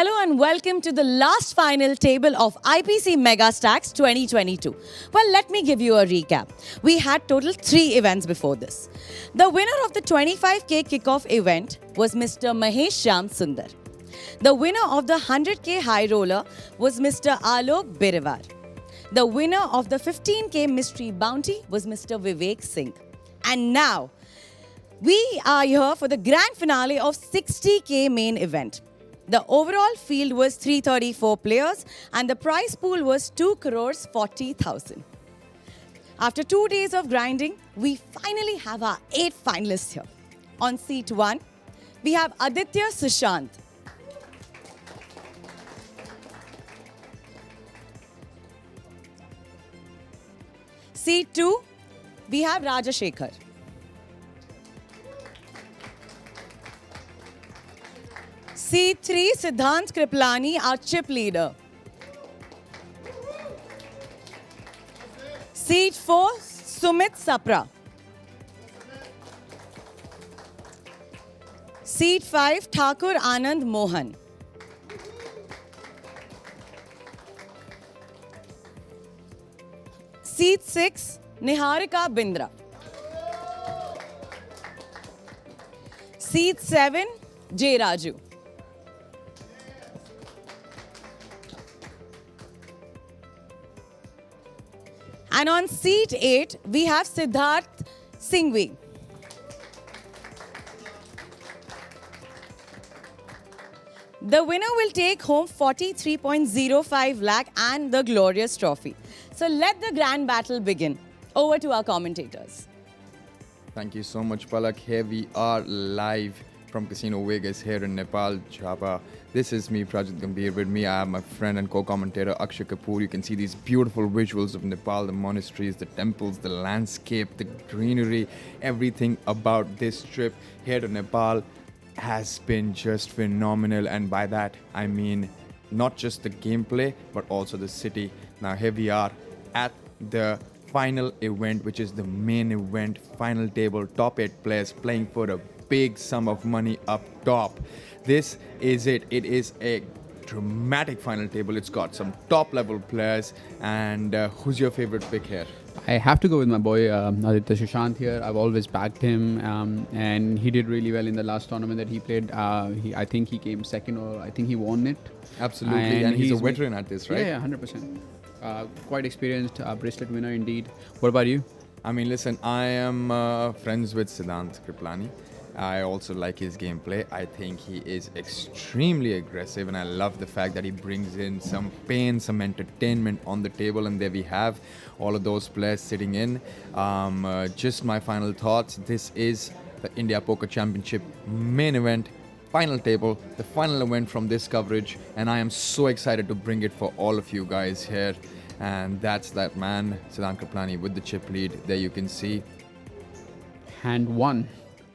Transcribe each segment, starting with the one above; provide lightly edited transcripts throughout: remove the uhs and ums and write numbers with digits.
Hello and welcome to the last final table of IPC Megastacks 2022. Well, let me give you a recap. We had total 3 events before this. The winner of the 25k kickoff event was Mr. Mahesh Shyam Sundar. The winner of the 100k high roller was Mr. Alok Birivar. The winner of the 15k mystery bounty was Mr. Vivek Singh. And now, we are here for the grand finale of 60k main event. The overall field was 334 players and the prize pool was 2 crores 40,000. After 2 days of grinding, we finally have our 8 finalists here. On seat 1, we have Aditya Sushant. Seat 2, we have Rajasekhar. Seat 3, Siddhanth Kripalani, our chip leader. Seat 4, Sumit Sapra. Seat 5, Thakur Anand Mohan. Seat 6, Niharika Bindra. Seat 7, Raju. And on seat 8, we have Siddharth Singhvi. The winner will take home 43.05 lakh and the glorious trophy. So let the grand battle begin. Over to our commentators. Thank you so much, Palak. Here we are live from Casino Vegas here in Nepal, Java. This is me, Prajit Gambhir. With me, I have my friend and co-commentator Akshay Kapoor. You can see these beautiful visuals of Nepal, the monasteries, the temples, the landscape, the greenery, everything about this trip here to Nepal has been just phenomenal. And by that, I mean not just the gameplay, but also the city. Now here we are at the final event, which is the main event, final table, top 8 players playing for a big sum of money up top. This is it. It is a dramatic final table. It's got some top level players. And who's your favorite pick here? I have to go with my boy Aditya Sushant here. I've always backed him, and he did really well in the last tournament that he played. I think he came second, or I think he won it. Absolutely, and he's a veteran at this, right? Yeah, 100%. Quite experienced, bracelet winner indeed. What about you? I mean, listen, I am friends with Siddhanth Kripalani. I also like his gameplay. I think he is extremely aggressive, and I love the fact that he brings in some pain, some entertainment on the table. And there we have all of those players sitting in. Just my final thoughts. This is the India Poker Championship main event, final table, the final event from this coverage. And I am so excited to bring it for all of you guys here. And that's that man, Siddharth Kripalani, with the chip lead. There you can see. Hand 1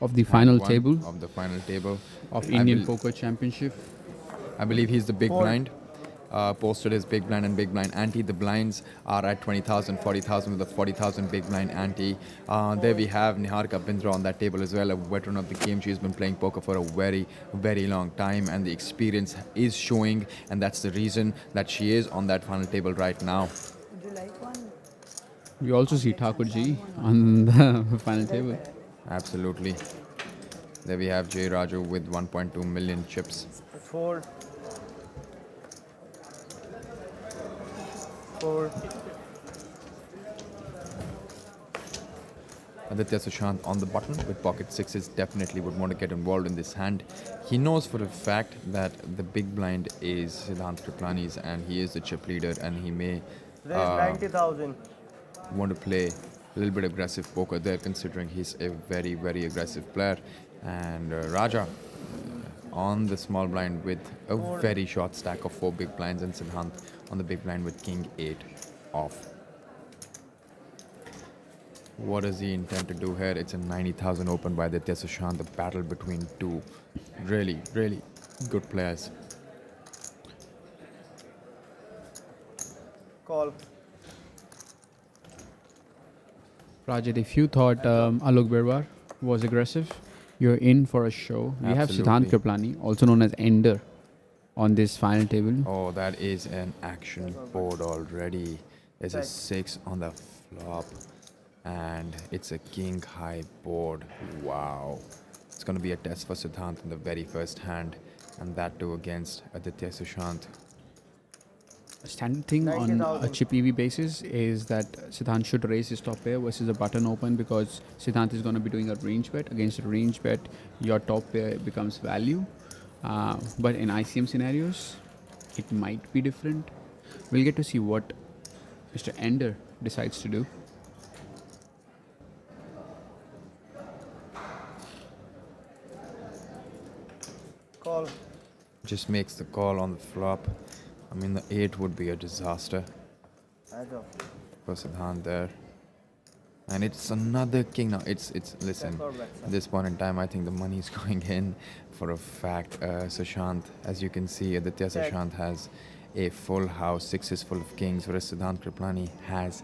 of the final table of Indian Poker Championship. I believe he's the big blind. Posted his big blind and big blind ante. The blinds are at 20,000, 40,000 with a 40,000 big blind ante. There we have Niharika Bindra on that table as well, a veteran of the game. She's been playing poker for a very, very long time, and the experience is showing, and that's the reason that she is on that final table right now. Would you like one? We also see Thakur Ji on the final table. Absolutely. There we have Raju with 1.2 million chips. Four. Aditya Sushant on the button with pocket sixes definitely would want to get involved in this hand. He knows for a fact that the big blind is Siddharth Kripalani's and he is the chip leader, and he may 90,000. want to play a little bit aggressive poker there, considering he's a very, very aggressive player. And Raja on the small blind with a very short stack of 4 big blinds, and Siddhanth on the big blind with king 8 off. What does he intend to do here? It's a 90,000 open by Aditya Sushant. The battle between 2 really, really good players. Call. Rajat, if you thought Alok Birivar was aggressive, you're in for a show. We have Absolutely. Siddharth Kripalani, also known as Ender. on this final table. Oh, that is an action board already. There's a 6 on the flop, and it's a king high board. Wow. It's going to be a test for Siddhanth in the very first hand, and that too against Aditya Sushant. Standard thing on a chip EV basis is that Siddhanth should raise his top pair versus a button open, because Siddhanth is going to be doing a range bet. Against a range bet, your top pair becomes value. But in ICM scenarios, it might be different. We'll get to see what Mr. Ender decides to do. Call. Just makes the call on the flop. I mean, the 8 would be a disaster As of. for Siddhanth there. And it's another king now. Listen, at this point in time, I think the money's going in for a fact. Sushant, as you can see, Aditya Sushant has a full house, 6 is full of kings, whereas Siddhanth Kripalani has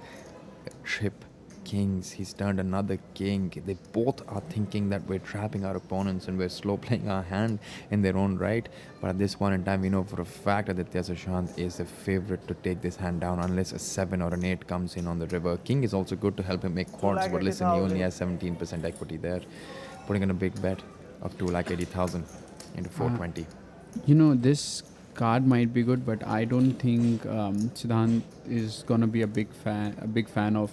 a trip kings. He's turned another king. They both are thinking that we're trapping our opponents and we're slow playing our hand in their own right. But at this point in time, we know for a fact that Aditya Sushant is the favorite to take this hand down unless a 7 or an 8 comes in on the river. King is also good to help him make quads, but listen, he only has 17% equity there. Putting in a big bet of 2,80,000 into 420. You know, this card might be good, but I don't think Siddhanth is gonna be a big fan of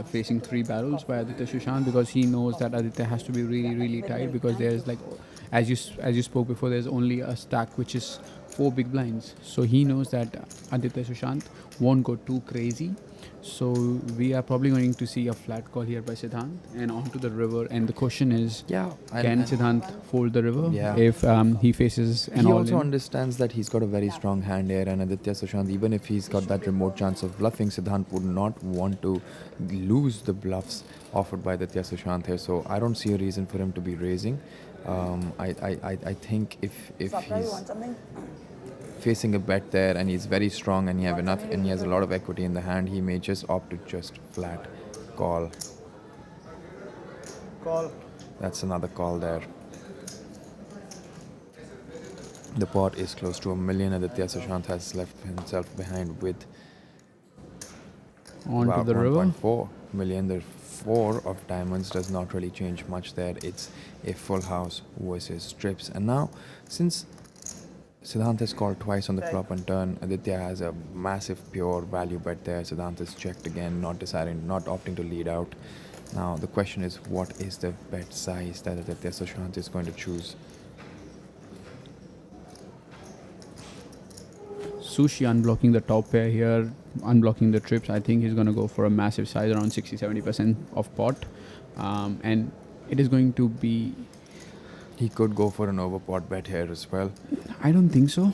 facing 3 barrels by Aditya Sushant, because he knows that Aditya has to be really tight, because there's, like, as you spoke before, there's only a stack which is 4 big blinds. So he knows that Aditya Sushant won't go too crazy. So we are probably going to see a flat call here by Siddhanth and onto the river. And the question is, can Siddhanth fold the river if he faces an all-in? He also understands that he's got a very strong hand here, and Aditya Sushant, even if he's got that remote chance of bluffing, Siddhanth would not want to lose the bluffs offered by Aditya Sushant here. So I don't see a reason for him to be raising. I think if he's facing a bet there and he's very strong and he has a lot of equity in the hand, he may just opt to just flat call. That's another call there. The pot is close to $1 million. Aditya Sushant has left himself behind with onto the river 1.4 million. The 4 of diamonds does not really change much there. It's a full house versus strips. And now, since Siddhanth has called twice on the flop and turn, Aditya has a massive pure value bet there. Siddhanth has checked again, not opting to lead out. Now the question is, what is the bet size that Aditya Sushant is going to choose? Sushi unblocking the top pair here, unblocking the trips. I think he's going to go for a massive size, around 60-70% of pot. And it is going to be... He could go for an overpot bet here as well. I don't think so.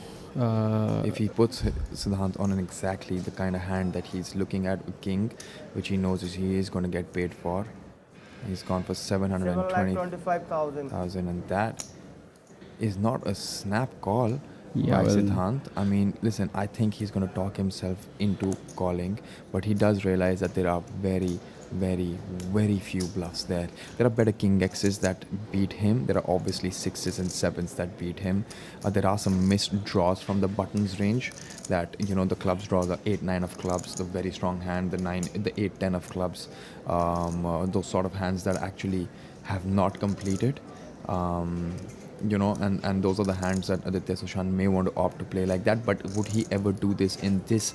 If he puts Siddhanth on exactly the kind of hand that he's looking at, a king, which he knows he is going to get paid for. He's gone for 725,000, and that is not a snap call by Siddhanth. I mean, listen, I think he's going to talk himself into calling, but he does realize that there are very few bluffs there. There are better king X's that beat him. There are obviously 6s and 7s that beat him. There are some missed draws from the buttons range that, you know, the clubs draw the 8-9 of clubs, the very strong hand, the 8-10 of clubs, those sort of hands that actually have not completed. You know, and those are the hands that Aditya Sushant may want to opt to play like that. But would he ever do this in this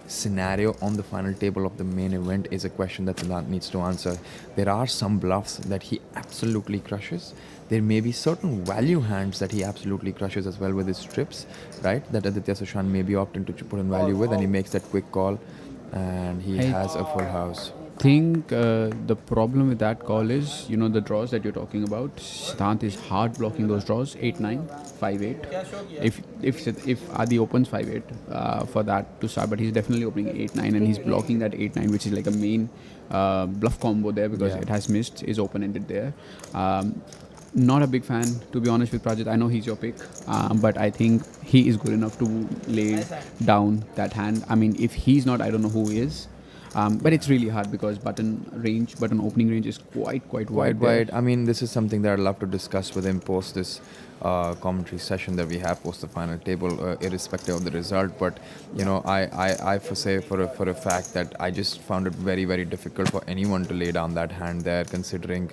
scenario on the final table of the main event is a question that Siddhanth needs to answer. There are some bluffs that he absolutely crushes. There may be certain value hands that he absolutely crushes as well with his strips, right? That Aditya Sushant may be opting to put in value with, and he makes that quick call, and he has a full house. I think the problem with that call is, you know, the draws that you're talking about. Siddhanth is hard blocking those draws, 8-9, 5-8. If Adi opens 5-8 for that to start, but he's definitely opening 8-9, and he's blocking that 8-9, which is like a main bluff combo there, because it has missed, is open-ended there. Not a big fan, to be honest with Prajit. I know he's your pick, but I think he is good enough to lay down that hand. I mean, if he's not, I don't know who is. But it's really hard because button opening range is quite wide. there. Wide. I mean, this is something that I'd love to discuss with him post this commentary session that we have post the final table, irrespective of the result. But you know, I foresee for a fact that I just found it very difficult for anyone to lay down that hand there, considering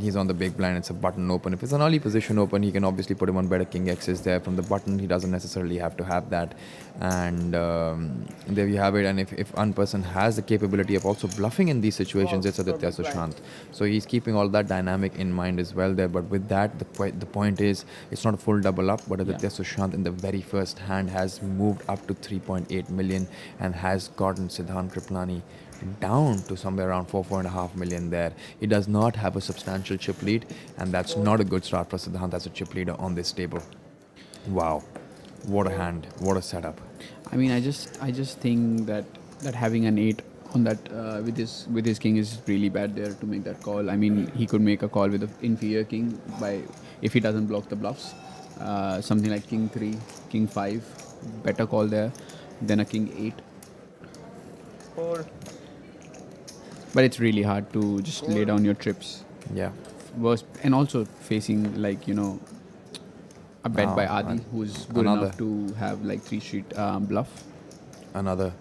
he's on the big blind. It's a button open. If it's an early position open, he can obviously put him on better king X's there from the button. He doesn't necessarily have to have that. And there you have it. And if one person has the capability of also bluffing in these situations, it's Aditya Sushant. So he's keeping all that dynamic in mind as well there. But with that, the point is, it's not a full double up, but Aditya Sushant in the very first hand has moved up to 3.8 million and has gotten Siddhanth Kripalani down to somewhere around 4.5 million there. He does not have a substantial chip lead, and that's not a good start for Siddhanth as a chip leader on this table. Wow, what a hand, what a setup. I mean, I just think that having an 8 on that with his king is really bad there to make that call. I mean, he could make a call with an inferior king if he doesn't block the bluffs. Something like king 3, king 5, better call there than a king 8. 4. But it's really hard to just lay down your trips. Yeah. Worst, and also facing like a bet by Adi, who's good enough to have like 3 street bluff. Another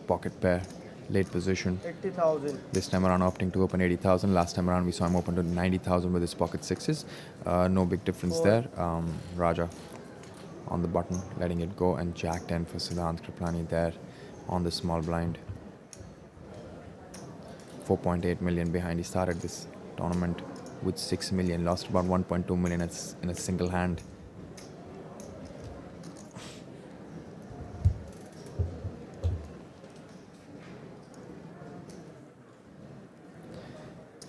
pocket pair, late position. 80,000. This time around opting to open 80,000. Last time around we saw him open to 90,000 with his pocket sixes. No big difference there. Raja on the button, letting it go, and Jack 10 for Siddharth Kripalani there on the small blind. 4.8 million behind. He started this tournament with 6 million, lost about 1.2 million in a single hand.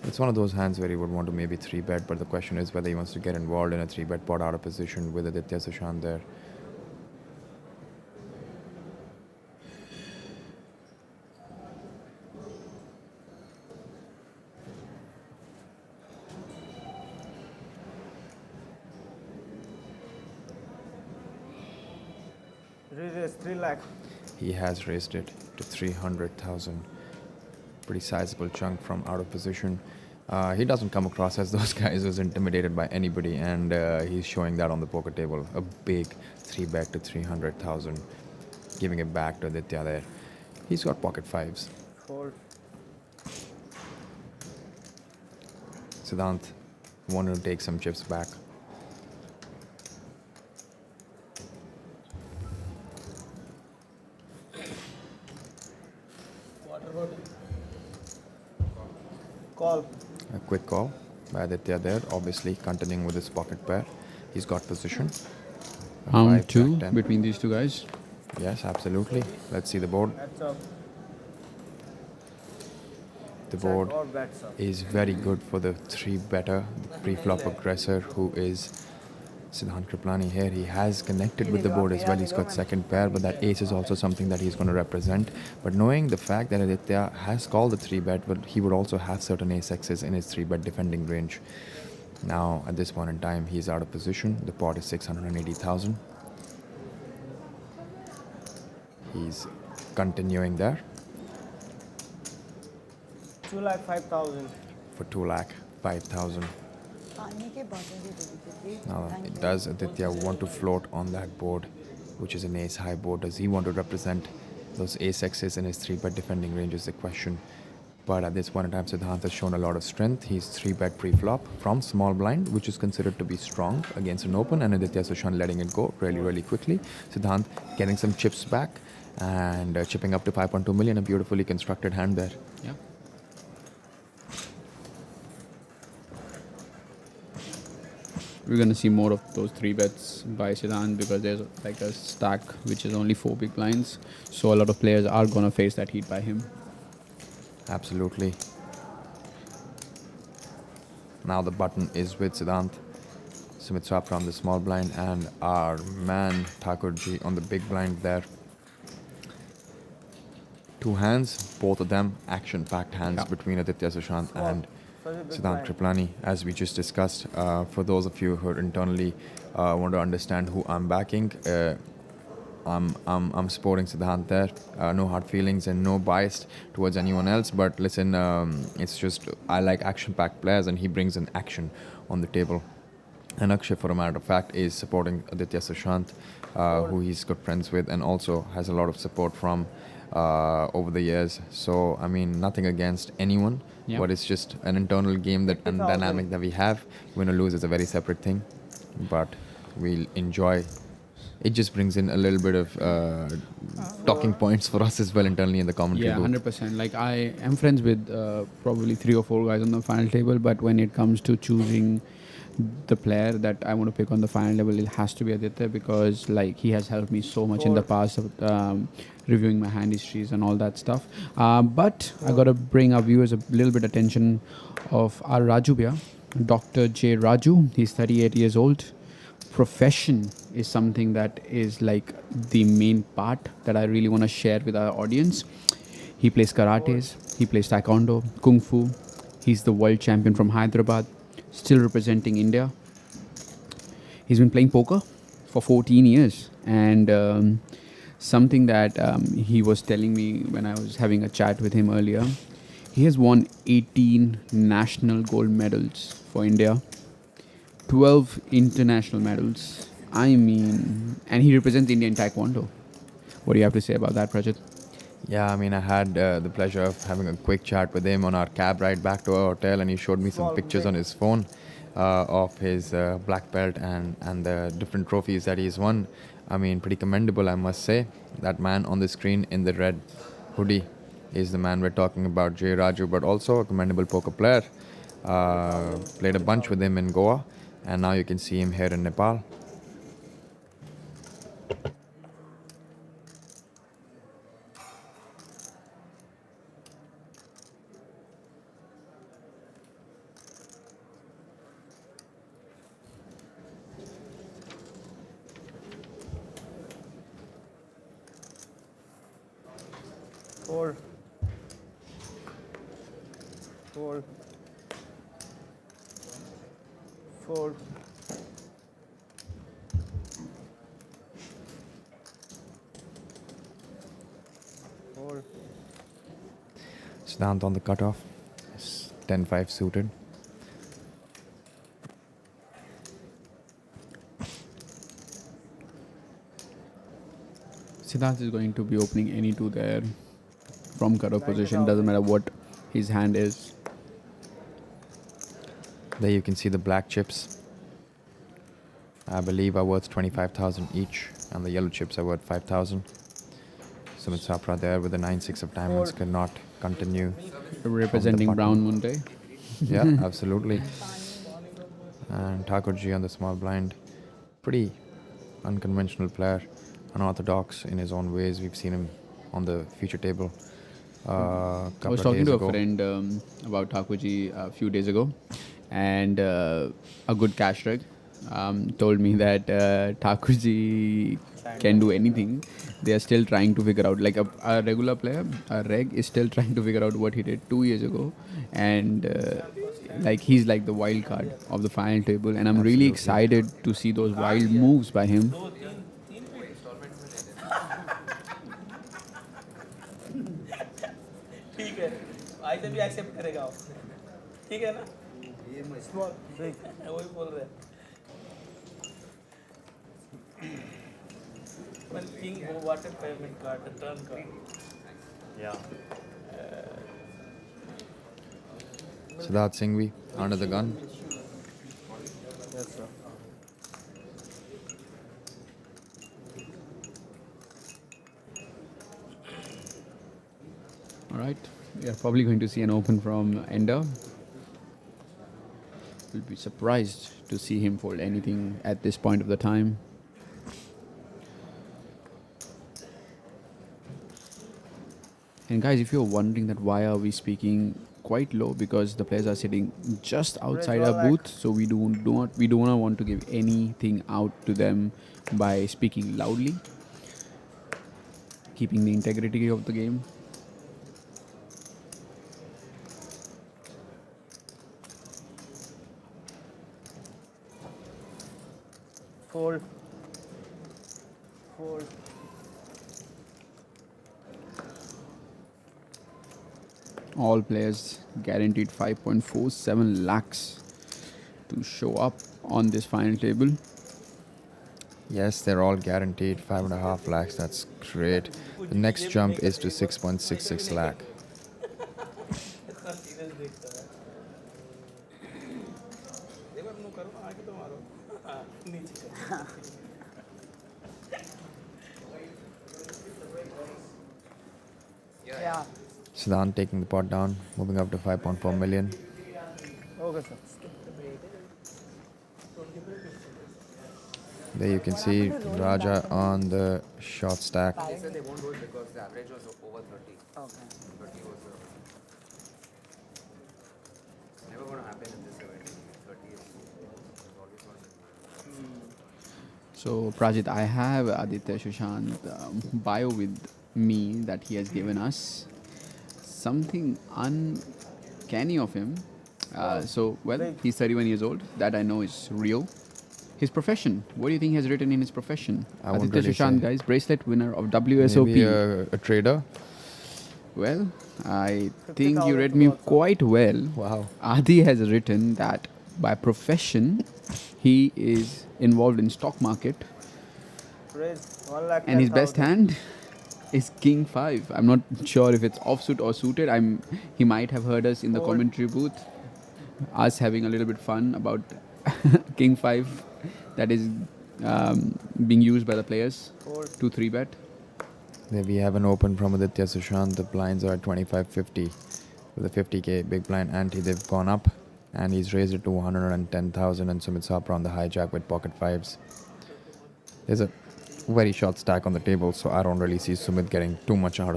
It's one of those hands where he would want to maybe 3-bet, but the question is whether he wants to get involved in a 3-bet pot out of position with Aditya Sushant there. Raise 3 lakh. He has raised it to 300,000. Pretty sizable chunk from out of position. He doesn't come across as those guys who's intimidated by anybody, and he's showing that on the poker table. A big 3-bet to 300,000, giving it back to Aditya there. He's got pocket 5s. Fold. Siddhanth wanted to take some chips back. Call. A quick call by Aditya there, obviously continuing with his pocket pair. He's got position. Round 5, 2 Jack 10. between these two guys. Yes, absolutely. Let's see the board. Heads up. The board Or bets up. is very good for the 3-better, the pre-flop aggressor, who is Siddharth Kripalani here. He has connected with the board as well. He's got second pair, but that ace is also something that he's going to represent. But knowing the fact that Aditya has called the 3-bet, but he would also have certain ace X's in his 3-bet defending range. Now, at this point in time, he's out of position. The pot is 680,000. He's continuing there 2,05,000. for 2,05,000. Now, does Aditya want to float on that board, which is an ace high board? Does he want to represent those ace X's in his 3-bet defending range is the question. But at this point in time, Siddhanth has shown a lot of strength. He's 3-bet pre-flop from small blind, which is considered to be strong against an open, and Aditya Sushant letting it go really quickly. Siddhanth getting some chips back and chipping up to 5.2 million, a beautifully constructed hand there. Yeah. We're going to see more of those 3-bets by Siddharth because there's like a stack which is only 4 big blinds. So a lot of players are going to face that heat by him. Absolutely. Now the button is with Siddhanth. Sumit Sapra on the small blind, and our man Thakur Ji on the big blind there. 2 hands, both of them action-packed hands between Aditya Sushant and Siddharth Kripalani, as we just discussed. For those of you who are internally want to understand who I'm backing, I'm supporting Siddharth there. No hard feelings and no bias towards anyone else. But listen, it's just I like action-packed players, and he brings an action on the table. And Akshay, for a matter of fact, is supporting Aditya Sushant, who he's good friends with, and also has a lot of support from over the years. So I mean, nothing against anyone, Yeah. but it's just an internal game that and dynamic that we have. Win or lose is a very separate thing, but we'll enjoy. It just brings in a little bit of talking points for us as well internally in the commentary Yeah, booth. 100%. Like I am friends with probably 3 or 4 guys on the final table, but when it comes to choosing the player that I want to pick on the final level, it has to be Aditya, because like he has helped me so much in the past of reviewing my hand histories and all that stuff. But I got to bring our viewers a little bit attention of our Raju bhaiya, Dr. J. Raju. He's 38 years old. Profession is something that is like the main part that I really want to share with our audience. He plays karates, he plays taekwondo, kung fu. He's the world champion from Hyderabad, still representing India. He's been playing poker for 14 years, and something that he was telling me when I was having a chat with him earlier, he has won 18 national gold medals for India, 12 international medals. I mean, and he represents India in taekwondo. What do you have to say about that, Prajit? Yeah, I mean, I had the pleasure of having a quick chat with him on our cab ride back to our hotel, and he showed me some pictures on his phone of his black belt and the different trophies that he's won. I mean, pretty commendable, I must say. That man on the screen in the red hoodie is the man we're talking about, J. Raju, but also a commendable poker player. Played a bunch with him in Goa, and now you can see him here in Nepal. Fold. Fold. Fold. Fold. Siddharth on the cutoff. 10-5 suited. Siddharth is going to be opening any two there from cutoff position. Doesn't matter what his hand is. There you can see the black chips. I believe are worth 25,000 each, and the yellow chips are worth 5,000. Sumit Sapra there with the 9-6 of diamonds cannot continue. Representing Brown Monday. Yeah, absolutely. And Thakur Ji on the small blind. Pretty unconventional player, unorthodox in his own ways. We've seen him on the feature table. I was talking to a friend about Thakurji a few days ago, and a good cash reg told me that Thakurji can do anything. They are still trying to figure out, like a regular player, a reg is still trying to figure out what he did 2 years ago, and like he's like the wild card of the final table, and I'm really excited to see those wild moves by him. ठीक है ऐसे भी accept करेगा आप ठीक है ना Small. Big. वही बोल रहे हैं One thing what a payment card, a turn card. Siddharth Singhvi under the gun. Yes, sir. All right, we are probably going to see an open from Ender. We'll be surprised to see him fold anything at this point of the time. And guys, if you're wondering that why are we speaking quite low, because the players are sitting just outside our booth, so we do not want to give anything out to them by speaking loudly, keeping the integrity of the game. Fold. Fold. All players guaranteed 5.47 lakhs to show up on this final table. Yes, they're all guaranteed 5.5 lakhs. That's great. The next jump is to 6.66 lakh. इतना serious देखता है देखो तुम करो आगे तो मारो हाँ, नीचे करो। Yeah. Siddharth taking the pot down, moving up to 5.4 million. Okay, sir. There you can see Raja on the short stack. They said they won't do it because the average was over 30. Okay. 30 was never going to happen in this event. 30 is always going to. So, Prajit, I have Aditya Sushant bio with me that he has given us. Something uncanny of him. Well, he's 31 years old. That I know is real. His profession. What do you think he has written in his profession? I won't Aditya really Sushant, say. guys, bracelet winner of WSOP. Maybe a trader. Well, I think you read me quite well. Wow. Adi has written that by profession, he is involved in stock market, Raise 1 lakh. and his best hand is King 5. I'm not sure if it's offsuit or suited. He might have heard us in the commentary booth, us having a little bit fun about King 5 that is being used by the players to 3-bet. There we have an open from Aditya Sushant. The blinds are at 25.50 with a 50k big blind ante. They've gone up, and he's raised it to 110,000. And Sumit Sapra on the hijack with pocket fives. There's a very short stack on the table, so I don't really see Sumit getting too much out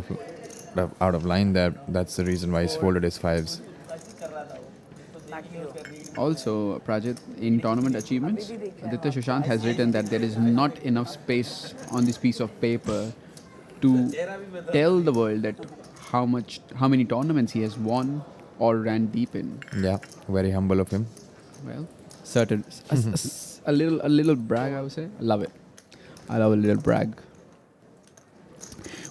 of line there. That's the reason why he's folded his fives. Also, Prajit, in tournament achievements, Aditya Sushant has written that there is not enough space on this piece of paper to tell the world that how many tournaments he has won or ran deep in. Yeah, very humble of him. Well, certain a little brag, I would say. I love it. I love a little brag.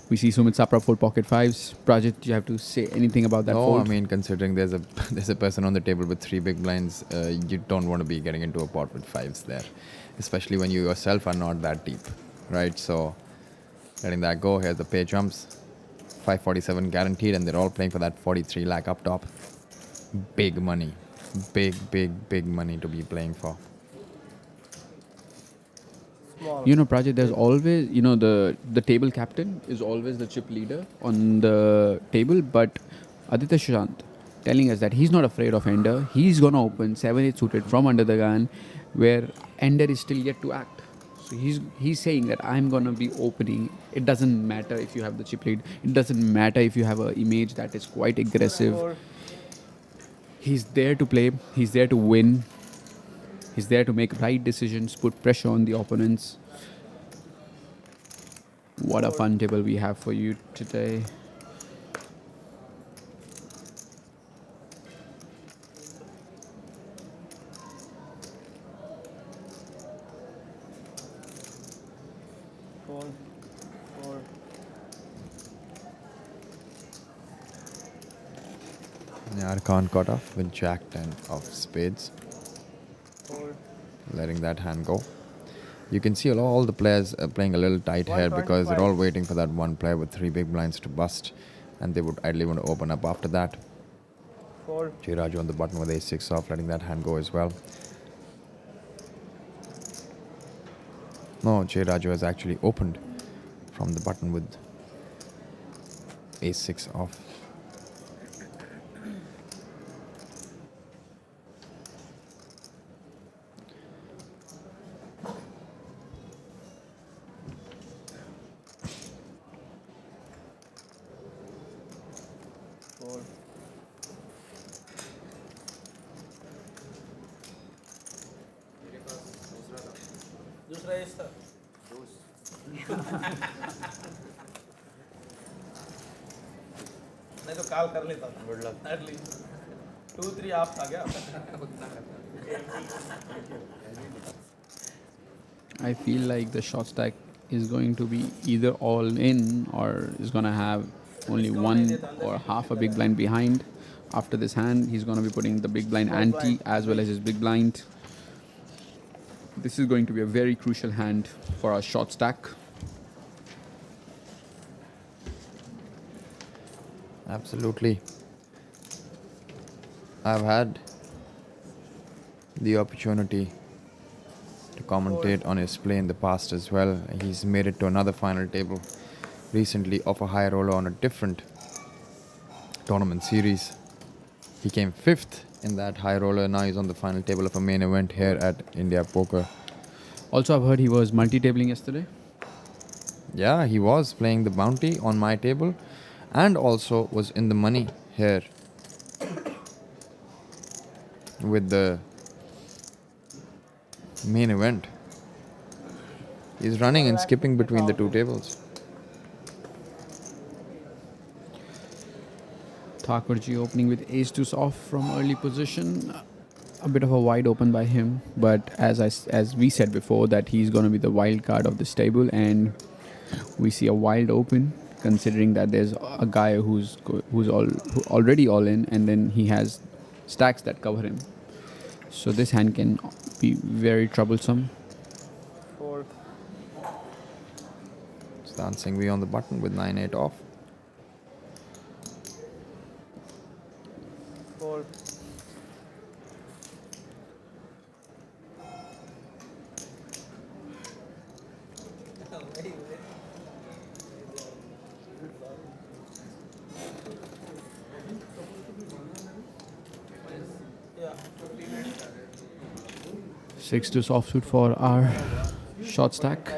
We see Sumit Sapra fold pocket fives. Prajit, do you have to say anything about that No, fold? I mean, considering there's a person on the table with 3 big blinds, you don't want to be getting into a pot with fives there, especially when you yourself are not that deep, right? So, letting that go. Here's the pair jumps, 547 guaranteed, and they're all playing for that 43 lakh up top. Big money, big money to be playing for. You know, Prajit, there's always, the table captain is always the chip leader on the table, but Aditya Sushant telling us that he's not afraid of Ender. He's going to open 7-8 suited from under the gun, where Ender is still yet to act. So he's saying that I'm going to be opening. It doesn't matter if you have the chip lead. It doesn't matter if you have an image that is quite aggressive. He's there to play. He's there to win. He's there to make right decisions, put pressure on the opponents. What a fun table we have for you today. Fold. Niharika cut off with Jack 10 of spades. Fold. Letting that hand go. You can see all the players playing a little tight here because they're all waiting for that one player with 3 big blinds to bust, and they would ideally want to open up after that. Fold. Raju on the button with ace-6 off, letting that hand go as well. No, Raju has actually opened from the button with ace-6 off. Fold. दूसरा ये sir नहीं तो call कर लेता था good luck at least 2-3 आप आ गया I feel like the shot stack is going to be either all in or is going to have only one or half a big blind behind. After this hand, he's going to be putting the big blind ante as well as his big blind. This is going to be a very crucial hand for our short stack. Absolutely. I've had the opportunity to commentate on his play in the past as well. He's made it to another final table recently of a high roller on a different tournament series. He came 5th in that high roller. Now he's on the final table of a main event here at India Poker. Also, I've heard he was multi-tabling yesterday. Yeah, he was playing the bounty on my table and also was in the money here with the main event. He's running and skipping between the two tables. Thakurji opening with ace-2 off from early position. A bit of a wide open by him, but as we said before, that he's going to be the wild card of this table, and we see a wild open, considering that there's a guy who's already all in, and then he has stacks that cover him. So this hand can be very troublesome. Fold. Siddharth Singhvi on the button with 9-8 off. Fold. Yeah. 6-2 offsuit for our short stack,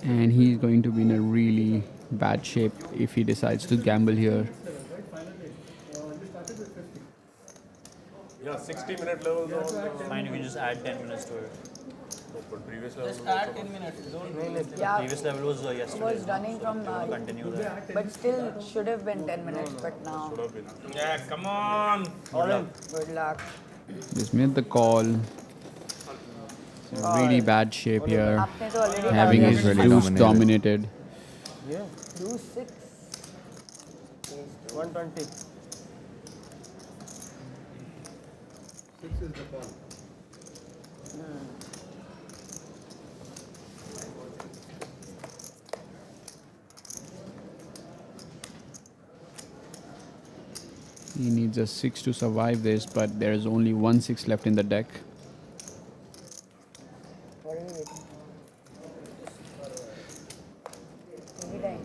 and he's going to be in a really bad shape if he decides to gamble here. Yeah, 60-minute levels on. Fine, you can just add 10 minutes to it. But previous level Just add 10 minutes. Don't waste. Yeah, Previous level was yesterday. was running from, Continue that. but still should have been 10 minutes, but now, should have been. Yeah, come on. good luck. Just made the call. It's a really bad shape here, आपने तो already having डाल his दिया। really deuce dominated. dominated. Deuce 6. 120. He needs a 6 to survive this, but there is only 1 6 left in the deck. What are you waiting for? Any time.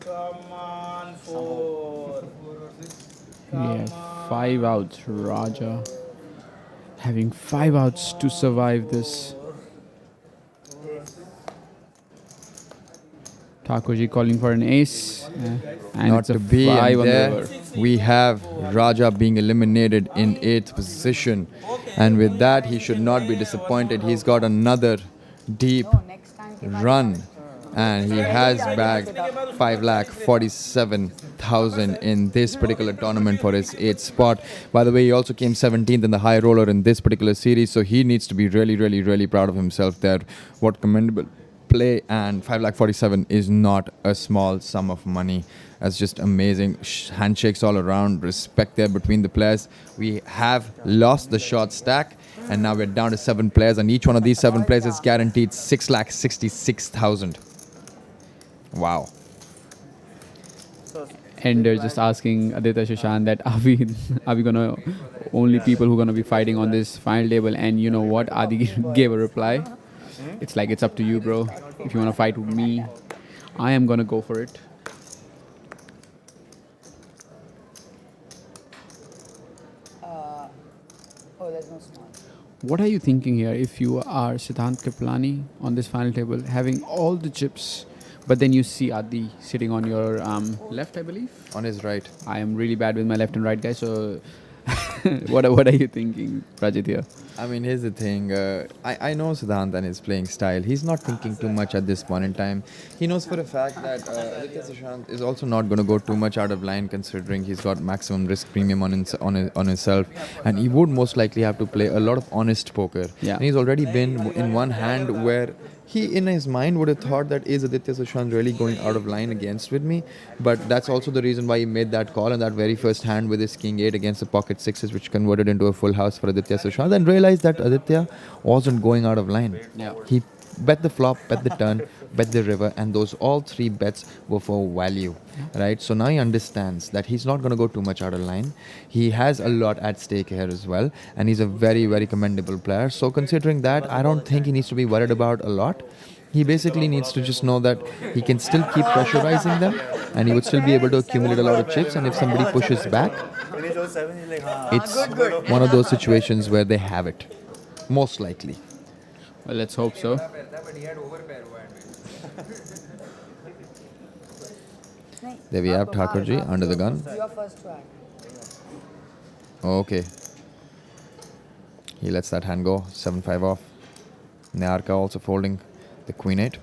Come on, 4. He has 5 outs. Raja having 5 outs to survive this. Thakurji calling for an ace. And Not it's a to be 5 in on the there. river. We have Raja being eliminated in 8th position. And with that, he should not be disappointed. He's got another deep No, next time. keep on- run. And he has bagged 5,47,000 in this particular tournament for his 8th spot. By the way, he also came 17th in the high roller in this particular series. So he needs to be really, really, really proud of himself there. What commendable play, and 5,47,000 is not a small sum of money. That's just amazing. Handshakes all around, respect there between the players. We have lost the short stack, and now we're down to 7 players, and each one of these 7 players is guaranteed 6,66,000. Wow. So, And they're just asking Aditya Sushant that are we gonna only people who gonna be fighting on this final table? And you know what? Adi gave a reply. It's like, it's up to you, bro. If you wanna fight with me, I am gonna go for it. Oh, there's no small. What are you thinking here if you are Siddhanth Kripalani on this final table, having all the chips, but then you see Adi sitting on your left, I believe? On his right. I am really bad with my left and right, guys, so what are you thinking, Rajit, here? I mean, here's the thing. I know Siddhant and his playing style. He's not thinking too much at this point in time. He knows for a fact that Aditya Sushant is also not going to go too much out of line, considering he's got maximum risk premium on himself, and he would most likely have to play a lot of honest poker. Yeah. And he's already been in one hand where he, in his mind, would have thought that is Aditya Sushant really going out of line against with me? But that's also the reason why he made that call in that very first hand with his King 8 against the pocket sixes, which converted into a full house for Aditya Sushant, and realized that Aditya wasn't going out of line. Yeah. He bet the flop, bet the turn, bet the river, and those all three bets were for value, right? So now he understands that he's not going to go too much out of line. He has a lot at stake here as well, and he's a very, very commendable player. So considering that, I don't think he needs to be worried about a lot. He basically needs to just know that he can still keep pressurizing them, and he would still be able to accumulate a lot of chips. And if somebody pushes back, When he shows 7, he's like, it's one of those situations where they have it, most likely. Well, let's hope so. There we have Thakurji under the gun. You are first to act. Okay. He lets that hand go. 7-5 off. Niharika also folding the Queen 8.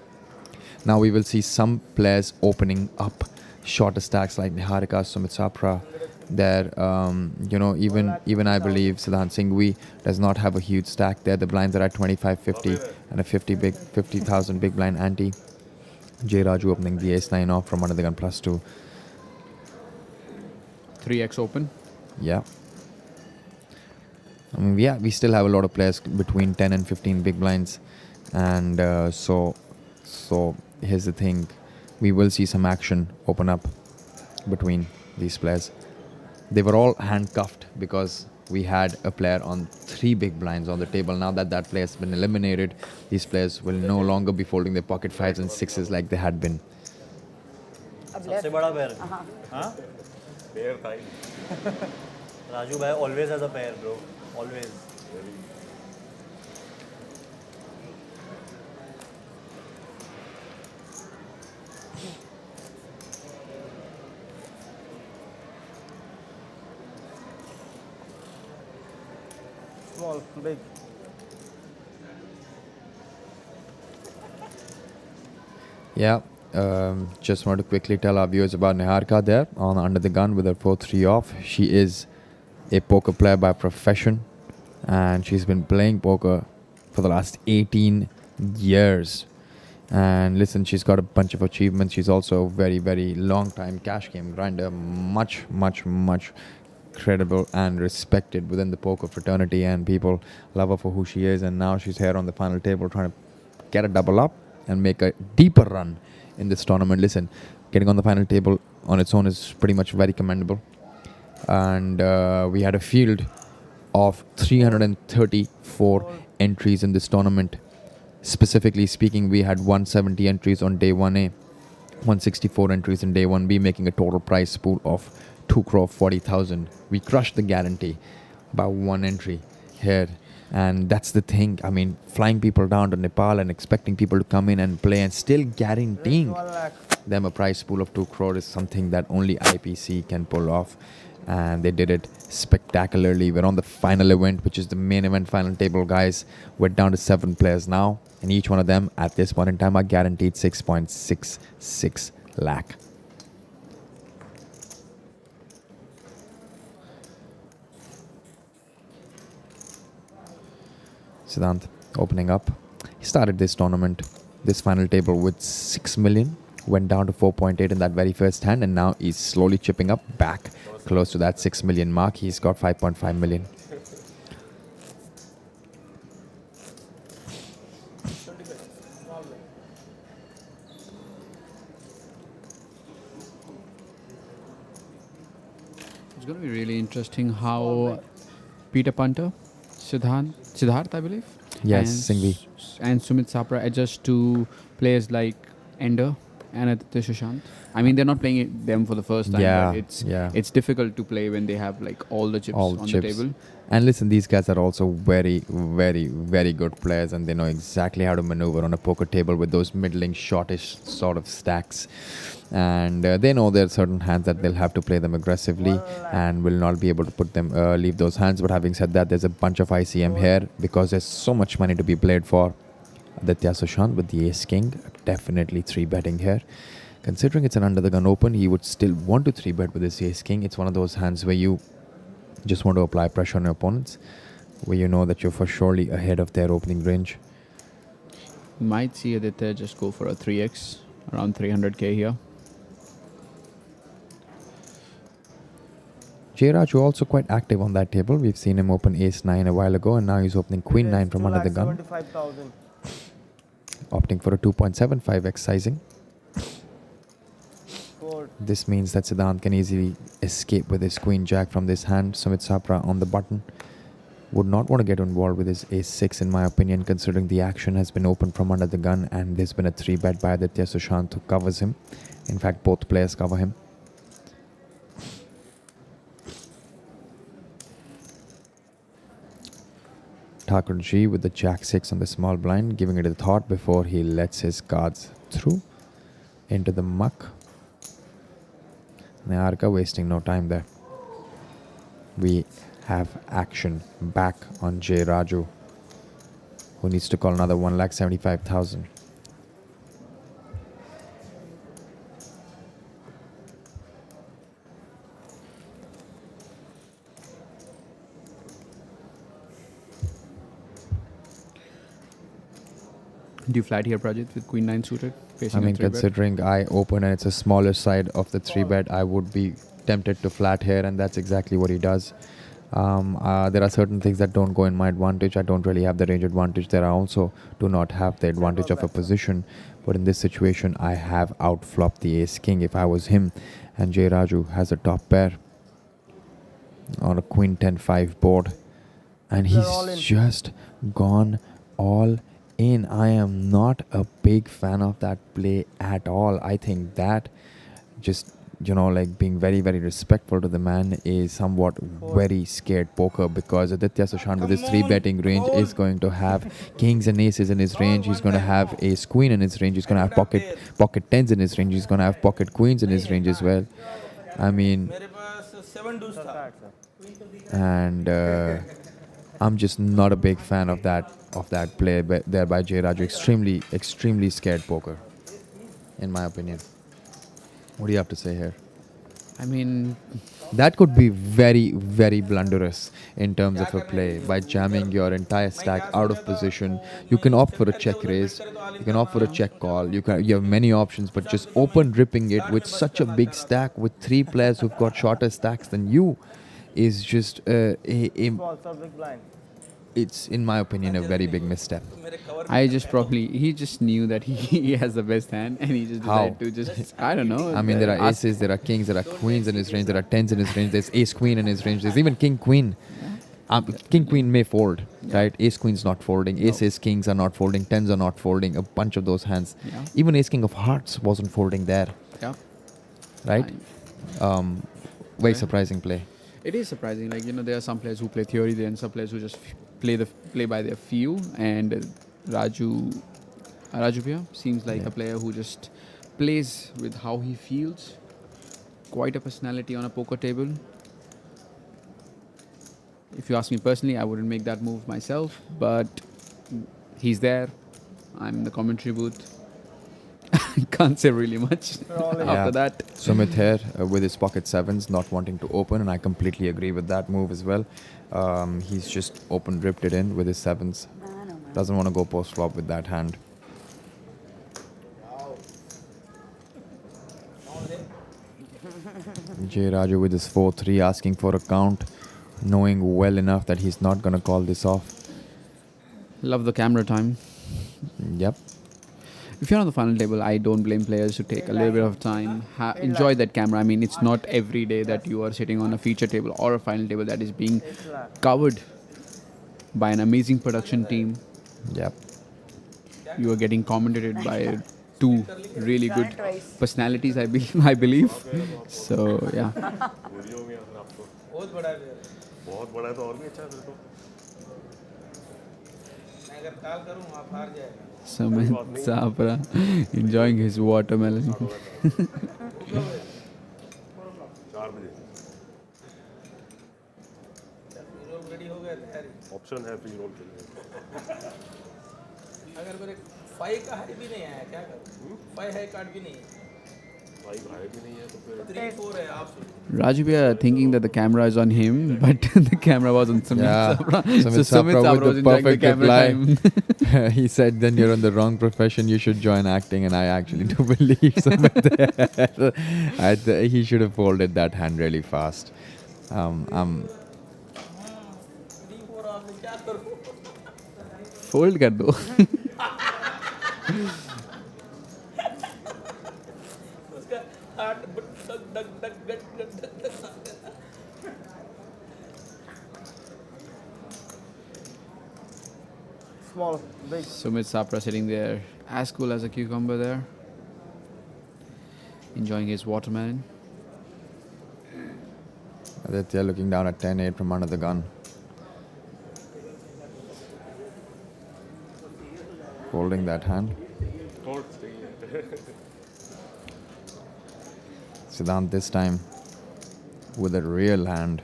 Now we will see some players opening up shorter stacks like Niharika, Sumit Sapra. There, even I believe Siddharth Singhvi does not have a huge stack there. The blinds are at 25-50 and a 50,000 big blind ante. J. Raju opening the ace-9 off from under the gun +2. 3x open. Yeah. I mean, we still have a lot of players between 10 and 15 big blinds. And so here's the thing. We will see some action open up between these players. They were all handcuffed because we had a player on 3 big blinds on the table. Now that that player has been eliminated, these players will no longer be folding their pocket 5s and 6s like they had been. अब सबसे left. बड़ा पैर हाँ. हाँ pair था ही राजू भाई always has a pair bro always Small, big. Yeah. Just want to quickly tell our viewers about Niharika there on under the gun with her 4-3 off. She is a poker player by profession, and she's been playing poker for the last 18 years. And listen, she's got a bunch of achievements. She's also a very, very long time cash game grinder, much credible and respected within the poker fraternity, and people love her for who she is. And now she's here on the final table trying to get a double up and make a deeper run in this tournament. Listen, getting on the final table on its own is pretty much very commendable. And we had a field of 334 entries in this tournament. Specifically speaking, we had 170 entries on day 1A, 164 entries in day 1B, making a total prize pool of 2 crore 40,000. We crushed the guarantee by 1 entry here. And that's the thing. I mean, flying people down to Nepal and expecting people to come in and play and still guaranteeing them a prize pool of 2 crore is something that only IPC can pull off. And they did it spectacularly. We're on the final event, which is the main event final table, guys. We're down to 7 players now, and each one of them at this point in time are guaranteed 6.66 lakh. Siddhanth opening up. He started this tournament, this final table with 6 million, went down to 4.8 in that very first hand, and now he's slowly chipping up back close to that 6 million mark. He's got 5.5 million. It's going to be really interesting how Peter Punter, Siddharth, I believe. Yes, and Singhvi. And Sumit Sapra adjust to players like Ender and Aditya Sushant. I mean, they're not playing them for the first time. Yeah, But yeah. it's difficult to play when they have like all the chips All on chips. the table. And listen, these guys are also very, very, very good players, and they know exactly how to maneuver on a poker table with those middling, shortish sort of stacks. And they know there are certain hands that they'll have to play them aggressively and will not be able to put them leave those hands. But having said that, there's a bunch of ICM here because there's so much money to be played for. Aditya Sushant with the ace king, definitely 3-betting here. Considering it's an under the gun open, he would still want to 3-bet with his ace king. It's one of those hands where you just want to apply pressure on your opponents, where you know that you're for surely ahead of their opening range. Might see Aditya just go for a 3x, around 300k here. Raju also quite active on that table. We've seen him open ace-9 a while ago, and now he's opening queen-9 from under the gun, 2,75,000. opting for a 2.75x sizing. Fold. This means that Siddharth can easily escape with his queen-jack from this hand. Sumit Sapra on the button would not want to get involved with his ace-6 in my opinion, considering the action has been opened from under the gun and there's been a 3-bet by Aditya Sushant who covers him. In fact, both players cover him. Thakur G with the jack-6 on the small blind, giving it a thought before he lets his cards through into the muck. Niharika wasting no time there. We have action back on J. Raju, who needs to call another 1,75,000. Do you flat here, Prajit, with queen 9 suited? I mean, a 3-bet? considering I open and it's a smaller side of the 3-bet, I would be tempted to flat here, and that's exactly what he does. There are certain things that don't go in my advantage. I don't really have the range advantage there. I also do not have the advantage of a position. But in this situation, I have outflopped the ace-king if I was him. And J. Raju has a top pair on a queen 10-5 board. And They're all he's in. just gone all in. I am not a big fan of that play at all. I think that just, like being very, very respectful to the man is somewhat very scared poker, because Aditya Sushant with his 3-betting range is going to have kings and aces in his range. He's going to have ace queen in his range. He's going to have pocket tens in his range. He's going to have pocket queens in his range as well. I mean, मेरे पास 7 deuce था. and I'm just not a big fan of that play there by J. Raju. Extremely scared poker, in my opinion. What do you have to say here? I mean, That could be very, very blunderous in terms of a play. By jamming your entire stack out of position, you can opt for a check raise, you can opt for a check call, you have many options, but just open ripping it with such a big stack with 3 players who've got shorter stacks than you is just Small, sir, big blind. it's, in my opinion, a very big misstep. he just knew that he has the best hand, and he just How? decided to just, I don't know. I mean, there are aces, there are kings, there are queens in his range, there are tens in his range, there's ace queen in his range, there's even king queen. King queen may fold, right? Ace queen's not folding, ace kings are not folding, tens are not folding, a bunch of those hands. Yeah. Even ace king of hearts wasn't folding there, Yeah. right? Very surprising play. It is surprising. Like, there are some players who play theory, there, and some players who just play by their feel. And Raju Bhaiya seems like a player who just plays with how he feels. Quite a personality on a poker table. If you ask me personally, I wouldn't make that move myself, but he's there. I'm in the commentary booth. Can't say really much after that. Sumit here with his pocket sevens, not wanting to open, and I completely agree with that move as well. He's just ripped it in with his sevens. Doesn't want to go post flop with that hand. J. Raju with his 4-3 asking for a count, knowing well enough that he's not going to call this off. Love the camera time. Yep. If you're on the final table, I don't blame players to take a little bit of time. Enjoy that camera. I mean, it's not every day that you are sitting on a feature table or a final table that is being covered by an amazing production team. Yep. You are getting commentated by two really good personalities, I believe. So yeah. गोलियों में अपने आप को बहुत बड़ा है player। बहुत बड़ा है तो और भी अच्छा है फिर तो मैं अगर कॉल करूँ आप हार जाएगा। Sumit Sapra enjoying his watermelon. 4 बजे रोल रेडी हो गया तैयारी। ऑप्शन है फ्री रोल के लिए अगर मेरे 5 का हाई भी नहीं आया क्या करूँ? 5 हाई कार्ड भी नहीं है। भाई भाई भी नहीं है तो फिर 3-4 है आप सोचो। Raju, we are thinking that the camera is on him, but the camera was on Sumit Yeah, Sapra. Sumit So Sumit Sapra Sapra with was the enjoying the perfect camera reply. time. He said, then you're in the wrong profession. You should join acting. And I actually do believe Sumit there. He should have folded that hand really fast. 3-4 आपने क्या करूँ? Fold कर दो. उसका heart dug dug dug dug dug dug. Small, big. Sumit Sapra sitting there, as cool as a cucumber there, enjoying his watermelon. Aditya looking down at 10-8 from under the gun. Holding that hand. Siddharth this time with a real hand.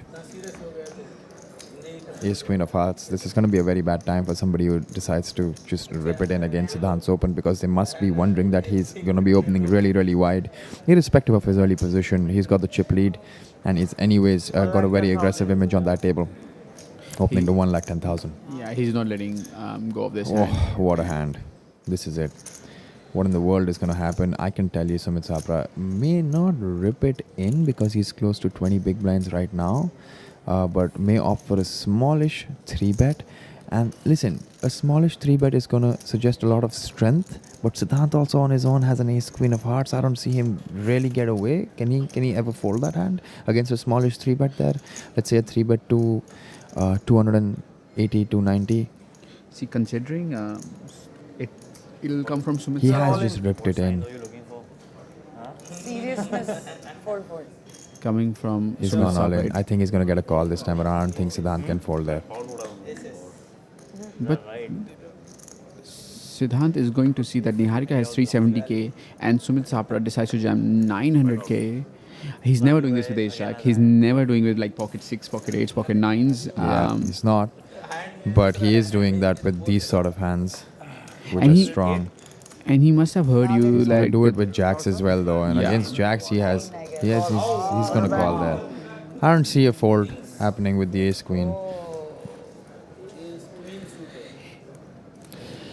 Ace Queen of Hearts. This is going to be a very bad time for somebody who decides to just rip it in against Siddharth's open, because they must be wondering that he's going to be opening really, really wide. Irrespective of his early position, he's got the chip lead and he's anyways got a very aggressive image on that table. Opening to 1,10,000. Yeah, he's not letting go of this Oh, hand. what a hand. This is it. What in the world is going to happen? I can tell you Sumit Sapra may not rip it in because he's close to 20 big blinds right now, but may opt for a smallish 3-bet. And listen, a smallish 3-bet is going to suggest a lot of strength, but Siddharth also on his own has an ace queen of hearts. I don't see him really get away. Can he ever fold that hand against a smallish 3-bet there? Let's say a 3-bet to 280, 290. See, considering it'll come from Sumit He Sapra. has just ripped it in. What are you looking for? Seriousness. Fold. Coming from He's Sumit gone all in. Sapra. I think he's going to get a call this time around. I don't think Siddharth can fold there. But Siddharth is going to see that Niharika has 370k and Sumit Sapra decides to jam 900k. He's never doing this with ace jack. He's never doing it with like pocket 6, pocket 8s, pocket 9s. Yeah, he's not. But he is doing that with these sort of hands. With And a he- strong. And he must have heard you He's going like to do it with jacks as well, though. And Yeah. against jacks, he's going to call there. I don't see a fold happening with the ace queen.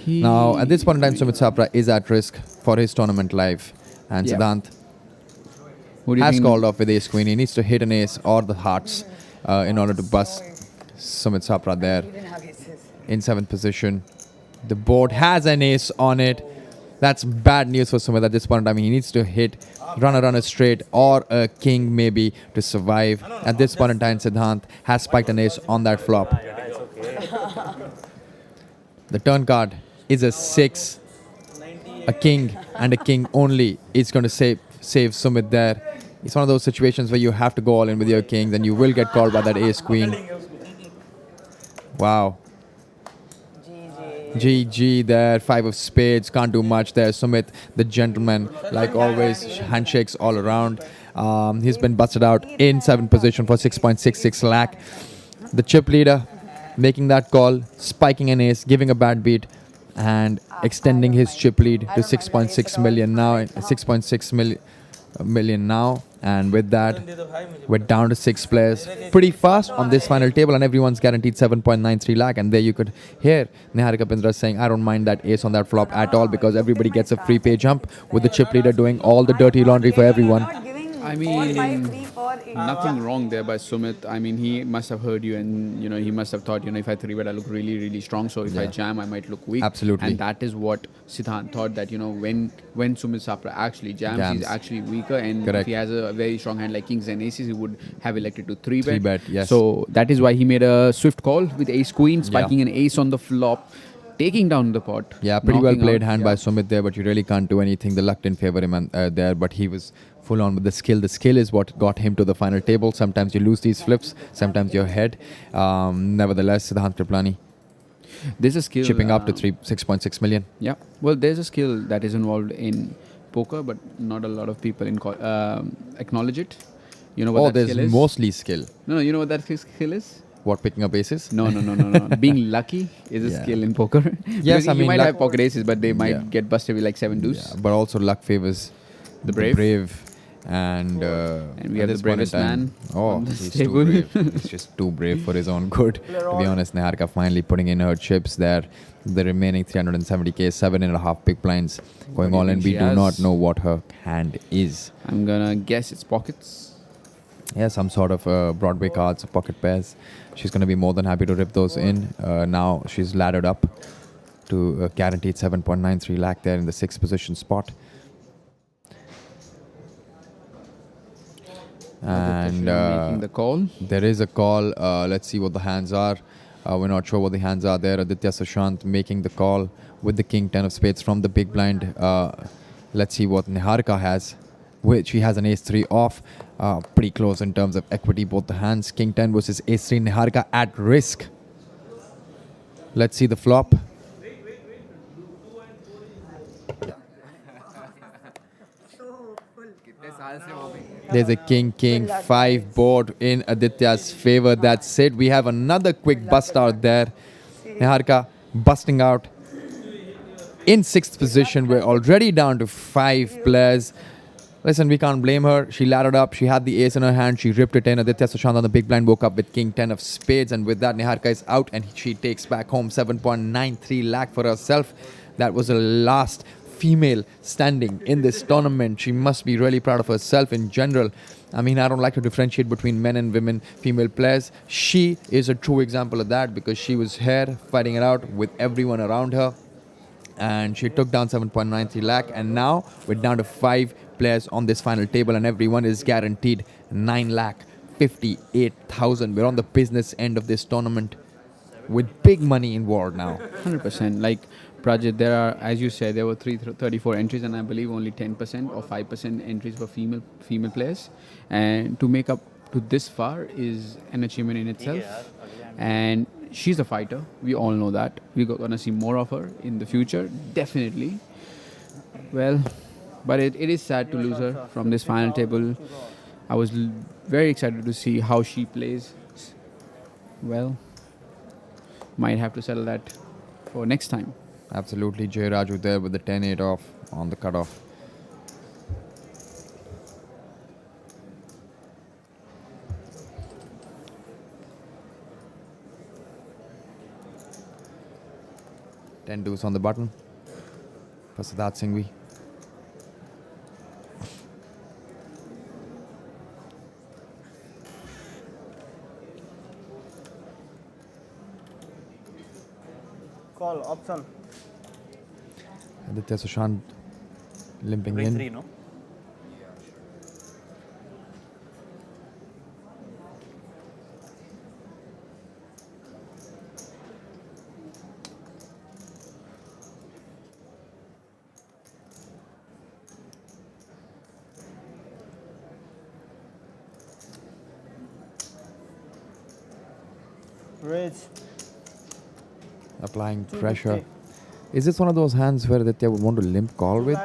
Now, at this point in time, Sumit Sapra is at risk for his tournament life. And Yeah. Siddharth What do you has think? called off with ace queen. He needs to hit an ace or the hearts in order to bust Sumit Sapra there Even have aces. in 7th position. The board has an ace on it. That's bad news for Sumit at this point in time. He needs to hit runner straight or a king maybe to survive. At this point in time, Siddharth has spiked an ace on that flop. Yeah, it's okay. The turn card is a 6, a king and a king only. It's going to save Sumit there. It's one of those situations where you have to go all in with your kings and you will get called by that ace queen. Wow. GG there, 5 of spades, can't do much there. Sumit, the gentleman, like always, handshakes all around. He's been busted out in 7th position for 6.66 lakh. The chip leader making that call, spiking an ace, giving a bad beat, and extending his chip lead to 6.6 million now. 6.6 million now. And with that, we're down to 6 players. Pretty fast on this final table, and everyone's guaranteed 7.93 lakh. And there you could hear Niharika Bindra saying, I don't mind that ace on that flop at all, because everybody gets a free pay jump with the chip leader doing all the dirty laundry for everyone. Not giving I 4, 5, mean, 3, 4, 8. nothing wrong there by Sumit. I mean, he must have heard you, and he must have thought, if I 3-bet, I look really, really strong. So if I jam, I might look weak. Absolutely. And that is what Siddharth thought, that when Sumit Sapra actually jams, he's actually weaker. And Correct. if he has a very strong hand like kings and aces, he would have elected to 3-bet. 3-bet, yes. So that is why he made a swift call with ace queen, spiking an ace on the flop. taking down the pot. Yeah, pretty well knocking played out, hand by Sumit there, but you really can't do anything. The luck didn't favor him there, but he was full on with the skill. The skill is what got him to the final table. Sometimes you lose these flips, sometimes you're ahead. Nevertheless, Siddhanth Kripalani There's a skill. chipping up to 6.6 million. Yeah. Well, there's a skill that is involved in poker, but not a lot of people acknowledge it. You know what that skill there's is? mostly skill. No, you know what that skill is? What, picking up aces? No. Being lucky is a Yeah. skill in poker. Yes, Because I you mean, might luck- have pocket aces, but they might Yeah. get busted with like 7 deuce. Yeah, but also luck favors The brave. And we at have the this point in bravest time- man Oh, on this he's table. too brave. He's just too brave for his own good. To be honest, Niharika finally putting in her chips there. The remaining 370k, 7.5 big blinds going What all do you in. think We she do has? not know what her hand is. I'm gonna guess it's pockets. Yeah, some sort of Broadway cards, pocket pairs. She's going to be more than happy to rip those in. Now she's laddered up to a guaranteed 7.93 lakh there in the 6th position spot. And making the call. there is a call. Let's see what the hands are. We're not sure what the hands are there. Aditya Sushant making the call with the king 10 of spades from the big blind. Let's see what Niharika has, which he has an ace 3 off. Pretty close in terms of equity, both the hands. King 10 versus ace 3. Niharika at risk. Let's see the flop. There's a king 5 board in Aditya's favor. That's it. We have another quick bust out there. Niharika busting out in 6th position. We're already down to 5 players. Listen, we can't blame her. She laddered up. She had the ace in her hand. She ripped it in. Aditya Sushant on the big blind woke up with king 10 of spades. And with that, Niharika is out and she takes back home 7.93 lakh for herself. That was the last female standing in this tournament. She must be really proud of herself in general. I mean, I don't like to differentiate between men and women, female players. She is a true example of that because she was here fighting it out with everyone around her. And she took down 7.93 lakh. And now we're down to 5 players on this final table and everyone is guaranteed 9 lakh 58,000. We're on the business end of this tournament with big money involved now. 100%. Like Prajit, there are, as you said, there were 34 entries, and I believe only 10% or 5% entries were female players. And to make up to this far is an achievement in itself. And she's a fighter. We all know that. We're gonna see more of her in the future, definitely. Well, but it is sad to lose her from this final table. I was very excited to see how she plays. Well, might have to settle that for next time. Absolutely, Raju there with the 10-8 off on the cutoff. Ten deuce on the button for Siddharth Singhvi. Call option. Aditya Sushant limping Ring in. 3, no? Raise. Applying pressure. Is this one of those hands where Aditya would want to limp call with?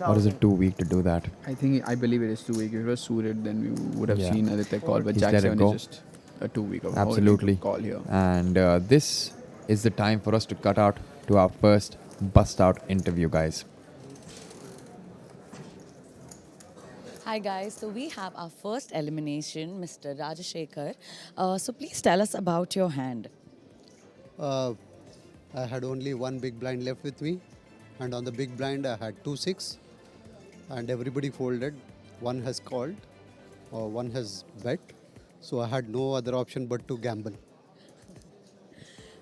Or is it too weak to do that? I believe it is 2 weak. If it was suited, then we would have Yeah. seen Aditya call, but He's Jack let it 7 go. is just a 2 week of Absolutely. call here. And this is the time for us to cut out to our first bust out interview, guys. Hi guys, so we have our first elimination, Mr. Rajasekhar. So please tell us about your hand. I had only one big blind left with me, and on the big blind I had 2-6, and everybody folded. One has called, or one has bet, so I had no other option but to gamble.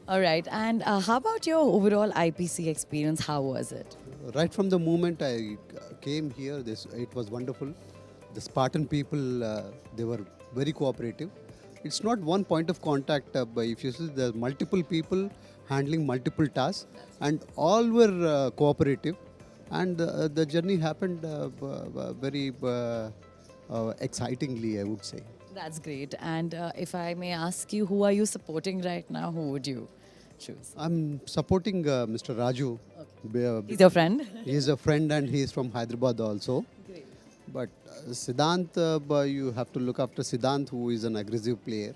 All right, and how about your overall IPC experience? How was it? Right from the moment I came here, it was wonderful. The Spartan people, they were very cooperative. It's not one point of contact, but if you see the multiple people handling multiple tasks, and all were cooperative, and the journey happened very excitingly, I would say. That's great. And if I may ask you, who are you supporting right now? Who would you choose? I'm supporting Mr. Raju. He's your friend? He is a friend and he is from Hyderabad also. Great. But Siddhanth, you have to look after Siddhanth, who is an aggressive player.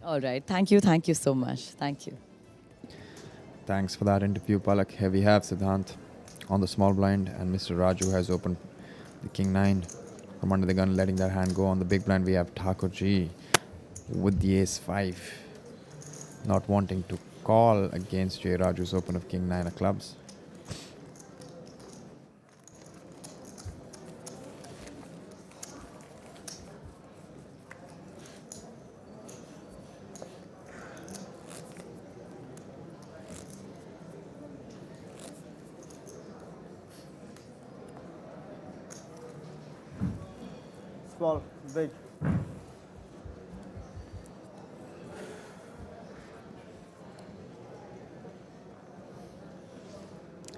All right. Thank you. Thank you so much. Thank you. Thanks for that interview, Palak. Here we have Siddhanth on the small blind, and Mr. Raju has opened the King 9 from under the gun, letting that hand go. On the big blind, we have Thakur G with the Ace 5, not wanting to call against J. Raju's open of King 9 of clubs. Small, big.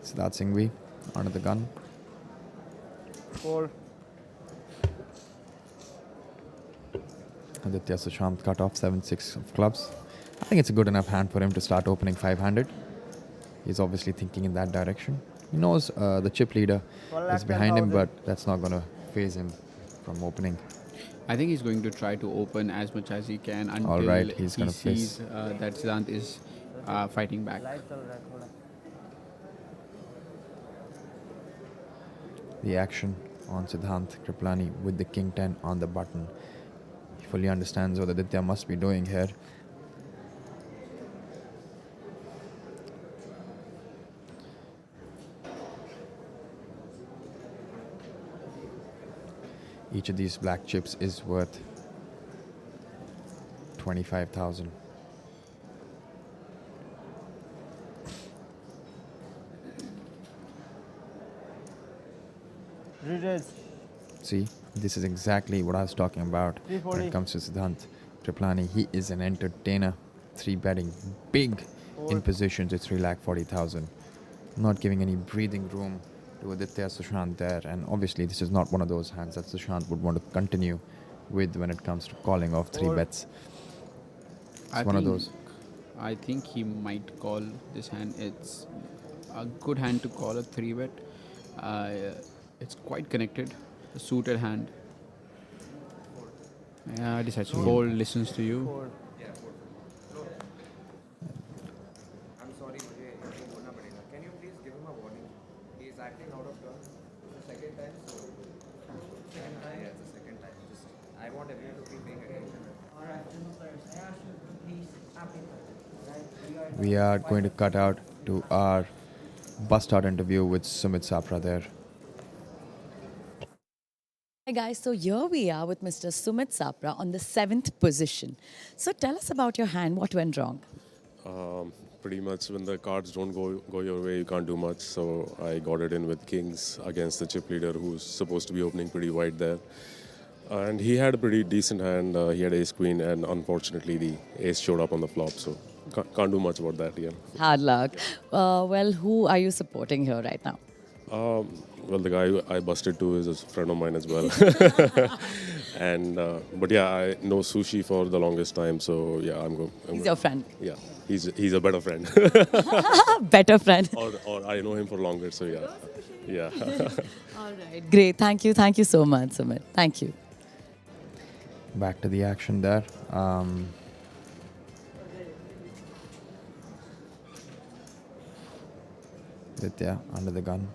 Siddharth Singhvi under the gun. Fold. Aditya Sushant cut off 7-6 of clubs. I think it's a good enough hand for him to start opening 5-handed. He's obviously thinking in that direction. He knows the chip leader is behind him, but that's not going to phase him from opening. I think he's going to try to open as much as he can until All right, he's he gonna sees that Siddhanth is fighting back. Light चल रहा है थोड़ा. The action on Siddhanth Kripalani with the King 10 on the button. He fully understands what Aditya must be doing here. Each of these black chips is worth 25,000. Re-raise. See, this is exactly what I was talking about when 340. it comes to Siddhanth Kripalani. He is an entertainer, 3 betting big in positions at 3,40,000, not giving any breathing room to Aditya Sushant there. And obviously, this is not one of those hands that Sushant would want to continue with when it comes to calling off 3 bets. It's one of those. I think he might call this hand. It's a good hand to call a 3-bet. It's quite connected. A suited hand. Decides to fold, listens to you. Fold. I'm sorry, मुझे ये बोलना पड़ेगा. Can you please give him a warning? He is acting out of turn. The second time, so yeah, it's the second time. Just I want everyone to be paying attention. We are going to cut out to our bust-out interview with Sumit Sapra there. Hi guys, so here we are with Mr. Sumit Sapra on the 7th position. So tell us about your hand, what went wrong? Pretty much when the cards don't go your way, you can't do much. So I got it in with kings against the chip leader who's supposed to be opening pretty wide there. And he had a pretty decent hand. He had ace queen, and unfortunately the ace showed up on the flop. So can't do much about that, yeah. Hard luck. Well, who are you supporting here right now? Well, the guy I busted to is a friend of mine as well. And but yeah, I know Sushi for the longest time, so yeah, He's your friend. Yeah, he's a better friend. Better friend. or I know him for longer, so yeah. All right, great. Thank you so much, Sumit. Thank you. Back to the action there. Aditya under the gun.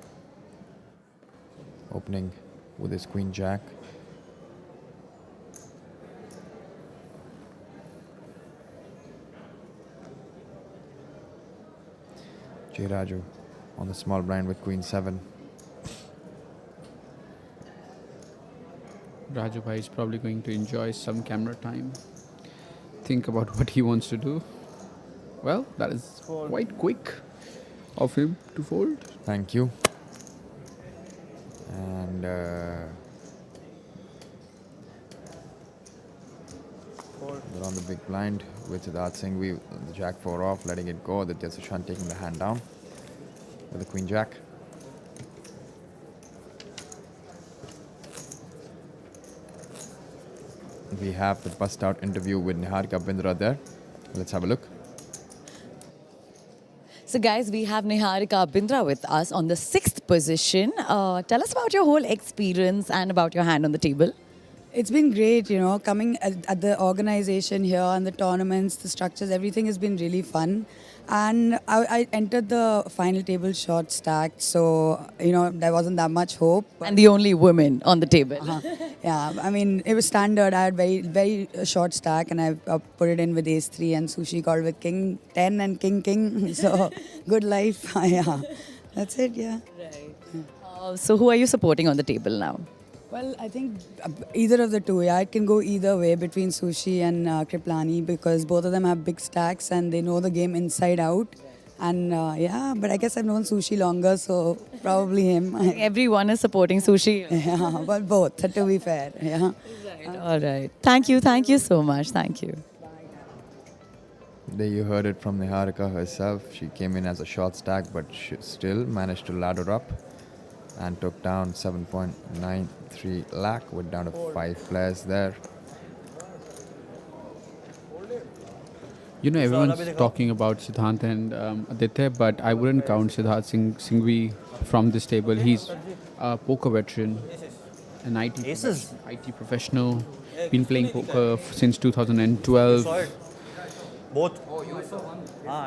Opening with his queen jack. J. Raju on the small blind with queen 7. Raju bhai is probably going to enjoy some camera time. Think about what he wants to do. Well, that is quite quick of him to fold. Thank you. And We're on the big blind with Siddharth Singhvi, the jack 4 off, letting it go. Aditya Sushant taking the hand down with the queen jack. We have the bust out interview with Niharika Bindra there. Let's have a look. So guys, we have Niharika Bindra with us on the 6th position. Tell us about your whole experience and about your hand on the table. It's been great, you know, coming at the organization here and the tournaments, the structures, everything has been really fun. And I entered the final table short stacked, so, you know, there wasn't that much hope. And the only woman on the table. Yeah, I mean, it was standard. I had very short stack and I put it in with ace 3 and Sushi called with king 10 and king. So, good life. Yeah, that's it, yeah. Right. So who are you supporting on the table now? Well, I think either of the two. Yeah, it can go either way between Sushi and Kripalani because both of them have big stacks and they know the game inside out. And yeah, but I guess I've known Sushi longer, so probably him. Everyone is supporting Sushi. Yeah, but both, to be fair. Yeah. All right. Thank you so much. Thank you. There you heard it from Niharika herself. She came in as a short stack, but she still managed to ladder up and took down 7.93 lakh. We're down to 5 players there. You know, everyone's talking about Siddhanth and Aditya, but I wouldn't count Siddharth Singhvi from this table. He's a poker veteran, an IT professional, been playing poker since 2012. Both. Oh, you saw one?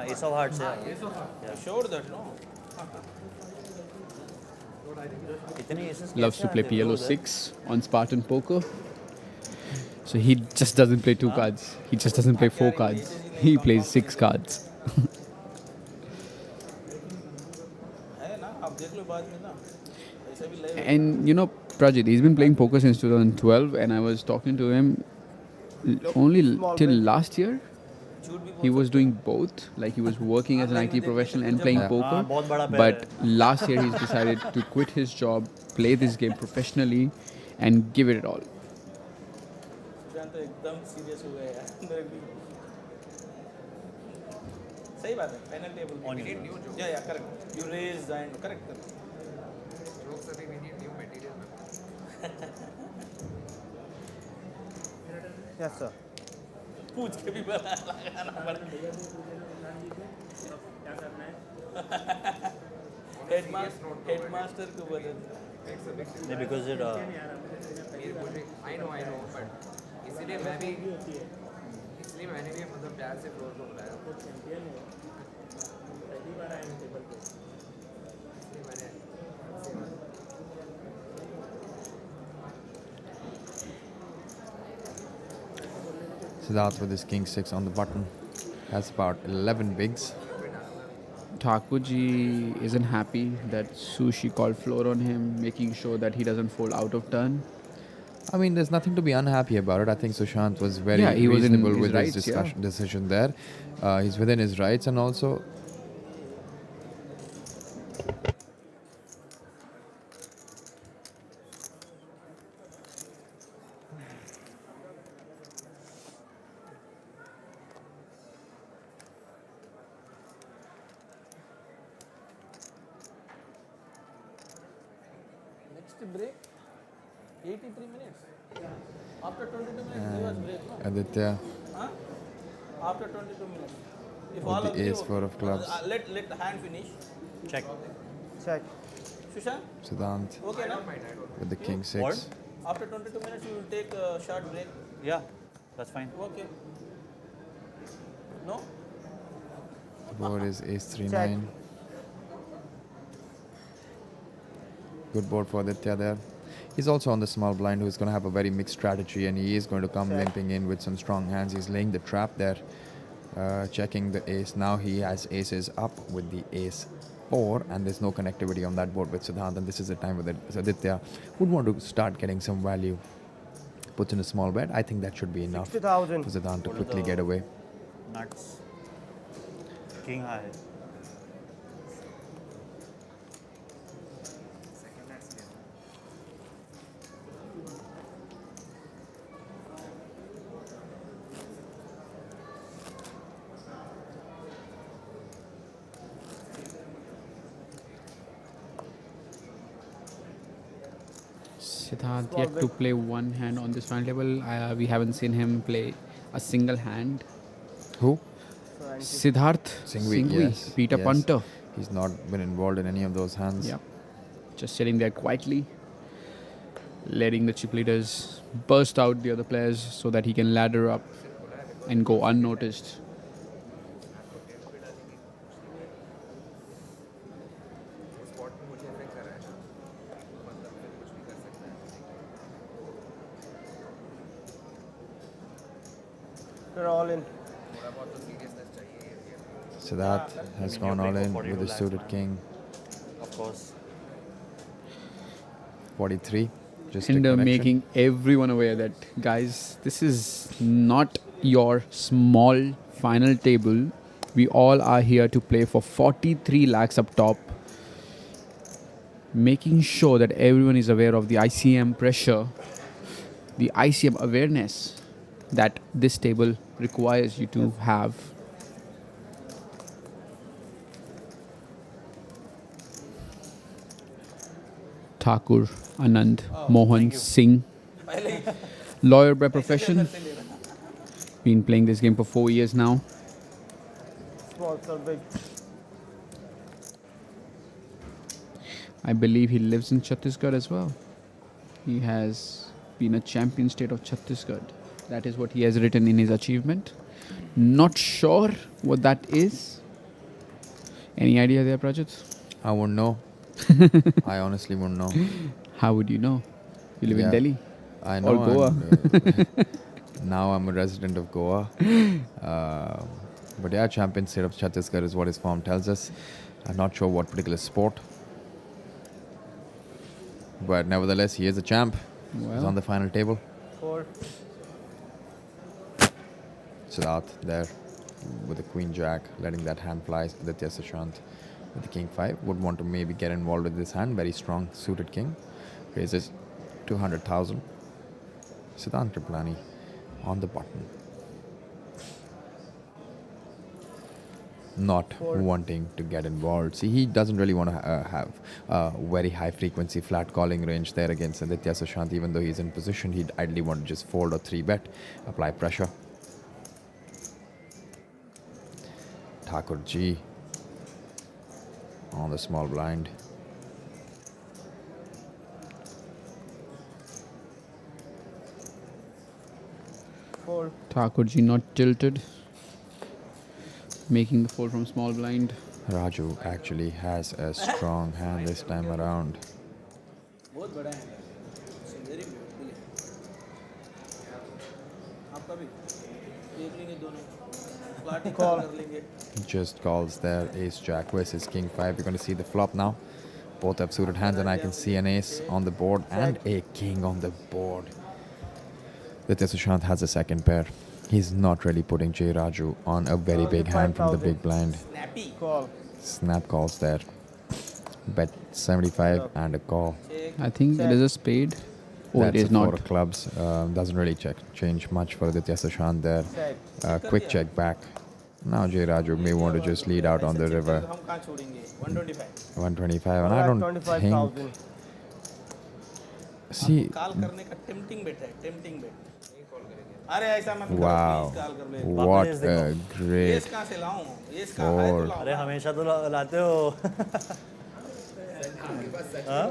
Ace of Hearts. Yeah. Sure that no. Loves to play PLO 6 on Spartan Poker. So he just doesn't play 2 cards. He just doesn't play 4 cards. He plays 6 cards. And you know, Prajit, he's been playing poker since 2012, and I was talking to him only till last year. He was doing both, like he was working as an IT professional and playing poker. But last year he's decided to quit his job, play this game professionally, and give it all. सही बात है final table we need new jokes. Yeah, correct. You raise and correct. Jokes are we need new material. Yes, sir. पूछ के भी लगाना पड़ेगा headmaster को बता नहीं because it I know, but इसलिए मैंने भी मतलब प्यार से फ्लोर को बुलाया पहली बार आए टेबल पे इसलिए मैंने Siddharth with his king 6 on the button has about 11 bigs. Thakurji isn't happy that Sushi called floor on him, making sure that he doesn't fold out of turn. I mean, there's nothing to be unhappy about it. I think Sushant was very he was in reasonable his with rights, his decision there. He's within his rights, and also next break 83 minutes after 22 minutes give us break no? Aditya After 22 minutes if with all the of you ace 4 of clubs. let the hand finish check. Sushant Siddharth okay na with the king 6. What? after 22 minutes you will take a short break Yeah, that's fine. okay no Board is ace 3 9. Good board for Aditya there. He's also on the small blind, who's going to have a very mixed strategy, and he is going to come limping in with some strong hands. He's laying the trap there, checking the ace. Now he has aces up with the ace 4, and there's no connectivity on that board with Siddharth, and this is the time where Aditya would want to start getting some value. Puts in a small bet. I think that should be enough for Siddharth to quickly get away. Nuts. King high. Siddharth yet to play one hand on this final table. We haven't seen him play a single hand. Who? Siddharth Singhvi, yes. Peter yes. Punter. He's not been involved in any of those hands. Yeah. Just sitting there quietly, letting the chip leaders burst out the other players so that he can ladder up and go unnoticed. They're all in. Siddharth has gone all in with the suited king. Of course. 43. Just a And connection. making everyone aware that, guys, this is not your small final table. We all are here to play for 43 lakhs up top. Making sure that everyone is aware of the ICM pressure, the ICM awareness that this table requires you to have. Thakur Anand Mohan Singh, lawyer by profession, been playing this game for 4 years now. Small, sir, big. I believe he lives in Chhattisgarh as well. He has been a champion state of Chhattisgarh. That is what he has written in his achievement. Not sure what that is. Any idea there, Prajit? I won't know. I honestly won't know. How would you know? You live in Yeah. Delhi? I know. Or Goa? Now I'm a resident of Goa. But yeah, champion state of Chhattisgarh is what his form tells us. I'm not sure what particular sport. But nevertheless, he is a champ. He's Well. on the final table. 4. Siddharth there with the queen jack, letting that hand fly. Aditya Sushant with the king 5 would want to maybe get involved with this hand. Very strong suited king. Raises 200,000. Siddhanth Kripalani on the button. Not wanting to get involved. See, he doesn't really want to have a very high frequency flat calling range there against Aditya Sushant. Even though he's in position, he'd ideally want to just fold or 3-bet, apply pressure. Thakur G on the small blind. Thakurji not tilted. Making the fold from small blind. Raju actually has a strong hand this time around. बहुत बड़ा है very beautiful आपका भी देख लेंगे दोनों party कर लेंगे. Just calls there, ace jack versus king 5. You're going to see the flop now. Both have suited hands, and I can see an ace on the board and a king on the board. Aditya Sushant has a second pair. He's not really putting J. Raju on a very big hand from the big blind. Snappy. Call. Snap calls there. Bet 75 and a call. I think it is a spade. Oh, That's it is a 4 not. of clubs. Doesn't really change much for Aditya Sushant there. Quick check back. Now J. Raju may want to just lead out on the river. हम कहाँ छोड़ेंगे 125 125, and I don't 25,000. think. See, call करने का tempting बेट है tempting बेट. अरे ऐसा मत करो wow, प्लीज कॉल कर ले. what a great एस कहाँ से लाऊं एस कहाँ है तो fold. लाऊं. अरे हमेशा तो लाते हो.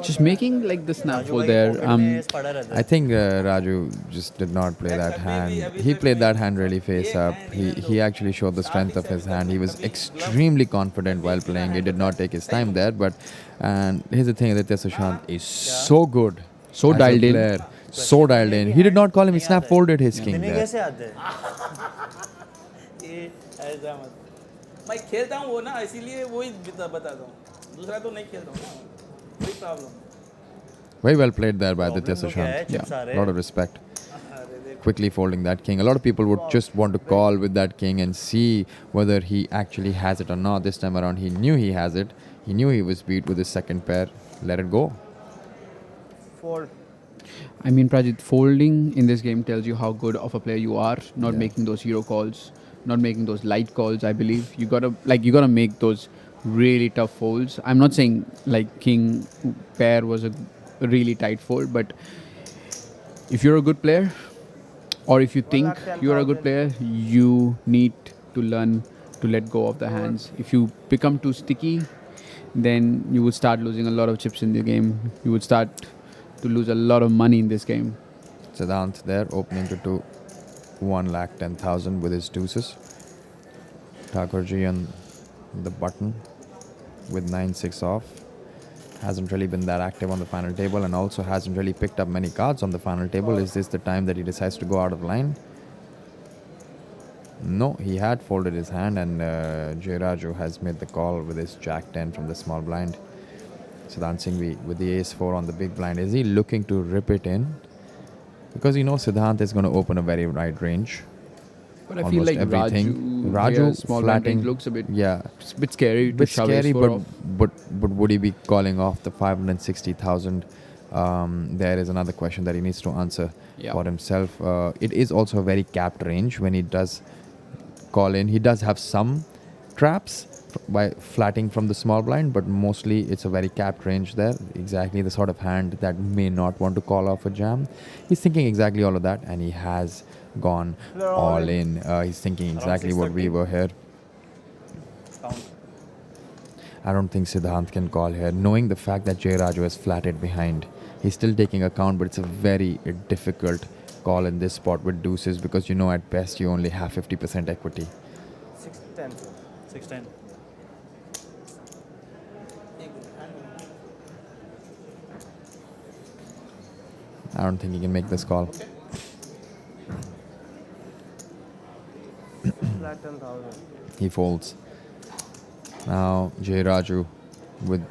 Just making like the snap Raju fold भाई there. pocket में ace पड़ा रहता I है. think Raju just did not play that hand. He played that hand really face up. He actually showed the strength of his hand. He was extremely confident while playing. He did not take his time there. But and here's the thing: Aditya Sushant is so good, So as a dialed in. player, so dialed in. He did not call him. He snap folded his king इतने there. कैसे आते हैं? ये ऐसा मत. मैं खेलता हूँ वो ना इसीलिए वही बताता हूँ. दूसरा तो नहीं खेलता हूँ ना. कोई problem. Very well played there by Aditya Problem तो क्या है, Sushant. chips आ रहे A lot हैं. of respect. Quickly folding that king. A lot of people would just want to call with that king and see whether he actually has it or not. This time around, he knew he has it. He knew he was beat with his second pair. Let it go. Fold. I mean, Prajit, folding in this game tells you how good of a player you are. Not making those hero calls, not making those light calls. I believe you gotta make those really tough folds. I'm not saying like king pair was a really tight fold, but if you're a good player, or if you think you're a good player, you need to learn to let go of the hands. If you become too sticky, then you would start losing a lot of chips in the game. You would start to lose a lot of money in this game. Siddhanth there opening to 1,10,000 with his deuces. Thakurji on the button with 9-6 off. Hasn't really been that active on the final table and also hasn't really picked up many cards on the final table. Is this the time that he decides to go out of line? No, he had folded his hand and Raju has made the call with his Jack 10 from the small blind. Siddharth Singhvi with the ace 4 on the big blind. Is he looking to rip it in? Because he knows Siddharth is going to open a very wide range. But I feel like Raju here, small flatting looks a bit, yeah, it's a bit scary. bit scary, but would he be calling off the 560,000? There is another question that he needs to answer for himself. It is also a very capped range when he does call in. He does have some traps by flatting from the small blind, but mostly it's a very capped range there. Exactly the sort of hand that may not want to call off a jam. He's thinking exactly all of that, and he has gone all in. He's thinking exactly what we were here. I don't think Siddhanth can call here, knowing the fact that Raju has flatted behind. He's still taking account, but it's a very difficult call in this spot with deuces because you know at best you only have 50% equity. 610. 610. I don't think he can make this call. Flat 10,000. He folds. Now Raju with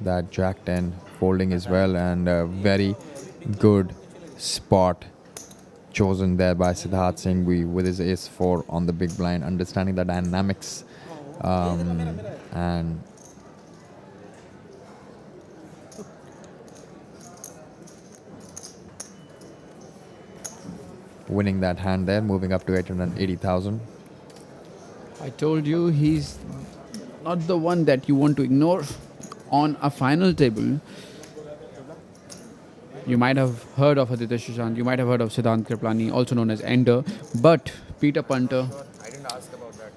that Jack 10 folding as well, and a very good spot chosen there by Siddharth Singhvi with his ace 4 on the big blind, understanding the dynamics and winning that hand there, moving up to 880,000. I told you he's not the one that you want to ignore on a final table. You might have heard of Aditya Sushant, you might have heard of Siddhanth Kripalani, also known as Ender, but Peter Punter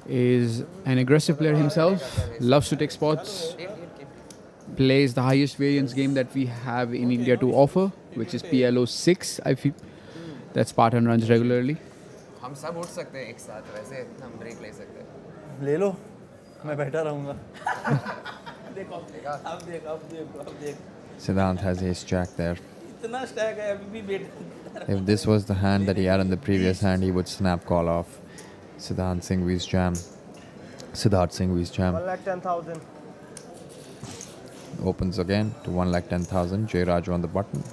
is an aggressive player himself, loves to take spots, plays the highest variance game that we have in India to offer, which is PLO 6, I feel. That Spartan runs regularly. हम सब उठ सकते हैं एक साथ, वैसे हम break ले सकते हैं. ले लो, मैं बैठा रहूँगा. देखो अब देख. Siddhanth has ace jack there. इतना स्टैक है अभी भी बैठ. If this was the hand that he had in the previous hand, he would snap call off Siddharth Singhvi's jam. 1,10,000. Opens again to 1,10,000. Raju on the button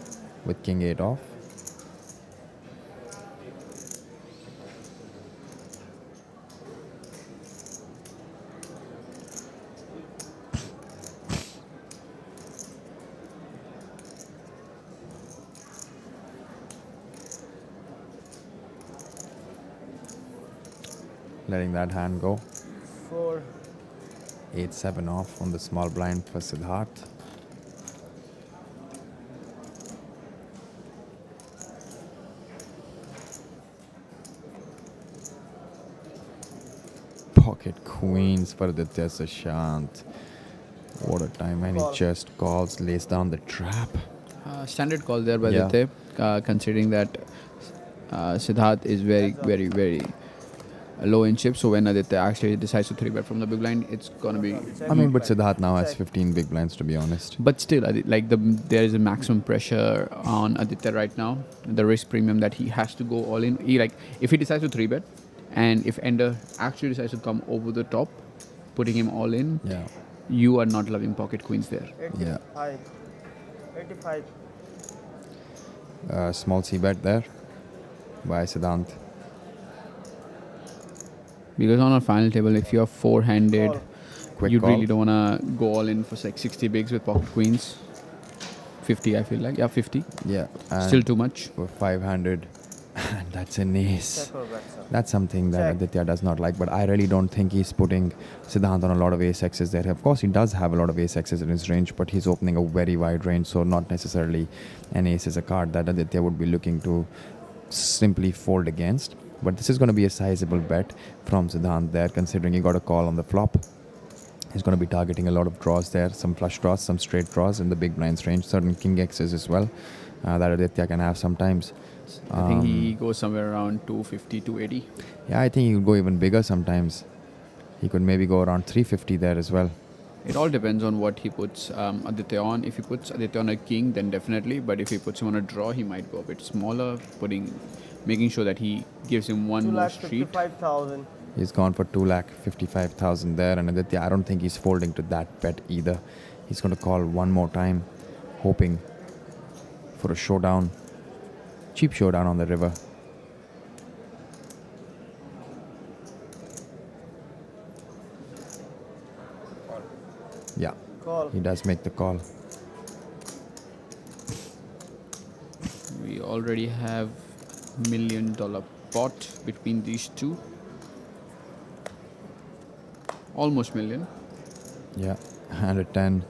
with king 8 off. Letting that hand go. 4. 8-7 off on the small blind for Siddharth. Pocket queens for Aditya Sushant. What a time, and he just calls, lays down the trap. Standard call there by Aditya, considering that Siddharth is very, very, very low in chips. So when Aditya actually decides to 3-bet from the big blind, it's gonna be. I mean, but Siddharth now has 15 big blinds, to be honest. But still, like there is a maximum pressure on Aditya right now. The risk premium that he has to go all in. If he decides to 3-bet, and if Ender actually decides to come over the top, putting him all in, you are not loving pocket queens there. 85. 85. Small c-bet there by Siddharth. Because on a final table, if you're four-handed, Quick you call. really don't want to go all in for like 60 bigs with pocket queens. 50, I feel like. Yeah, 50. Yeah. And Still too much. for 500, And that's an ace. Check or bet, sir. That's something that Check. Aditya does not like, but I really don't think he's putting Siddharth on a lot of ace X's there. Of course, he does have a lot of ace X's in his range, but he's opening a very wide range, so not necessarily an ace is a card that Aditya would be looking to simply fold against. But this is going to be a sizable bet from Siddharth there, considering he got a call on the flop. He's going to be targeting a lot of draws there, some flush draws, some straight draws in the big blinds range, certain king X's as well that Aditya can have sometimes. I think he goes somewhere around 250, 280. Yeah, I think he could go even bigger sometimes. He could maybe go around 350 there as well. It all depends on what he puts Aditya on. If he puts Aditya on a king, then definitely. But if he puts him on a draw, he might go a bit smaller, making sure that he gives him one more street. 2,55,000. He's gone for 2,55,000 there, and Aditya, I don't think he's folding to that bet either. He's going to call one more time, hoping for a showdown. Cheap showdown on the river. Yeah, Call. he does make the call. We already have $1 million pot between these two. Almost million. Yeah, 110.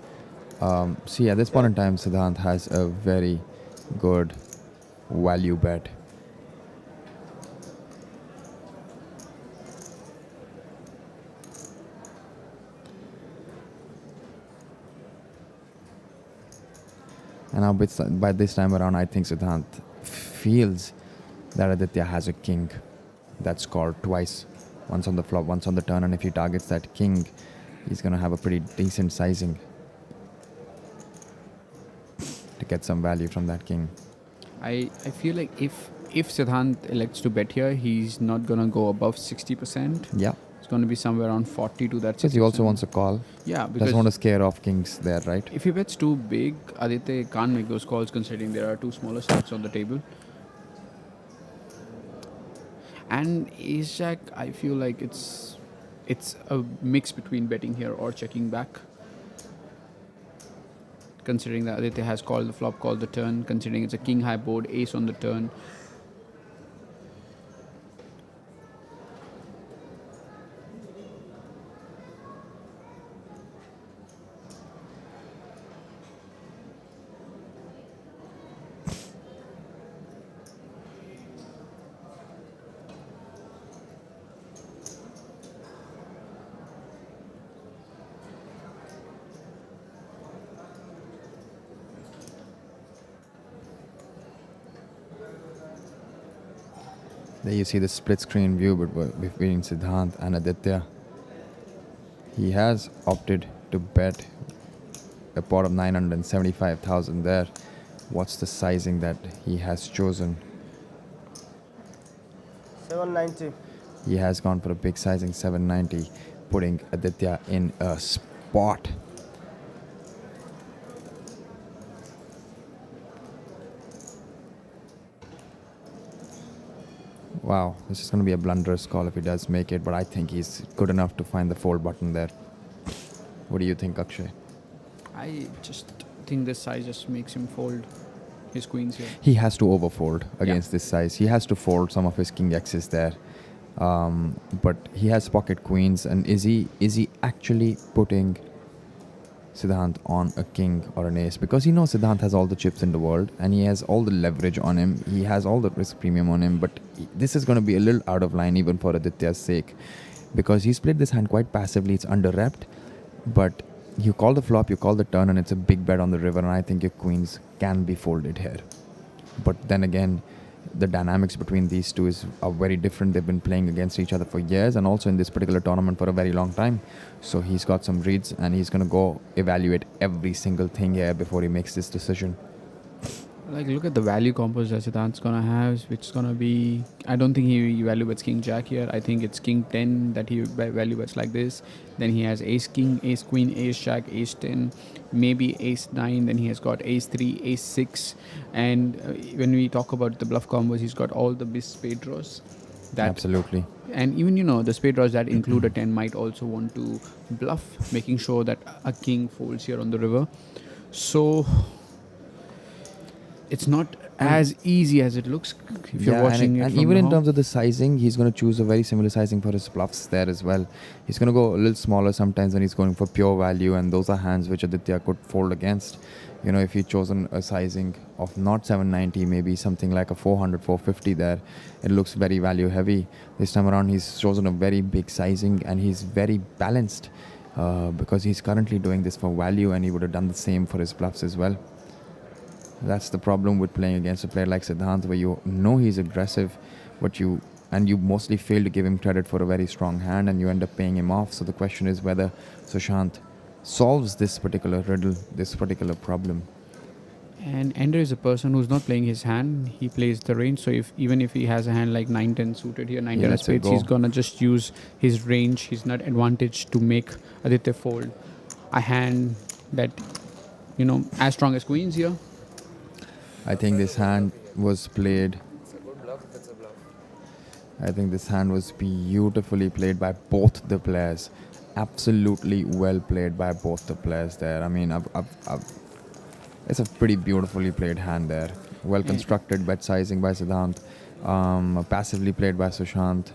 See, at this point in time, Siddharth has a very good value bet. And now by this time around, I think Siddharth feels that Aditya has a king that's called twice. Once on the flop, once on the turn, and if he targets that king, he's going to have a pretty decent sizing to get some value from that king. I feel like if Siddharth elects to bet here, he's not going to go above 60%. Yeah. It's going to be somewhere around 40 to that 60%. Because he also wants a call. Yeah, because doesn't want to scare off kings there, right? if he bets too big, Aditya can't make those calls considering there are two smaller stacks on the table. And ace jack, I feel like it's a mix between betting here or checking back. Considering that Aditya has called the flop, called the turn, considering it's a king high board, ace on the turn. There you see the split screen view between Siddharth and Aditya. He has opted to bet a pot of 975,000 there. What's the sizing that he has chosen? 790. He has gone for a big sizing, 790, putting Aditya in a spot. Wow, this is going to be a blunderous call if he does make it, but I think he's good enough to find the fold button there. What do you think, Akshay? I just think this size just makes him fold his queens here. He has to overfold against this size. He has to fold some of his king X's there. But he has pocket queens, and is he actually putting Siddharth on a king or an ace? Because he knows Siddharth has all the chips in the world and he has all the leverage on him. He has all the risk premium on him, but this is going to be a little out of line even for Aditya's sake, because he's played this hand quite passively. It's under-repped, but you call the flop, you call the turn, and it's a big bet on the river, and I think your queens can be folded here. But then again, the dynamics between these two are very different. They've been playing against each other for years, and also in this particular tournament for a very long time. So he's got some reads, and he's going to go evaluate every single thing here before he makes this decision. Like, look at the value combos that Siddharth's gonna have, which is gonna be... I don't think he value bets king jack here. I think it's king 10 that he value bets like this. Then he has ace king, ace queen, ace jack, ace 10, maybe ace 9. Then he has got ace 3, ace 6. And when we talk about the bluff combos, he's got all the big spade draws. Absolutely. And even, the spade draws that include a 10 might also want to bluff, making sure that a king folds here on the river. So... it's not as easy as it looks if you're watching it and from even in home. terms of the sizing, he's going to choose a very similar sizing for his bluffs there as well. He's going to go a little smaller sometimes when he's going for pure value, and those are hands which Aditya could fold against. You know, if he'd chosen a sizing of not 790, maybe something like a 400, 450 there, it looks very value heavy. This time around, he's chosen a very big sizing, and he's very balanced because he's currently doing this for value, and he would have done the same for his bluffs as well. That's the problem with playing against a player like Siddhanth, where you know he's aggressive, but you mostly fail to give him credit for a very strong hand, and you end up paying him off. So the question is whether Sushant solves this particular riddle, this particular problem. And Ender is a person who's not playing his hand, he plays the range. So even if he has a hand like 9-10 suited here, 9-10 that's a spades, go. he's gonna just use his range, his nut advantage to make Aditya fold a hand that, you know, as strong as queens here. I think this hand was played. It's a good bluff if it's a bluff. I think this hand was beautifully played by both the players. Absolutely well played by both the players there. I mean, it's a pretty beautifully played hand there. Well constructed bet sizing by Siddhanth. Passively played by Sushant.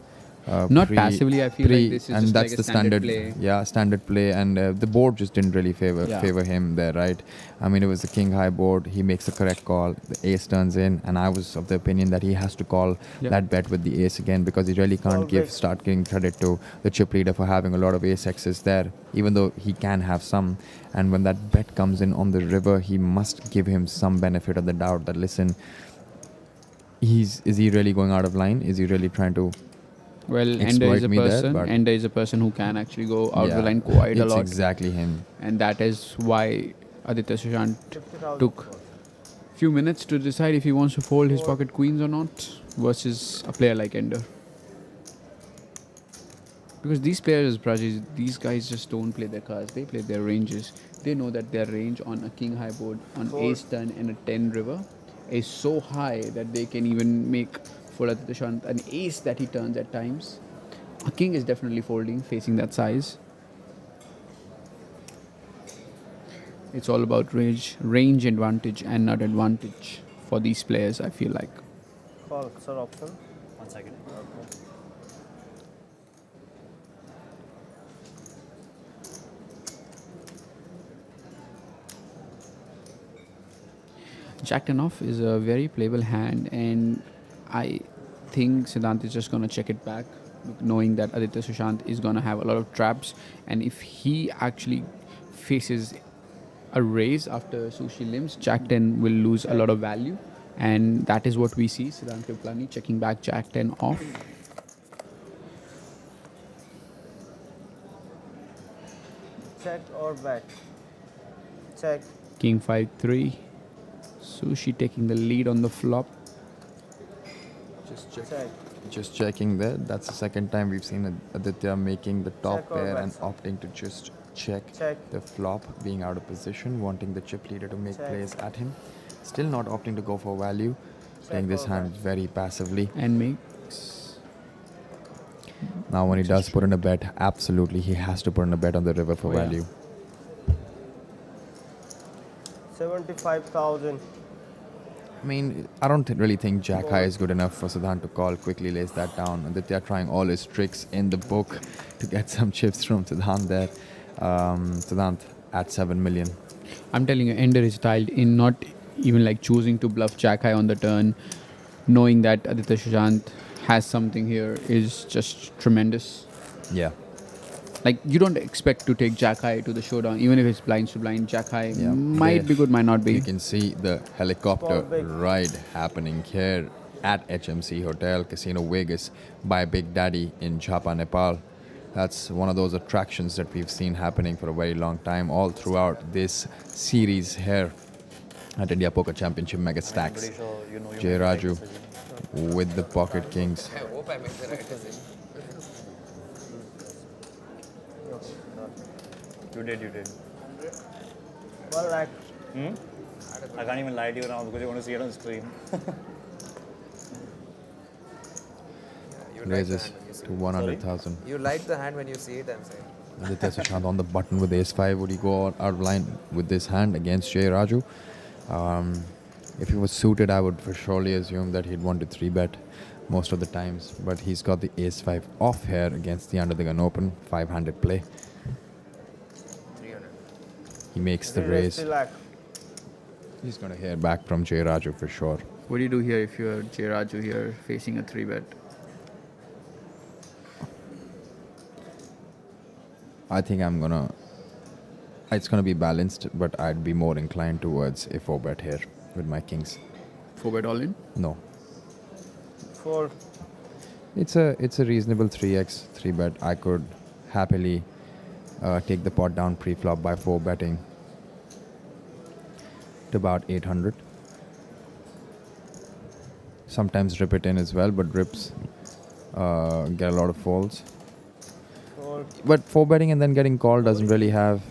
Not passively, I feel like this is and just that's like a the standard play. Yeah, standard play, and the board just didn't really favor him there, right? I mean, it was a king high board. He makes the correct call. The ace turns in, and I was of the opinion that he has to call that bet with the ace again, because he really can't start giving credit to the chip leader for having a lot of ace X's there, even though he can have some. And when that bet comes in on the river, he must give him some benefit of the doubt that, listen, is he really going out of line? Is he really trying to Well, exploit Ender is a person who can actually go out the line quite a lot. It's exactly him. And that is why Aditya Sushant took few minutes to decide if he wants to fold his pocket queens or not versus a player like Ender. Because these players, Prajis, these guys just don't play their cards. They play their ranges. They know that their range on a king high board, on ace turn and a 10 river is so high that they can even make for Aditya Sushant an ace that he turns at times. A king is definitely folding, facing that size. It's all about range advantage and nut advantage for these players, I feel like. Call, sir, option. 1 second. Jack 10 off is a very playable hand, and I think Siddhanth is just going to check it back, knowing that Aditya Sushant is going to have a lot of traps, and if he actually faces a raise after Sushi limps, Jack 10 will lose a lot of value, and that is what we see. Siddharth Kripalani checking back Jack 10 off. Check or bet? Check. King 5-3. Sushi taking the lead on the flop. Check. Just checking there. That's the second time we've seen Aditya making the top Check or pair and bet? opting to just check the flop, being out of position, wanting the chip leader to make plays at him. Still not opting to go for value, playing this hand very passively. And makes. Now when he does put in a bet, absolutely he has to put in a bet on the river for value. 75,000. I mean, I don't really think Jack High is good enough for Siddhanth to call. Quickly lays that down. Aditya trying all his tricks in the book to get some chips from Siddhanth there. Siddhanth at 7 million. I'm telling you, Ender is tiled in, not even like choosing to bluff Jack High on the turn, knowing that Aditya Sushant has something here is just tremendous. Yeah. Like, you don't expect to take Jack High to the showdown, even if it's blinds to blind. Jack High might be good, might not be. You can see the helicopter ride happening here at HMC Hotel, Casino Vegas by Big Daddy in Chapa, Nepal. That's one of those attractions that we've seen happening for a very long time, all throughout this series here at India Poker Championship Megastacks. Jay Raju with the pocket kings. I hope I made the right decision. You did. 1 lakh. I can't even lie to you now because you want to see it on stream. Raises to 100,000. You like the hand when you see it, I'm saying. Aditya Sushant on the button with ace 5. Would he go out of line with this hand against Jay Raju? If he was suited, I would for surely assume that he'd want to 3-bet most of the times. But he's got the ace-5 off here against the under the gun open, 5-handed play. 300. He makes the Raise raise. 3 lakh. He's going to hear back from Jay Raju for sure. What do you do here if you're Jay Raju here facing a 3-bet? I think it's gonna be balanced, but I'd be more inclined towards a 4-bet here with my kings. 4-bet all in? No, 4. it's a reasonable 3x 3-bet. I could happily take the pot down pre-flop by 4-betting to about 800. Sometimes rip it in as well, but rips get a lot of folds. 4. But 4-betting and then getting called doesn't really have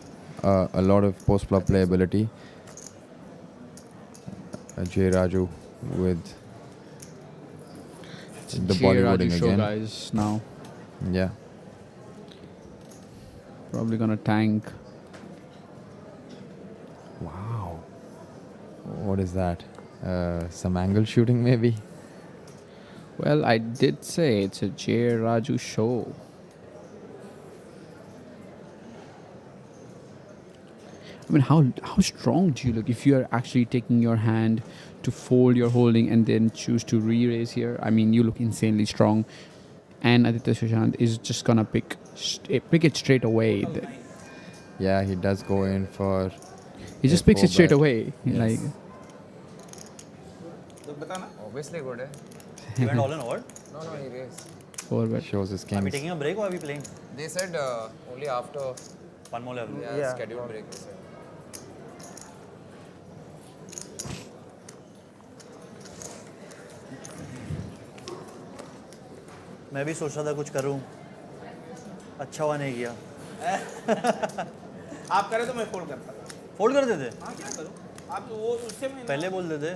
a lot of post-flop playability. Jay Raju with the Jay Bollywoodding Raju show again. guys now. Yeah. Probably gonna tank. Wow. What is that? Some angle shooting maybe? Well, I did say it's a Jay Raju show. I mean, how strong do you look if you are actually taking your hand to fold your holding and then choose to re-raise here? I mean, you look insanely strong. And Aditya Sushant is just gonna pick it straight away. Yeah, he does go in for... He just picks it straight 4-bet. away. Yes. Like, तो बताना. Obviously good, eh? You went all in or what? No, he raised. 4-bet. Shows his Are we kings. taking a break or are we playing? They said only after One more level. Yeah. scheduled break. They said. मैं भी सोच रहा था कुछ करूं. अच्छा हुआ नहीं किया. आप करें तो मैं फोल्ड करता. फोल्ड कर देते. हाँ क्या करूँ? आप तो वो उससे में पहले बोल देते.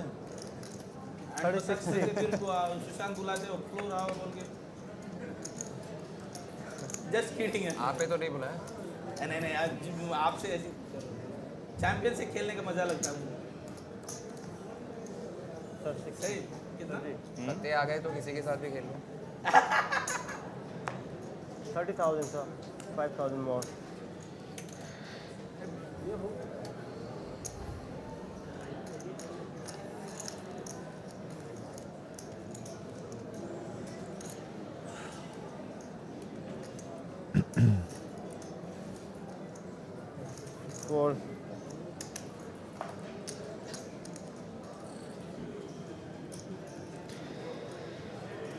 36 से फिर सुशांत बुलाते हो फ्लोर आओ बोल के. जस्ट किडिंग है. आप पे तो नहीं बुलाया. नहीं नहीं आज आपसे ऐसी चैंपियन से खेलने का मजा लगता है. सही कितना? पत्ते आ गए तो किसी के साथ भी खेल लो. 30,000 sir. 5,000 more. Four.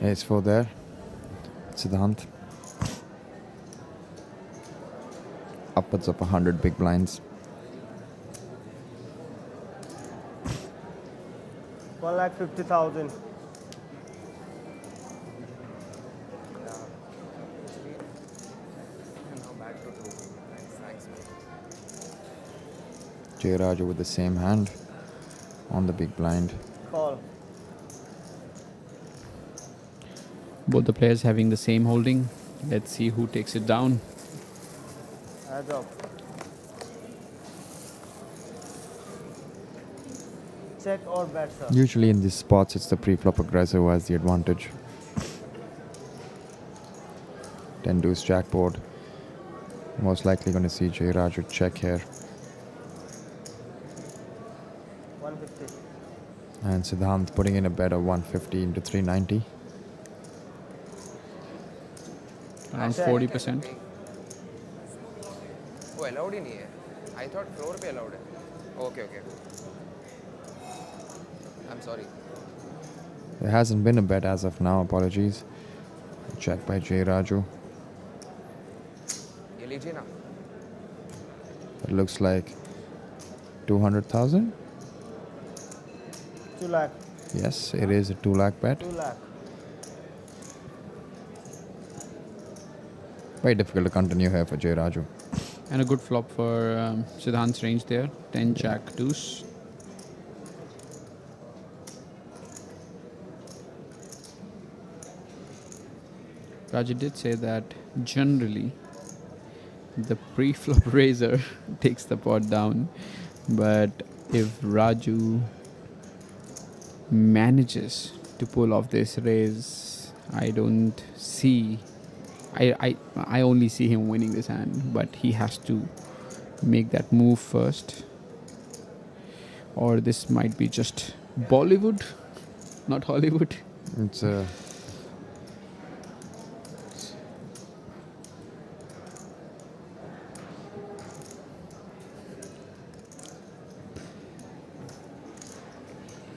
Ace 4 there. Siddhanth. Upwards of 100 big blinds. 1,50,000. Now back to 2. Thanks, mate. Jay Raju with the same hand on the big blind. Call. Both the players having the same holding. Let's see who takes it down. Heads up. Check or bet, sir. Usually in these spots, it's the pre-flop aggressor who has the advantage. 10 deuce jack board. Most likely going to see Jay Raju check here. 150. And Siddhanth putting in a bet of 150 into 390. Around 40%. वो allowed ही नहीं है. I thought floor पे allowed है. Okay. I'm sorry. There hasn't been a bet as of now. Apologies. Check by Jay Raju. ये लीजिए ना. It looks like 200,000. 2 lakh. Yes, it is a 2 lakh bet. 2 lakh. Very difficult to continue here for Jay Raju. And a good flop for Siddhanth's range there. 10 jack deuce. Raju did say that generally the pre-flop raiser takes the pot down, but if Raju manages to pull off this raise, I don't see. I only see him winning this hand, but he has to make that move first. Or this might be just Bollywood, not Hollywood. It's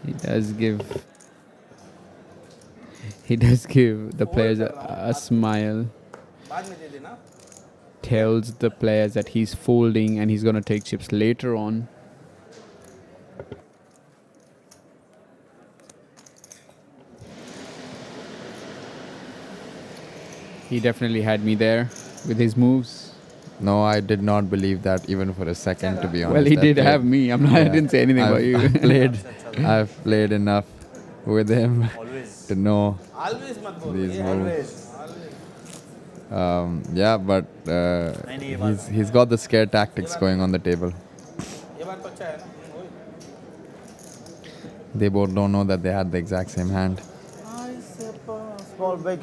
He does give the players a smile. बाद में दे देना. Tells the players that he's folding and he's going to take chips later on. He definitely had me there with his moves. No, I did not believe that even for a second, to be honest. Well, he did have me. I didn't say anything about you. I've played enough with him Always. to know Always मत बोलो. these ये moves. always. Yeah, but नहीं, ये बात he's got the scare tactics going on the table. ये बात तो अच्छा है ना. They both don't know that they had the exact same hand. Small, big.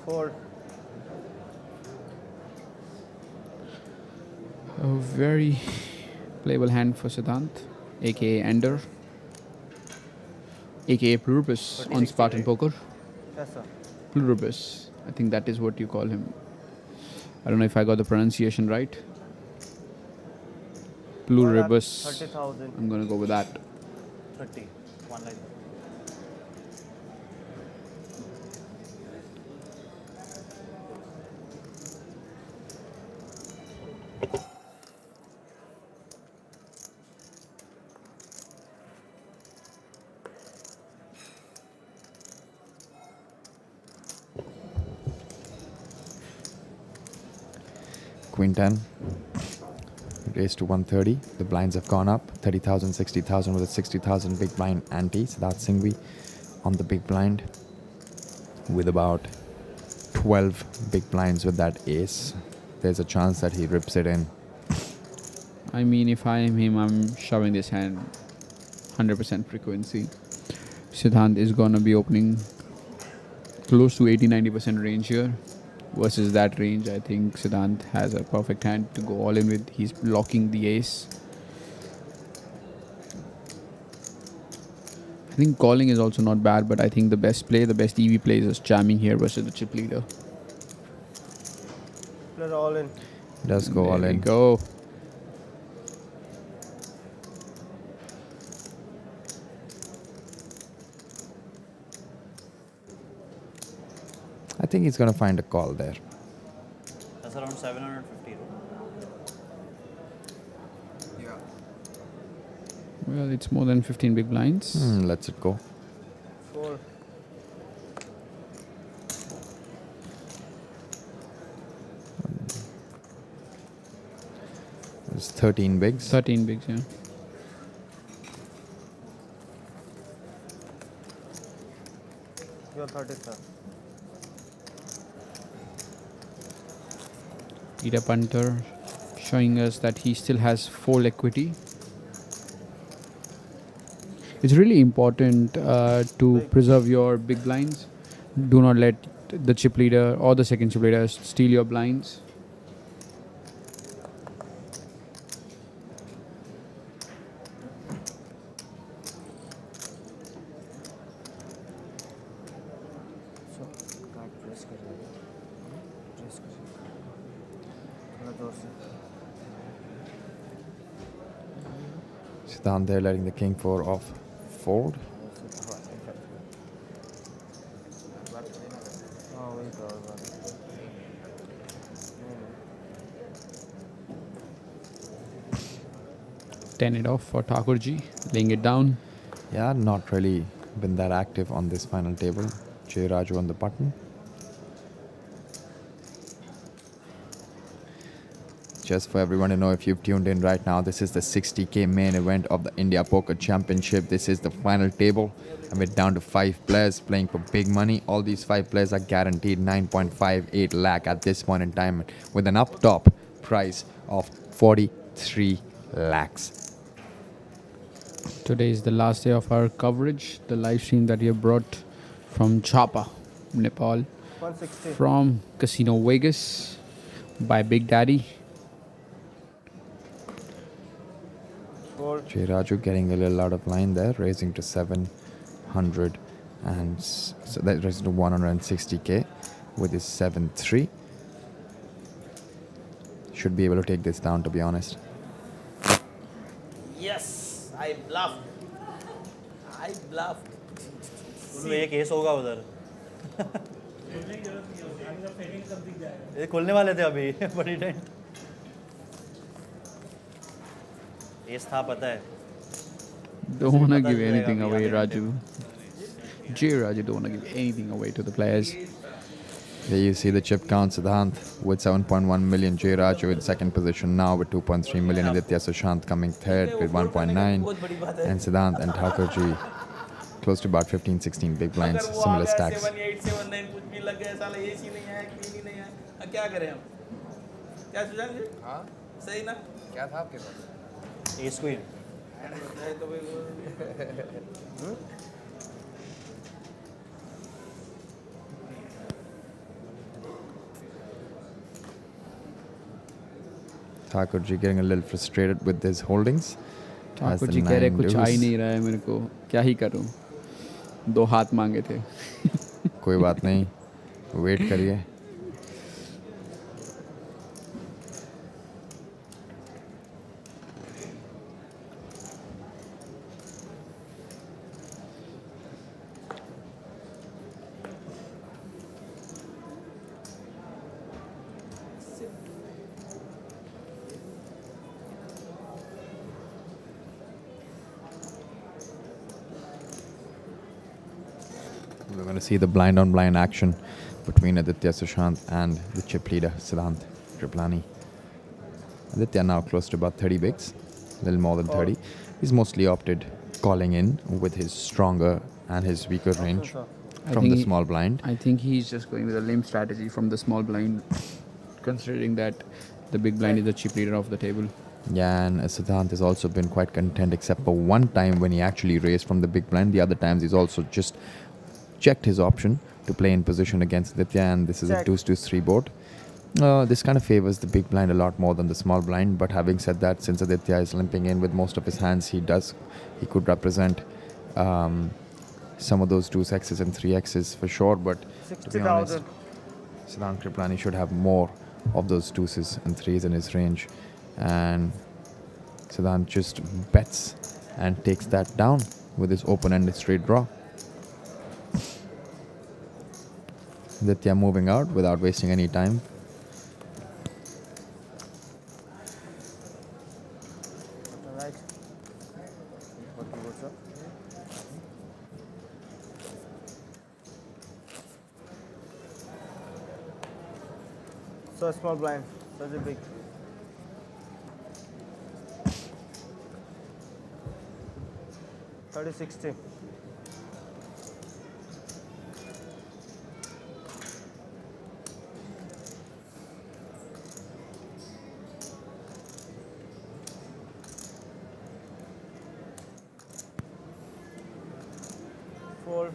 Four. A very playable hand for Siddhanth, aka Ender, aka Pluribus on Spartan Poker. Yes, sir. Pluribus, I think that is what you call him. I don't know if I got the pronunciation right. Pluribus. 30,000. I'm gonna go with that. 30. One like that. Queen 10. Raised to 130. The blinds have gone up. 30,000, 60,000 with a 60,000 big blind ante. Siddharth Singhvi on the big blind with about 12 big blinds with that ace. There's a chance that he rips it in. I mean, if I am him, I'm shoving this hand 100% frequency. Siddhanth is gonna be opening close to 80-90% range here. Versus that range, I think Siddhanth has a perfect hand to go all in with. He's blocking the ace. I think calling is also not bad, but I think the best play, the best EV play is just jamming here versus the chip leader. Play all in. Does go all There we in. go. I think he's going to find a call there. That's around 750. Yeah. Well, it's more than 15 big blinds. Let's it go. Four. It's 13 bigs. 13 bigs, yeah. You're 30, sir. Peter Punter showing us that he still has full equity. It's really important to preserve your big blinds. Do not let the chip leader or the second chip leader steal your blinds. So, card press कर रहा है. Press कर. थोड़ा जोर से. Siddharth there letting the king 4 off fold. हाँ वही तो और बात. 10 it off for Thakur ji, laying it down. Yeah, not really been that active on this final table. J. Raju on the button. Just for everyone to know, if you've tuned in right now, this is the 60K main event of the India Poker Championship. This is the final table, and we're down to 5 players playing for big money. All these 5 players are guaranteed 9.58 lakh at this point in time, with an up top price of 43 lakhs. Today is the last day of our coverage. The live stream that we have brought from Chapa, Nepal, 160. from Casino Vegas by Big Daddy. Fold. J. Raju getting a little out of line there, raising to 700, and so that raised to 160K with his 7-3. Should be able to take this down, to be honest. Yes, I bluffed. I bluffed. उनमें एक case होगा उधर ये खुलने वाले थे अभी बड़ी टेंट एस था पता है Don't want to पता give चलेगा anything अभी away, आगे Raju. J. Raju don't want to give anything away to the players. There you see the chip count. Siddhanth with 7.1 million. J. Raju in second position now with 2.3 million. Aditya Sushant coming third with 1.9. And Siddhanth and Thakur Ji close to about 15-16 big blinds. अगर वो Similar आ गया, stacks. 7, 8, 7, 9 कुछ भी लग गया साला AC नहीं है क्वीन ही नहीं है अब क्या करें हम क्या सुजान जी हाँ सही ना क्या था आपके पास? एस क्वीन है तो भाई Thakur Ji getting a little frustrated with his holdings. as Thakur the जी कह रहे nine कुछ आ ही deuce. नहीं रहा है मेरे को, क्या ही करूं. 2 हाथ मांगे थे. कोई बात नहीं, वेट करिए. We're going to see the blind on blind action between Aditya Sushant and the chip leader Siddharth Kripalani. Aditya now close to about 30 bigs, a little more than 30. He's mostly opted calling in with his stronger and his weaker range from the small blind. I think he's just going with a lame strategy from the small blind, considering that the big blind is the chip leader of the table. Yeah, and Siddharth has also been quite content, except for one time when he actually raised from the big blind. The other times he's also just checked his option to play in position against Aditya, and this is a 2-3 board. This kind of favors the big blind a lot more than the small blind, but having said that, since Aditya is limping in with most of his hands, he could represent some of those 2x's and 3x's for sure, but to be honest, Siddharth Kripalani should have more of those 2's and 3's in his range, and Siddharth just bets and takes that down with his open-ended straight draw. Aditya moving out without wasting any time. Right. What you wrote, sir? So small blind, such a big. $30.60. Fold.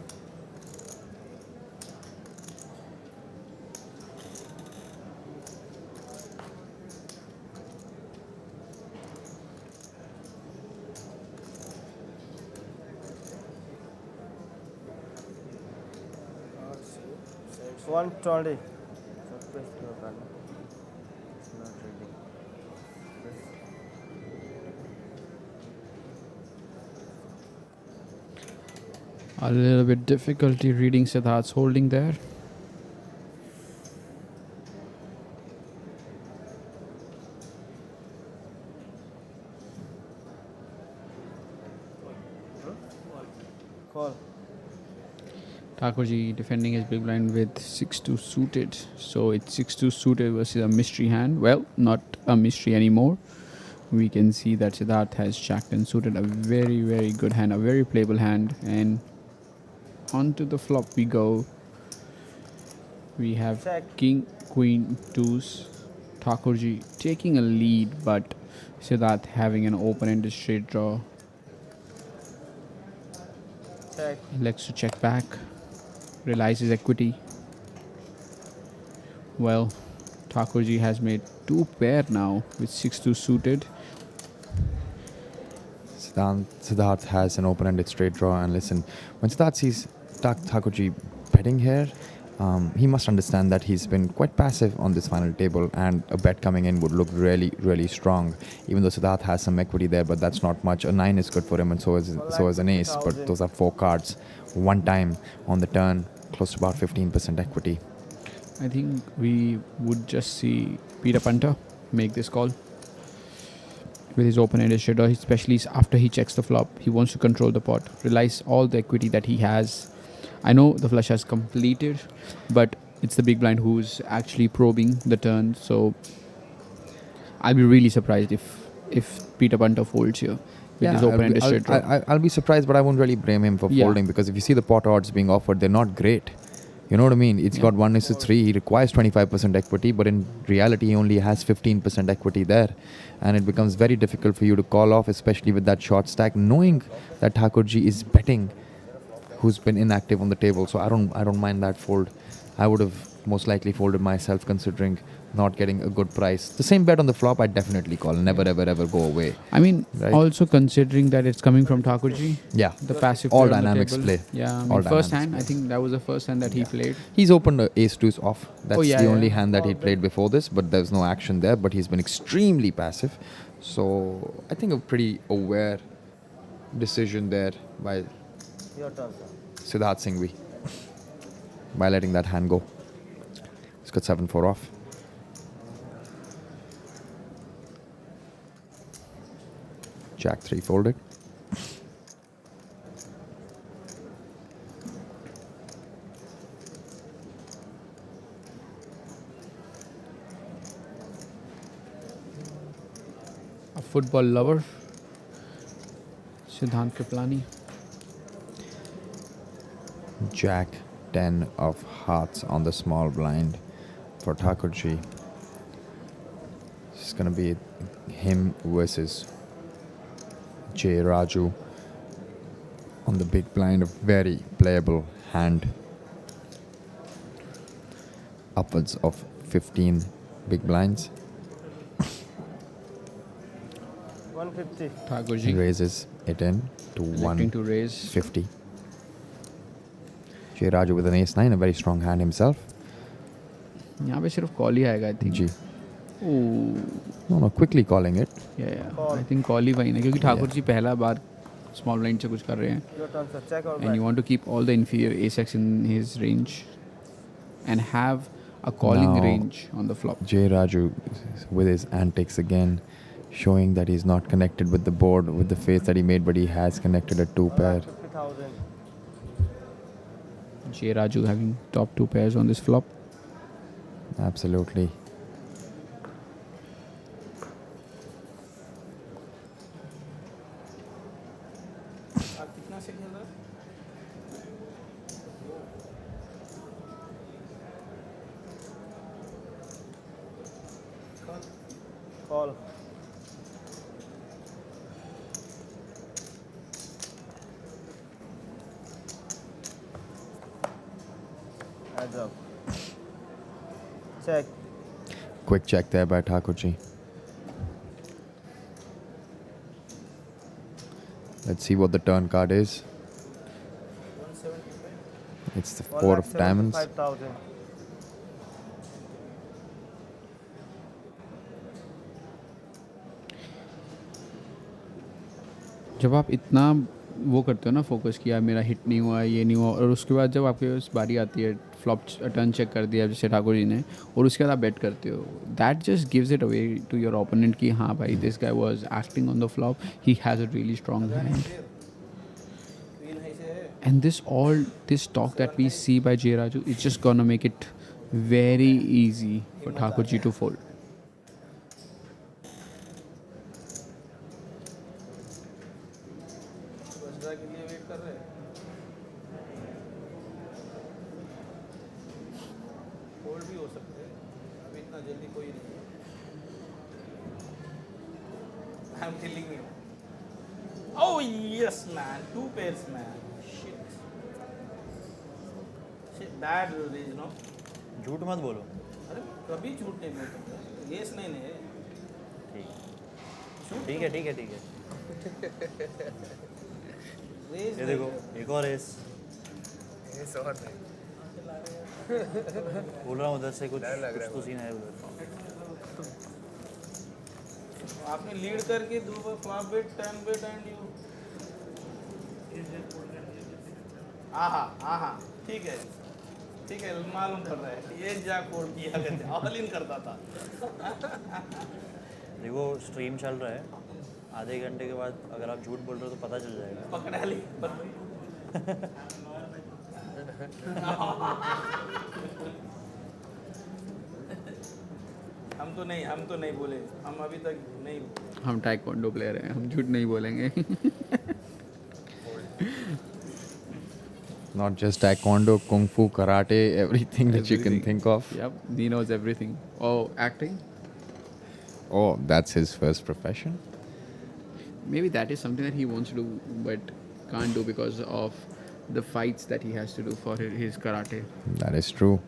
It's 120. It's not reading. A little bit difficulty reading Siddharth's holding there. Call. Thakurji defending his big blind with 6-2 suited. So it's 6-2 suited versus a mystery hand. Well, not a mystery anymore. We can see that Siddharth has jacked and suited a very, very good hand, a very playable hand. And onto the flop we go. We have King, Queen, Deuce. Thakurji taking a lead, but Siddharth having an open-ended straight draw. Elects to check back. Realizes equity. Well, Thakurji has made 2 pair now with 6-2 suited. Siddharth has an open-ended straight draw, and listen, when Siddharth sees Thakurji betting here, he must understand that he's been quite passive on this final table, and a bet coming in would look really, really strong. Even though Siddharth has some equity there, but that's not much. A 9 is good for him, and so is an ace. But those are 4 cards. One time on the turn, close to about 15% equity. I think we would just see Peter Punter make this call with his open-ended straight draw, especially after he checks the flop. He wants to control the pot, realize all the equity that he has. I know the flush has completed, but it's the big blind who's actually probing the turn. So I'll be really surprised if Peter Punter folds here with his open-ended straight draw. I'll be surprised, but I won't really blame him for folding, because if you see the pot odds being offered, they're not great. You know what I mean? It's got 1:3. He requires 25% equity, but in reality, he only has 15% equity there. And it becomes very difficult for you to call off, especially with that short stack, knowing that Thakurji is betting who's been inactive on the table. So I don't mind that fold. I would have most likely folded myself, considering not getting a good price. The same bet on the flop, I'd definitely call. Never, ever go away. I mean, right? Also considering that it's coming from Thakurji. Yeah. The passive all player on the dynamics table. play. Yeah. I mean, All first dynamics hand, play. I think that was the first hand that he played. He's opened a ace-deuce off. That's the only yeah. hand that he played before this, but there's no action there. But he's been extremely passive. So I think a pretty aware decision there by Siddharth Singhvi by letting that hand go. He's got 7-4 off. Jack 3 folded. A football lover, Siddhanth Kripalani. Jack 10 of hearts on the small blind for Thakurji. It's going to be him versus Raju on the big blind. A very playable hand. Upwards of 15 big blinds. 150. Thakurji Raises it in to electing to raise. 150. Raju with an ace-9, a very strong hand himself. यहाँ पे सिर्फ call ही आएगा I think. G. No, quickly calling it. I think call ही वही ना, क्योंकि ठाकुर जी पहला बार स्मॉल ब्लाइंड से कुछ कर रहे हैं. Your turn, sir. Check or And you want to keep all the inferior ace-x in his range and have a calling Now, range on the flop. Raju with his antics again, showing that he's not connected with the board with the face that he made, but he has connected a 2 pair. 50,000. Raju having top 2 pairs on this flop. Absolutely. आप कितना से खेल रहे हो? Call. Heads up. Check. Quick check there by Thakurji. Let's see what the turn card is. 175. It's the 4 of diamonds. 1,75,000. जब आप इतना वो करते हो ना फोकस किया मेरा हिट नहीं हुआ ये नहीं हुआ, और उसके बाद जब आपके पास बारी आती है फ्लॉप टर्न चेक कर दिया जैसे ठाकुर जी ने, और उसके बाद आप बेट करते हो, that just gives it away to your opponent कि हाँ भाई this guy was acting on the flop, he has a really strong hand. Queen है से है. And this talk that we see by J Raju is just gonna make it very easy for Thakurji to fold. Vajra के लिए wait कर रहे हैं fold भी हो सकते हैं अभी इतना जल्दी कोई नहीं है I am telling you Oh yes, man. 2 pairs, man. Shit. Bad raise, no? झूठ मत बोलो. अरे कभी झूठ नहीं बोलता. Yes नहीं नहीं. ठीक है. Raise ये देखो एक और रेस. Yes और नहीं. बोल रहा हूँ उधर से कुछ तो सीन है उधर. आपने लीड करके 2 बार 5 बेट 10 बेट एंड यू आहा ठीक है मालूम पड़ रहा है ये जा कोड किया करते ऑल इन करता था देखो स्ट्रीम चल रहा है आधे घंटे के बाद अगर आप झूठ बोल रहे हो तो पता चल जाएगा. पकड़ा ली हम तो नहीं बोले हम अभी तक नहीं. हम taekwondo प्लेयर हैं, हम झूठ नहीं बोलेंगे. Not just taekwondo, kung fu, karate, everything that you can think of. Yep, he knows everything. Oh, acting? Oh, that's his first profession? Maybe that is something that he wants to do but can't do because of the fights that he has to do for his karate. That is true.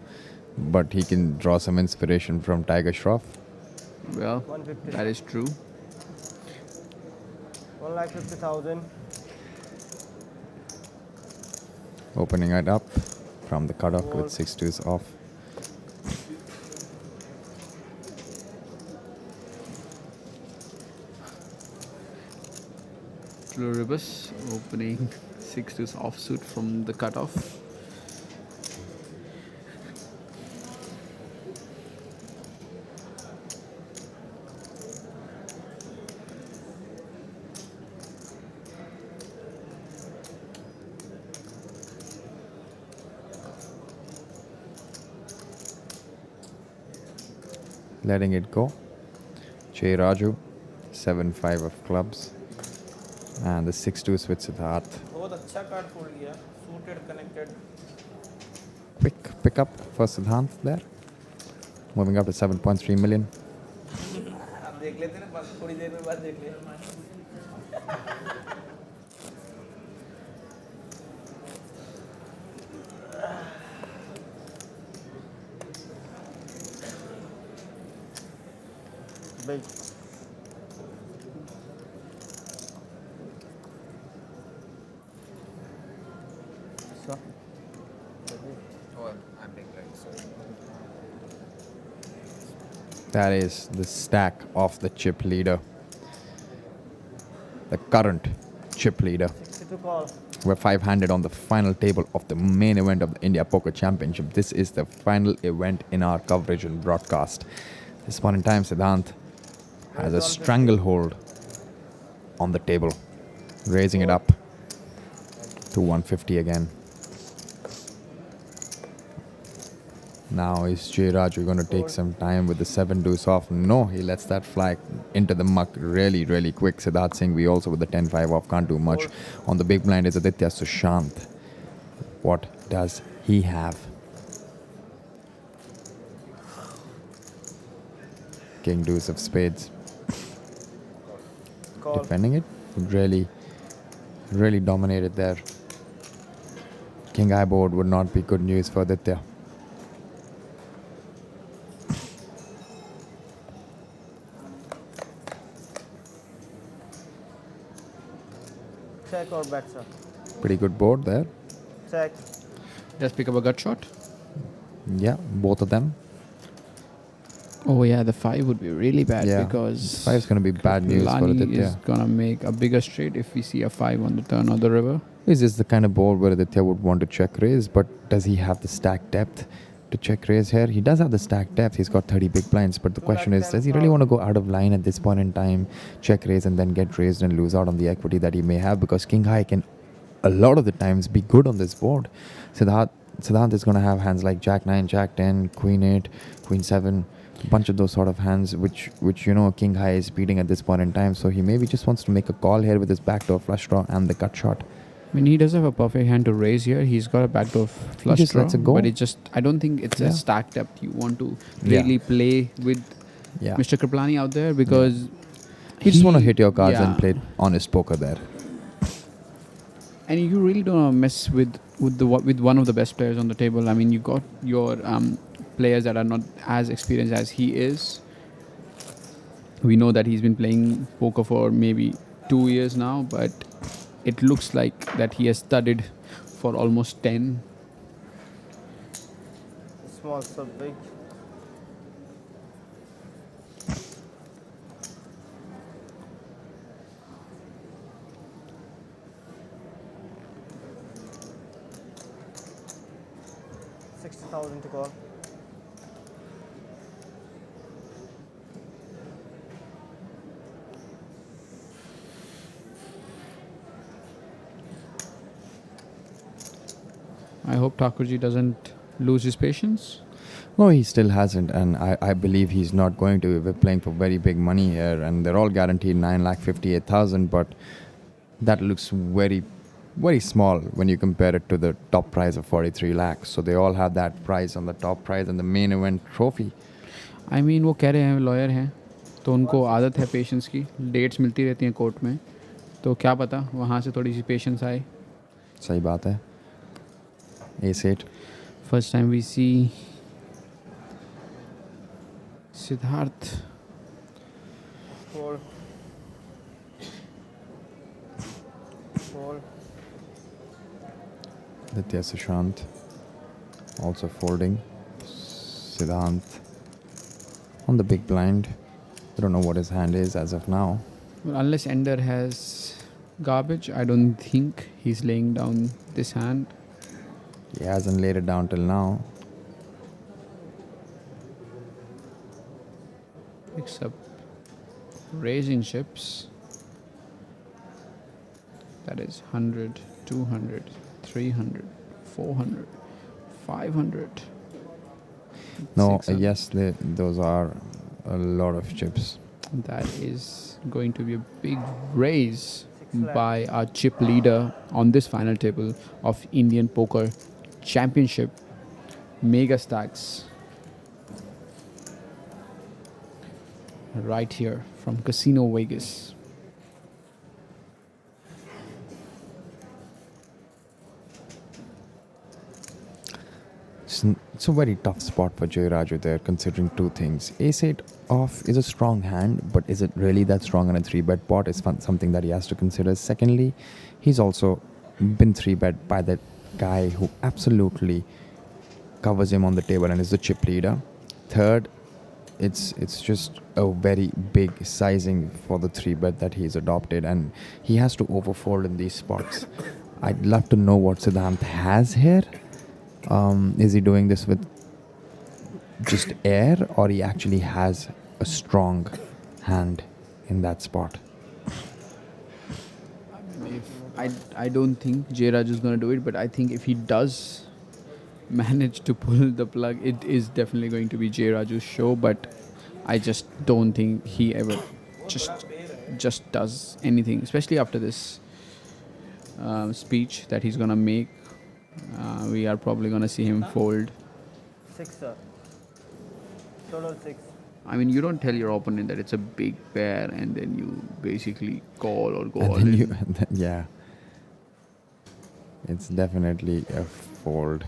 But he can draw some inspiration from Tiger Shroff. Well, that is true. 1,50,000. Opening it up from the cutoff with 6-2s off. Pluribus opening 6-2s offsuit from the cutoff. Letting it go. J Raju, 7-5 of clubs. And the 6-2s with Siddharth. बहुत अच्छा card फोड़ लिया suited connected. Quick pickup for Siddharth there. Moving up to 7.3 million. आप देख लेते ना बस थोड़ी देर में बाद देख ले. Big. So. Oh, I'm being blind, sorry. That is the stack of the chip leader. The current chip leader. 62 call. We're 5-handed on the final table of the main event of the India Poker Championship. This is the final event in our coverage and broadcast. This point in time, Siddharth has a stranglehold on the table, raising it up to 150 again. Now is J Raju going to take some time with the 7-2s off? No, he lets that fly into the muck really, really quick. Siddharth Singhvi also with the 10-5 off, can't do much. On the big blind is Aditya Sushant. What does he have? King deuce of spades. Call. Defending it, really dominated there. King high board would not be good news for Aditya. Check or bet, sir? Pretty good board there. Check. Just pick up a gut shot. Yeah, both of them. Oh yeah, the 5 would be really bad Yeah, because 5 is going to be bad news for Kripalani Aditya. is gonna make a bigger straight if we see a 5 on the turn of the river. This is the kind of board where Aditya would want to check raise, but does he have the stack depth to check raise here? He does have the stack depth. He's got 30 big blinds, but the question is, does he really want to go out of line at this point in time, check raise and then get raised and lose out on the equity that he may have? Because King High can a lot of the times be good on this board. Siddharth is going to have hands like Jack 9, Jack 10, Queen 8, Queen 7, a bunch of those sort of hands which King High is beating at this point in time. So he maybe just wants to make a call here with his backdoor flush draw and the cut shot. I mean, he does have a perfect hand to raise here. He's got a backdoor flush just draw, lets it go. but I don't think it's a stack depth you want to really play with Mr. Kripalani out there, because you just want to hit your cards yeah. and play honest poker there. And you really don't want to mess with one of the best players on the table. I mean, you got your players that are not as experienced as he is. We know that he's been playing poker for maybe 2 years now, but it looks like that he has studied for almost 10. Small sub big. $60,000 to call. I hope Thakurji doesn't lose his patience. No, he still hasn't, and I believe he's not going to. We're playing for very big money here, and they're all guaranteed 9,58,000, but that looks very, very small when you compare it to the top prize of 43 lakhs. So they all have that prize on the top prize and the main event trophy. I mean, वो कह रहे हैं lawyer हैं, तो उनको आदत है patience की. डेट्स मिलती रहती हैं कोर्ट में, तो क्या पता वहाँ से थोड़ी सी पेशेंस आए. सही बात है. Ace 8. First time we see Siddharth. Fold. Fold. Aditya Sushant also folding. Siddharth on the big blind. I don't know what his hand is as of now. Well, unless Ender has garbage, I don't think he's laying down this hand. He hasn't laid it down till now. Picks up raising chips. That is 100, 200, 300, 400, 500. No, 600. yes, those are a lot of chips. That is going to be a big raise by our chip leader on this final table of Indian Poker Championship, Megastacks. Right here from Casino Vegas. It's a very tough spot for Jay Raju there, considering two things. Ace 8 off is a strong hand, but is it really that strong on a 3-bet pot is something that he has to consider. Secondly, he's also been 3-bet by that guy who absolutely covers him on the table and is the chip leader. Third, it's just a very big sizing for the 3-bet that he's adopted, and he has to overfold in these spots. I'd love to know what Siddharth has here. Is he doing this with just air, or he actually has a strong hand in that spot? I don't think Jay Raju is going to do it, but I think if he does manage to pull the plug, it is definitely going to be Jay Raju's show. But I just don't think he ever just does anything, especially after this speech that he's going to make. We are probably going to see him fold. 6, sir. Total 6. I mean, you don't tell your opponent that it's a big pair and then you basically call or go all And in. then yeah. It's definitely a fold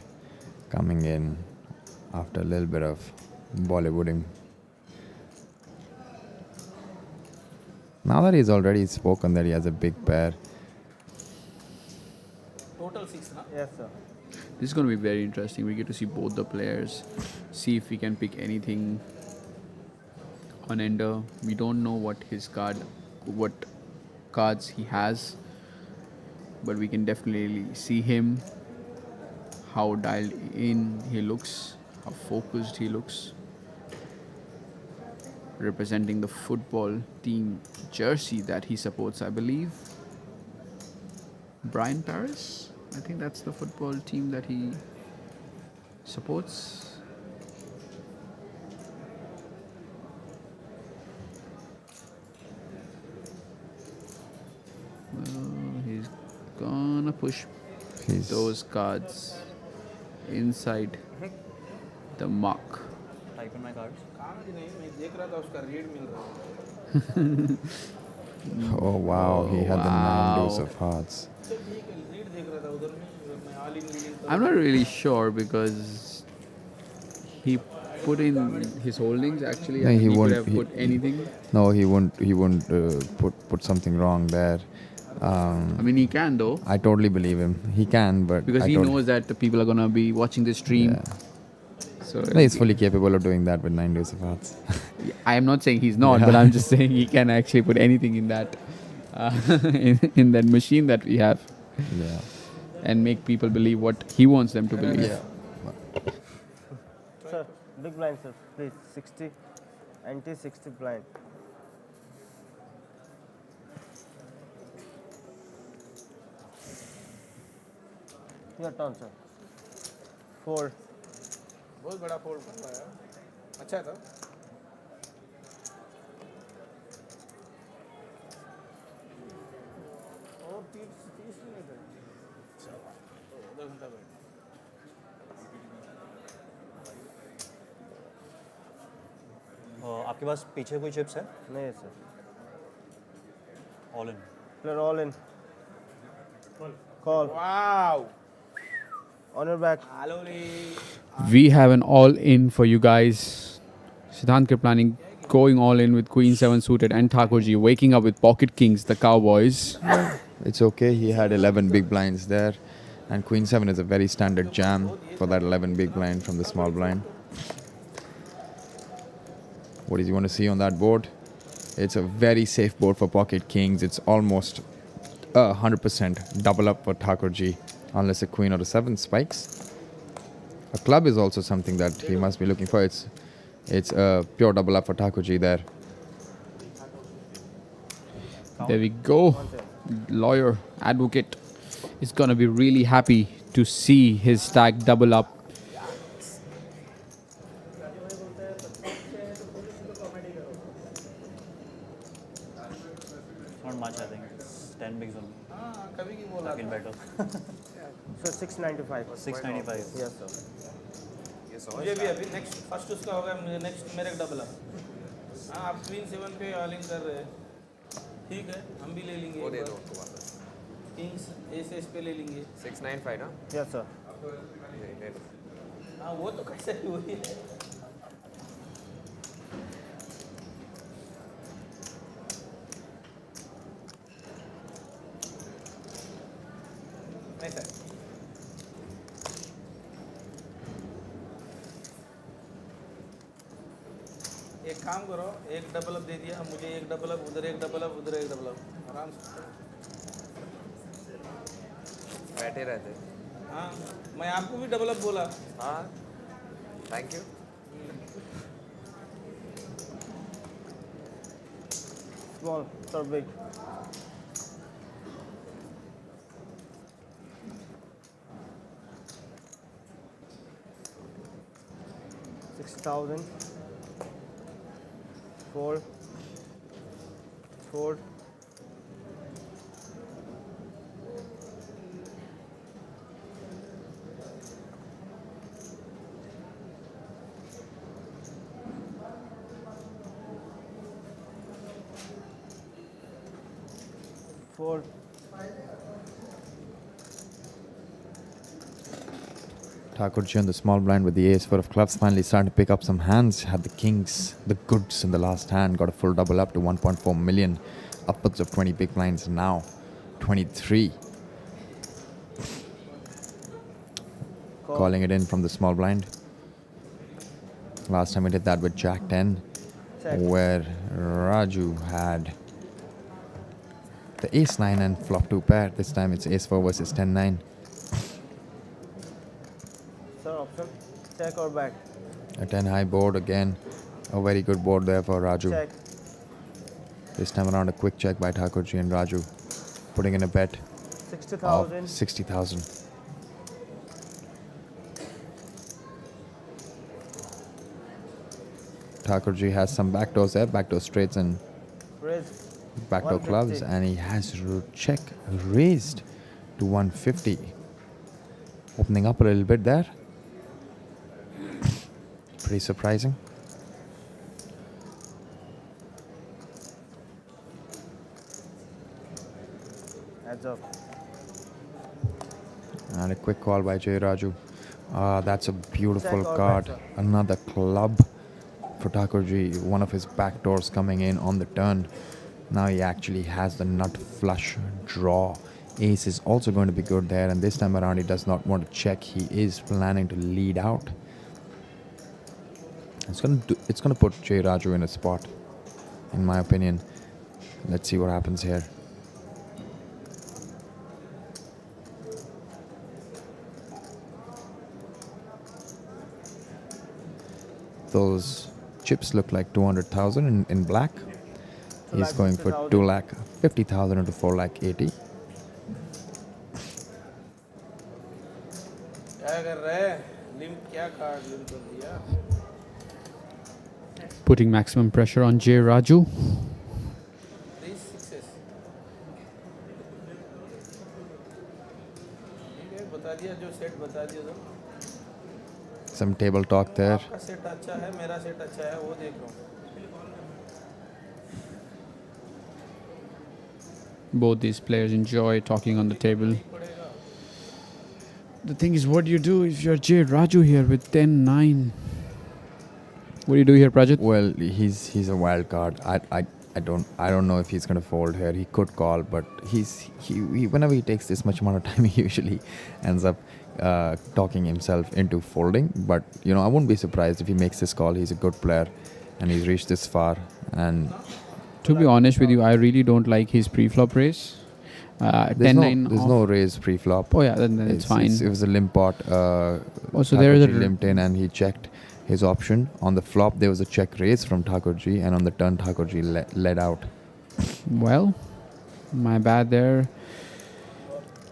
coming in after a little bit of Bollywooding. Now that he's already spoken that he has a big pair. Total 6, na? Yes, sir. This is going to be very interesting. We get to see both the players, see if we can pick anything on Ender. We don't know what cards he has, but we can definitely see him, how dialed in he looks, how focused he looks, representing the football team jersey that he supports, I believe. Brian Paris. I think that's the football team that he supports. He's gonna push those cards inside the mark. Type in my cards. कहाँ भी नहीं, मैं देख रहा था उसका red मिल रहा है। Oh wow, he had the 9 deuce of hearts. तो ठीक है, रेड देख रहा था उधर में, मैं all in leading I'm not really sure because he put in his holdings actually. No, I he think he could won't- have he- put anything. No, he won't. He won't put something wrong there. I mean, he can though I totally believe him. He can, but because I he totally- knows that the people are gonna be watching the stream. Yeah. So No, he's fully capable of doing that with 9 deuce of hearts. I am not saying he's not, but I'm just saying he can actually put anything in that in that machine that we have Yeah. and make people believe what he wants them to believe. Sir, big blind, sir, please. 60, anti 60 blind. Your turn, sir. 4. बहुत बड़ा fold कर रहा है, अच्छा था। और 30 minute है, आधा घंटा बैठ। आपके पास पीछे कोई चिप्स है? नहीं sir. All in. Player all in. Call. Wow. On your back. Hello, We have an all-in for you guys. Siddhanth Kripalani going all in with Queen 7 suited and Thakurji waking up with Pocket Kings, the Cowboys. It's okay. He had 11 big blinds there, and Queen 7 is a very standard jam for that 11 big blind from the small blind. What does he want to see on that board? It's a very safe board for Pocket Kings. It's almost 100% double up for Thakurji, unless a queen or a 7 spikes. A club is also something that he must be looking for. It's a pure double up for Thakurji there. There we go. Lawyer, advocate is going to be really happy to see his stack double up. Not much, I think. It's 10 bigs only. हाँ, कभी की बोला। Fucking better. So 695. 695. Yes, sir. मुझे भी अभी next first उसका होगा, मुझे नेक्स्ट मेरे डबल अप। हाँ, आप क्वीन 7 पे ऑल इन कर रहे हैं, ठीक है, हम भी ले लेंगे। वो दे दो उसको वापस। किंग्स एस पे ले लेंगे। 695 ना? Yes, sir. ले लो। हाँ, वो तो कैसे भी वही है। नहीं सर। एक काम करो, एक डबल अप दे दिया, मुझे एक डबल अप, उधर एक डबल अप, उधर एक डबल अप, आराम से। बैठे रहते। हाँ, मैं आपको भी डबल अप बोला। हाँ, thank you. Small, sir, big. $6,000. 4. 4. Four. Thakurji on the small blind with the ace-4 of clubs, finally starting to pick up some hands. Had the kings, the goods in the last hand, got a full double up to 1.4 million. Upwards of 20 big blinds now. 23. Calling it in from the small blind. Last time we did that with Jack 10, Check. where Raju had the ace-9 and flop 2 pair. This time it's ace-4 versus 10-9. Sir, option. Check or back. A 10 high board again. A very good board there for Raju. Check. This time around a quick check by Thakurji and Raju. Putting in a bet. 60,000. 60,000. Thakurji has some backdoors there, backdoor straights and Raise. backdoor clubs, 150. and he has check raised to 150. Opening up a little bit there. Pretty surprising. Heads up. And a quick call by Jay Raju. That's a beautiful Check or card. better. Another club for Thakurji. One of his backdoors coming in on the turn. Now he actually has the nut flush draw. Ace is also going to be good there, and this time around he does not want to check. He is planning to lead out. It's gonna put Jay Raju in a spot, in my opinion. Let's see what happens here. Those chips look like 200,000 in black. He's going for 2,50,000 into 4,80,000. क्या कर रहे हैं? Limp क्या card limp कर दिया? Putting maximum pressure on Jay Raju. 3 sixes. ठीक है, बता दिया जो सेट बता दिया तो. Some table talk there. आपका सेट अच्छा है, मेरा सेट अच्छा है, वो देख रहा हूँ. Both these players enjoy talking on the table. The thing is, what do you do if you're Jay Raju here with 10-9? What do you do here, Prajit? Well, he's a wild card. I don't know if he's gonna fold here. He could call, but he whenever he takes this much amount of time, he usually ends up talking himself into folding. But you know, I wouldn't be surprised if he makes this call. He's a good player, and he's reached this far. And To be honest with you, I really don't like his pre-flop race. 10-9 there's no raise pre-flop. Oh yeah, then it's fine. It was a limp pot. Also, there is a limped in, and he checked his option. On the flop, there was a check raise from Thakurji, and on the turn, Thakurji led out. Well, my bad there.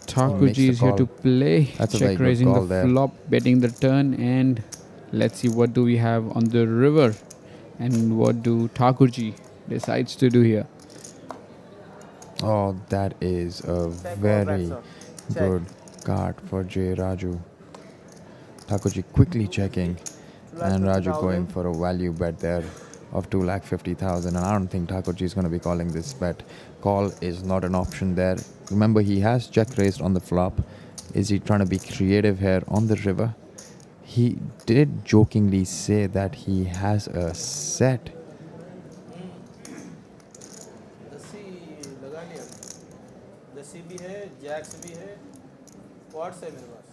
Thakurji is here to play. That's a very Check good raising call the there. flop, betting the turn, and let's see what do we have on the river, and what do Thakurji decides to do here. Oh, that is a very good card for Jay Raju. Thakurji quickly checking, and Raju going for a value bet there of 2,50,000. And I don't think Thakurji is going to be calling this bet. Call is not an option there. Remember, he has check raised on the flop. Is he trying to be creative here on the river? He did jokingly say that he has a set. लगा लिया. 10 भी है, Jacques भी है, quartz है मेरे पास.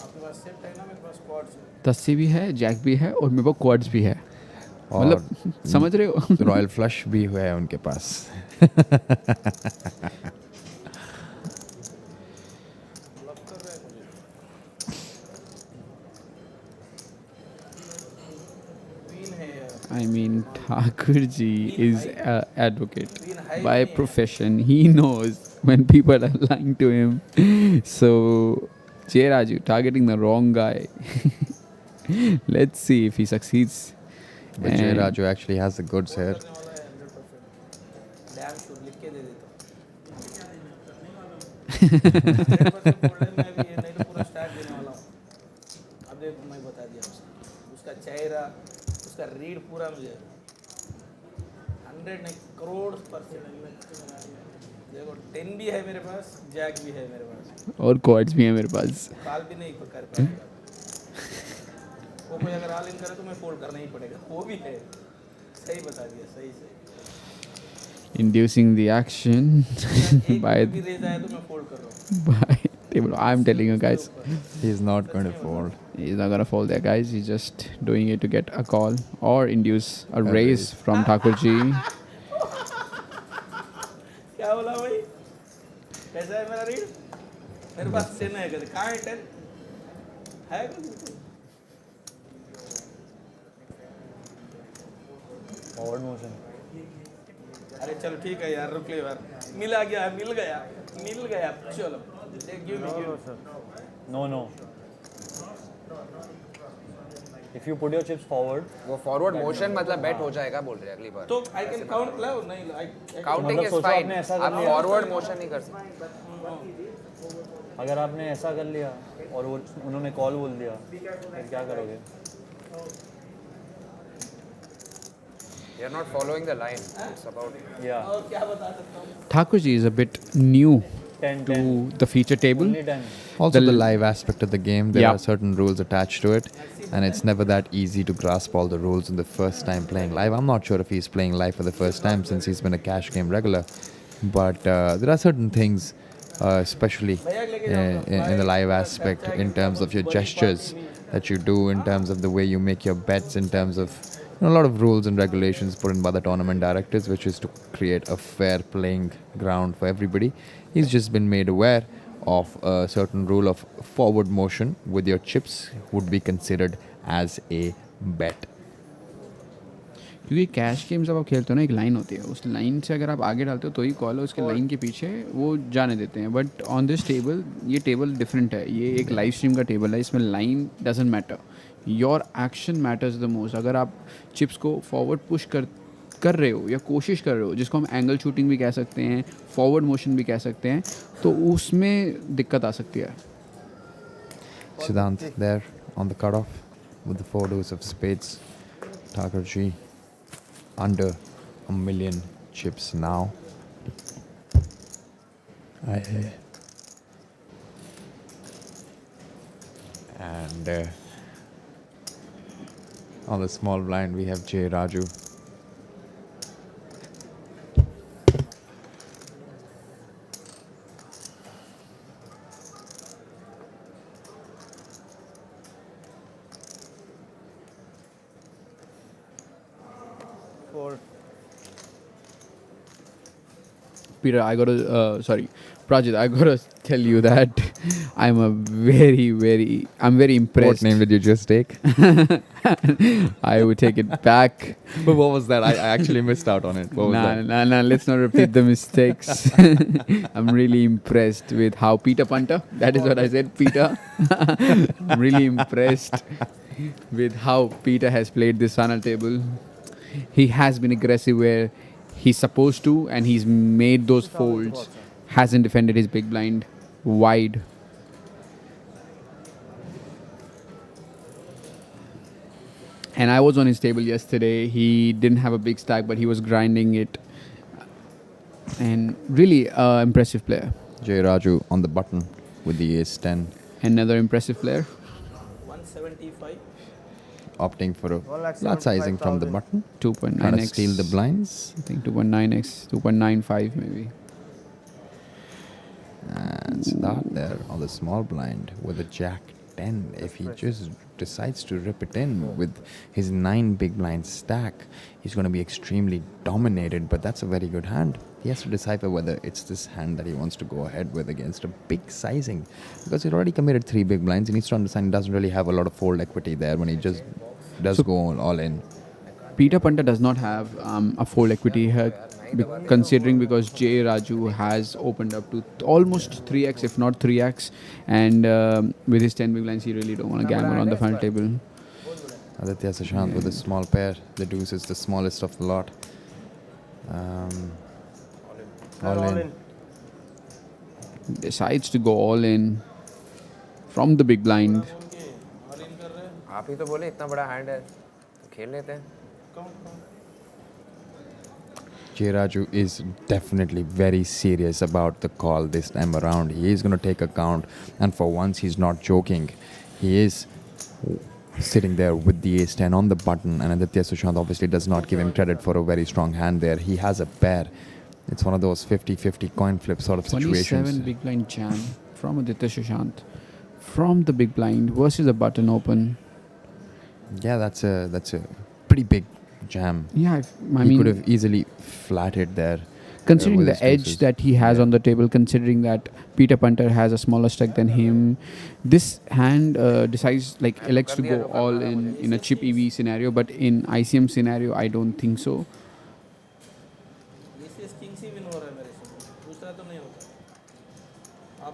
आपके पास set है ना, मेरे पास क्वार्ट्स है. 10 भी है, जैक भी है, और मेरे पास क्वार्ट्स भी है. और मतलब समझ रहे हो? रॉयल फ्लश भी है उनके पास. I mean, Thakurji is an advocate by profession. He knows when people are lying to him. So, Jay Raju targeting the wrong guy. Let's see if he succeeds. But Jay Raju actually has the goods here. उसका read पूरा मुझे 100 नहीं करोड़%. देखो 10 भी है मेरे पास, Jack भी है मेरे पास, और क्वार्ट्स भी है मेरे पास. कॉल भी नहीं कर पाएगा वो. कोई अगर ऑल इन करे तो मैं फोल्ड करना ही पड़ेगा. वो भी है. सही बता दिया, सही सही. Inducing the action by भी रेज आया तो मैं फोल्ड कर रहा हूँ. by table. I'm telling you guys, he's not going to fold. He's not gonna fold there, guys. He's just doing it to get a call or induce a raise from Thakurji. क्या बोला भाई? कैसा है मेरा read? मेरे पास 10 है. कहाँ है 10? है कुछ? Forward motion. अरे चलो ठीक है यार, रुक ले यार, मिल गया, चलो give me No. If you put your chips forward, वो फॉरवर्ड मोशन मतलब बेट हो जाएगा बोल रहे हैं अगली बार. तो आई कैन काउंट लाओ नहीं, काउंटिंग मतलब इज सोचो फाइन. आपने ऐसा कर आप लिया. फॉरवर्ड मोशन नहीं कर सकते. अगर आपने ऐसा कर लिया और वो उन्होंने कॉल बोल दिया, फिर क्या करोगे? They are not following the line. It's about. Yeah. Thakurji is a bit new 10, to the feature table. Only 10. Also, the The- live aspect of the game, there Yeah. are certain rules attached to it, and it's never that easy to grasp all the rules in the first time playing live. I'm not sure if he's playing live for the first time since he's been a cash game regular, but there are certain things, especially in the live aspect, in terms of your gestures that you do, in terms of the way you make your bets, in terms of a lot of rules and regulations put in by the tournament directors, which is to create a fair playing ground for everybody. He's just been made aware of a certain rule of forward motion with your chips would be considered as a bet. क्योंकि cash game जब आप खेलते हो ना, एक line होती है, उस लाइन से अगर आप आगे डालते हो तो ही कॉल है, उसके लाइन के पीछे वो जाने देते हैं. बट ऑन दिस टेबल ये टेबल डिफरेंट है, ये एक लाइव स्ट्रीम का टेबल है, इसमें line doesn't matter, your action matters the most. अगर आप चिप्स को फॉरवर्ड पुश कर रहे हो या कोशिश कर रहे हो, जिसको हम एंगल शूटिंग भी कह सकते हैं, फॉरवर्ड मोशन भी कह सकते हैं, तो उसमें दिक्कत आ सकती है. Siddhanth there on the cutoff with the 4 deuce of spades. Thakur G under 1 million chips now. And on the small blind we have J. Raju. Peter, Prajit, I gotta tell you that I'm very impressed. What name did you just take? I would take it back. But what was that? I actually missed out on it. What was that? Nah, let's not repeat the mistakes. I'm really impressed with how Peter Punter, that is what I said, Peter. I'm really impressed with how Peter has played this final table. He has been aggressive where he's supposed to, and he's made those folds. Hasn't defended his big blind wide. And I was on his table yesterday. He didn't have a big stack, but he was grinding it. And really impressive player. J. Raju on the button with the ace 10. Another impressive player. 175. Opting for a lot sizing from the button. 2.9x. Trying to steal the blinds. I think 2.9x, 2.95 maybe. And Siddharth there on the small blind with a jack 10. If he just decides to rip it in with his 9 big blind stack, he's going to be extremely dominated. But that's a very good hand. He has to decipher whether it's this hand that he wants to go ahead with against a big sizing. Because he's already committed 3 big blinds. He needs to understand he doesn't really have a lot of fold equity there when he just does go all in. Peter Punter does not have a fold equity here, considering because J. Raju has opened up to almost 3x, if not 3x. And with his 10 big blinds, he really don't want to gamble on the final table. Aditya Sushant with a small pair. The deuce is the smallest of the lot. All in. Decides to go all in from the big blind. आप ही तो बोले इतना बड़ा hand है, खेल लेते हैं. J. Raju is definitely very serious about the call this time around. He is going to take a count, and for once he's not joking. He is sitting there with the ace 10 on the button, and Aditya Sushant obviously does not give him credit for a very strong hand there. He has a pair. It's one of those 50-50 coin flip sort of situations. 27 big blind jam from Aditya Sushant. From the big blind versus a button open. Yeah, that's a pretty big jam. Yeah, I he mean, could have easily flatted there. considering with the his edge deuces. that he has on the table, considering that Peter Punter has a smaller stack than him, this hand elects to go all in a chip EV scenario, but in ICM scenario, I don't think so.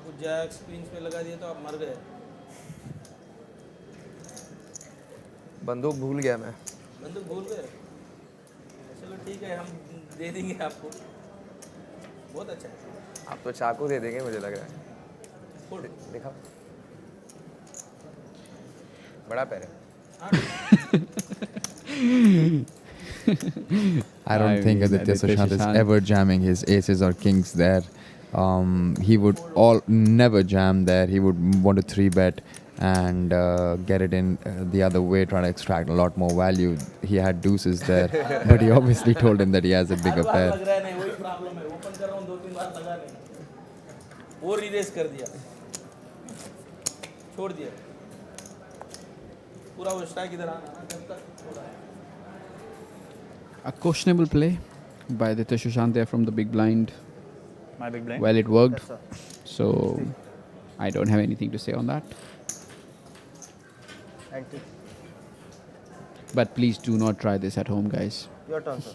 आपको Jacques queen's पे लगा दिया तो आप मर गए। बंदूक भूल गया मैं। बंदूक भूल गए? चलो ठीक है, हम दे देंगे आपको। बहुत अच्छा है। आप तो चाकू दे देंगे मुझे लग रहा है। फोड़। दिखा, बड़ा पैर है। I don't think Aditya Sushant is ever jamming his aces or kings there. He would never jam there. He would want to 3-bet and get it in the other way, trying to extract a lot more value. He had deuces there, but he obviously told him that he has a bigger लग pair. रहा है नहीं, वही problem है। Open कर रहा हूँ 2-3 बार लगा नहीं, वो रीरेज कर दिया, छोड़ दिया पूरा। वो स्ट्राइक इधर आना ना जब तक छोड़ा है। A questionable play by Aditya Sushant there from the big blind. My big blind. Well, it worked. Yes, sir. So I don't have anything to say on that. Anti. But please do not try this at home, guys. Your turn, sir.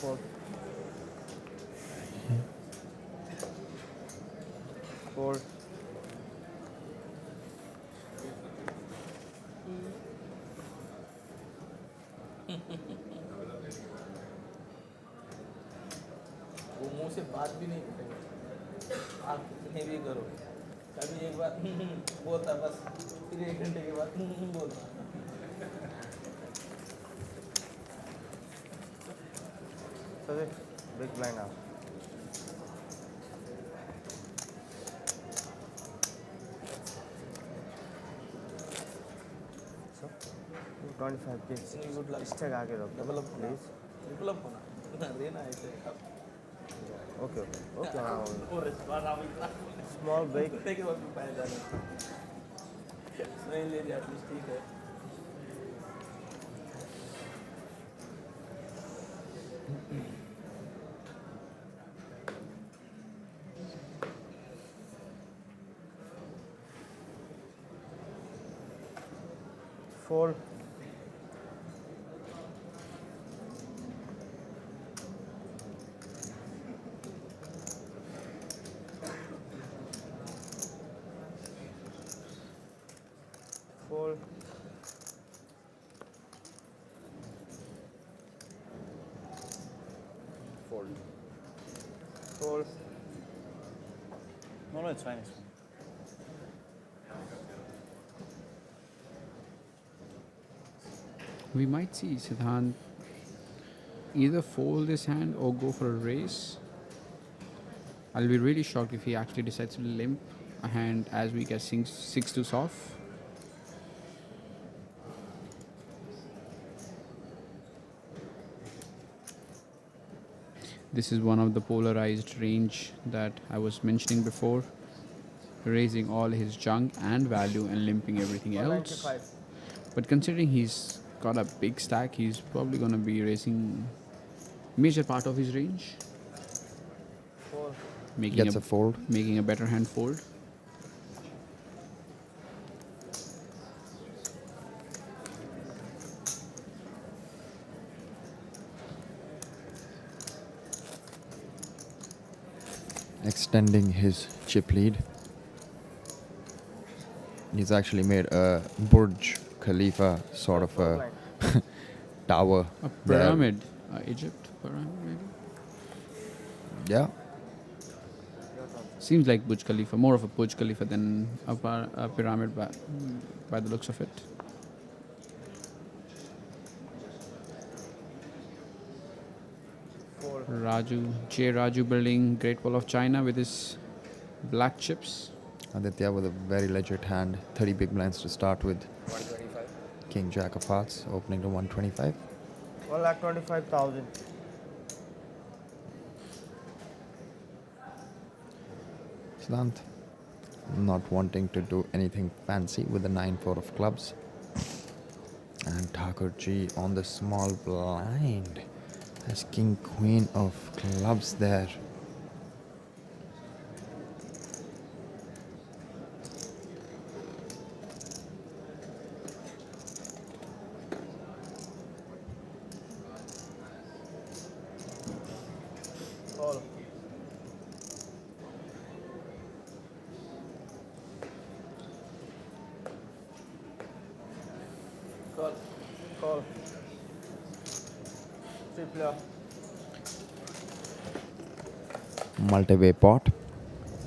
Four. Four. वो मुंह से बात भी नहीं करेगा, आप कितने भी करो। कभी एक बार बोलता बस, फिर 1 घंटे के बाद बोलता। So big blind now. So 25 kids. Good luck. Stake आगे रख double up please. Triple up होना देना ऐसे। ओके हाँ। और इस बार आप इतना स्मॉल ब्रेक। कुत्ते के वक्त पाया जाना नहीं ले लिया, एटलीस्ट ठीक है। Fold. Fold. Fold. Fold. No, it's fine. It's fine. We might see Siddharth either fold this hand or go for a raise. I'll be really shocked if he actually decides to limp a hand as weak as 6-2 off. This is one of the polarized range that I was mentioning before, raising all his junk and value and limping everything else. 195. But considering he's got a big stack, he's probably going to be raising major part of his range, Four. making Gets a fold. making a better hand fold. Extending his chip lead. He's actually made a Burj Khalifa sort of a tower. A there. pyramid, Egypt pyramid maybe. Yeah. Seems like Burj Khalifa, more of a Burj Khalifa than a pyramid by the looks of it. Four. Raju building Great Wall of China with his black chips. Aditya with a very legit hand. 30 big blinds to start with. 125. King Jack of Hearts opening to 125. 1,25,000. Siddharth not wanting to do anything fancy with the 9-4 of clubs. And Thakur G on the small blind. Has King Queen of clubs there. Call. Call. Triple. Multi-way pot.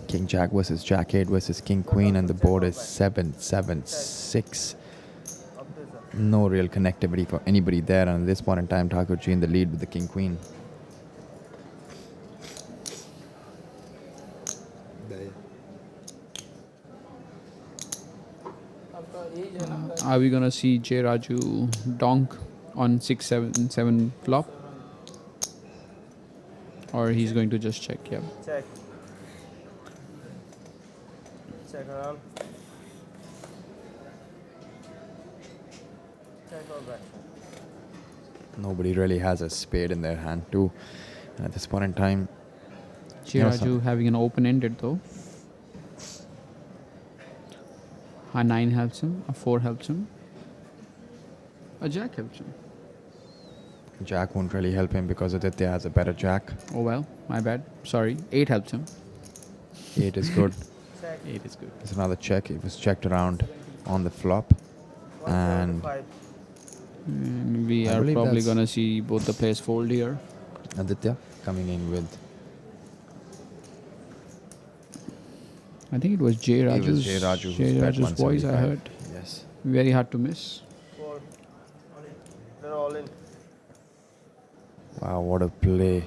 King Jack versus Jack 8 versus King Queen, and the board is 7-7-6. No real connectivity for anybody there, and at this point in time, Thakur in the lead with the King Queen. Are we gonna see J Raju donk on 6-7-7 flop? Or he's going to just check, yeah. Check. Check around. Check or back. Nobody really has a spade in their hand too. And at this point in time, J Raju having an open-ended though. A 9 helps him, a 4 helps him, a Jack helps him. Jack won't really help him because Aditya has a better Jack. Oh well, my bad. Sorry. 8 helps him. 8 is good. 8 is good. It's another check. It was checked around on the flop. And We I are believe probably that's- gonna see both the players fold here. Aditya coming in with... I think it was J It was Raju's, J Raju who's bet Raju's voice I 175. heard. Yes. Very hard to miss. Four. They're all in. Wow, what a play.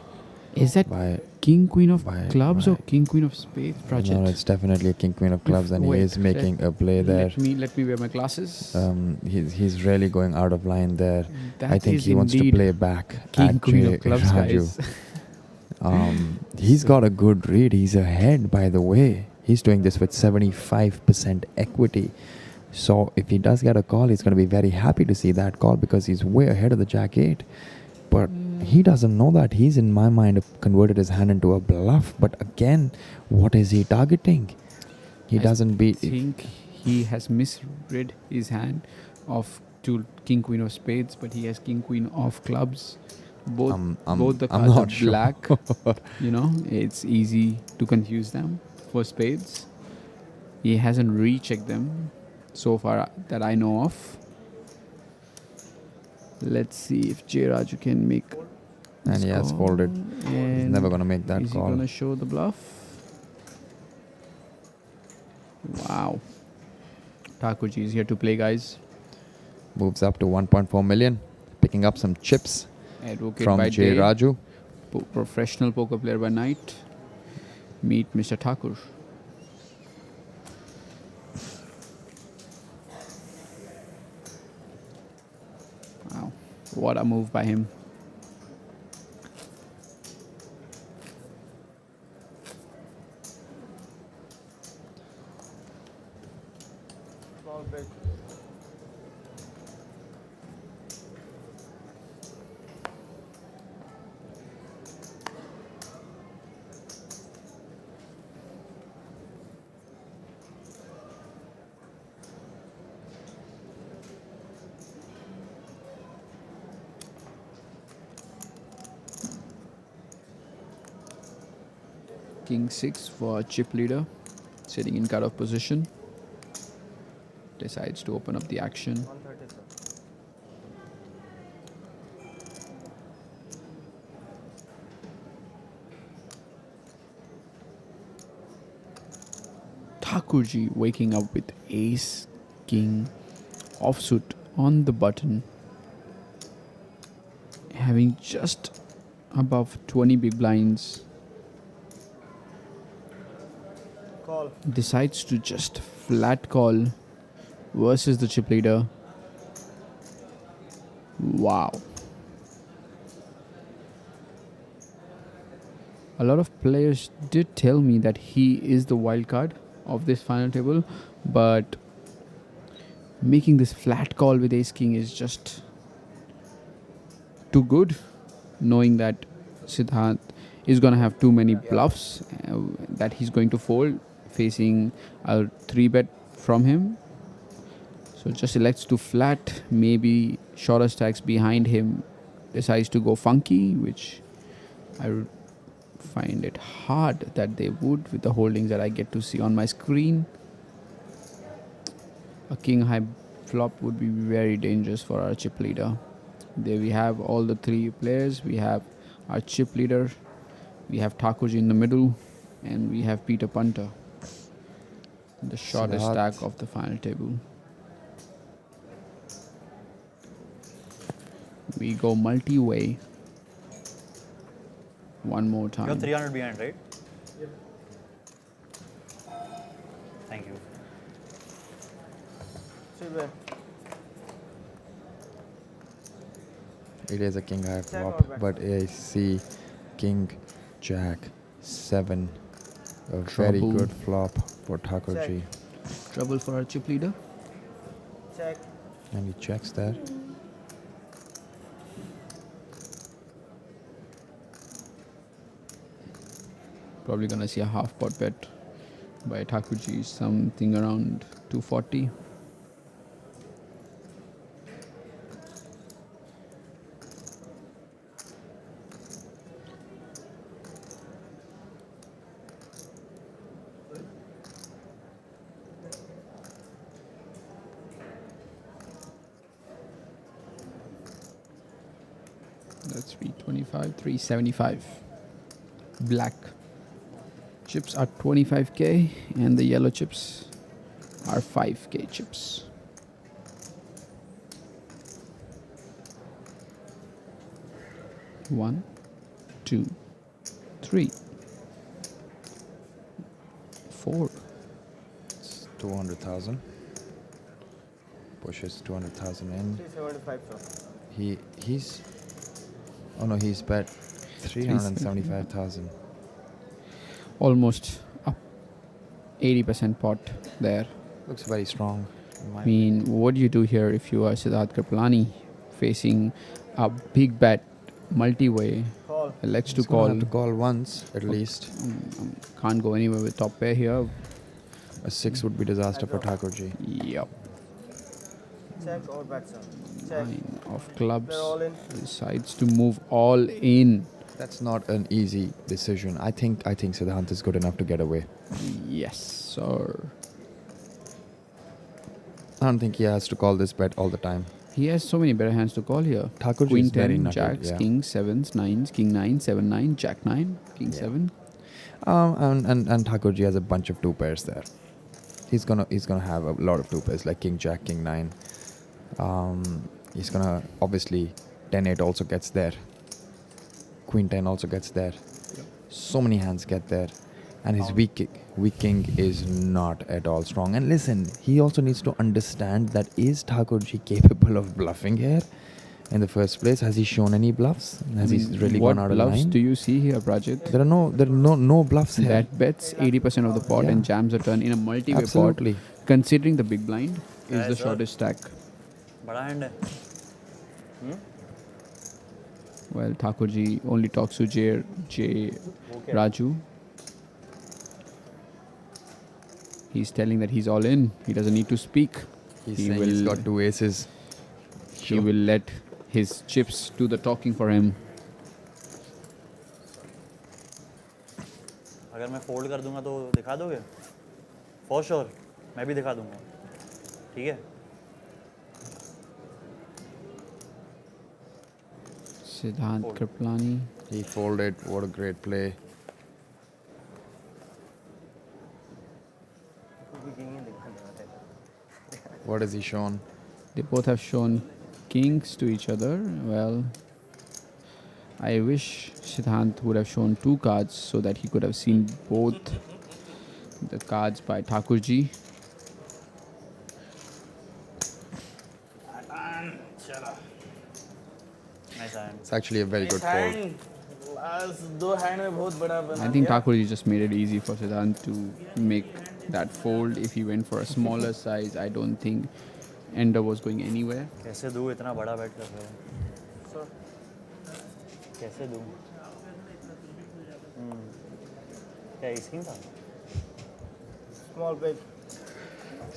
Is that by King Queen of by- Clubs by- or King Queen of Spades, Prajit? No, it's definitely a King Queen of Clubs, and he Wait, is making a play there. Let me wear my glasses. He's really going out of line there. That I think is he wants to indeed play back King at Queen J of Clubs, Raju. guys. He's got a good read. He's ahead, by the way. He's doing this with 75% equity. So if he does get a call, he's going to be very happy to see that call because he's way ahead of the Jack 8. But he doesn't know that. He's, in my mind, converted his hand into a bluff. But again, what is he targeting? He doesn't beat... I think he has misread his hand of to King Queen of Spades, but he has King Queen of Clubs. Both the I'm cards are not sure. black. You know, it's easy to confuse them for spades. He hasn't rechecked them so far that I know of. Let's see if J Raju can make. And this he has call. folded. He's And never going to make that is call. he gonna show the bluff? Wow. Thakurji is here to play, guys. Moves up to 1.4 million. Picking up some chips Advocate from by J day, Raju. Professional poker player by night. Meet Mr. Thakur. Wow, what a move by him. Small bet. King 6 for chip leader, sitting in cut-off position. Decides to open up the action. 130, sir. Thakurji waking up with ace, king, offsuit on the button. Having just above 20 big blinds. Call. Decides to just flat call versus the chip leader. Wow. A lot of players did tell me that he is the wild card of this final table, but making this flat call with ace king is just too good, knowing that Siddharth is going to have too many bluffs that he's going to fold, facing a 3-bet from him. So just elects to flat, maybe shorter stacks behind him, decides to go funky, which I would find it hard that they would with the holdings that I get to see on my screen. A king high flop would be very dangerous for our chip leader. There we have all the three players. We have our chip leader, we have Thakurji in the middle, and we have Peter Punter, the shortest Siddharth. stack of the final table. We go multi-way. One more time. You're 300 behind, right? Yep. Thank you. It is a king high Check flop, or back but I see king, jack, 7. A very Trouble. good flop for Thakurji. Trouble for our chip leader. Check. And he checks there. Probably gonna see a half pot bet by Thakurji, something around 240. That's 325, 375. Black chips are 25k and the yellow chips are 5k chips. One, two, three, four. It's 200,000. Pushes 200,000 in. 375, sir. He's oh no, he's bet 375,000. Almost up 80% pot there. Looks very strong. I mean, what do you do here if you are Siddharth Kripalani facing a big bet multi-way? Call. Elects to He's gonna call. have to call once at least. Can't go anywhere with top pair here. A 6 would be disaster for Thakurji. Yep. Check or bet, sir. Check. 9 of clubs. They're all in. Decides to move all in. That's not an easy decision. I think Siddharth is good enough to get away. Yes, sir. I don't think he has to call this bet all the time. He has so many better hands to call here. Thakurji Queen is very 10, nutted, jacks, yeah. kings, 7s, 9s, king 9, 7 9, jack 9, king 7. And Thakurji has a bunch of 2 pairs there. He's gonna have a lot of 2 pairs like king jack, king 9. He's gonna obviously 10-8 also gets there. Queen 10 also gets there. So many hands get there. And his weak king is not at all strong. And listen, he also needs to understand that is Thakurji capable of bluffing here in the first place? Has he shown any bluffs? Has he really what gone out of bluffs line? do you see here, Prajit? There are no bluffs here. That bets 80% of the pot Yeah. and jams a turn in a multi-way pot. Absolutely. Considering the big blind is the sir. shortest stack. बड़ा hand है Well, Thakurji only talks to J. Raju. He's telling that he's all in. He doesn't need to speak. He's saying he's got 2 aces. He will let his chips do the talking for him. अगर मैं fold कर दूंगा तो दिखा दोगे for sure मैं भी दिखा दूंगा ठीक है Siddharth Kripalani. He folded. What a great play. What has he shown? They both have shown kings to each other. Well, I wish Siddharth would have shown 2 cards so that he could have seen both the cards by Thakurji. Nice hand It's actually a very good fold. दो hand में बहुत बड़ा बना I think दिया। Thakurji just made it easy for Siddharth to make that fold. If he went for a smaller size, I don't think Ender was going anywhere. कैसे दूँ इतना बड़ा बैट कर रहे हैं कैसे दूँ क्या एस किंग था Small big.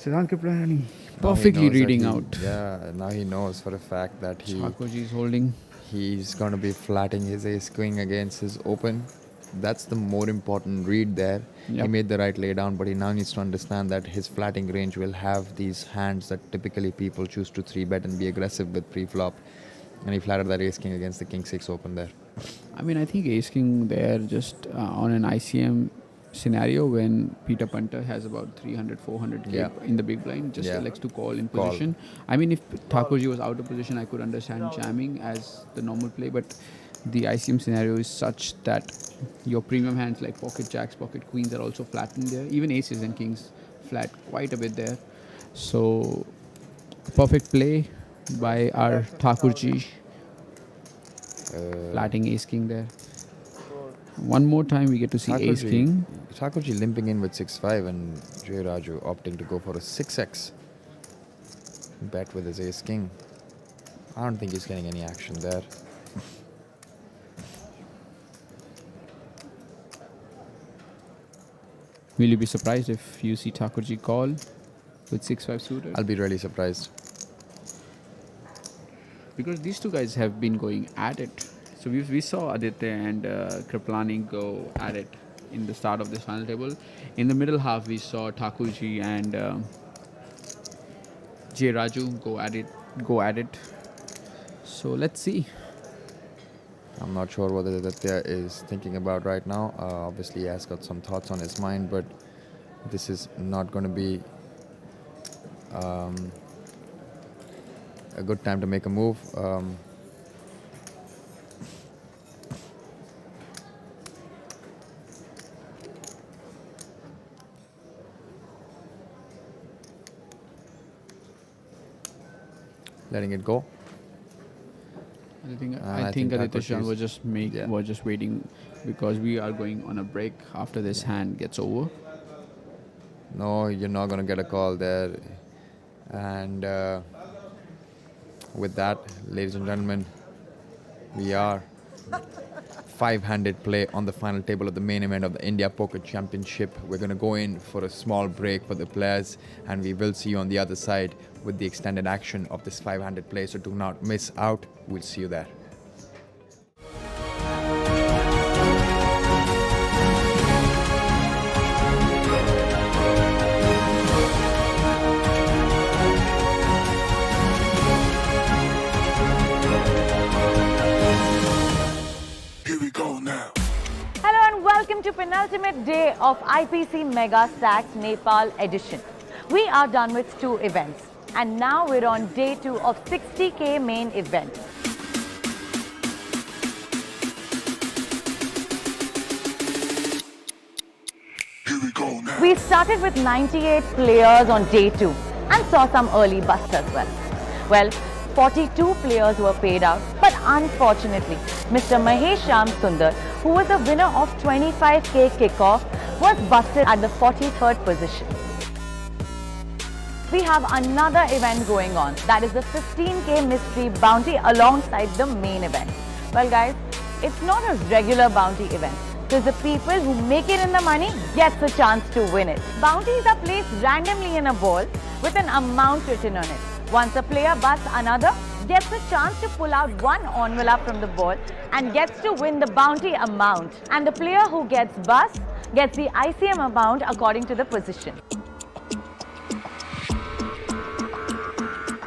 Siddharth Kripalani Now he perfectly knows that reading he- out. Yeah, now he knows for a fact that Thakurji is holding. he's going to be flatting his ace queen against his open. that's the more important read there. He Yep. made the right laydown, but he now needs to understand that his flatting range will have these hands that typically people choose to 3-bet and be aggressive with pre-flop. And he flattered that ace king against the king 6 open there. I mean, I think ace king there just on an ICM scenario when Peter Punter has about 300, 400k Yeah. in the big blind, just Yeah. elects to call in Call. position. I mean, if Thakurji was out of position, I could understand jamming as the normal play, but the ICM scenario is such that your premium hands like pocket jacks, pocket queens are also flattened there. Even aces and kings flat quite a bit there. So, perfect play by our Thakurji. Flatting ace king there. One more time we get to see ace king. Thakurji limping in with 6-5 and J. Raju opting to go for a 6x bet with his ace king. I don't think he's getting any action there. Will you be surprised if you see Thakurji call with 6-5 suited? I'll be really surprised. Because these two guys have been going at it. So we saw Aditya and Kripalani go at it in the start of this final table. In the middle half, we saw Thakurji and J. Raju go at it. So let's see. I'm not sure what Aditya is thinking about right now. Obviously, he has got some thoughts on his mind, but this is not going to be a good time to make a move. Letting it go. I think Aditya Sushant Thakurji's- was just waiting because we are going on a break after this hand gets over. No, you're not going to get a call there. And with that, ladies and gentlemen, we are 5-handed play on the final table of the main event of the India Poker Championship. We're going to go in for a small break for the players, and we will see you on the other side with the extended action of this 5-handed play. So do not miss out. We'll see you there. Hello and welcome to penultimate day of IPC Megastacks Nepal edition. We are done with 2 events and now we're on day 2 of 60k main event. We started with 98 players on day 2 and saw some early busts as well. Well, 42 players were paid out, but unfortunately, Mr. Mahesh Shyam Sundar, who was the winner of 25k kickoff, was busted at the 43rd position. We have another event going on, that is the 15k mystery bounty alongside the main event. Well guys, it's not a regular bounty event, because the people who make it in the money gets a chance to win it. Bounties are placed randomly in a ball with an amount written on it. Once a player busts another, gets a chance to pull out one envelope from the ball and gets to win the bounty amount. And the player who gets bust gets the ICM amount according to the position.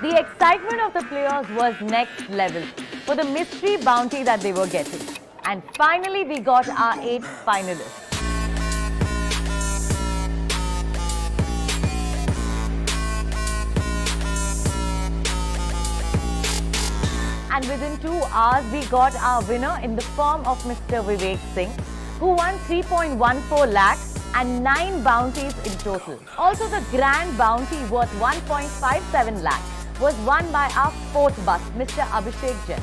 The excitement of the players was next level for the mystery bounty that they were getting. And finally, we got our 8 finalists. And within 2 hours, we got our winner in the form of Mr. Vivek Singh, who won 3.14 lakhs and 9 bounties in total. Also, the grand bounty worth 1.57 lakhs was won by our 4th bust, Mr. Abhishek Jain.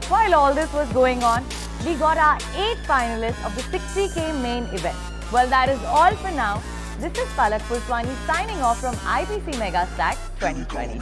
While all this was going on, we got our 8 finalists of the 60k main event. Well, that is all for now. This is Palak Pulswani signing off from IPC Megastacks 2020.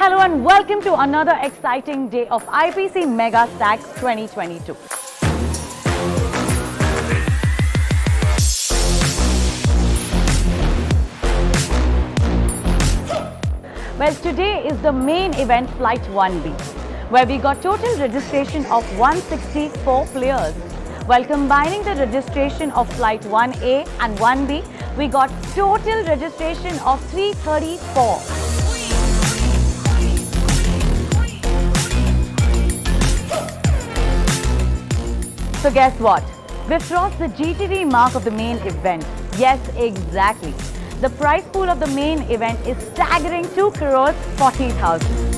Hello and welcome to another exciting day of IPC Megastacks 2022. Well, today is the main event, Flight 1B, where we got total registration of 164 players. While combining the registration of Flight 1A and 1B, we got total registration of 334. So guess what? We've crossed the GTD mark of the main event. Yes, exactly. The prize pool of the main event is staggering 2 crores 40,000.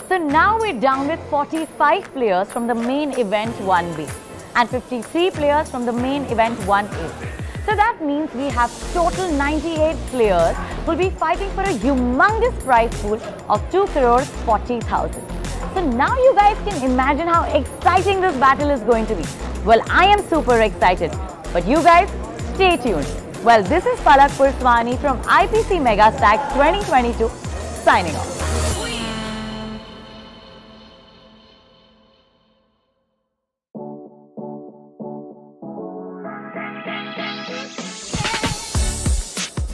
So now we're down with 45 players from the main event 1B and 53 players from the main event 1A. So that means we have total 98 players who will be fighting for a humongous prize pool of 2 crores 40,000. So now you guys can imagine how exciting this battle is going to be. Well, I am super excited, but you guys stay tuned. Well, this is Thakur Anand from IPC Megastacks 2022 signing off.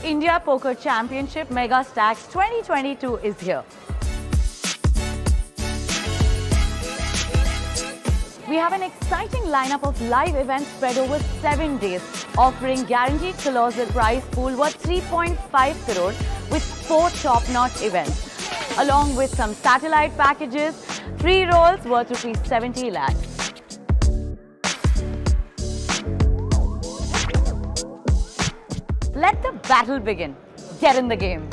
India Poker Championship Megastacks 2022 is here. We have an exciting lineup of live events spread over 7 days, offering guaranteed colossal prize pool worth 3.5 crores with 4 top-notch events, along with some satellite packages, free rolls worth rupees 70 lakhs. Let the battle begin. Get in the game.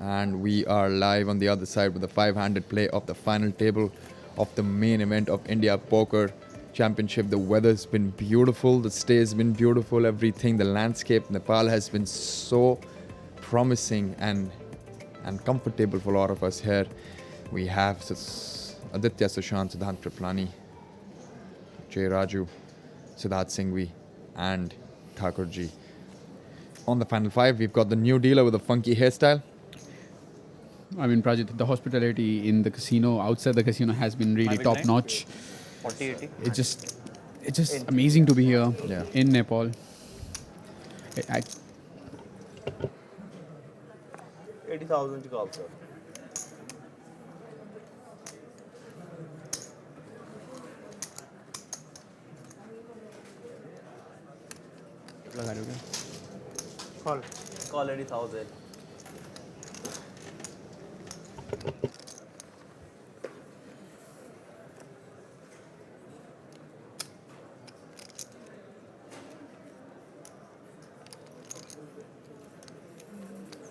And we are live on the other side with the 5-handed play of the final table of the main event of India Poker Championship. The weather's been beautiful, the stay has been beautiful, everything, the landscape, Nepal has been so promising and comfortable for a lot of us here. We have Aditya Sushant, Siddhanth Kripalani, Raju, Siddharth Singhvi, and Thakur Ji. On the final five, we've got the new dealer with a funky hairstyle. I mean, Prajit, the hospitality in the casino, outside the casino, has been really top notch. 40-80. It's just amazing to be here in Nepal. 80,000 to call, sir. Call 80,000.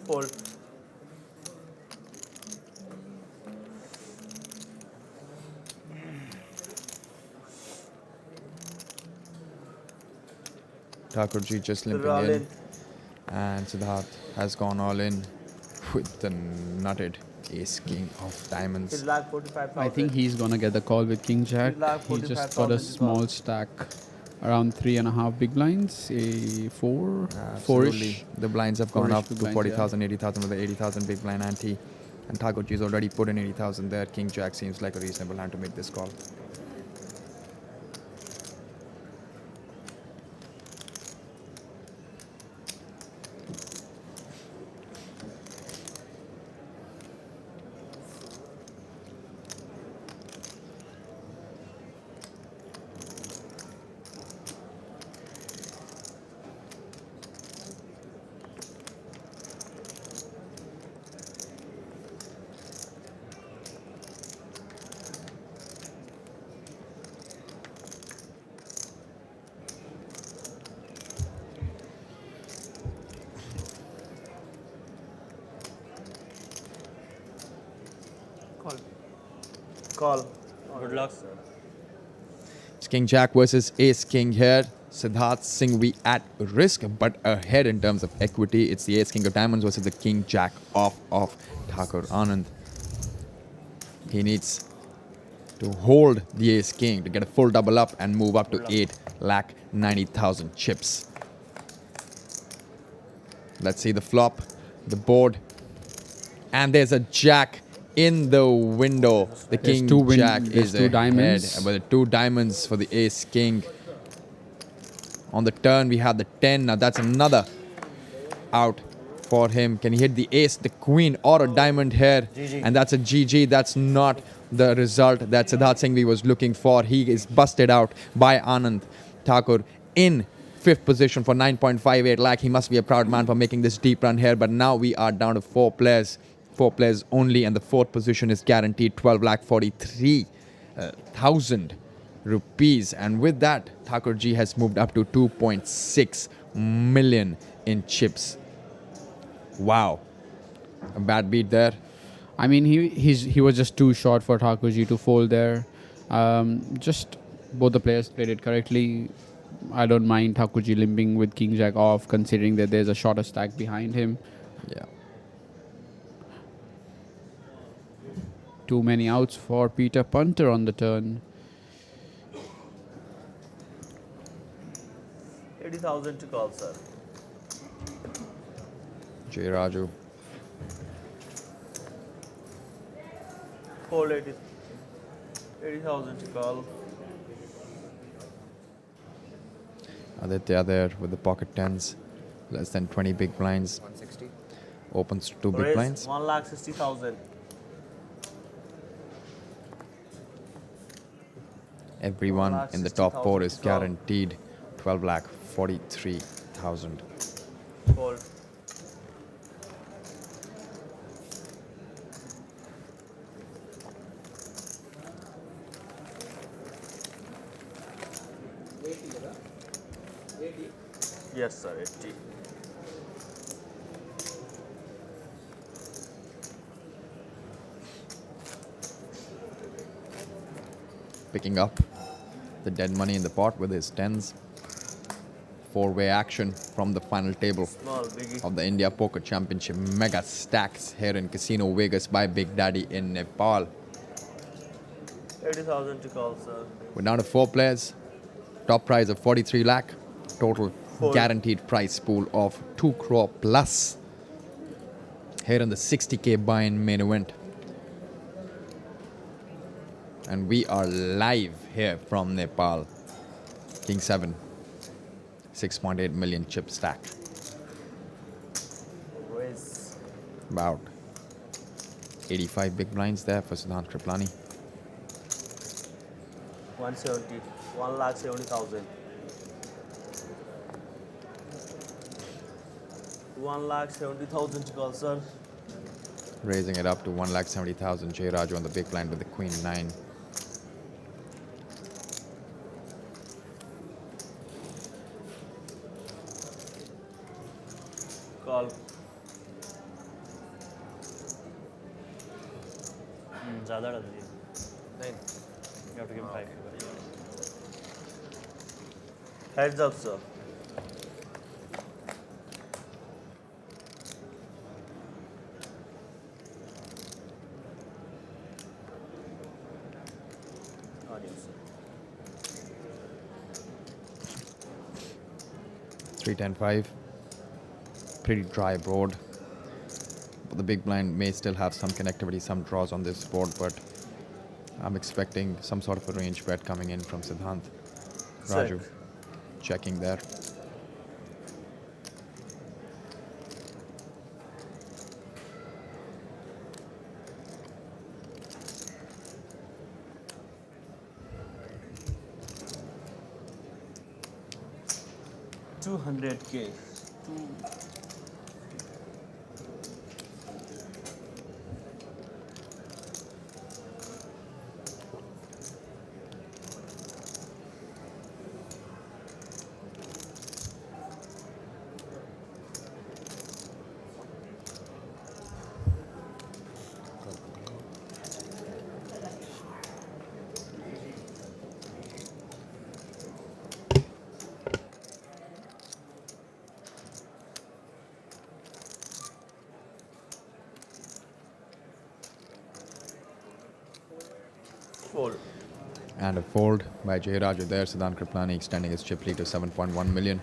Fold. Thakur Ji just limping in. And Siddharth has gone all in with the nutted ace king of diamonds. I think he's gonna get the call with King Jack. He just got a small stack, around 3.5 big blinds, a four-ish. The blinds have gone up to blinds, 40,000, 80,000 with the 80,000 big blind ante. And Thakur Ji's already put in 80,000 there. King Jack seems like a reasonable hand to make this call. Call. Good luck. It's King Jack versus Ace King here. Siddharth Singhvi at risk, but ahead in terms of equity. It's the Ace King of Diamonds versus the King Jack of Thakur Anand. He needs to hold the Ace King to get a full double up and move up to 8,90,000 chips. Let's see the flop, the board, and there's a Jack in the window. The King Jack is two diamonds. ahead, but the two diamonds for the Ace King. On the turn, we have the 10. Now that's another out for him. Can he hit the ace, the queen, or a diamond here? GG. And that's a GG. That's not the result that Siddharth Singhvi was looking for. He is busted out by Anand Thakur in 5th position for 9.58 lakh. He must be a proud man for making this deep run here. But now we are down to 4 players. 4 players only, and the 4th position is guaranteed 12,43,000 rupees. And with that, Thakur Ji has moved up to 2.6 million in chips. Wow, a bad beat there. I mean, he was just too short for Thakur Ji to fold there. Just both the players played it correctly. I don't mind Thakur Ji limping with King Jack off, considering that there's a shorter stack behind him. Yeah. Too many outs for Peter Punter on the turn. 80,000 to call, sir. J. Raju. Call 80,000 to call. Aditya there with the pocket tens. Less than 20 big blinds. 160. Opens 2 big Raise blinds. 1,60,000. Everyone in the top 4 is 1,60,000 guaranteed 12,43,000. Call. Yes, sir, 80. picking up the dead money in the pot with his tens. Four-way action from the final table Small, biggie. of the India Poker Championship Megastacks here in Casino Vegas by Big Daddy in Nepal. 80,000 to call, sir. We're down to 4 players. Top prize of 43 lakh. Total Fold. guaranteed prize pool of 2 crore plus. Here in the 60k buy-in main event. And we are live here from Nepal. King 7. 6.8 million chip stack. Raise. About 85 big blinds there for Siddharth Kripalani. 170. 1,70,000. 1,70,000 to call, sir. Raising it up to 1,70,000. J. Raju on the big blind with the Queen 9. Call. ज़्यादा डाल दिए. 9. You have to give 5. Heads up, sir. Audience, sir. 3-10-5. Pretty dry board. But the big blind may still have some connectivity, some draws on this board, but I'm expecting some sort of a range bet coming in from Siddharth. Raju checking there. $200K. Fold. And a fold by J. Raju there. Siddharth Kripalani extending his chip lead to 7.1 million.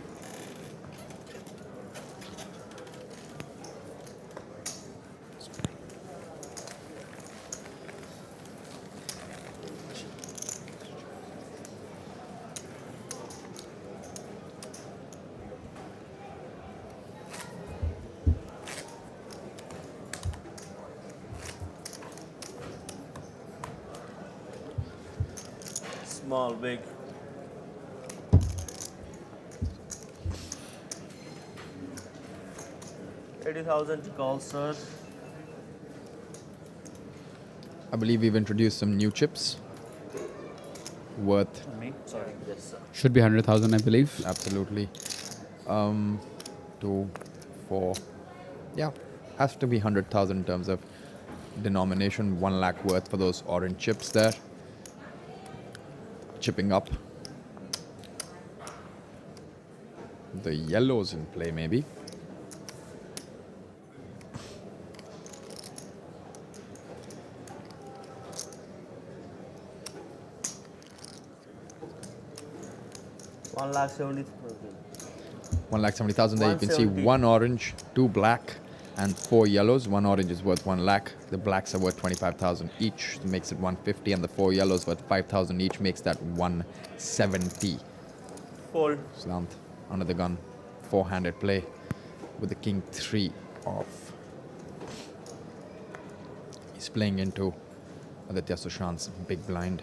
Small, big. $80,000 to call, sir. I believe we've introduced some new chips worth Me? Sorry. Yes, sir. Should be 100,000, I believe. absolutely 2, 4. Yeah, has to be 100,000 in terms of denomination. 1 lakh worth for those orange chips there. Chipping up. The yellows in play, maybe. $1,70,000. 1,70,000 there. You can see 170. 1 orange, 2 black, and 4 yellows. 1 orange is worth 1 lakh. The blacks are worth 25,000 each. Makes it 150, and the 4 yellows worth 5,000 each. Makes that 170. Fold. Siddharth under the gun. 4-handed play with the king 3 off. He's playing into Aditya Sushant's big blind.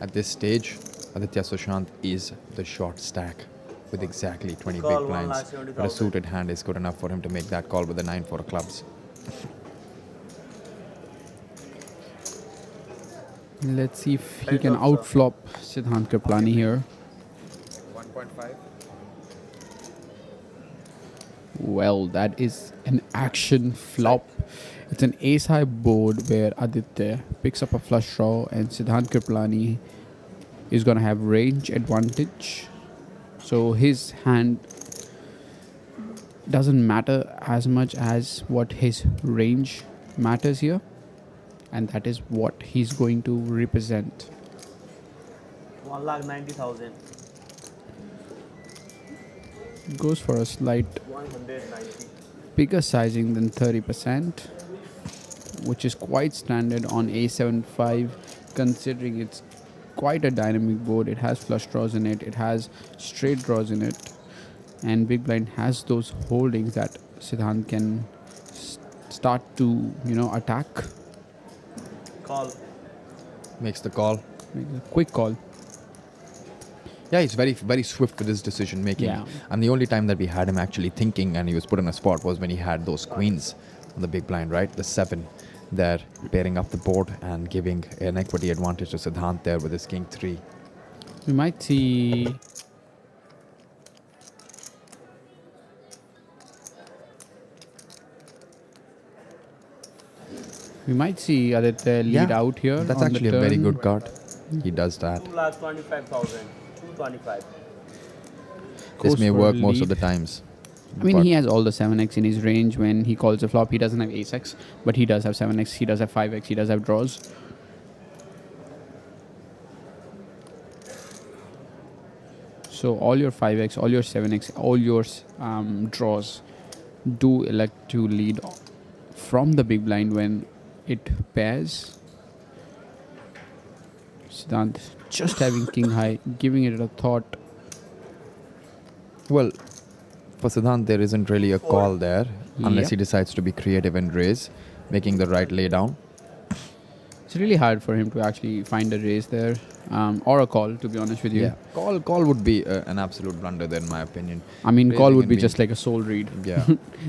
At this stage, Aditya Sushant is the short stack with exactly 20 Call big blinds. 1,70,000. But a suited hand is good enough for him to make that call with the 9-4 of clubs. Let's see if he can outflop Siddharth Kripalani here. 1.5 1.5. Well, that is an action flop. It's an ace-high board where Aditya picks up a flush draw and Siddharth Kripalani is going to have range advantage. So his hand doesn't matter as much as what his range matters here. And that is what he's going to represent. 1,90,000. Goes for a slight 190. bigger sizing than 30%, which is quite standard on A75, considering it's quite a dynamic board. It has flush draws in it, it has straight draws in it, and Big Blind has those holdings that Siddharth can start to, attack. Call. Makes the call. Makes a quick call. Yeah, he's very, very swift with his decision making. Yeah. And the only time that we had him actually thinking and he was put in a spot was when he had those queens on the big blind, right? The 7 there, pairing up the board and giving an equity advantage to Siddharth there with his king 3. We might see Aditya lead out here. That's on actually the a very turn. good card. He does that. 2,25,000. 225. This Goes may for work most lead. of the times. I mean, But he has all the 7x in his range when he calls a flop. He doesn't have ace-x, but he does have 7x, he does have 5x, he does have draws. So all your 5x, all your 7x, all your draws do elect to lead from the big blind when it pairs. Siddharth just having king high, giving it a thought. Well, for Siddharth, there isn't really a call there unless Yep. he decides to be creative and raise, making the right lay down. It's really hard for him to actually find a raise there, or a call, to be honest with you. Yeah, call would be an absolute blunder there, in my opinion. I mean, call Raising would and be being- just like a soul read. Yeah.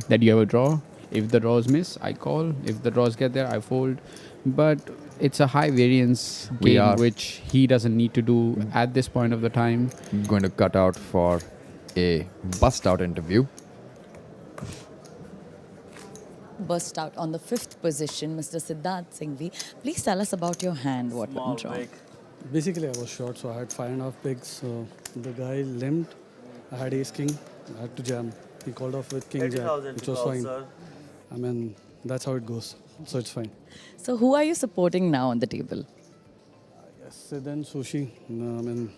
That you have a draw. If the draws miss, I call. If the draws get there, I fold. But it's a high variance We game, are- which he doesn't need to do at this point of the time. Going to cut out for a bust out interview. Burst out on the 5th position, Mr. Siddharth Singhvi. Please tell us about your hand. What Small went wrong? break. Basically, I was short, so I had 5.5 pigs. So the guy limped. I had ace king. I had to jam. He called off with king jack, 80,000 which to was call, fine. sir. I mean, that's how it goes. So it's fine. So, who are you supporting now on the table? Yes, Sid and Sushi. No, I mean,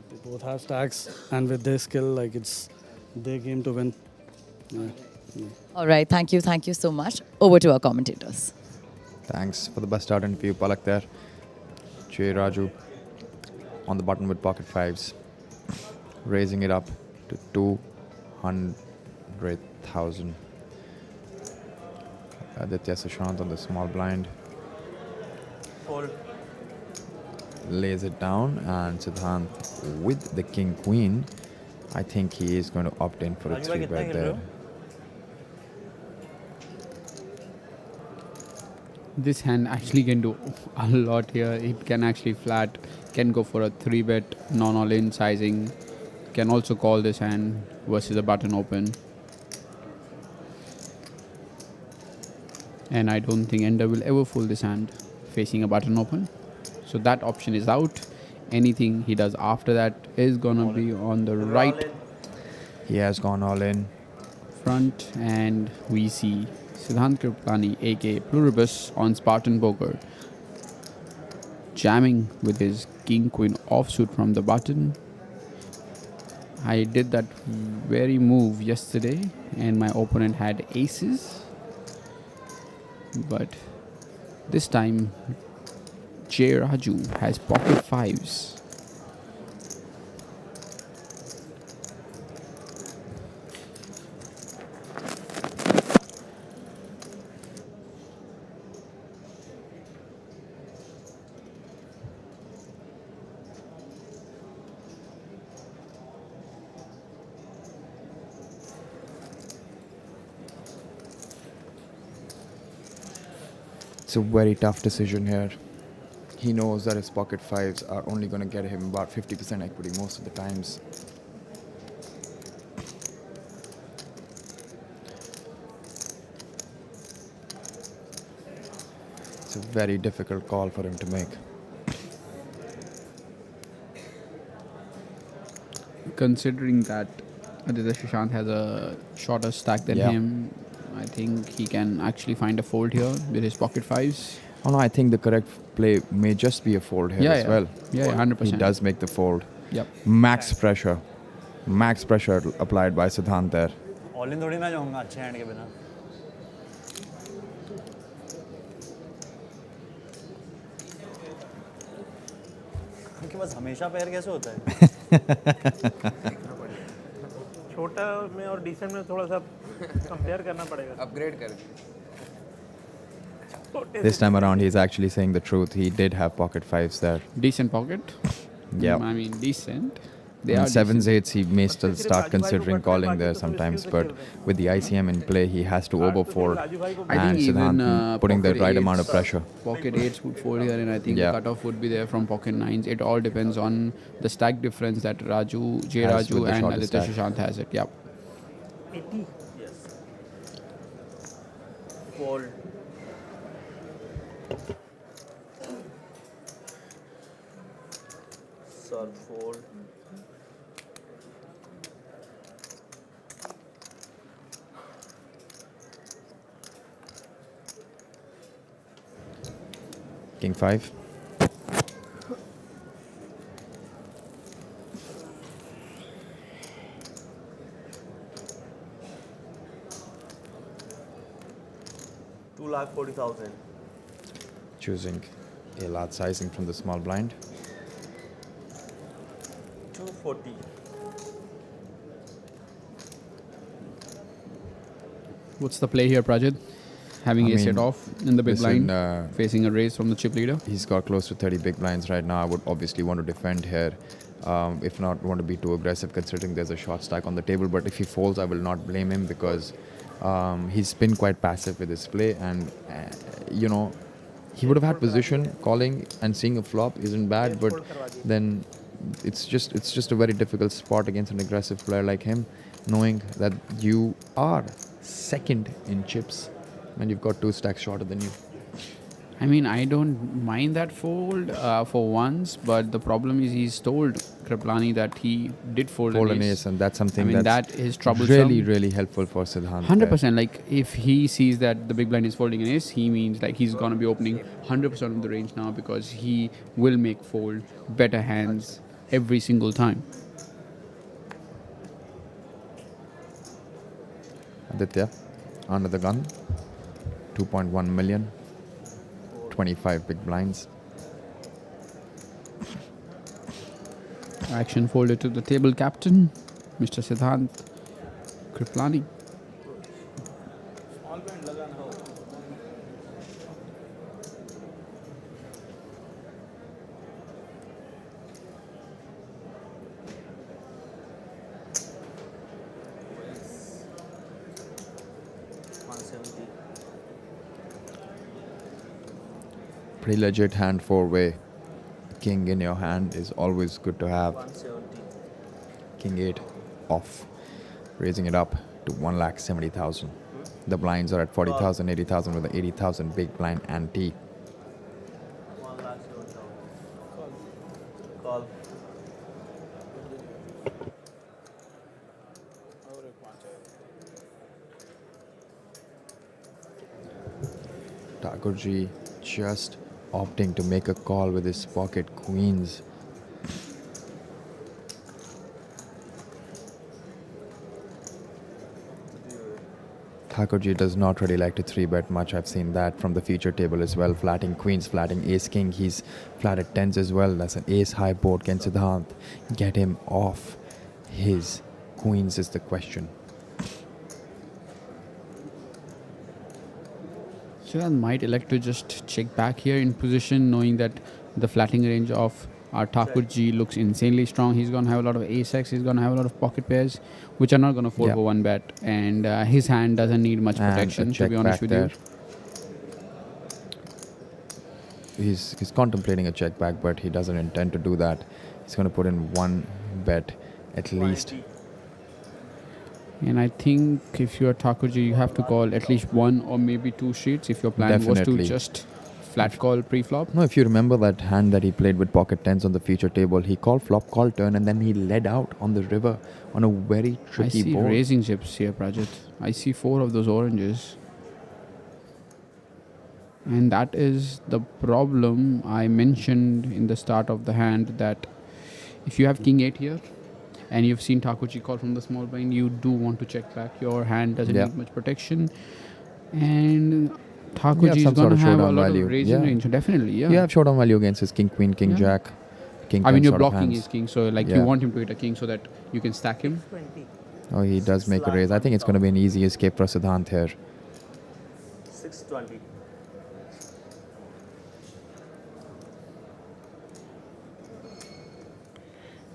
they both have stacks, and with their skill, like it's their game to win. Yeah. All right, thank you so much. Over to our commentators. Thanks for the bust out interview, Palak there. Raju on the button with pocket 5s, raising it up to 200,000. Aditya Sushant on the small blind. Fold. Lays it down, and Siddharth with the king queen. I think he is going to opt in for a Raju bhai, 3 kitna bet खेल there. रहे हो? This hand actually can do a lot here. It can actually flat, can go for a 3 bet, non all in sizing, can also call this hand versus a button open. And I don't think Ender will ever fold this hand facing a button open. So that option is out. Anything he does after that is gonna be on the right He has gone all in. front, and we see Siddharth Kripalani, aka Pluribus, on Spartan Poker, jamming with his king queen offsuit from the button. I did that very move yesterday, and my opponent had aces, but this time Raju has pocket 5s. It's a very tough decision here. He knows that his pocket 5s are only going to get him about 50% equity most of the times. It's a very difficult call for him to make. Considering that Aditya Sushant has a shorter stack than him, I think he can actually find a fold here with his pocket fives. Oh no, I think the correct play may just be a fold here as well. Yeah, 100%. He does make the fold. Yep. Max pressure applied by Siddhanth there. All in थोड़ी ना जाऊंगा अच्छे hand के बिना. उनके पास हमेशा पैर कैसे होता है? छोटा में और डिसेंट में थोड़ा सा कंपेयर करना पड़ेगा. अपग्रेड कर. This time around, he's actually saying the truth. He did have pocket fives there. Decent pocket. Yeah. I mean, decent. They In are sevens, decent. eights, he may still start considering calling there sometimes, but with the ICM in play, he has to overfold. I And think even Siddhanth putting the pocket right amount of eights- pressure. Pocket eights would fold here, and I think Yeah. the cutoff would be there from pocket nines. It all depends on the stack difference that Raju, J. Has Raju, with the and shorter Aditya stack. Sushant has it. Yep. 80. Yes. Fold. Sir, fold. King 5. $240,000. Choosing a large sizing from the small blind. 240. What's the play here, Prajit? Having I ace it mean, off in the big listen, blind, facing a raise from the chip leader. He's got close to 30 big blinds right now. I would obviously want to defend here. If not, want to be too aggressive considering there's a short stack on the table. But if he folds, I will not blame him because he's been quite passive with his play. And, you know, he would have had position. Calling and seeing a flop isn't bad. But then it's just a very difficult spot against an aggressive player like him, knowing that you are second in chips and you've got 2 stacks shorter than you. I mean, I don't mind that fold for once, but the problem is he's told Kripalani that he did fold An ace, and that's something I mean, that's that is troublesome. really, really helpful for Siddhanth. 100%. Like, if he sees that the big blind is folding an ace, he means like he's going to be opening 100% of the range now because he will make fold better hands every single time. Aditya, under the gun, 2.1 million, 25 big blinds. Action folded to the table captain, Mr. Siddharth Kripalani. Small blind लगाना हो. Pretty legit hand 4-way. King in your hand is always good to have. 170. King 8 off, raising it up to 1,70,000. The blinds are at 40,000, 80,000 with the 80,000 big blind ante. 1,70,000. Call. Thakurji just opting to make a call with his pocket queens. Thakurji does not really like to 3-bet much. I've seen that from the feature table as well. Flatting queens, flatting ace king. He's flatted tens as well. That's an ace high board. Can Siddhanth get him off his queens is the question. Siddharth might elect to just check back here in position, knowing that the flatting range of our Thakurji looks insanely strong. He's going to have a lot of ace-x. He's going to have a lot of pocket pairs, which are not going to fold for one bet. And his hand doesn't need much protection, to be honest with you. He's contemplating a check back, but he doesn't intend to do that. He's going to put in one bet at least. And I think if you're Thakurji, you have to call at least one or maybe two streets if your plan was to Definitely. just flat call pre-flop. No, if you remember that hand that he played with pocket tens on the feature table, he called flop, called turn, and then he led out on the river on a very tricky I see board. raising chips here, Prajit. I see 4 of those oranges. And that is the problem I mentioned in the start of the hand, that if you have king 8 here and you've seen Thakurji call from the small blind, you do want to check back. Your hand doesn't need much protection. And Thakurji is going to have a lot of raising range. Definitely, yeah. You have showdown value against his king, queen, king, jack, king. I mean, you're sort of blocking hands. his king, so like you want him to hit a king so that you can stack him. Oh, he does make a raise. I think it's going to be an easy escape for Siddhanth here. 620.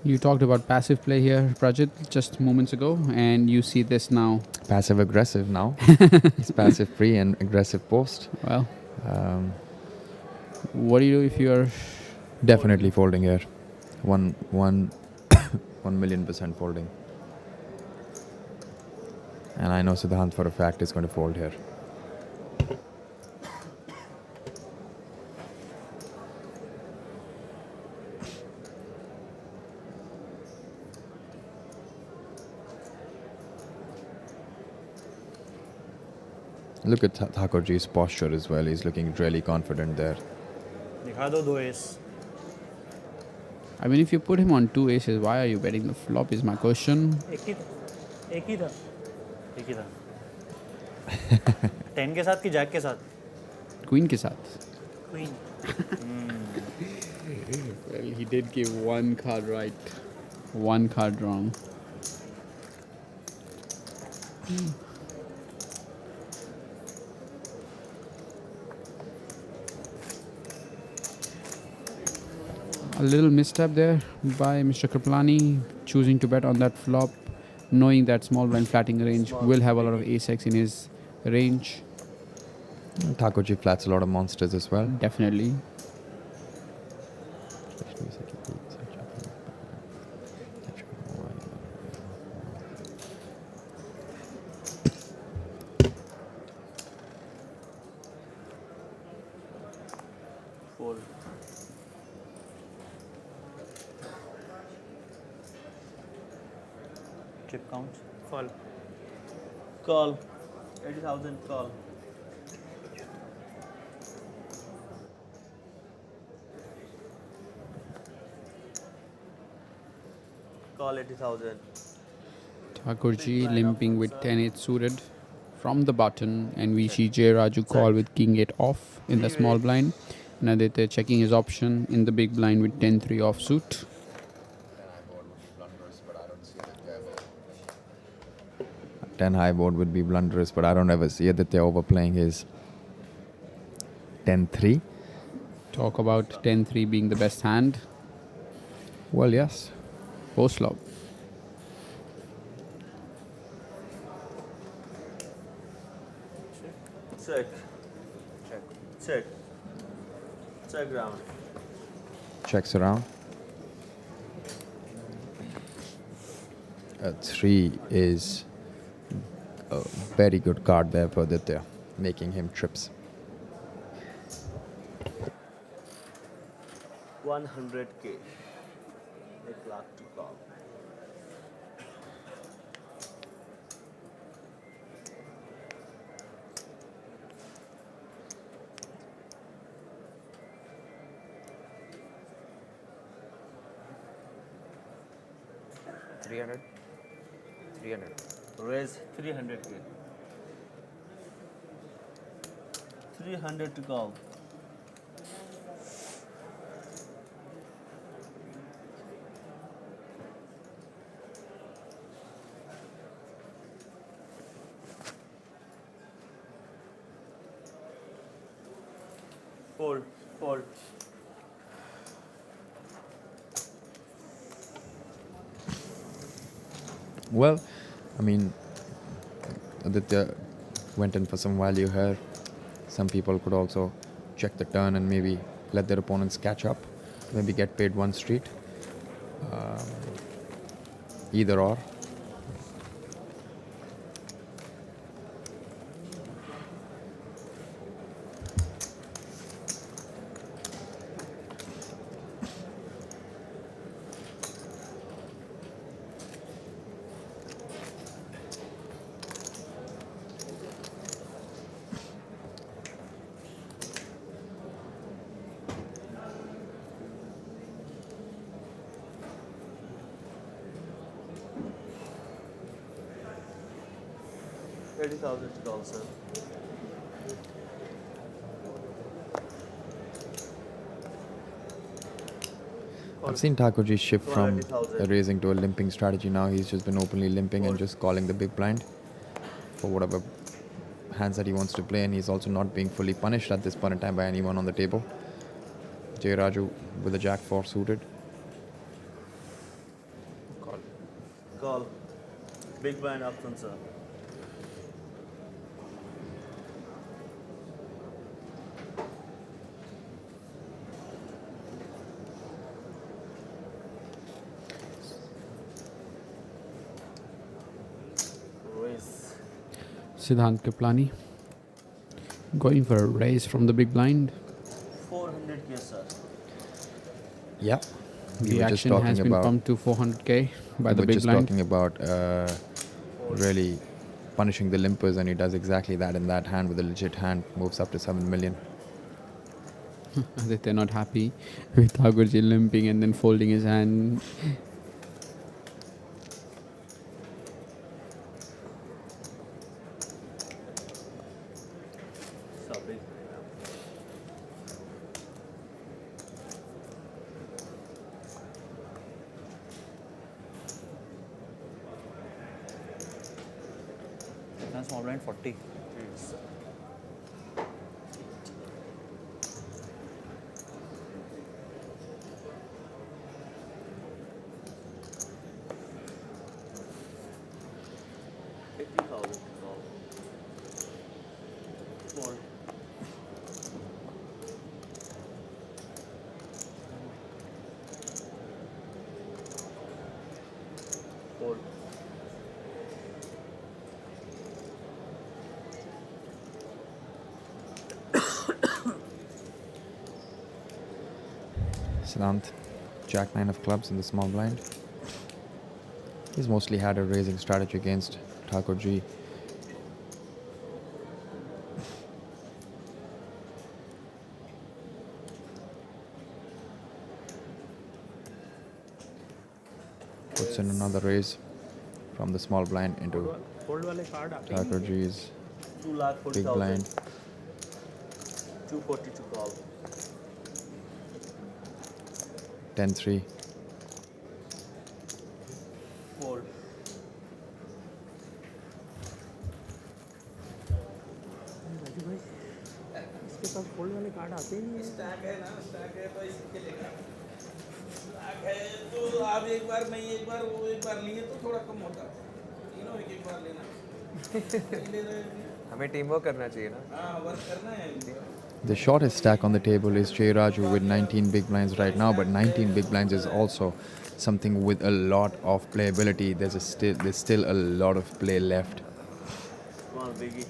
You talked about passive play here, Prajit, just moments ago, and you see this now. Passive aggressive now. It's passive pre and aggressive post. Well, what do you do if you're definitely folding here? 1,000,000% folding. And I know Siddhanth for a fact is going to fold here. Look at Thakurji's posture as well. He's looking really confident there. दिखा दो 2 ace. I mean, if you put him on 2 aces, why are you betting the flop is my question. एक ही था 10 के साथ कि Jack के साथ? Queen के साथ. Queen. Well, he did give 1 card right, 1 card wrong. A little misstep there by Mr. Kripalani, choosing to bet on that flop, knowing that small blind flatting range will have a lot of ace-x in his range. Thakurji flats a lot of monsters as well. Definitely. Fold. Chip count. Call. Call. 80,000 call. Call 80,000. Thakurji limping with 10-8 suited from the button, and we see J. Raju call with king 8 off in the small blind. And Aditya checking his option in the big blind with 10-3 offsuit. 10 high board would be blunderous, but I don't ever see Aditya overplaying his 10-3. Talk about 10-3 being the best hand. Well, yes. Post flop. Check. Check. Check. Check round. Checks around. A 3 is a very good card there for Aditya, making him trips. 100K. 1 lakh to call. $300. Raise 300K. 300 to call. Fold, fold. Well, I mean, Aditya went in for some value here. Some people could also check the turn and maybe let their opponents catch up. Maybe get paid one street. Either or. 30,000 to call, sir. I've seen Thakurji shift from 280,000. a raising to a limping strategy now. He's just been openly limping and just calling the big blind for whatever hands that he wants to play, and he's also not being fully punished at this point in time by anyone on the table. J. Raju with a jack 4 suited. Call. Big blind option, sir. Raise. Siddharth Kripalani going for a raise from the big blind. 400k, sir. Yeah. The action has been pumped to 400k by the we were big just blind. talking about really punishing the limpers, and he does exactly that in that hand with a legit hand. Moves up to 7 million. They're not happy with Thakurji limping and then folding his hand. So big. Small blind 40. Fold. Siddharth, jack 9 of clubs in the small blind. He's mostly had a raising strategy against Thakurji. Puts in another raise from the small blind into Thakurji's 2,40,000. big blind. 240 to call. 10-3. Fold. इसके पास fold वाले card आते ही नहीं है। Stack है ना, stack है तो इसके लेगा। स्टैक है तो आप एक बार नहीं एक बार वो एक बार लिए तो थोड़ा कम होता है। तीनों एक बार लेना। हमें टीम वर्क करना चाहिए ना। हाँ, वर्क करना है। The shortest stack on the table is J. Raju with 19 big blinds right now, but 19 big blinds is also something with a lot of playability. There's still a lot of play left. Small biggie.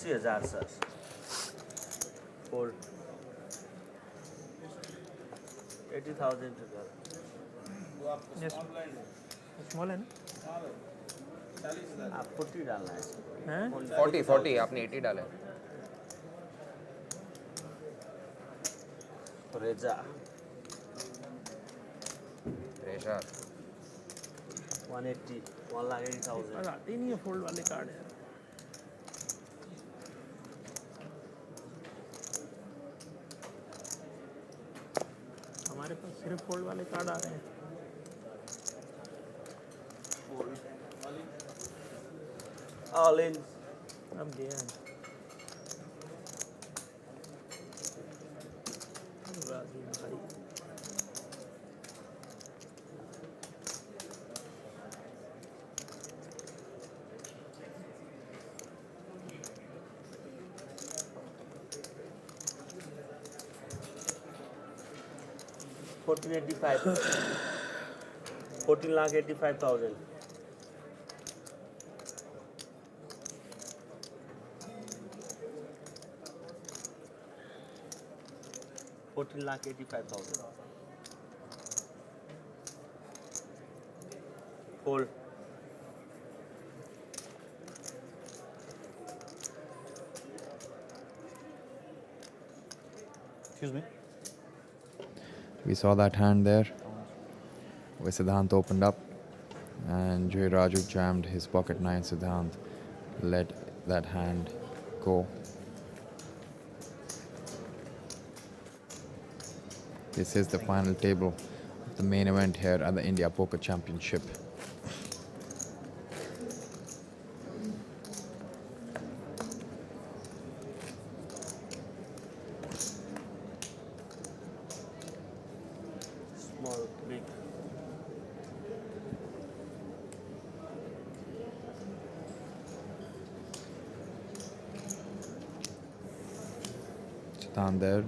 80,000 sir. Fold. 80,000 to go. वो आपको small blind है। Small है ना? Small है। 40,000। आप 40 डालना है। हैं? 40 आपने 80 डाले। रेजा। रेशा 180, 1,80,000। बस आते ही नहीं है फोल्ड वाले कार्ड है। हमारे पास सिर्फ फोल्ड वाले कार्ड आ रहे हैं। All in. अब गया है। राजू भाई। $1,485. 14,85,000. $14,85,000. Hold. We saw that hand there. where Siddharth opened up and Jay Raju jammed his pocket nine. Siddharth let that hand go. This is the final table of the main event here at the India Poker Championship. Small, big. Siddharth there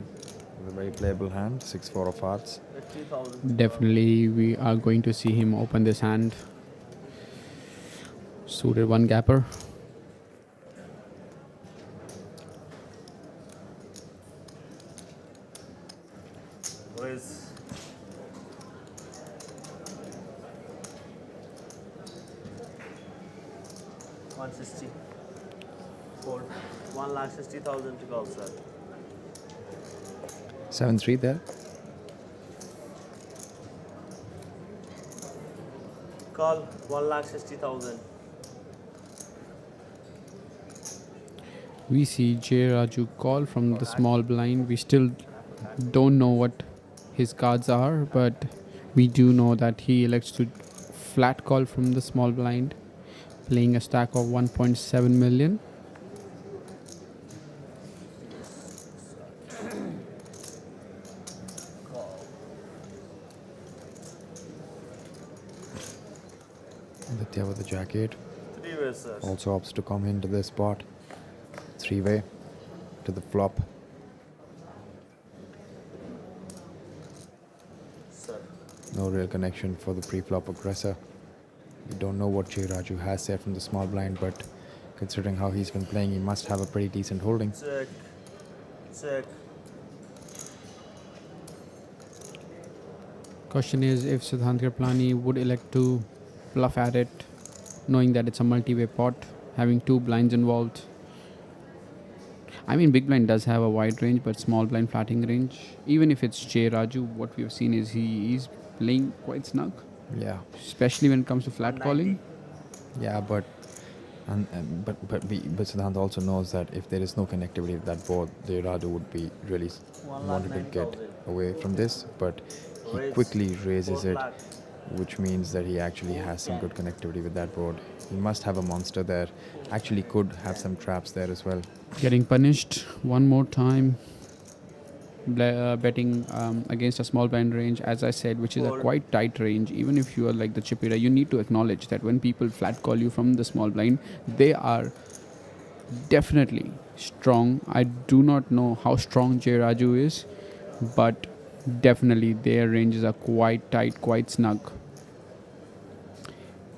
with a very playable hand, 6-4 of hearts. 50,000. Definitely, we are going to see him open this hand. Suited one gapper. Raise. $160. Fold. 1,60,000 to call, sir. 7-3 there. Call 1,60,000. We see Jay Raju call from the small blind. We still don't know what his cards are, but we do know that he elects to flat call from the small blind, playing a stack of 1.7 million. Aditya with the jack-8. 3-way, sir. Also opts to come into this spot. 3-way to the flop. Sir. No real connection for the pre-flop aggressor. We don't know what Jay Raju has there from the small blind, but considering how he's been playing, he must have a pretty decent holding. Check. Check. Question is if Siddharth Kripalani would elect to bluff at it, knowing that it's a multi-way pot, having two blinds involved. I mean, big blind does have a wide range, but small blind flatting range. Even if it's Jay Raju, what we've seen is he is playing quite snug. Yeah. Especially when it comes to flat calling. Yeah, but Siddharth also knows that if there is no connectivity with that board, Jay Raju would be really wanted to get away from this, but he quickly raises it, which means that he actually has some good connectivity with that board. He must have a monster there. Actually could have some traps there as well. Getting punished one more time. Betting against a small blind range, as I said, which is a quite tight range. Even if you are like the chip leader, you need to acknowledge that when people flat call you from the small blind, they are definitely strong. I do not know how strong Jay Raju is, but definitely their ranges are quite tight, quite snug.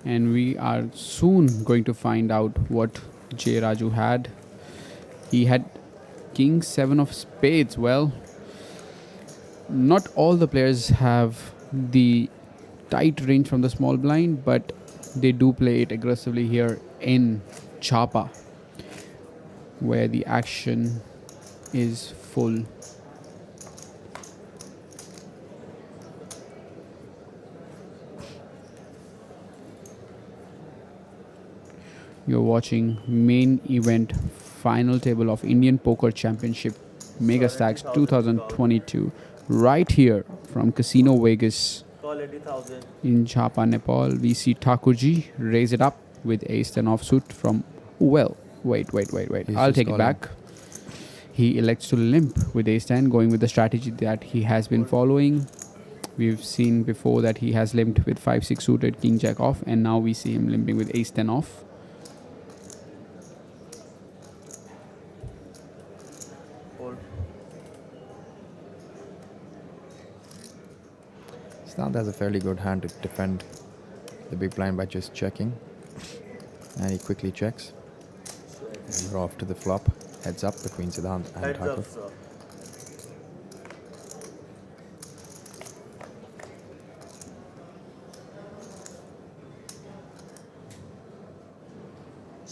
And we are soon going to find out what Jay Raju had. He had King 7 of spades. Well, not all the players have the tight range from the small blind, but they do play it aggressively here in Chapa, where the action is full. You're watching main event final table of Indian Poker Championship Megastacks 2022 right here from Casino Vegas Call 80,000. in Chapa, Nepal. We see Thakurji raise it up with ace 10 offsuit from, well, wait. He's I'll just take it calling. back. He elects to limp with ace 10, going with the strategy that he has been following. We've seen before that he has limped with 5-6 suited, king jack off, and now we see him limping with ace 10 off. Fold. Siddharth has a fairly good hand to defend the big blind by just checking. And he quickly checks. And we're off to the flop. Heads up between Siddharth and Heads Thakur. up, sir.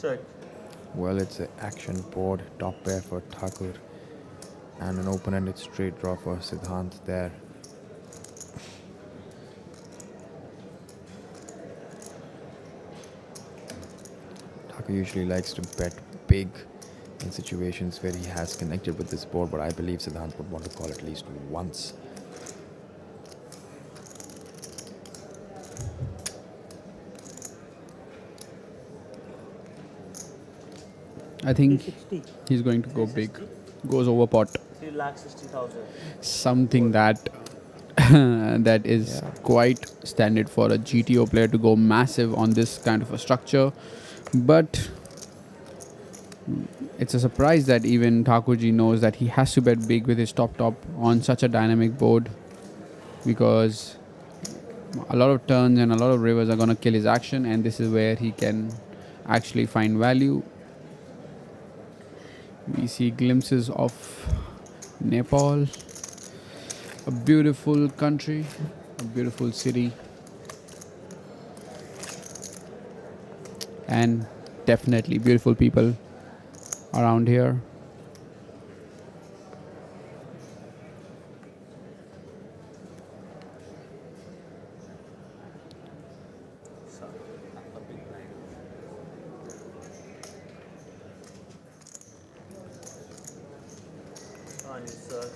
Check. Well, it's an action board, top pair for Thakur. And an open-ended straight draw for Siddharth there. Thakur usually likes to bet big in situations where he has connected with this board, but I believe Siddhanth would want to call at least once. I think he's going to go big. Goes over pot. 3,60,000. Something that that is quite standard for a GTO player to go massive on this kind of a structure. But it's a surprise that even Thakurji knows that he has to bet big with his top on such a dynamic board, because a lot of turns and a lot of rivers are going to kill his action, and this is where he can actually find value. We see glimpses of Nepal, a beautiful country, a beautiful city, and definitely beautiful people around here. Sir.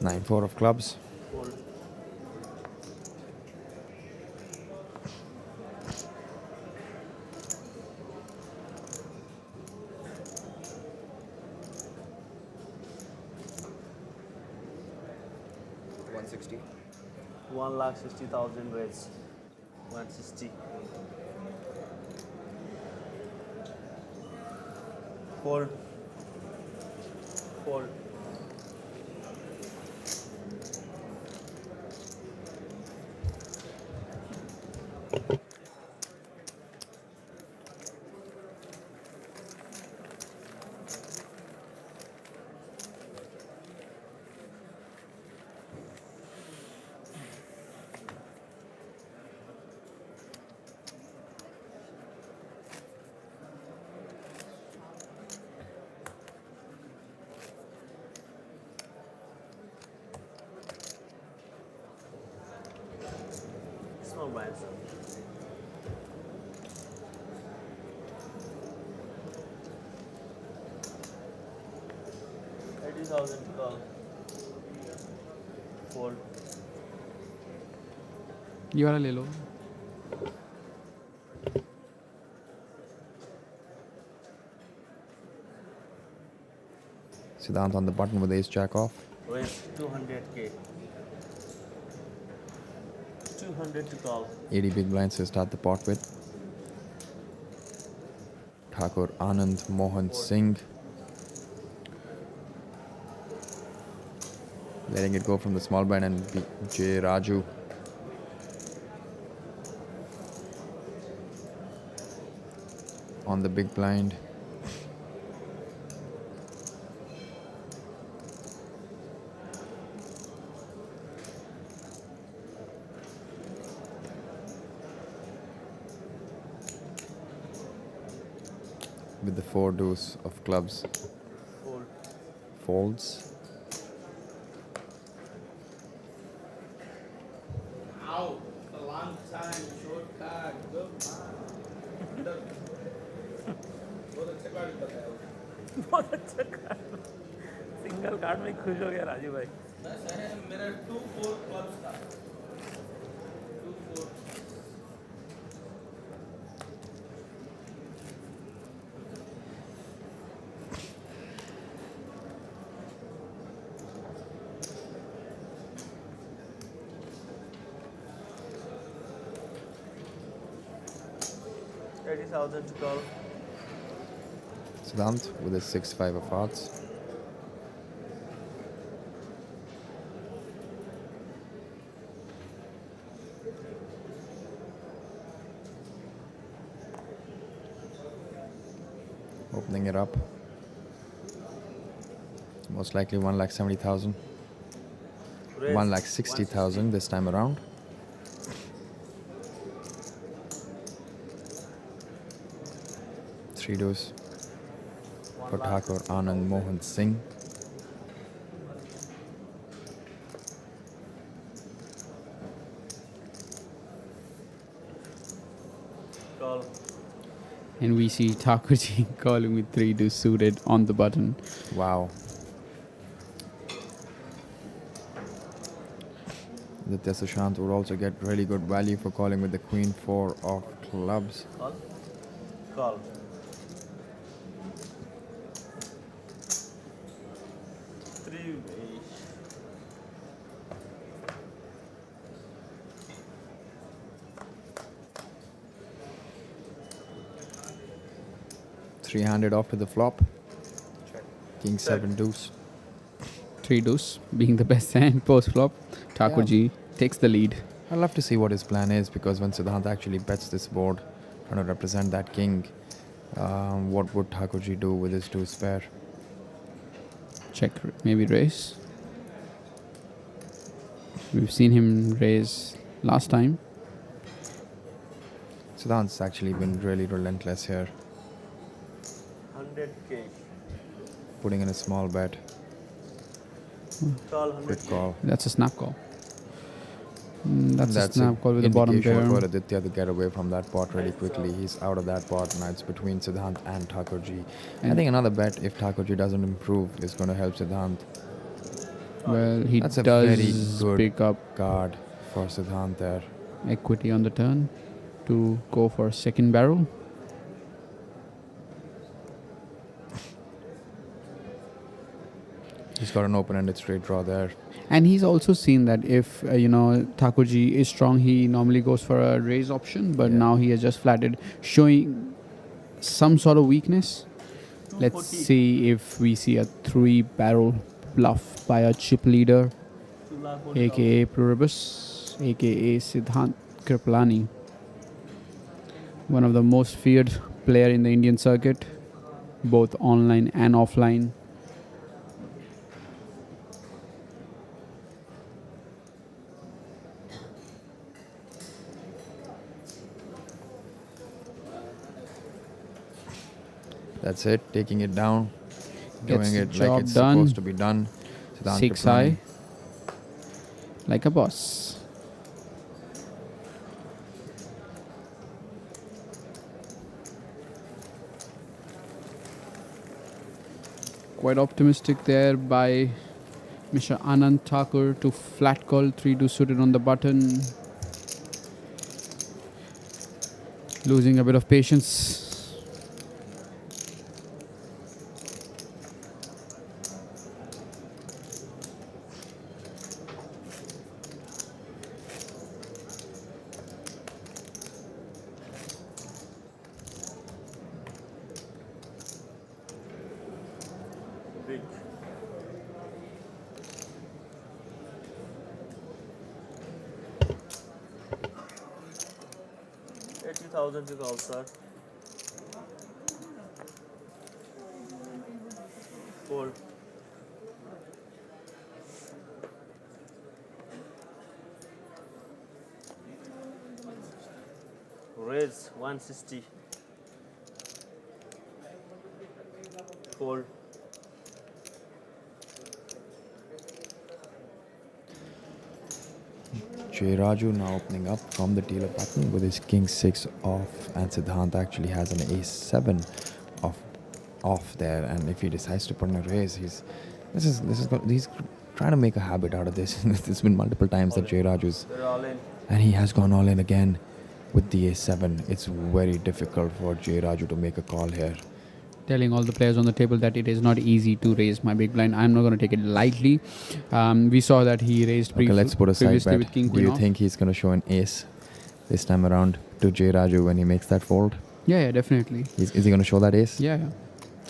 9-4 of clubs. Fold. $160. 1,60,000 raise. 160. Fold. Fold. Small blind, sir. $80,000 to call. Fold. ये वाला ले लो. Siddhanth on the button with ace jack off. Raise 200K. 200 to call. 80 big blinds to start the pot with. Thakur Anand Mohan Singh. Letting it go from the small blind, and J. Raju. On the big blind. With the 4 deuce of clubs. Fold. Folds. Ow, a long time, short card, good man. बहुत अच्छा card बताया बहुत अच्छा card. Single card में खुश हो गया राजू भाई. बस है मेरा 2-4 क्लब्स था 2-4 $80,000 to call. Siddhanth with a 6-5 of hearts. Opening it up. Most likely 1,70,000. 1,60,000 this time around. Three deuce for Thakur Anand Mohan Singh. Call. And we see Thakurji calling with 3 suited on the button. Wow. Aditya Sushant would also get really good value for calling with the Queen 4 of clubs. Call. Call. Three. 300 off to the flop. Check. King 7 deuce. 3 being the best hand post flop. Thakurji takes the lead. I'd love to see what his plan is, because when Siddharth actually bets this board, trying to represent that king, what would Thakurji do with his 2 pair? Check, maybe raise. We've seen him raise last time. Siddharth's actually been really relentless here, 100K. putting in a small bet. Call Quick 100K. call. That's a snap call. That's a snap call with the bottom indication pair. for Aditya to get away from that pot really quickly. He's out of that pot now. It's between Siddharth and Thakurji. I think another bet, if Thakurji doesn't improve, is going to help Siddharth. Well, he That's a does very good pick up card for Siddharth there. equity on the turn to go for second barrel. He's got an open-ended straight draw there. And he's also seen that if, Thakurji is strong, he normally goes for a raise option, but now he has just flatted, showing some sort of weakness. Let's see if we see a 3-barrel bluff by a chip leader, aka Pluribus, aka Siddhanth Kripalani, one of the most feared player in the Indian circuit, both online and offline. That's it, taking it down, Gets doing the it job like it's done. supposed to be done. Siddharth 6 Kripalani. high, like a boss. Quite optimistic there by Mr. Anand Thakur to flat call 3 suited on the button. Losing a bit of patience. Big. $80,000 to call, sir. Fold. Raise 160. Fold. Raju now opening up from the dealer button with his king 6 off, and Siddharth actually has an ace 7 off there. And if he decides to put in a raise, he's trying to make a habit out of this. There's been multiple times that Raju's, They're all in. and he has gone all in again with the ace 7. It's very difficult for Raju to make a call here. Telling all the players on the table that it is not easy to raise my big blind. I'm not going to take it lightly. We saw that he raised Okay, let's put a side previously bet. with king Do queen you off. think he's going to show an ace this time around to Raju when he makes that fold? Yeah, definitely. Is he going to show that ace? Yeah.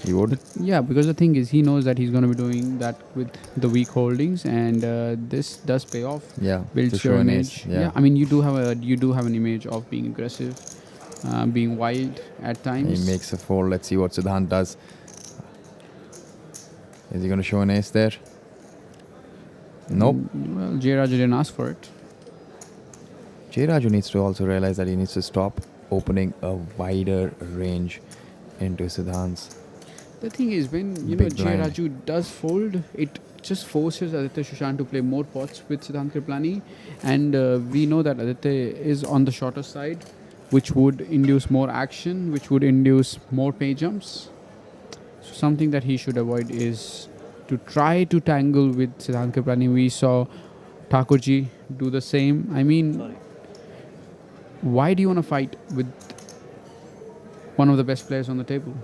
He would? Yeah, because the thing is, he knows that he's going to be doing that with the weak holdings, and this does pay off. Yeah, Builds to show your an image. ace. Yeah. I mean, you do have an image of being aggressive, being wild at times. He makes a fold. Let's see what Siddharth does. Is he going to show an ace there? Nope. Well, Raju didn't ask for it. Raju needs to also realize that he needs to stop opening a wider range into Siddharth's. The thing is, when Big blind. Raju does fold, it just forces Aditya Sushant to play more pots with Siddharth Kripalani, and we know that Aditya is on the shorter side. which would induce more action, which would induce more pay jumps. So something that he should avoid is to try to tangle with Siddharth Kripalani. We saw Thakurji do the same. I mean, why do you want to fight with one of the best players on the table?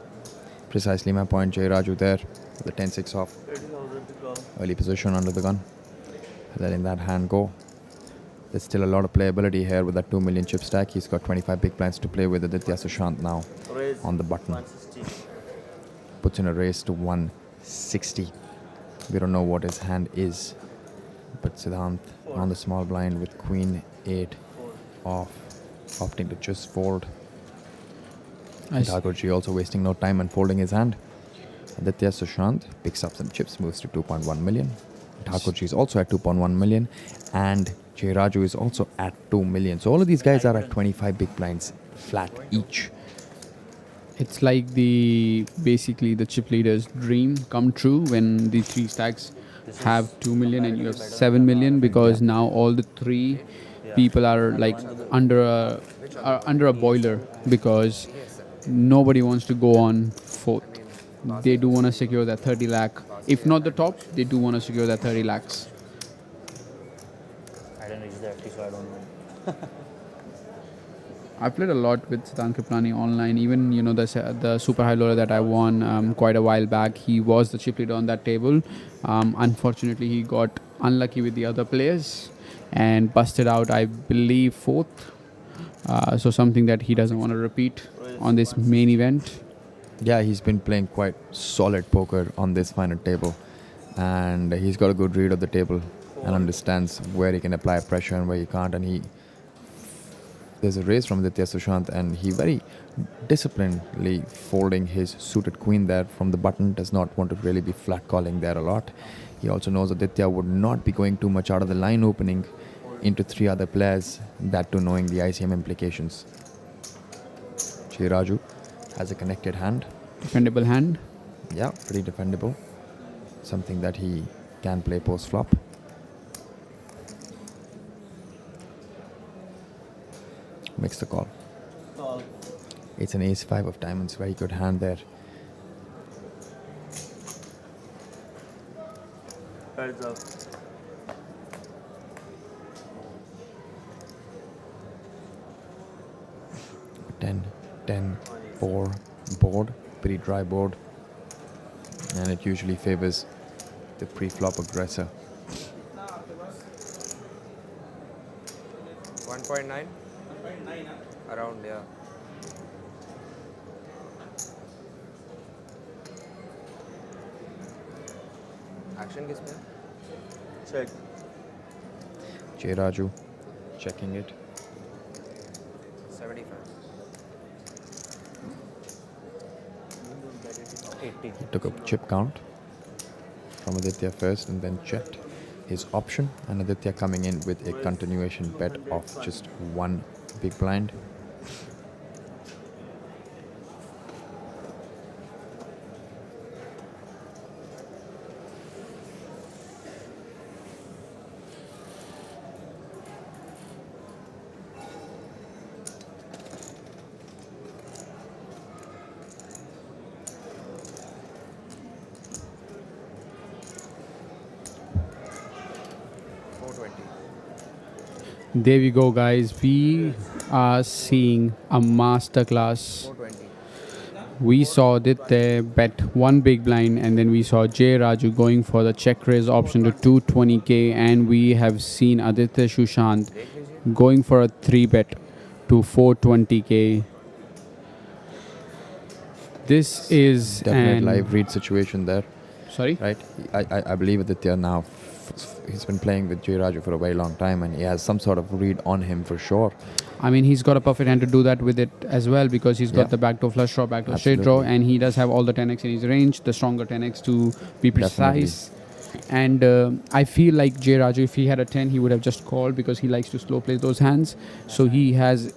Precisely my point, Jay Raju there. The 10-6 off. Early position under the gun. Letting that hand go. There's still a lot of playability here with that 2 million chip stack. He's got 25 big blinds to play with. Aditya Sushant now on the button. Puts in a raise to 160. We don't know what his hand is. But Siddharth on the small blind with Queen 8 off. Opting to just fold. Thakurji also wasting no time and folding his hand. Aditya Sushant picks up some chips, moves to 2.1 million. Thakurji is also at 2.1 million. And Jay Raju is also at 2 million. So all of these guys are at 25 big blinds flat each. It's like basically the chip leader's dream come true when the three stacks have 2 million and you have 7 million, because now all the three people are like under a boiler, because nobody wants to go on fourth. They do want to secure that 30 lakh. If not the top, they do want to secure that 30 lakhs. I didn't reach the FT, so I don't know. I played a lot with Siddharth Kripalani online. Even the super high loader that I won quite a while back, he was the chip leader on that table. Unfortunately, he got unlucky with the other players and busted out, I believe, fourth. So something that he doesn't want to repeat on this main event. Yeah, he's been playing quite solid poker on this final table, and he's got a good read of the table and understands where he can apply pressure and where he can't. And there's a raise from Aditya Sushant, and he very disciplinedly folding his suited queen there from the button. Does not want to really be flat calling there a lot. He also knows Aditya would not be going too much out of the line opening into three other players, that too knowing the ICM implications. Jay Raju has a connected hand. Defendable hand. Yeah, pretty defendable. Something that he can play post-flop. Makes the call. It's an ace-5 of diamonds. Very good hand there. Heads up. Ten, 4 board, pretty dry board, and it usually favors the pre-flop aggressor. 1.9? Around, yeah. Action किस पे? Check. Jay Raju checking it. 75. 80. He took a chip count from Aditya first and then checked his option, and Aditya coming in with a continuation bet of just one big blind. There we go, guys. We are seeing a masterclass. 420. We saw Aditya bet one big blind, and then we saw Jay Raju going for the check raise option to 220k, and we have seen Aditya Sushant going for a 3-bet to 420k. This is Definite an live read situation there. Sorry? Right? I believe Aditya now, he's been playing with Jay Raju for a very long time, and he has some sort of read on him for sure. I mean, he's got a perfect hand to do that with it as well, because he's got the backdoor flush draw, backdoor straight draw, and he does have all the 10x in his range, the stronger 10x to be precise. And I feel like Jay Raju, if he had a 10, he would have just called, because he likes to slow play those hands. So he has,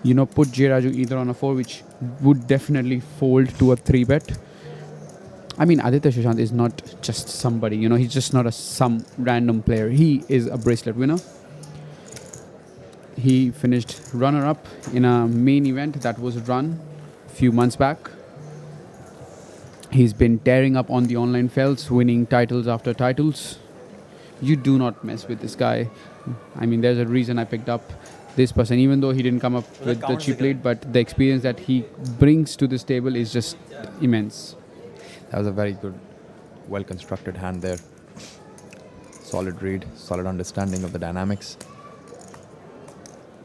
put Jay Raju either on a 4, which would definitely fold to a 3-bet. I mean, Aditya Sushant is not just somebody, he's just not some random player. He is a bracelet winner. He finished runner-up in a main event that was run a few months back. He's been tearing up on the online felts, winning titles after titles. You do not mess with this guy. I mean, there's a reason I picked up this person, even though he didn't come up with the cheap lead, but the experience that he brings to this table is just immense. That was a very good, well-constructed hand there. Solid read, solid understanding of the dynamics.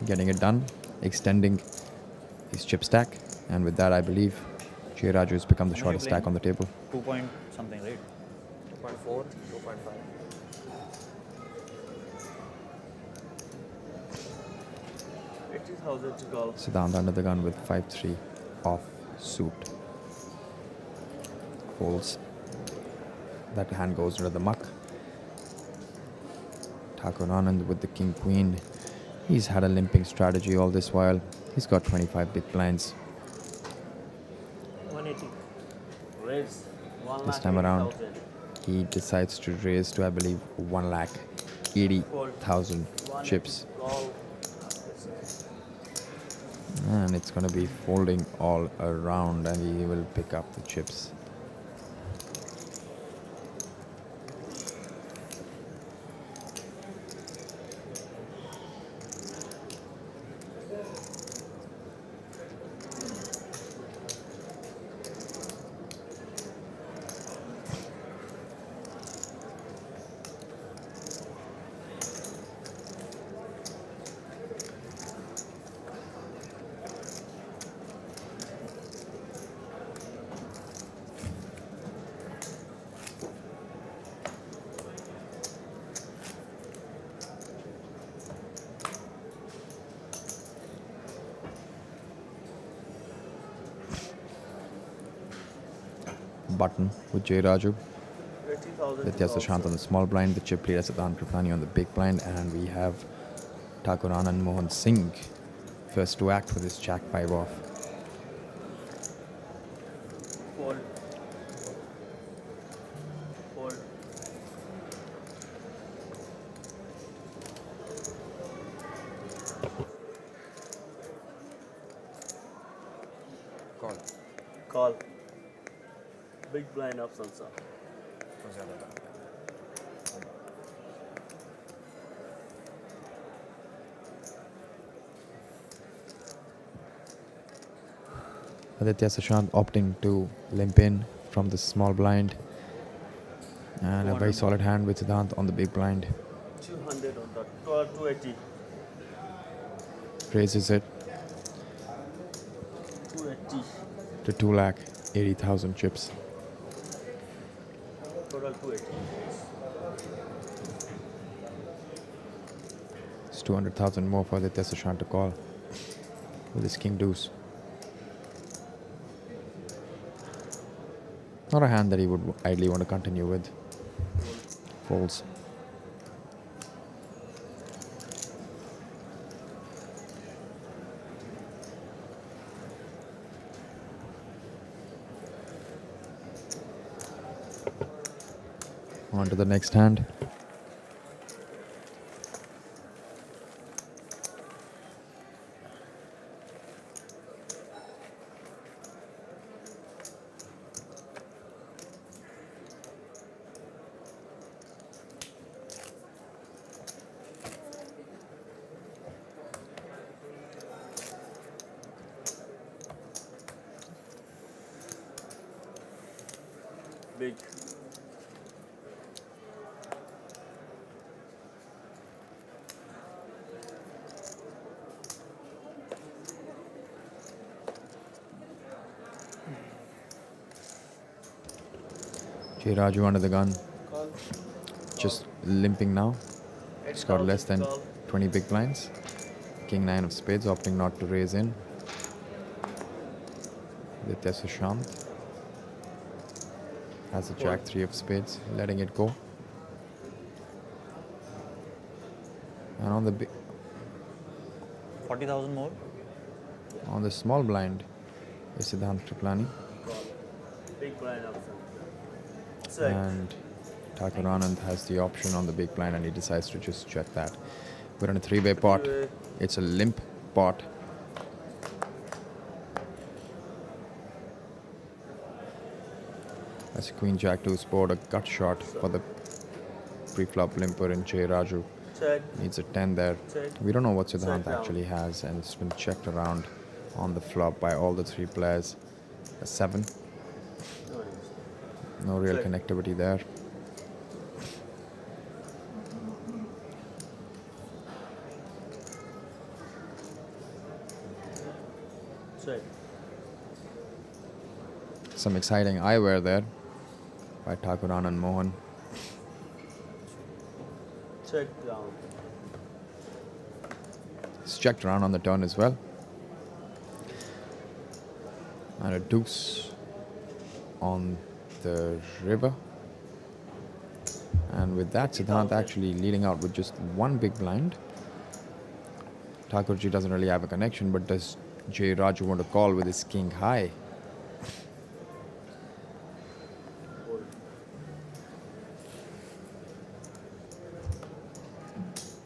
Getting it done, extending his chip stack, and with that I believe Raju has become the shortest stack on the table. 2 point something, right? 2.4, 2.5. Siddhanth under the gun with 5-3 off suit. Folds. That hand goes into the muck. Thakur Anand with the king queen. He's had a limping strategy all this while. He's got 25 big blinds. 180. Raise. This time around, he decides to raise to, I believe, 1,80,000 chips. And it's going to be folding all around, and he will pick up the chips. Button with Raju. Aditya Sushant on the small blind, the chip leader Siddharth Kripalani on the big blind, and we have Thakur Anand Mohan Singh first to act with his jack 5 off. Fold. Fold. Call. Call. Big blind option, sir. Aditya Sushant opting to limp in from the small blind, and a very solid hand with Siddharth on the big blind. 200 on the 280. Raises it 280. to 2,80,000 chips. Total 280. It's 200,000 more for Aditya Sushant to call with his king deuce. Not a hand that he would ideally want to continue with. Folds. On to the next hand. Big. Raju under the gun. Just limping now. He's got less than 20 big blinds. King 9 of spades, opting not to raise in. Aditya Sushant has a jack 3 of spades, letting it go. And on the 40,000 more. on the small blind is Siddharth Kripalani. Big blind option. And Thakur Anand has the option on the big blind, and he decides to just check that. We're in a 3-way pot. It's a limp pot. That's Queen Jack 2 scored a gut shot for the pre-flop limper in J. Raju. Check. Needs a 10 there. Check. We don't know what Siddharth Check actually has, and it's been checked around on the flop by all the three players. A 7. No real Check. connectivity there. Check. Some exciting eyewear there by Thakur Anand Mohan. Check down. It's checked around on the turn as well. And a deuce on the river. And with that, Siddharth actually leading out with just one big blind. Thakurji doesn't really have a connection, but does J. Raju want to call with his king high?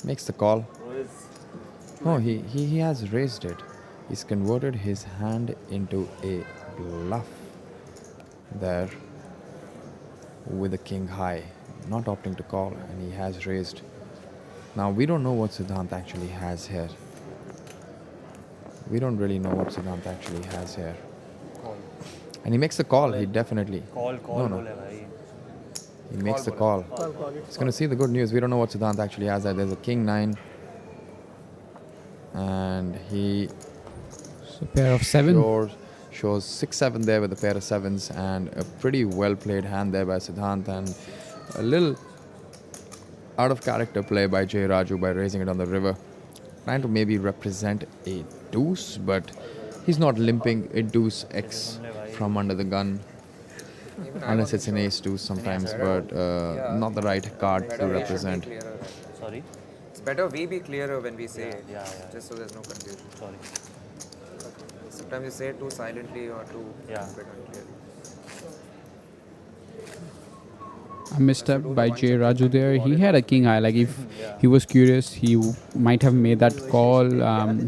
Makes the call. No, he has raised it. He's converted his hand into a bluff there with a king high, not opting to call, and he has raised. Now we don't know what Siddharth actually has here. We don't really know what Siddharth actually has here. Call. And he makes the call. He definitely. Call. No. Bole bhai. He makes the call. He's going to see the good news. We don't know what Siddharth actually has there. There's a king 9. And he So pair of 7. shows 6-7 there with a pair of 7s, and a pretty well played hand there by Siddharth, and a little out of character play by J. Raju by raising it on the river. Trying to maybe represent a deuce, but he's not limping a deuce X from under the gun. Unless it's an ace deuce sometimes, but not the right card to represent. Sorry. It's better we be clearer when we say it, Yeah. just so there's no confusion. Sorry. Sometimes you say it too silently or too Yeah. bit unclearly. A misstep by J. Raju there. He had a king high. Like if he was curious, he might have made that call.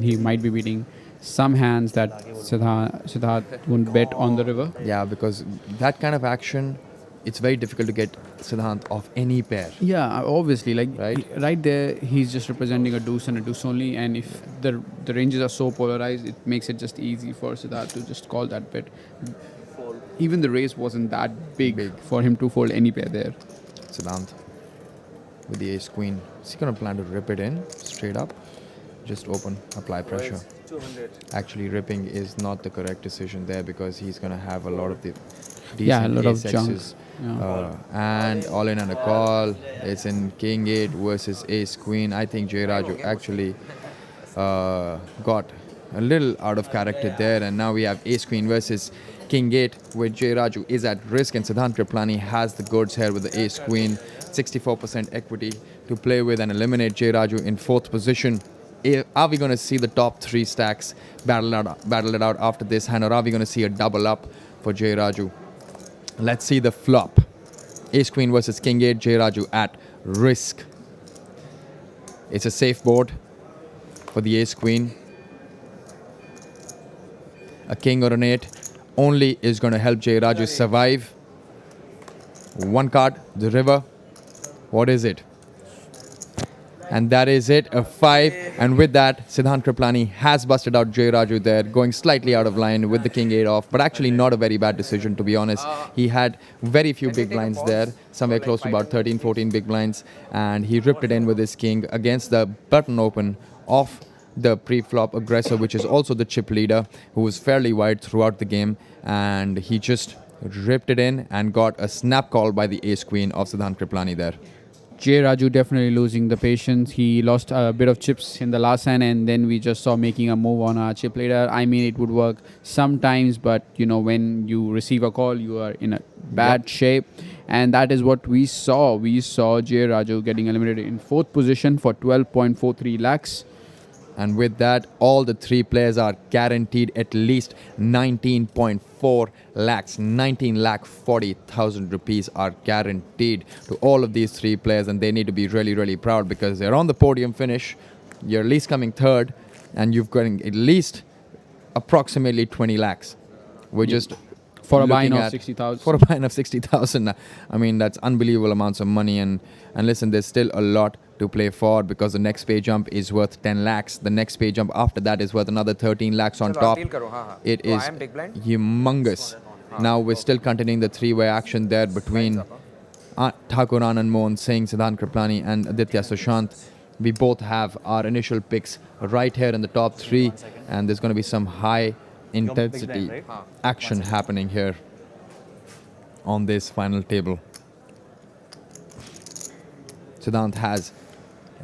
He might be beating some hands that Siddharth won't bet on the river. Yeah, because that kind of action, it's very difficult to get Siddharth off any pair. Yeah, obviously, like Right? right there, he's just representing a deuce and a deuce only. And if the ranges are so polarized, it makes it just easy for Siddharth to just call that bet. Even the raise wasn't that big for him to fold any pair there. Siddharth with the ace queen. Is he going to plan to rip it in straight up? Just open, apply pressure. 200. Actually, ripping is not the correct decision there because he's going to have a lot of the Yeah, a decent lot of ace junk. X's. Yeah. And all in and a call. It's in king 8 versus ace queen. I think J. Raju actually got a little out of character there, and now we have ace queen versus king 8, where J. Raju is at risk, and Siddharth Kripalani has the goods here with the ace queen. 64% equity to play with and eliminate J. Raju in 4th position. Are we going to see the top 3 stacks battle it out after this hand, or are we going to see a double up for J. Raju? Let's see the flop. Ace queen versus king 8, J. Raju at risk. It's a safe board for the ace queen. A king or an 8 only is going to help J. Raju survive. One card, the river. What is it? And that is it, a 5. And with that, Siddharth Kripalani has busted out J. Raju there, going slightly out of line with the king 8 off, but actually not a very bad decision, to be honest. He had very few big blinds there, somewhere close to about 13, 14 big blinds, and he ripped it in with his king against the button open of the pre-flop aggressor, which is also the chip leader, who was fairly wide throughout the game, and he just ripped it in and got a snap call by the ace queen of Siddharth Kripalani there. J. Raju definitely losing the patience. He lost a bit of chips in the last hand, and then we just saw making a move on a chip later. I mean, it would work sometimes, but you know, when you receive a call, you are in a bad shape, and that is what we saw. We saw J. Raju getting eliminated in 4th position for 12.43 lakhs. And with that, all the 3 players are guaranteed at least 19.4 lakhs. 19 lakh 40,000 rupees are guaranteed to all of these 3 players. And they need to be really, really proud because they're on the podium finish. You're at least coming third, and you've got at least approximately 20 lakhs. We're just For a looking buy-in of at- 60,000. For a buy-in of 60,000. I mean, that's unbelievable amounts of money. And listen, there's still a lot to play for, because the next pay jump is worth 10 lakhs. The next pay jump after that is worth another 13 lakhs on Chalo, top. deal karo, haan, haan. It So I is am big blind? humongous. Now we're still continuing the three-way action there between Thakur Anand Mohan Singh, Siddharth Kripalani and Aditya Sushant. We both have our initial picks right here in the top three, and there's going to be some high intensity right? action happening here on this final table. Siddharth has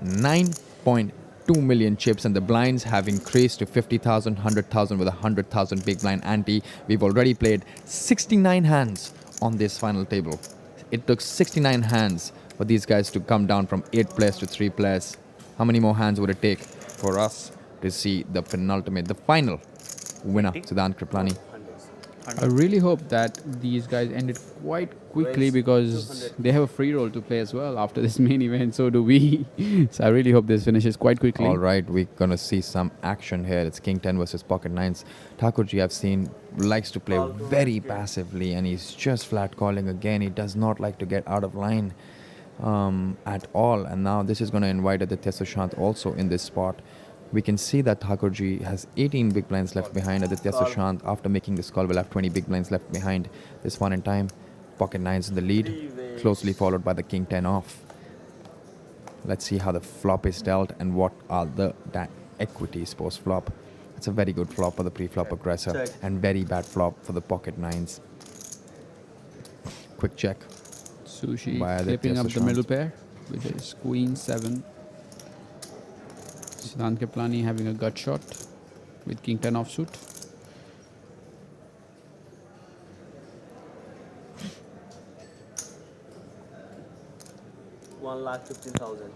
9.2 million chips, and the blinds have increased to 50,000, 100,000 with a 100,000 big blind ante. We've already played 69 hands on this final table. It took 69 hands for these guys to come down from 8 players to 3 players. How many more hands would it take for us to see the penultimate, the final winner, Siddharth Kripalani? I really hope that these guys end it quite quickly, because they have a free roll to play as well after this main event. So do we. So I really hope this finishes quite quickly. All right, we're going to see some action here. It's King 10 versus Pocket 9s. Thakurji, I've seen, likes to play very passively, and he's just flat calling again. He does not like to get out of line at all. And now this is going to invite Aditya Sushant also in this spot. We can see that Thakurji has 18 big blinds left behind. Aditya Sushant, after making this call, will have 20 big blinds left behind this one in time. Pocket 9s in the lead, closely followed by the King 10 off. Let's see how the flop is dealt and what are the equities post-flop. It's a very good flop for the pre-flop aggressor and very bad flop for the Pocket 9s. Quick check. Sushi by Aditya flipping up the Sushant. middle pair, which is Queen 7. Siddharth Kripalani having a gut shot with King 10 offsuit. $1,15,000.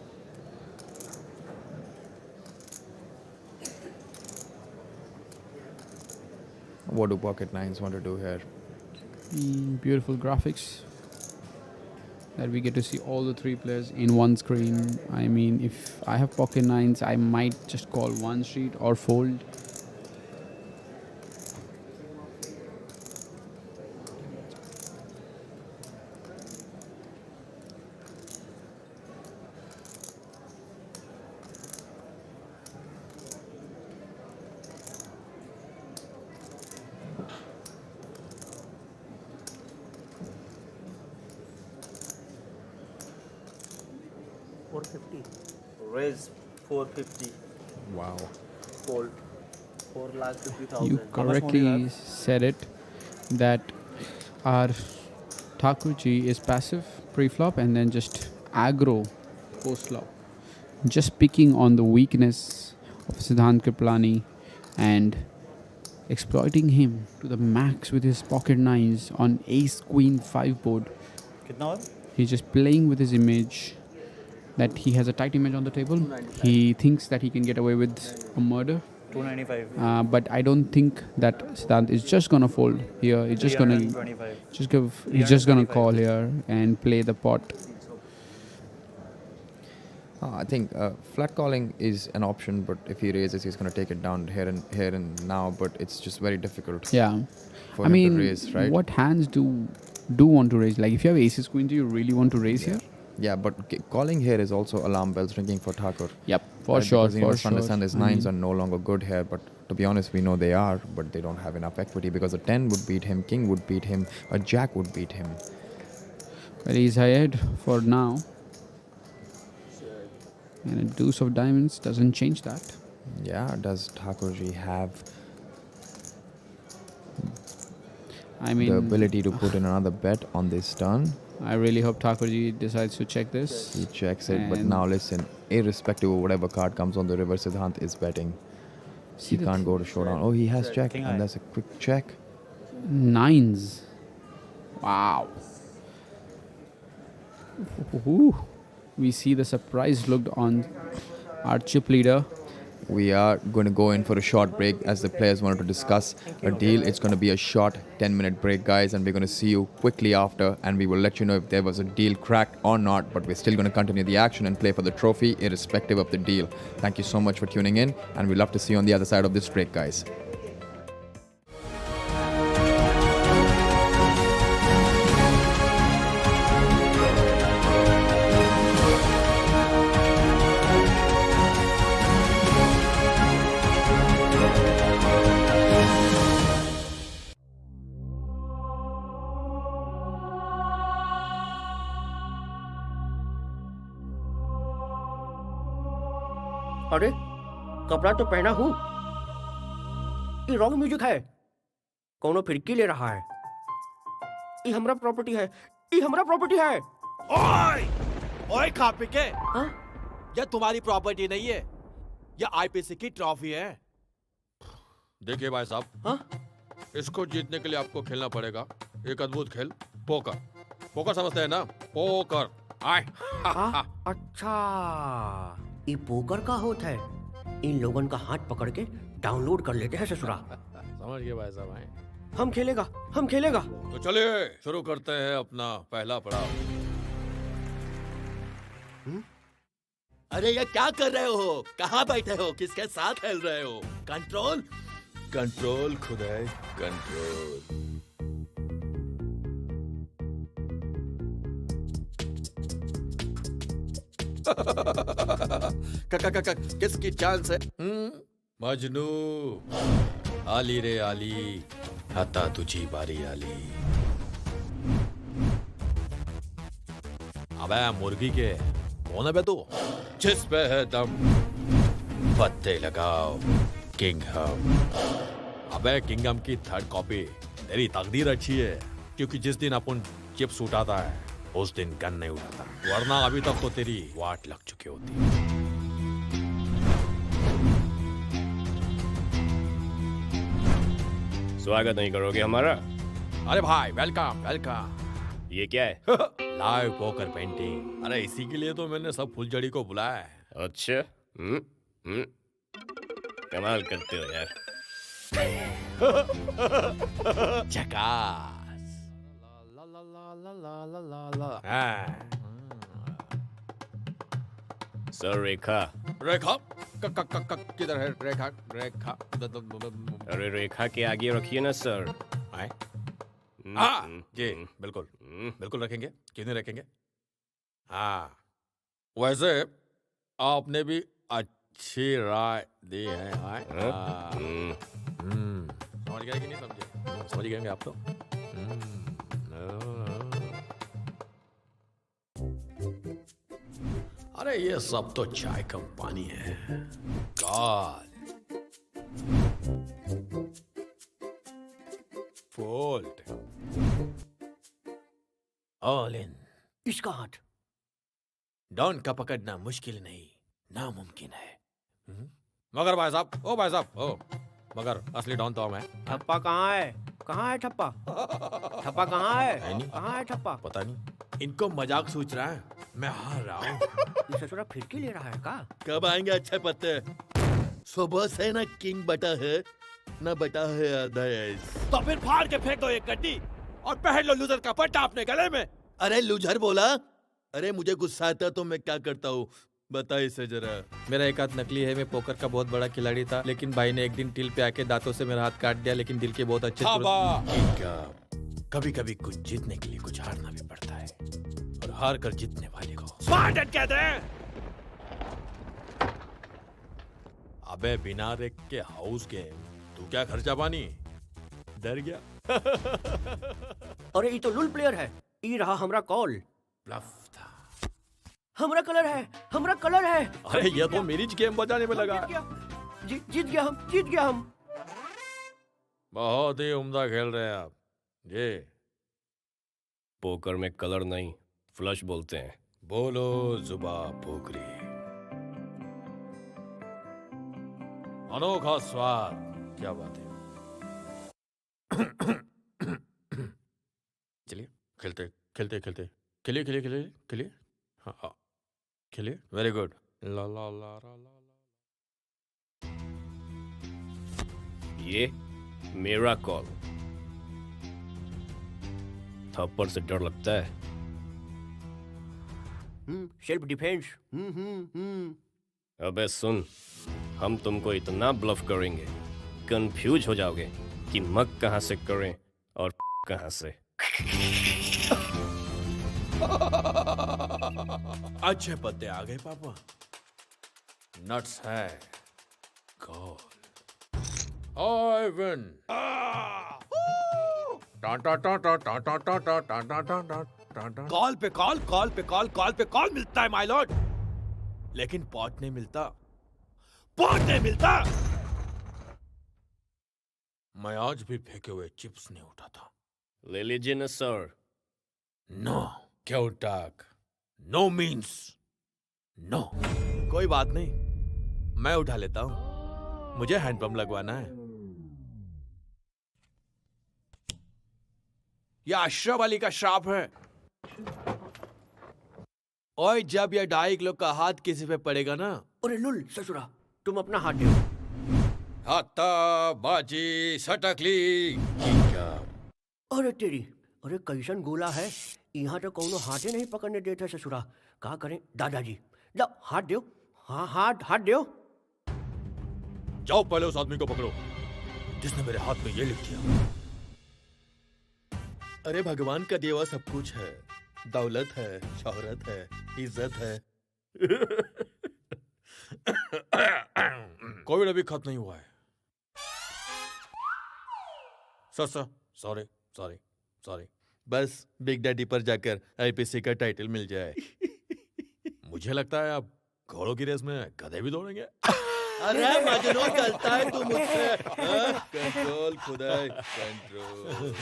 What do Pocket 9s want to do here? Beautiful graphics that we get to see all the 3 players in one screen. I mean, if I have Pocket 9s, I might just call one street or fold. Raise 450. Wow. Fold 4,50,000. You correctly said it, that our Thakurji is passive pre-flop and then just aggro post-flop. Just picking on the weakness of Siddharth Kripalani and exploiting him to the max with his Pocket 9s on Ace Queen 5 board. कितना और? He's just playing with his image, that he has a tight image on the table. He thinks that he can get away with a murder. 295. But I don't think that Siddharth is just gonna fold here. He's just gonna 325. he's just gonna call here and play the pot. I think flat calling is an option, but if he raises, he's going to take it down here and now. But it's just very difficult. Yeah, For I him mean, to raise, right? what hands do want to raise? Like if you have aces queen, do you really want to raise here? Yeah, but calling here is also alarm bells ringing for Thakur. Yep, for Right, sure. because he For must sure. understand his I nines mean, are no longer good here. But to be honest, we know they are, but they don't have enough equity because a 10 would beat him, king would beat him, a jack would beat him. but he's ahead for now. And a deuce of diamonds doesn't change that. Yeah, does Thakurji have I mean, the ability to put in another bet on this turn? I really hope Thakurji decides to check this. He checks it, but And- now listen, irrespective of whatever card comes on the river, Siddharth is betting. See He the can't go to showdown. Oh, he has checked, King and high. that's a quick check. Nines. Wow. Ooh. We see the surprised look on our chip leader. we are going to go in for a short break as the players wanted to discuss a deal. It's going to be a short 10-minute break, guys, and we're going to see you quickly after, and we will let you know if there was a deal cracked or not, but we're still going to continue the action and play for the trophy irrespective of the deal. Thank you so much for tuning in, and we'd love to see you on the other side of this break, guys. अरे कपड़ा तो पहना हूँ, ये wrong music है, कौनो फिरकी ले रहा है, ये हमरा प्रॉपर्टी है, ये हमरा प्रॉपर्टी है। ओए ओए खा पी के, हाँ? ये तुम्हारी प्रॉपर्टी नहीं है, ये आईपीसी की ट्रॉफी है। देखिए भाई साहब, हाँ? इसको जीतने के लिए आपको खेलना पड़ेगा एक अद्भुत खेल, पोकर। पोकर समझते हैं ना? पोकर। आए। अच्छा, ये पोकर का होता है, इन लोगन का हाथ पकड़ के डाउनलोड कर लेते हैं ससुरा। समझ गए भाई साहब। आए। हम खेलेगा, हम खेलेगा। तो चलिए शुरू करते हैं अपना पहला पड़ाव। अरे ये क्या कर रहे हो? कहाँ बैठे हो? किसके साथ खेल रहे हो? कंट्रोल कंट्रोल खुदाई कंट्रोल। किसकी चांस है? मजनू आली रे आली, आता तुझी बारी आली। अबे मुर्गी के कौन है बे तू? जिस पे है दम पत्ते लगाओ, किंग हम। अबे किंगडम की थर्ड कॉपी। तेरी तकदीर अच्छी है, क्योंकि जिस दिन अपन चिप्स उठाता है उस दिन गन नहीं उठाता, वरना अभी तक तो तेरी वाट लग चुकी होती। स्वागत नहीं करोगे हमारा? अरे भाई वेलकम वेलकम। ये क्या है? Live poker painting. अरे इसी के लिए तो मैंने सब फुलझड़ी को बुलाया है। अच्छा, कमाल करते हो यार। झकास। सर रेखा। रेखा किधर है? रेखा रेखा। अरे रेखा के आगे रखिए ना सर। आए? जी बिल्कुल बिल्कुल रखेंगे, क्यों नहीं रखेंगे। हाँ वैसे आपने भी अच्छी राय दी है। समझ गए कि नहीं समझे? समझ गए आप तो। अरे ये सब तो चाय का पानी है। God fold all in. इसका हाथ डॉन का पकड़ना मुश्किल नहीं, नामुमकिन है। मगर भाई साहब, ओ भाई साहब, ओ मगर असली डॉन तो मैं। ठप्पा कहाँ है? कहाँ है ठप्पा? ठप्पा कहाँ है? कहाँ है ठप्पा? पता नहीं, इनको मजाक सोच रहा है, मैं हार रहा हूँ। ये ससुरा फिरकी ले रहा है का? कब आएंगे अच्छे पत्ते? सुबह से ना किंग बटा है ना बटा है आधा। तो फिर फाड़ के फेंक दो एक गड्डी और पहन लो लूजर का पट्टा अपने गले में। अरे लूजर बोला? अरे मुझे गुस्सा आता तो मैं क्या करता हूँ, बता इसे जरा। मेरा एक हाथ नकली है, मैं पोकर का बहुत बड़ा खिलाड़ी था, लेकिन भाई ने एक दिन टिल पे आके दांतों से मेरा हाथ काट दिया, लेकिन दिल के बहुत अच्छे। कभी कभी कुछ जीतने के लिए कुछ हारना भी पड़ता है, और हार कर जीतने वाले को स्पार्टन कहते हैं। अबे बिना रेक के हाउस गेम, तू क्या खर्चा पानी? डर गया? अरे ये तो लुल प्लेयर है, ये रहा हमरा कॉल। ब्लफ था। हमरा कलर है, हमरा कलर है। अरे ये तो मेरी गेम बजाने में लगा। जीत गया हम, जीत गया हम। बहुत ही उम्दा खेल रहे हैं आप जी। पोकर में कलर नहीं, फ्लश बोलते हैं। बोलो जुबा पोकरी। अनोखा स्वाद, क्या बात है। चलिए खेलते खेलते खेलते, खेलिए खेलिए खेलिए खेलिए। हाँ खेलिए, वेरी गुड। ला ला ला ला ला। ये मेरा कॉल। थप्पड़ से डर लगता है? Self defence. अबे सुन, हम तुमको इतना ब्लफ करेंगे, कंफ्यूज हो जाओगे कि मग कहां से करें और कहां से। अच्छे पत्ते आ गए पापा। नट्स है। गॉल। I win. कॉल पे कॉल, कॉल पे कॉल, कॉल पे कॉल मिलता है माय लॉर्ड, लेकिन पॉट नहीं मिलता, पॉट नहीं मिलता। मैं आज भी फेंके हुए चिप्स नहीं उठाता। ले लीजिए ना सर। नो। क्यों टाक? No means no. कोई बात नहीं, मैं उठा लेता हूं, मुझे हैंडपंप लगवाना है। यह अशरफ अली का श्राप है। और जब यह 2.5 किलो का हाथ किसी पे पड़ेगा ना। अरे लुल ससुरा, तुम अपना हाथ दो। हाथा बाजी सटकली। अरे तेरी, अरे कैसन गोला है, यहाँ तो कौनो हाथे नहीं पकड़ने देता ससुरा। कहा करें दादाजी, लो हाथ दो। हाँ हाथ दो। जाओ पहले उस आदमी को पकड़ो जिसने मेरे हाथ में ये लिख दिया। अरे भगवान का दिया हुआ सब कुछ है, दौलत है, शोहरत है, इज्जत है। कोविड अभी खत्म नहीं हुआ है। सॉरी, बस बिग डैडी पर जाकर आईपीसी का टाइटल मिल जाए। मुझे लगता है अब घोड़ों की रेस में गधे भी दौड़ेंगे। अरे मजनू, चलता है तू मुझसे। कंट्रोल खुदाई, कंट्रोल।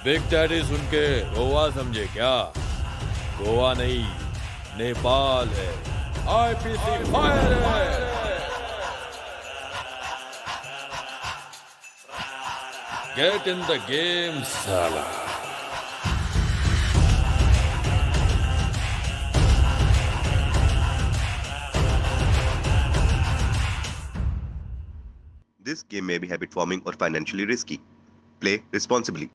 बिग डैडी सुन के गोवा समझे क्या? गोवा नहीं, नेपाल है। आईपीसी फायर है। Get in the game, साला। This game may be habit forming or financially risky. Play responsibly.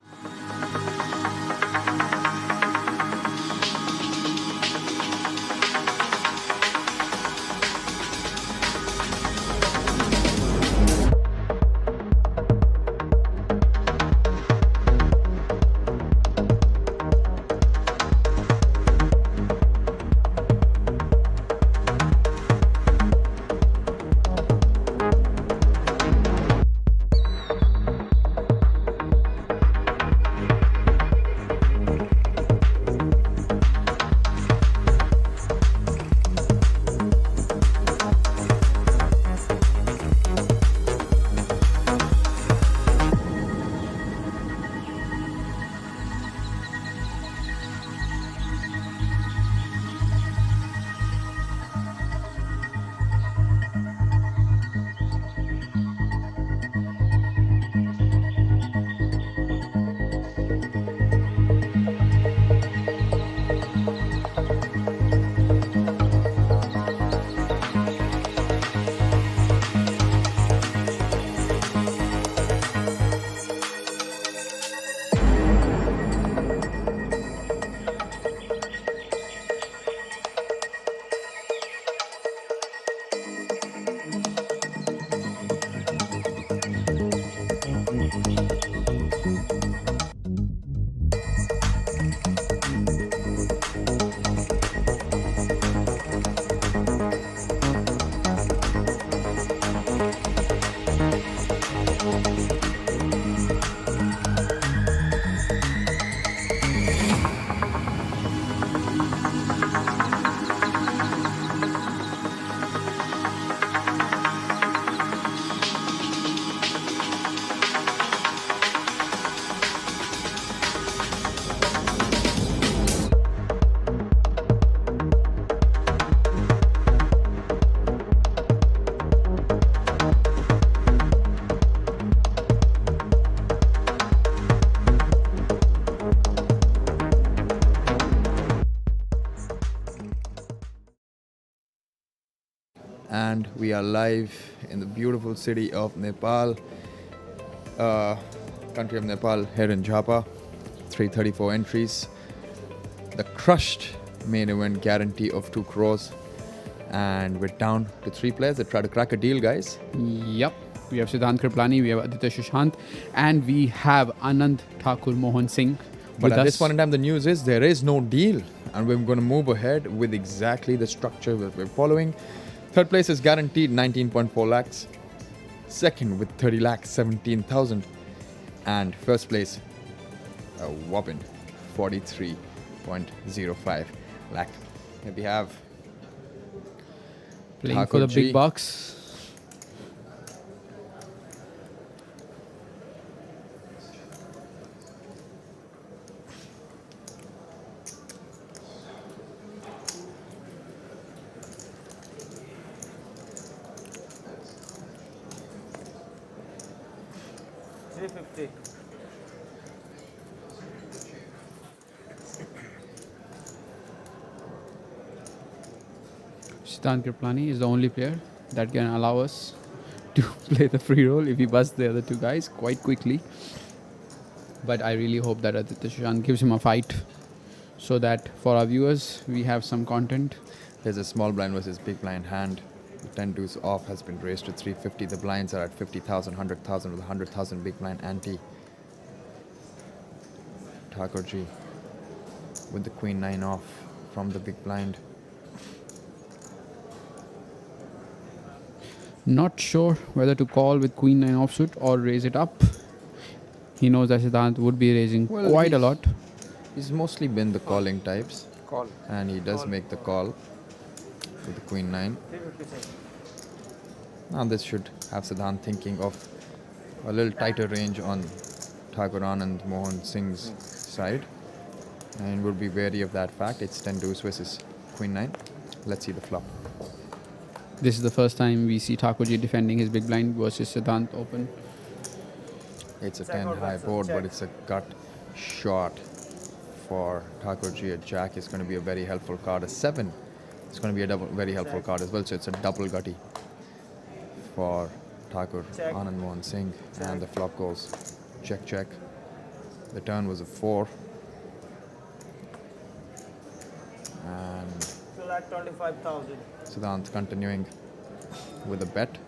and we are live in the beautiful city of Nepal, country of Nepal, here in Jhapa. 334 entries. The crushed main event guarantee of 2 crores. And we're down to 3 players that try to crack a deal, guys. Yep. We have Siddhanth Kripalani, we have Aditya Sushant, and we have Thakur Anand Mohan Singh. But at this point in time, the news is there is no deal. And we're going to move ahead with exactly the structure that we're following. Third place is guaranteed 19.4 lakhs. Second with 30 lakhs, 17,000. And first place, a whopping 43.05 lakh. Here we have playing Thakur for the G. big box. Siddharth Kripalani is the only player that can allow us to play the free roll if he busts the other 2 guys quite quickly. But I really hope that Aditya Sushant gives him a fight so that for our viewers, we have some content. There's a small blind versus big blind hand. The 10 deuce off has been raised to 350. The blinds are at 50,000, 100,000 with 100,000 big blind ante. Thakur G with the queen 9 off from the big blind. Not sure whether to call with queen 9 offsuit or raise it up. He knows that Siddharth would be raising quite a lot. He's mostly been the calling types. Call. And he does make the call with the queen 9. Now this should have Siddharth thinking of a little tighter range on Thakur Anand Mohan Singh's side. And would be wary of that fact. It's 10 deuce versus queen 9. Let's see the flop. This is the first time we see Thakur Ji defending his big blind versus Siddharth open. It's a 10 high board, but it's a gut shot for Thakur Ji. A jack is going to be a very helpful card. A 7 is going to be a very helpful card as well. So it's a double gutty for Thakur Anand Mohan Singh. And the flop goes check, check. The turn was a 4. And 2,25,000. Siddharth continuing with a bet,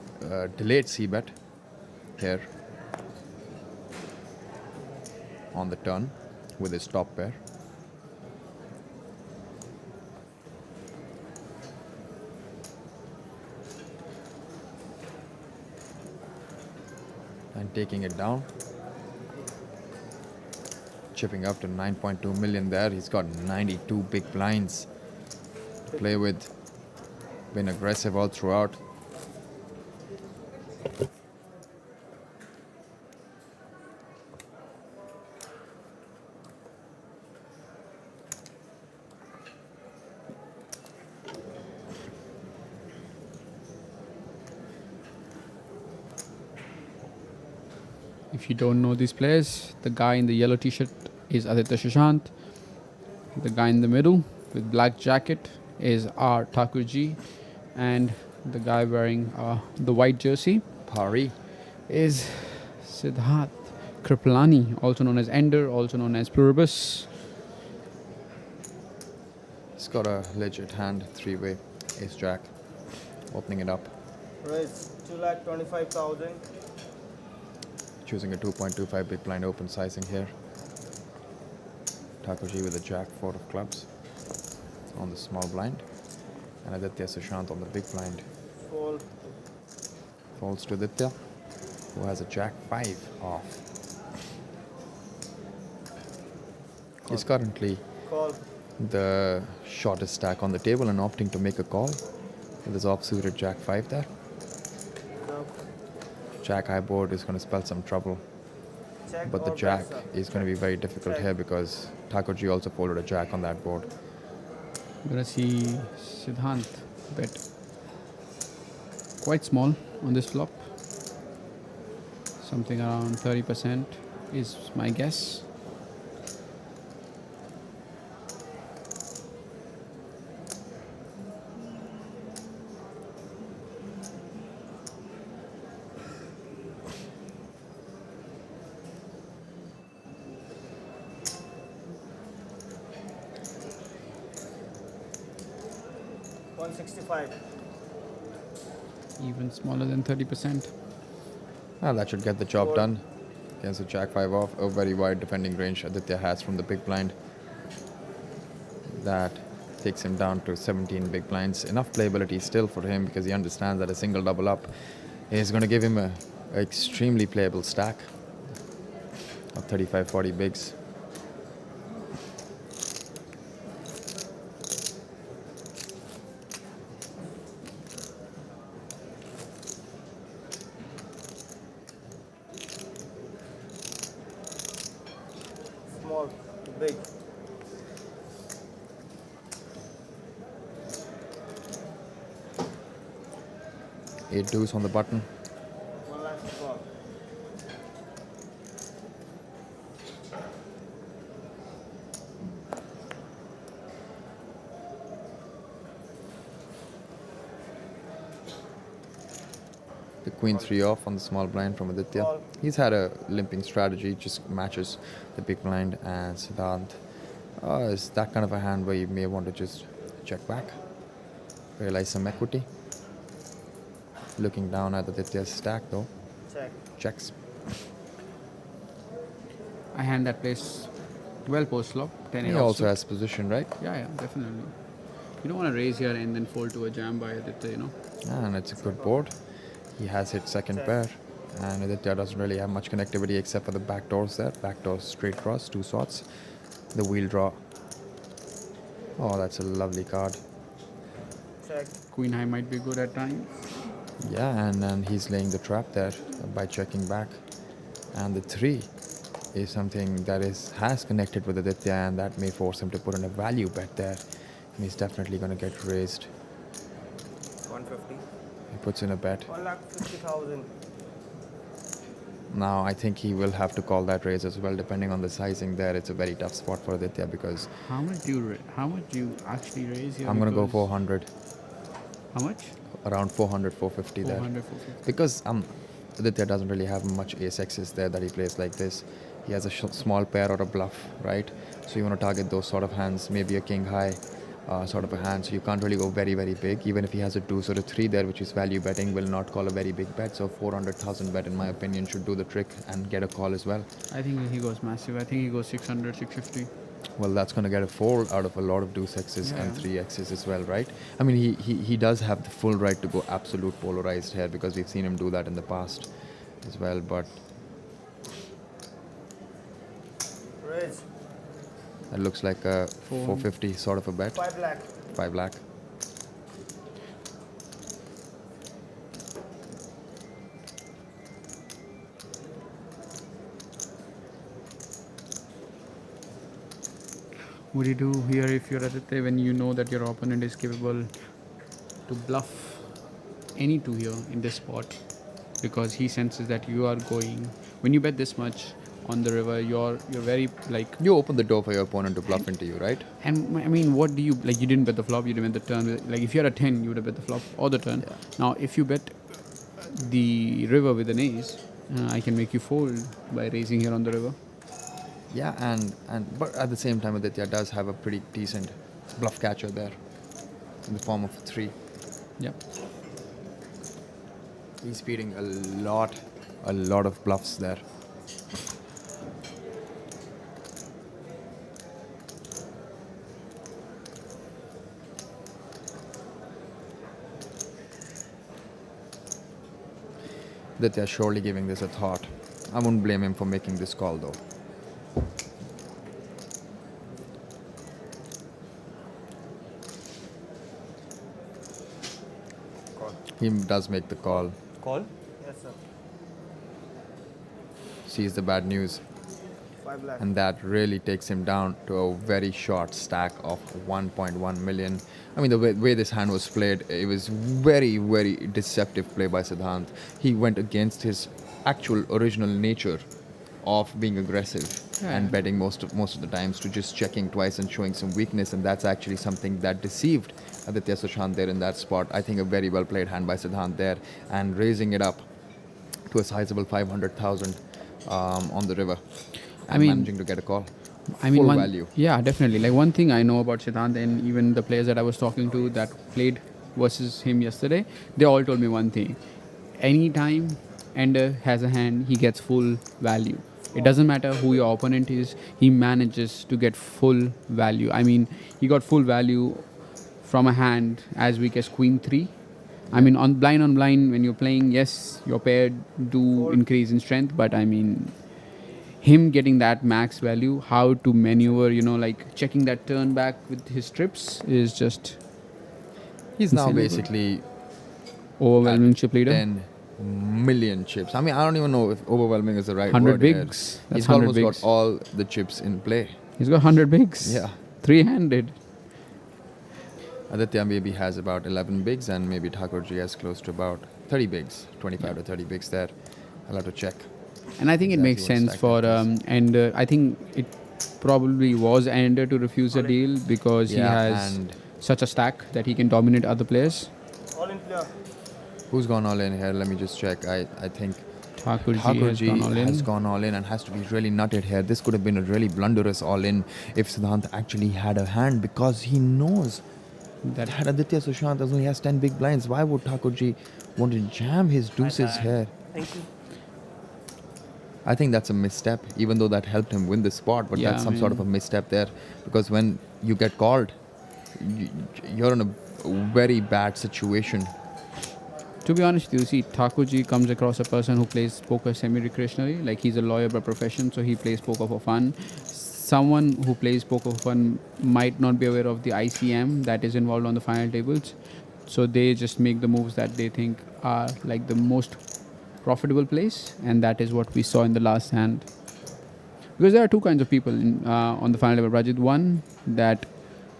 delayed C bet here on the turn with his top pair. And taking it down. Chipping up to 9.2 million there. He's got 92 big blinds to play with. Been aggressive all throughout. If you don't know these players, the guy in the yellow t-shirt is Aditya Sushant. The guy in the middle with black jacket is our Thakur Ji. And the guy wearing the white jersey, Pari, is Siddharth Kripalani, also known as Ender, also known as Pluribus. He's got a legit hand, 3-way, ace jack, opening it up. Raise 2,25,000. Choosing a 2.25 big blind open sizing here. Thakur Ji with a jack 4 of clubs on the small blind. And Aditya Sushant on the big blind. Fold. Folds to Aditya, who has a jack 5 off. He's currently the shortest stack on the table and opting to make a call with his off-suited jack 5 there. Jack high board is going to spell some trouble. But the jack is going to be very difficult here because Thakur Ji also folded a jack on that board. We're going to see Siddharth bet quite small on this flop. Something around 30% is my guess. 165. Even smaller than 30%. That should get the job done against the Jack 5 off. A very wide defending range Aditya has from the big blind. That takes him down to 17 big blinds. Enough playability still for him because he understands that a single double up is going to give him a extremely playable stack of 35-40 bigs. Small, big. Eight deuce on the button. 1 lakh to call. The queen 3 off on the small blind from Aditya. Call. He's had a limping strategy, just matches the big blind, and Siddharth is that kind of a hand where you may want to just check back, realize some equity. Looking down at Aditya's stack though. Check. Checks. A hand that plays well post flop. 10 He eight also offsuit. has position, right? Yeah, definitely. You don't want to raise here and then fold to a jam by Aditya, you know. And it's a good board. He has hit second pair, and Aditya doesn't really have much connectivity except for the back doors there. Back doors straight cross, 2 swords. The wheel draw. Oh, that's a lovely card. Check. Queen high might be good at times. Yeah, and he's laying the trap there by checking back. And the 3 is something that has connected with Aditya, and that may force him to put in a value bet there. And he's definitely going to get raised. 150. He puts in a bet. 1,50,000. Now, I think he will have to call that raise as well, depending on the sizing there. It's a very tough spot for Aditya because How much do you actually raise here? I'm going to go Because- 400. How much? Around 400, 450 there. 400, 450. Because Aditya doesn't really have much ace X's there that he plays like this. He has a small pair or a bluff, right? So you want to target those sort of hands, maybe a king high sort of a hand. So you can't really go very, very big. Even if he has a 2 or a 3 there, which is value betting, will not call a very big bet. So 400,000 bet, in my opinion, should do the trick and get a call as well. I think he goes massive. I think he goes 600, 650. Well, that's going to get a fold out of a lot of deuce X's and Yeah. 3 X's as well, right? I mean, he does have the full right to go absolute polarized here because we've seen him do that in the past as well. But Raise. that looks like a 450 sort of a bet. 5 lakh. 5 lakh. What do you do here if you're Aditya when you know that your opponent is capable to bluff any 2 here in this spot because he senses that you are going when you bet this much on the river you're very like you open the door for your opponent to bluff into you, right? And I mean, what do you like? You didn't bet the flop, you didn't bet the turn. Like if you're a 10, you would have bet the flop or the turn. Now if you bet the river with an ace, I can make you fold by raising here on the river. Yeah, but at the same time, Aditya does have a pretty decent bluff catcher there in the form of 3. Yep. He's beating a lot of bluffs there. Aditya surely giving this a thought. I wouldn't blame him for making this call though. He does make the call. Call? Yes, sir. Sees the bad news. 5 lakh. And that really takes him down to a very short stack of 1.1 million. I mean, the way this hand was played, it was very, very deceptive play by Siddhanth. He went against his actual original nature of being aggressive and betting most of the times to just checking twice and showing some weakness, and that's actually something that deceived Aditya Sushant there in that spot. I think a very well played hand by Siddhanth there, and raising it up to a sizable 500,000 on the river. I mean, managing to get a call. I mean, full one, value. Yeah, definitely. Like one thing I know about Siddharth and even the players that I was talking to that played versus him yesterday, they all told me one thing. Anytime Ender has a hand, he gets full value. It doesn't matter who your opponent is, he manages to get full value. I mean, he got full value from a hand as weak as Queen 3. I mean, on blind, when you're playing, yes, your pair do increase in strength, but I mean, him getting that max value, how to maneuver, like checking that turn back with his trips is just. He's now insanely basically overwhelming chip leader. 10 million chips. I mean, I don't even know if overwhelming is the right 100 word. bigs. That's He's 100 almost bigs. got all the chips in play. He's got 100 bigs. Yeah. Three-handed. Aditya maybe has about 11 bigs, and maybe Thakurji has close to about 30 bigs, 25 to 30 bigs there. I'll have to check. And I think it makes sense for Ender. I think it probably was Ender to refuse the deal because he has such a stack that he can dominate other players. All in clear. Who's gone all in here? Let me just check. I think Thakurji has gone all in and has to be really nutted here. This could have been a really blunderous all in if Siddhanth actually had a hand, because he knows that Aditya Sushant only has 10 big blinds. Why would Thakurji want to jam his deuces here? Thank you. I think that's a misstep, even though that helped him win the spot. But that's some sort of a misstep there, because when you get called, you're in a very bad situation. To be honest with you, see, Thakurji comes across a person who plays poker semi-recreationally. Like, he's a lawyer by profession, so he plays poker for fun. Someone who plays poker for fun might not be aware of the ICM that is involved on the final tables. So they just make the moves that they think are like the most profitable plays, and that is what we saw in the last hand. Because there are two kinds of people on the final table, Rajit. One that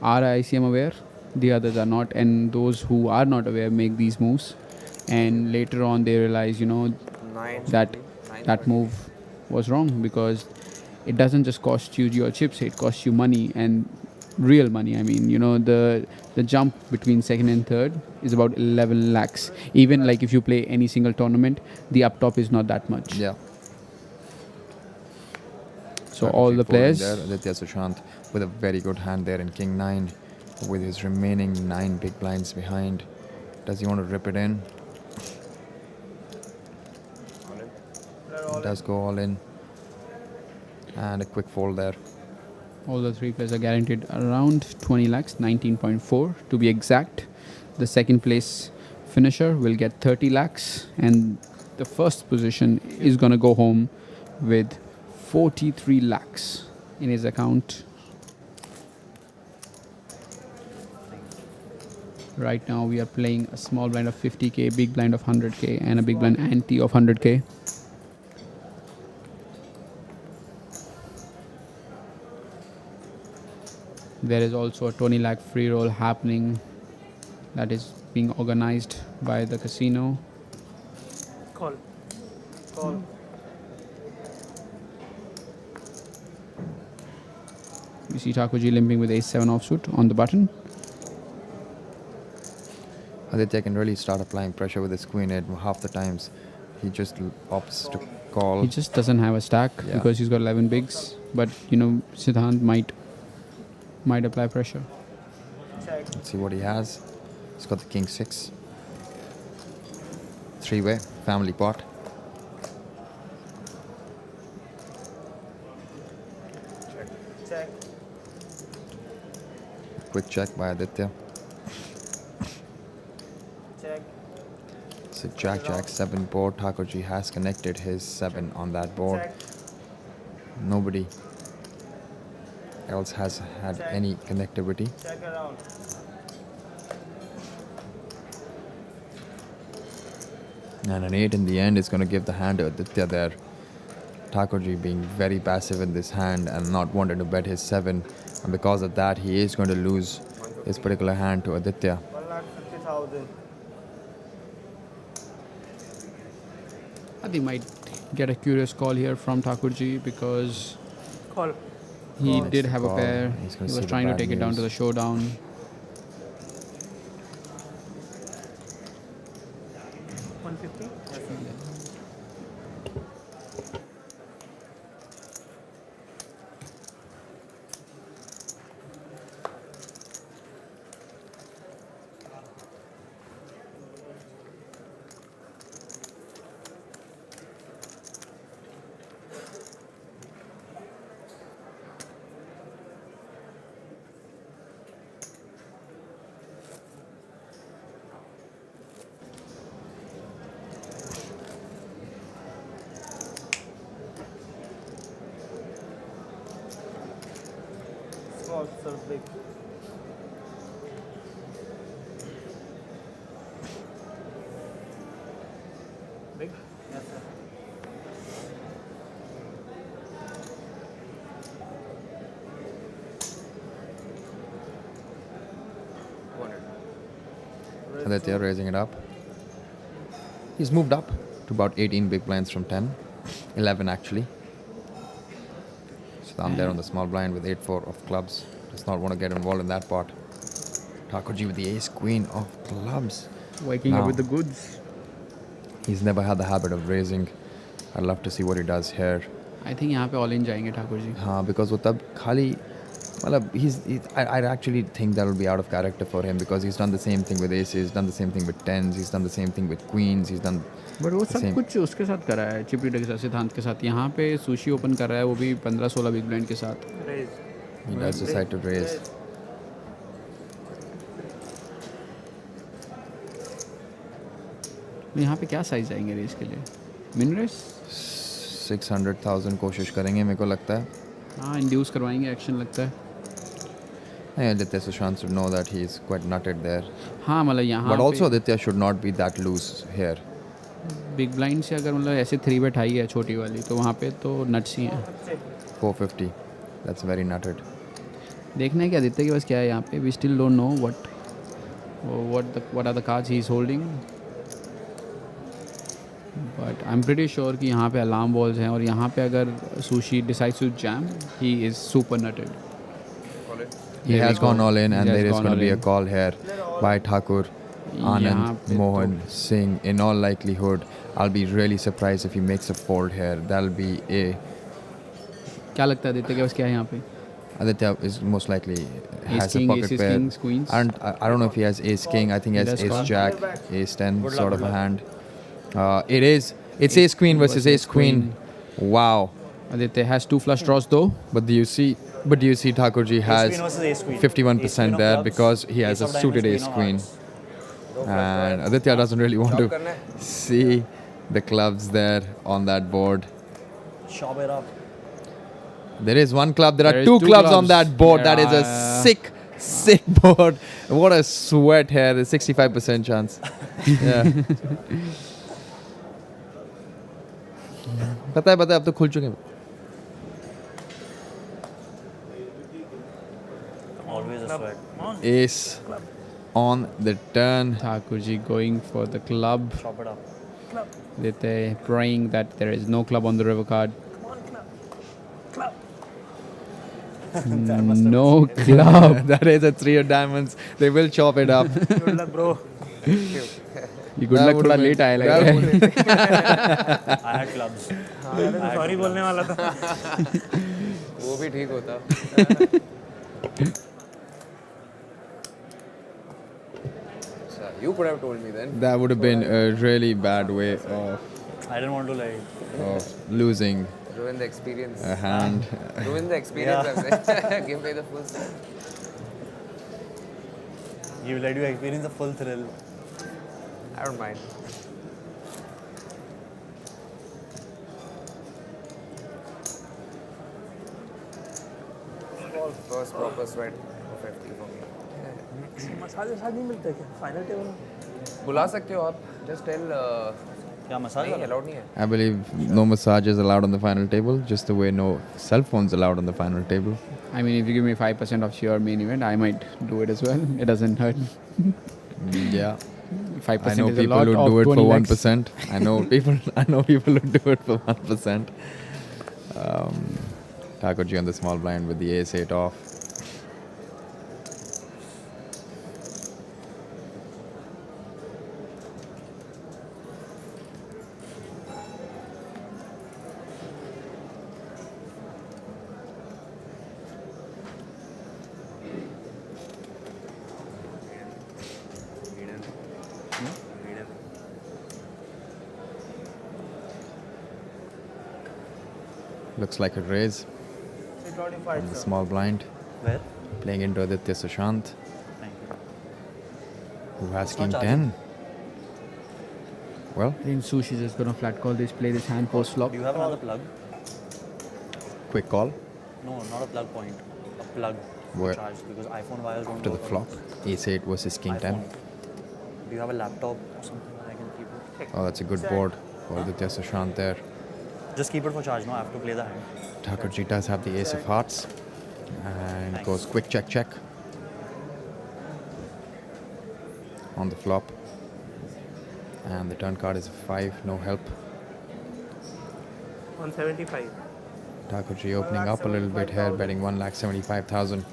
are ICM aware, the others are not, and those who are not aware make these moves. And later on they realize, that move was wrong, because it doesn't just cost you your chips, it costs you money, and real money. I mean, the jump between second and third is about 11 lakhs. Even like if you play any single tournament, the up top is not that much. Yeah. So all the players. There, Aditya Sushant with a very good hand there in King 9, with his remaining 9 big blinds behind. Does he want to rip it in? He does go all in. And a quick fold there. All the three players are guaranteed around 20 lakhs, 19.4 to be exact. The second place finisher will get 30 lakhs, and the first position is going to go home with 43 lakhs in his account. Right now we are playing a small blind of 50k, big blind of 100k, and a big blind ante of 100k. There is also a 20 lakh free roll happening that is being organized by the casino. Call. Call. You see Thakurji limping with ace-7 offsuit on the button. Aditya can really start applying pressure with his queen 8 half the times. He just opts to call. He just doesn't have a stack because he's got 11 bigs. But, Siddharth might apply pressure. Let's see what he has. He's got the king 6. 3-way, family pot. Check. Quick check by Aditya. Check. So Jack 7 board. Thakurji has connected his 7 on that board. Check. Nobody else has had any connectivity. Check around. And an 8 in the end is going to give the hand to Aditya there. Thakurji being very passive in this hand and not wanting to bet his 7. And because of that, he is going to lose his particular hand to Aditya. 1,50,000. I think might get a curious call here from Thakurji because Call. he did have a call. pair. He's He gonna see was the trying to bad take it down to news. the showdown. 150. Big? Yes, sir. Aditya raising it up. He's moved up to about 18 big blinds from 10. 11 actually. So I'm there on the small blind with 8-4 of clubs. Does not want to get involved in that part. Thakurji with the ace queen of clubs. Waking up with the goods. He's never had the habit of raising. I'd love to see what he does here. I think यहाँ पे all in जाएंगे ठाकुर जी. हाँ, because वो तब खाली I actually think that will be out of character for him because he's done the same thing with aces, done the same thing with tens, he's done the same thing with queens, he's done. But वो सब कुछ उसके साथ करा है, chip leader के साथ, सिद्धांत के साथ. यहाँ पे सुशी ओपन कर रहा है, वो भी 15-16 बिग ब्लाइंड के साथ. He does decide to raise. यहाँ पे क्या साइज आएंगे रेस के लिए? मिन रेस 600,000 कोशिश करेंगे मेरे को लगता है. हाँ, इंड्यूस करवाएंगे, एक्शन लगता है. Aditya Sushant should know that he is quite nutted there. हाँ, मतलब यहाँ. But also Aditya should not be that loose here. Big blind से अगर मतलब ऐसे 3 बेट हाई है छोटी वाली, तो वहाँ पे तो नट्स ही हैं. 450. That's very nutted. देखना है कि आदित्य के पास क्या है यहाँ पे. We still don't know what are the cards he is holding. But I'm pretty sure कि यहाँ पे alarm balls हैं और यहाँ पे अगर sushi decides to jam, he is super nutted. He has gone all in and there is going to be a call here by Thakur Anand Mohan Singh. In all likelihood, I'll be really surprised if he makes a fold here. That'll be a... क्या लगता है आदित्य के पास क्या है यहाँ पे? Aditya is most likely has a pocket pair. Kings, queens. And I don't know if he has ace king. I think he has ace jack, ace 10 sort of a hand. It's ace queen versus ace queen. Wow. Aditya has 2 flush draws though. But do you see Thakurji has 51% there because he has a suited ace queen. And Aditya doesn't really want to see the clubs there on that board. Shove it up. There is one club. There are two clubs on that board. That is a sick board. What a sweat here. There's 65% chance. Yeah. पता है अब तो खुल चुके हैं. Always a sweat. Ace on the turn. Thakurji going for the club. Chop it up. They're praying that there is no club on the river card. No club. That is a 3 of diamonds. They will chop it up. Good luck, bro. ये good luck थोड़ा late आया लग रहा है. I had clubs. Sorry बोलने वाला था. वो भी ठीक होता. You could have told me then. That would have been a really bad way of I didn't want to losing Ruin the experience. a hand. Ruin the experience. Yeah. Give me the full set. You let you experience the full thrill. I don't mind. First proper sweat of 50 for me. Massage नहीं मिलता क्या final table में? बुला सकते हो आप. Just tell. क्या massage नहीं allowed नहीं है. I believe no massage is allowed on the final table, just the way no cell phones allowed on the final table. I mean, if you give me 5% of your main event, I might do it as well. It doesn't hurt. Yeah. 5% I know is a people lot who of do it 20 for lakhs. 1%. I know people who do it for 1%. Thakurji on the small blind with the ace-8 off. Looks like a raise on the small blind. Where? Playing into Aditya Sushant, Thank you. who has It's king not 10. Well, I think Sushi is just gonna flat call this, play this hand post flop. Do you have another plug? quick call No, not a plug point. A plug Where? to charge because iPhone wires don't to the work on flop. this. Ace-8 versus king 10. iPhone. Do you have a laptop or something that I can keep it? Oh, that's a good board. for Aditya Sushant there. Just keep it for charge, no? I have to play the hand. Thakur does have the ace of hearts and Nice. goes quick check on the flop. And the turn card is a 5, no help. 175. Thakur opening up a little bit here, betting 1,75,000.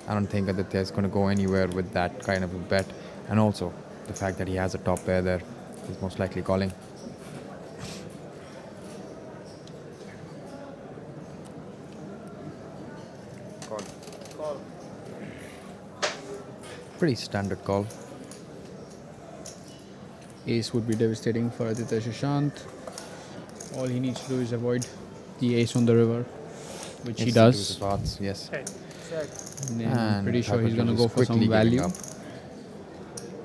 I don't think Aditya is going to go anywhere with that kind of a bet. And also, the fact that he has a top pair there, he's most likely calling. Call. Pretty standard call. Ace would be devastating for Aditya Sushant. All he needs to do is avoid the ace on the river, which he Yes, does. deuce of hearts, yes. Check. And I'm And pretty sure Thakur he's going to is go for some quickly giving value. up.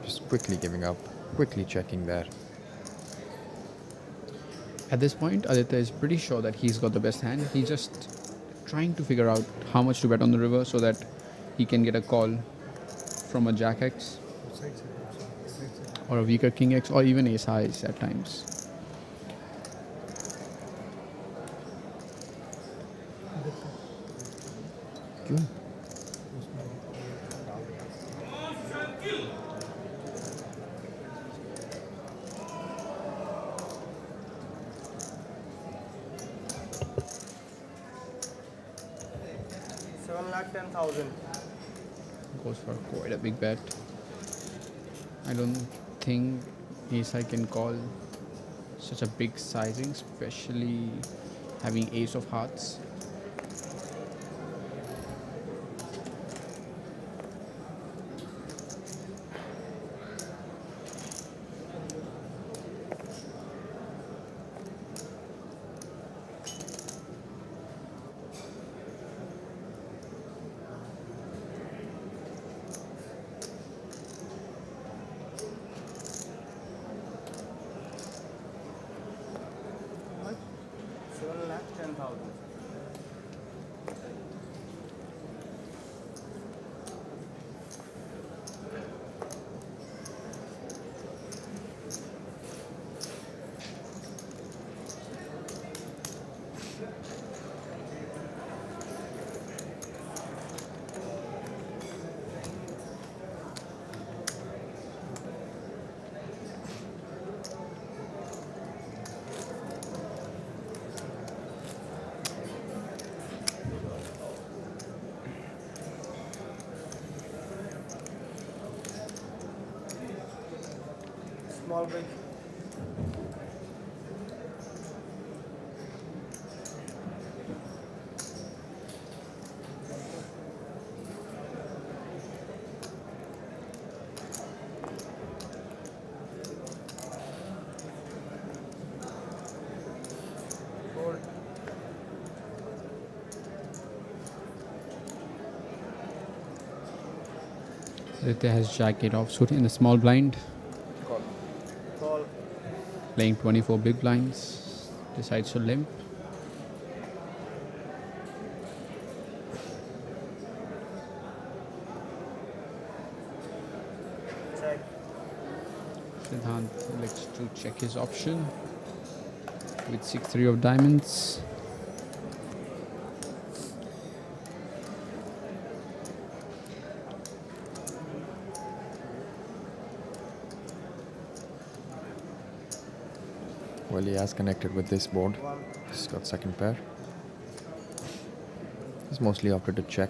Just quickly giving up, quickly checking there. At this point, Aditya is pretty sure that he's got the best hand. He's just trying to figure out how much to bet on the river so that he can get a call from a Jack X or a weaker King X or even Ace Highs at times. Good. Lakh 10,000. Goes for quite a big bet. I don't think Ace High can call such a big sizing, especially having Ace of Hearts. What? 7 lakh 10,000. Small big. Fold. Aditya has Jack 8 offsuit in the small blind, Call. playing 24 big blinds, decides to limp. Check. Siddharth elects to check his option with 6-3 of diamonds. Well, he has connected with this board. He's got second pair. He's mostly opted to check.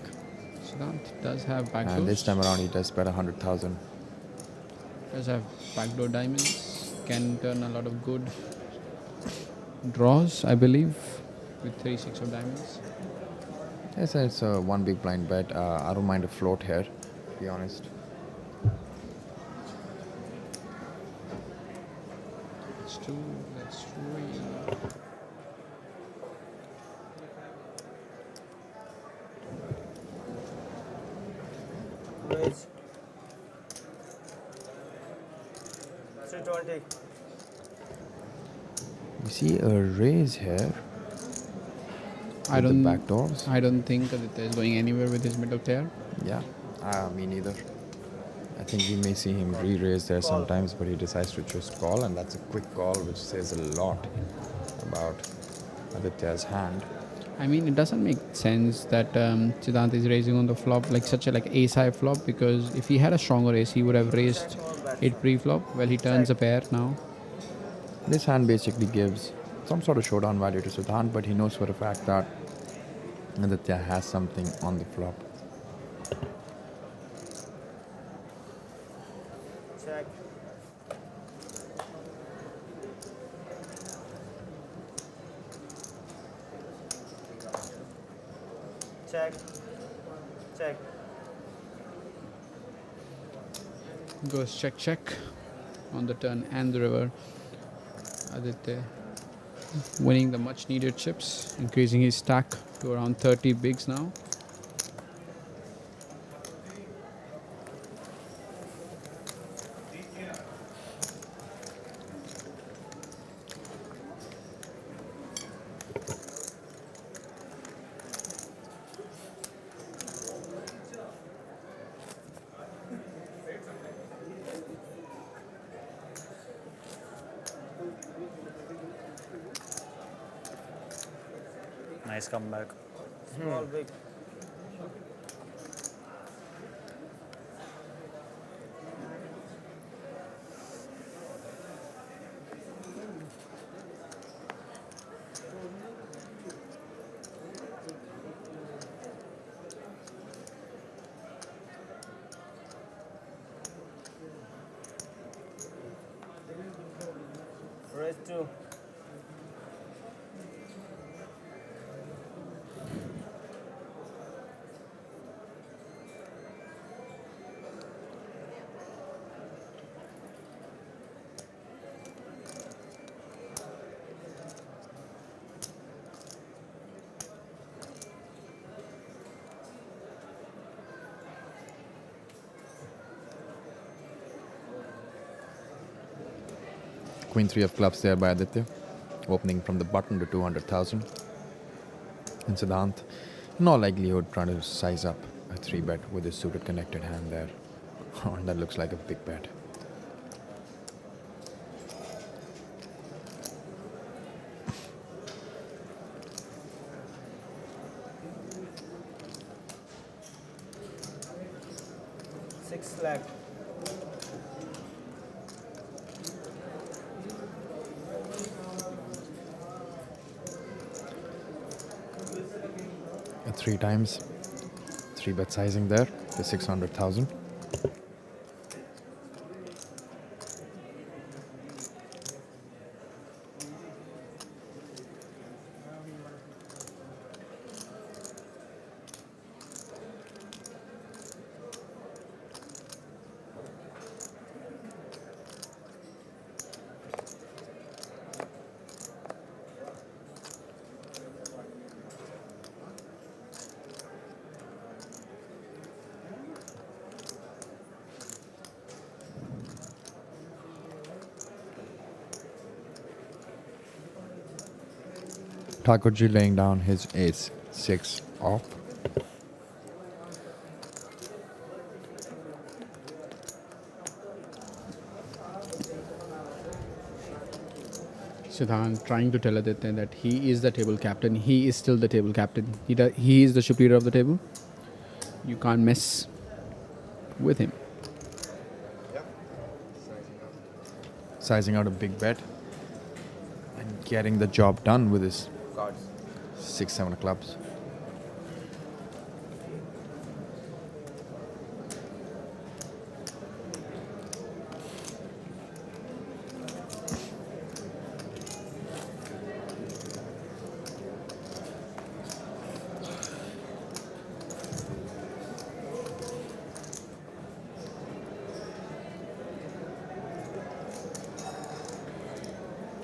Siddharth does have backdoors. And this time around, he does bet 100,000. Does have backdoor diamonds. Can turn a lot of good draws, I believe, with 3-6 of diamonds. Yes, it's a one big blind bet. I don't mind a float here, to be honest. That's 2, that's 3. Raise. 320. You see a raise here. I with the don't back doors. I don't think Aditya is going anywhere with his middle pair. Yeah, me neither. I think we may see him re-raise there sometimes, but he decides to just call, and that's a quick call, which says a lot about Aditya's hand. I mean, it doesn't make sense that Siddhanth is raising on the flop like such a ace-high flop, because if he had a stronger ace, he would have raised it pre-flop. Well, he turns a pair now. This hand basically gives some sort of showdown value to Siddhanth, but he knows for a fact that Aditya has something on the flop. Check. Check. Check. Goes check check on the turn and the river. Aditya winning the much needed chips, increasing his stack to around 30 bigs now. Nice comeback. Small, big. Raise 2. Queen 3 of clubs there by Aditya, opening from the button to 200,000. And Siddhanth, in all likelihood, trying to size up a 3-bet with his suited connected hand there. Oh, and that looks like a big bet. Six lakh. At 3 times, 3-bet sizing there to 600,000. Thakurji laying down his ace 6 off. Siddharth trying to tell Aditya that he is the table captain. He is still the table captain. He is the ship leader of the table. You can't mess with him. Sizing out a big bet and getting the job done with his Cards. 6-7 of clubs.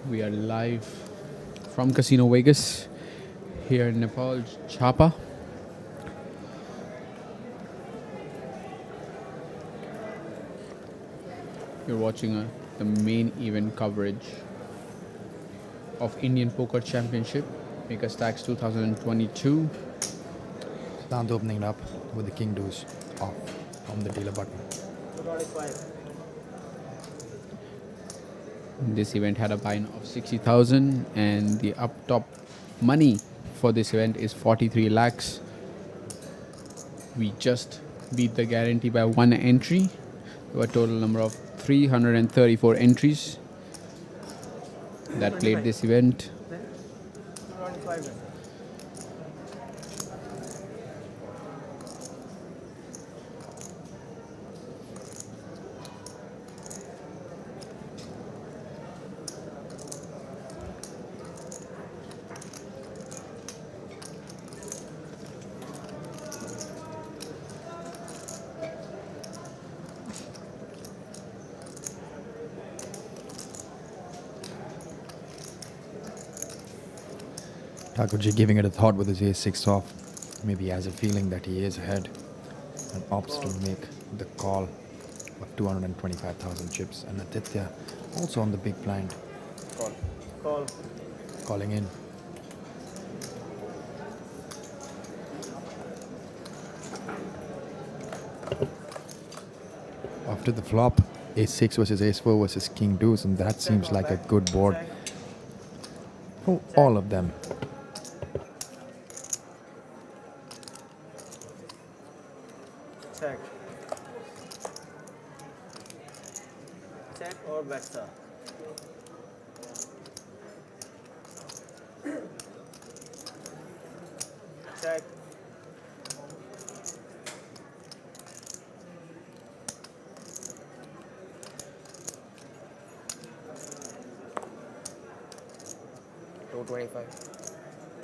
We are live from Casino Vegas here in Nepal, Chapa. You're watching the main event coverage of Indian Poker Championship, Megastacks 2022. Siddhanth opening it up with the king deuce off from the dealer button. 25. This event had a buy-in of 60,000 and the up top money for this event is 43 lakhs. We just beat the guarantee by one entry. There were a total number of 334 entries that played this event. 25. Thakurji giving it a thought with his ace-6 off. Maybe he has a feeling that he is ahead and opts to make the call of 225,000 chips. And Aditya also on the big blind. Call. Calling in. After the flop, ace-6 versus ace-4 versus king deuce, and that seems like a good board for all of them. Check. Check or backstar. Check. $225.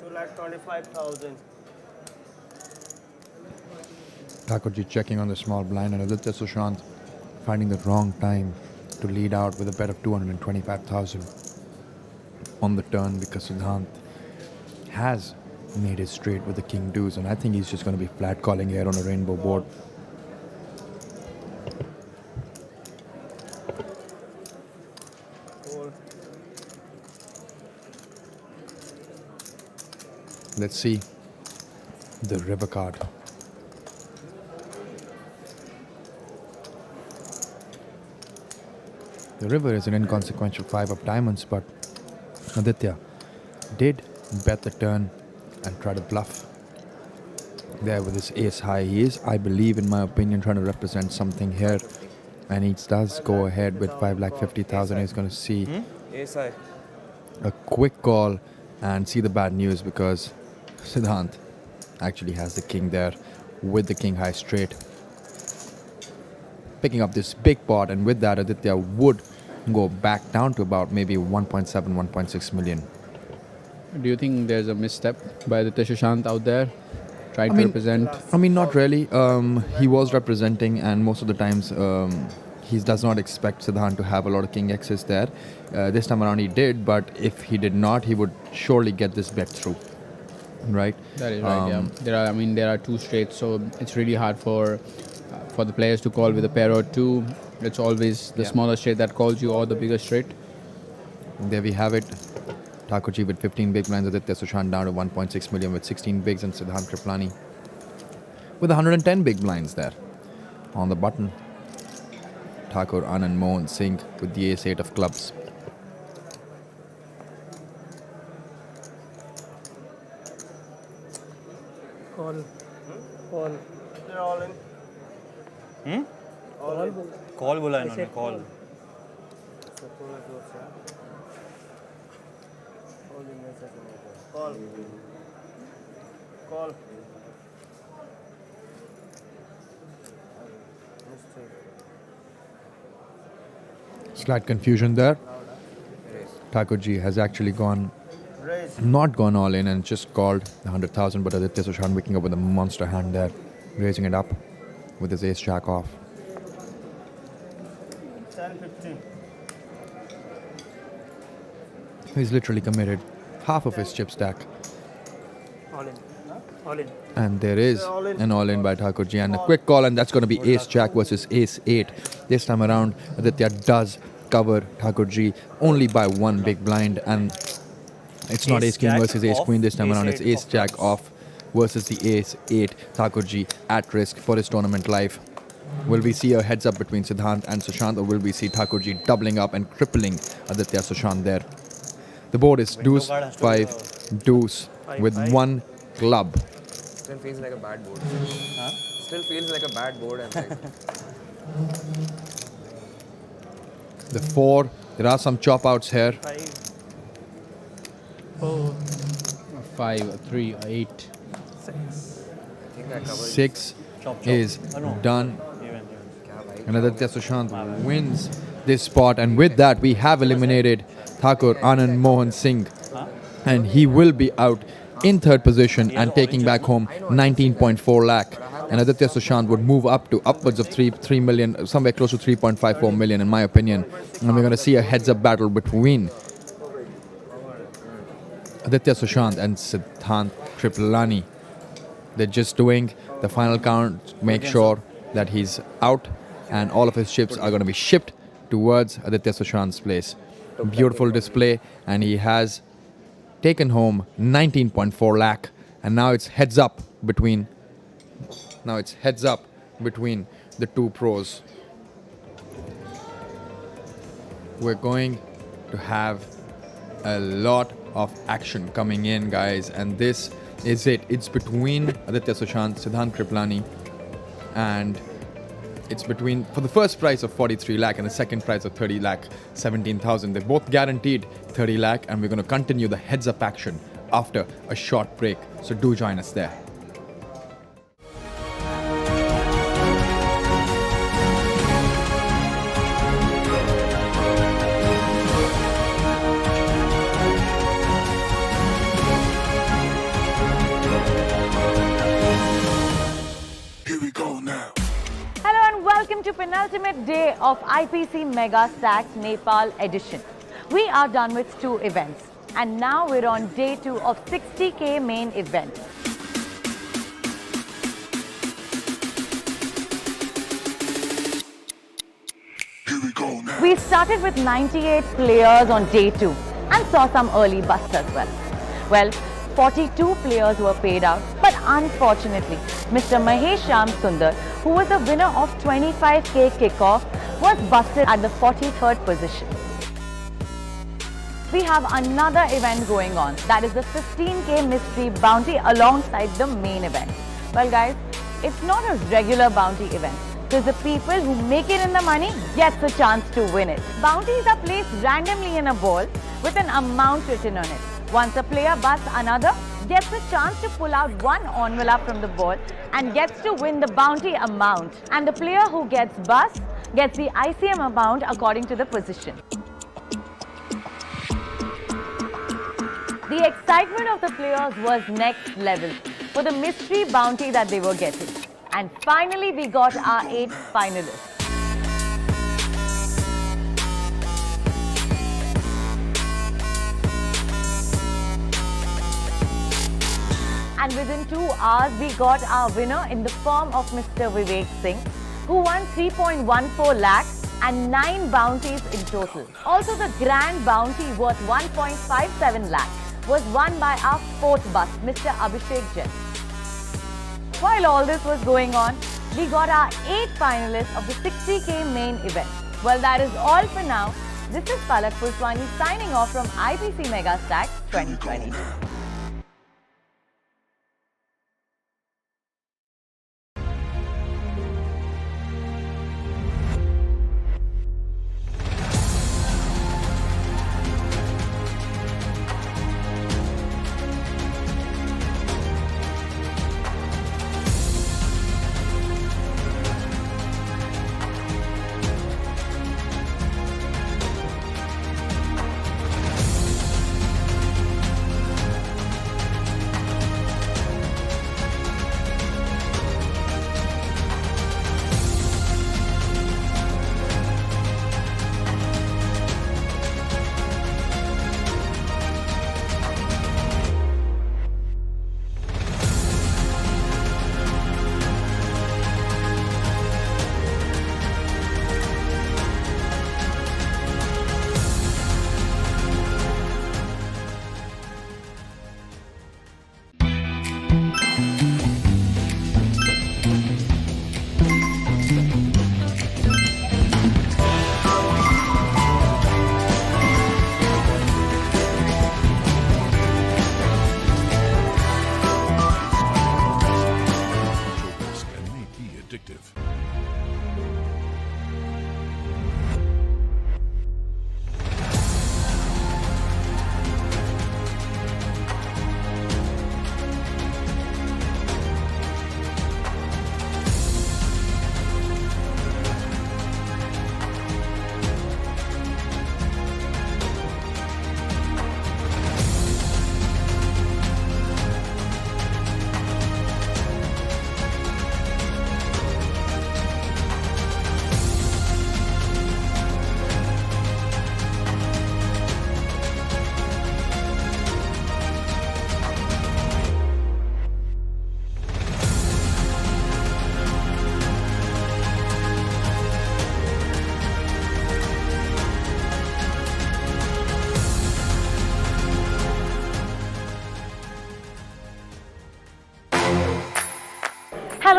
2,25,000. Thakurji checking on the small blind, and Aditya Sushant finding the wrong time to lead out with a bet of 225,000 on the turn because Siddharth has made it straight with the king deuce, and I think he's just going to be flat calling here on a rainbow board. Fold. Let's see the river card. The river is an inconsequential 5 of diamonds, but Aditya did bet the turn and try to bluff there with his ace high. He is, I believe, in my opinion, trying to represent something here, and he does go ahead with 5,50,000. He's going to see Ace high. a quick call and see the bad news because Siddharth actually has the king there with the king high straight, picking up this big pot, and with that Aditya would go back down to about maybe 1.7, 1.6 million. Do you think there's a misstep by Aditya Sushant out there trying to represent? I mean, not really. He was representing, and most of the times he does not expect Siddharth to have a lot of king X's there. This time around he did, but if he did not, he would surely get this bet through. Right? That is right, yeah. There are two straights, so it's really hard for the players to call with a pair or two. It's always the smaller straight that calls you or the bigger straight. There we have it. Thakurji with 15 big blinds, Aditya Sushant down to 1.6 million with 16 bigs, and Siddharth Kripalani with 110 big blinds there. On the button, Thakur Anand Mohan Singh with the ace-8 of clubs. Call. Call. They're all in. All in. Call बोला इन्होंने call Call. Call. Slight confusion there. Thakurji has actually not gone all in and just called the 100,000, but Aditya Sushant waking up with a monster hand there, raising it up with his ace jack off. 10-15. He's literally committed half of his chip stack. All in. All in. And there is an all-in by Thakurji, and a quick call, and that's going to be ace-jack versus ace-8. This time around, Aditya does cover Thakurji only by one big blind, and it's not ace-king versus ace-queen this time around. It's ace-jack off versus the ace-8. Thakurji at risk for his tournament life. Will we see a heads up between Siddhanth and Sushant, or will we see Thakurji doubling up and crippling Aditya Sushant there? The board is deuce, 5, deuce with 1 club. Still feels like a bad board. Huh? Still feels like a bad board. And like The 4, there are some chop outs here. 5, 3, 8. 6 is done. And Aditya Sushant wins this spot. And with that, we have eliminated Thakur Anand Mohan Singh. And he will be out in 3rd position and taking back home 19.4 lakh. And Aditya Sushant would move up to upwards of 3 million, somewhere close to 3.54 million in my opinion. And we're going to see a heads-up battle between Aditya Sushant and Siddhanth Kripalani. They're just doing the final count, make sure that he's out and all of his chips are going to be shipped towards Aditya Sushant's place. Beautiful display, and he has taken home 19.4 lakh, and now it's heads up between the two pros. We're going to have a lot of action coming in, guys, and this is it. It's between Aditya Sushant, Siddhanth Kripalani, and it's between, for the first prize of 43 lakh and the second prize of 30 lakh, 17,000. They're both guaranteed 30 lakh, and we're going to continue the heads up action after a short break. So do join us there. Welcome to penultimate day of IPC Megastacks Nepal edition. We are done with 2 events and now we're on day 2 of 60k main event. Here we go now. We started with 98 players on day 2 and saw some early busts as well. Well, 42 players were paid out, but unfortunately, Mr. Mahesh Shyam Sundar, who was the winner of 25k kickoff, was busted at the 43rd position. We have another event going on, that is the 15k mystery bounty alongside the main event. Well guys, it's not a regular bounty event, because the people who make it in the money gets a chance to win it. Bounties are placed randomly in a ball with an amount written on it. Once a player busts another, gets a chance to pull out one envelope from the ball and gets to win the bounty amount. And the player who gets bust gets the ICM amount according to the position. The excitement of the players was next level for the mystery bounty that they were getting. And finally, we got our 8 finalists. And within 2 hours, we got our winner in the form of Mr. Vivek Singh, who won 3.14 lakhs and 9 bounties in total. Also, the grand bounty worth 1.57 lakhs was won by our 4th bust, Mr. Abhishek Jain. While all this was going on, we got our 8 finalists of the 60k main event. Well, that is all for now. This is Palak Pulswani signing off from IPC Megastacks 2020.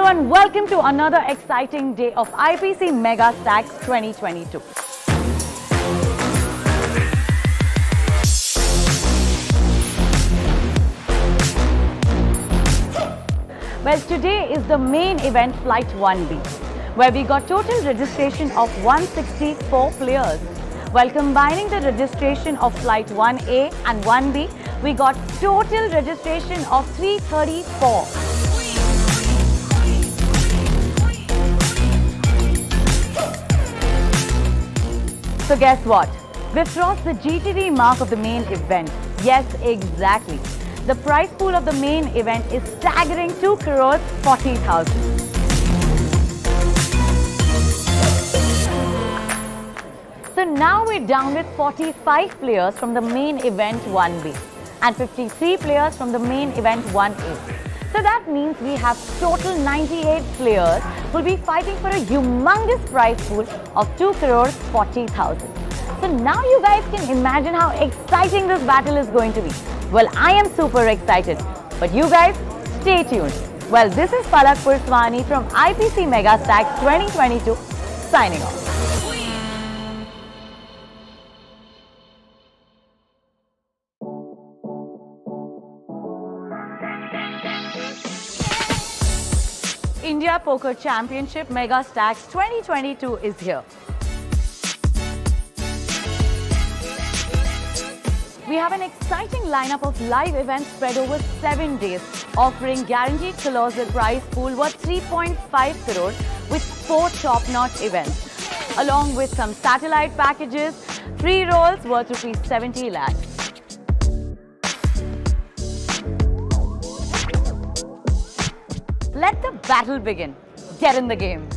everyone, welcome to another exciting day of IPC Megastacks 2022. Well, today is the main event Flight 1B, where we got total registration of 164 players. While combining the registration of Flight 1A and 1B, we got total registration of 334. So guess what? We've crossed the GTD mark of the main event. Yes, exactly. The prize pool of the main event is staggering 2 crores 40,000. So now we're down with 45 players from the main event 1B and 53 players from the main event 1A. So that means we have total 98 players who will be fighting for a humongous prize pool of 2 crores 40,000. So now you guys can imagine how exciting this battle is going to be. Well, I am super excited, but you guys stay tuned. Well, this is Palak Purswani from IPC Megastacks 2022 signing off. India Poker Championship Megastacks 2022 is here. We have an exciting lineup of live events spread over 7 days, offering guaranteed colossal prize pool worth 3.5 crores with 4 top-notch events, along with some satellite packages, free rolls worth rupees 70 lakhs. Let the battle begin. Get in the game.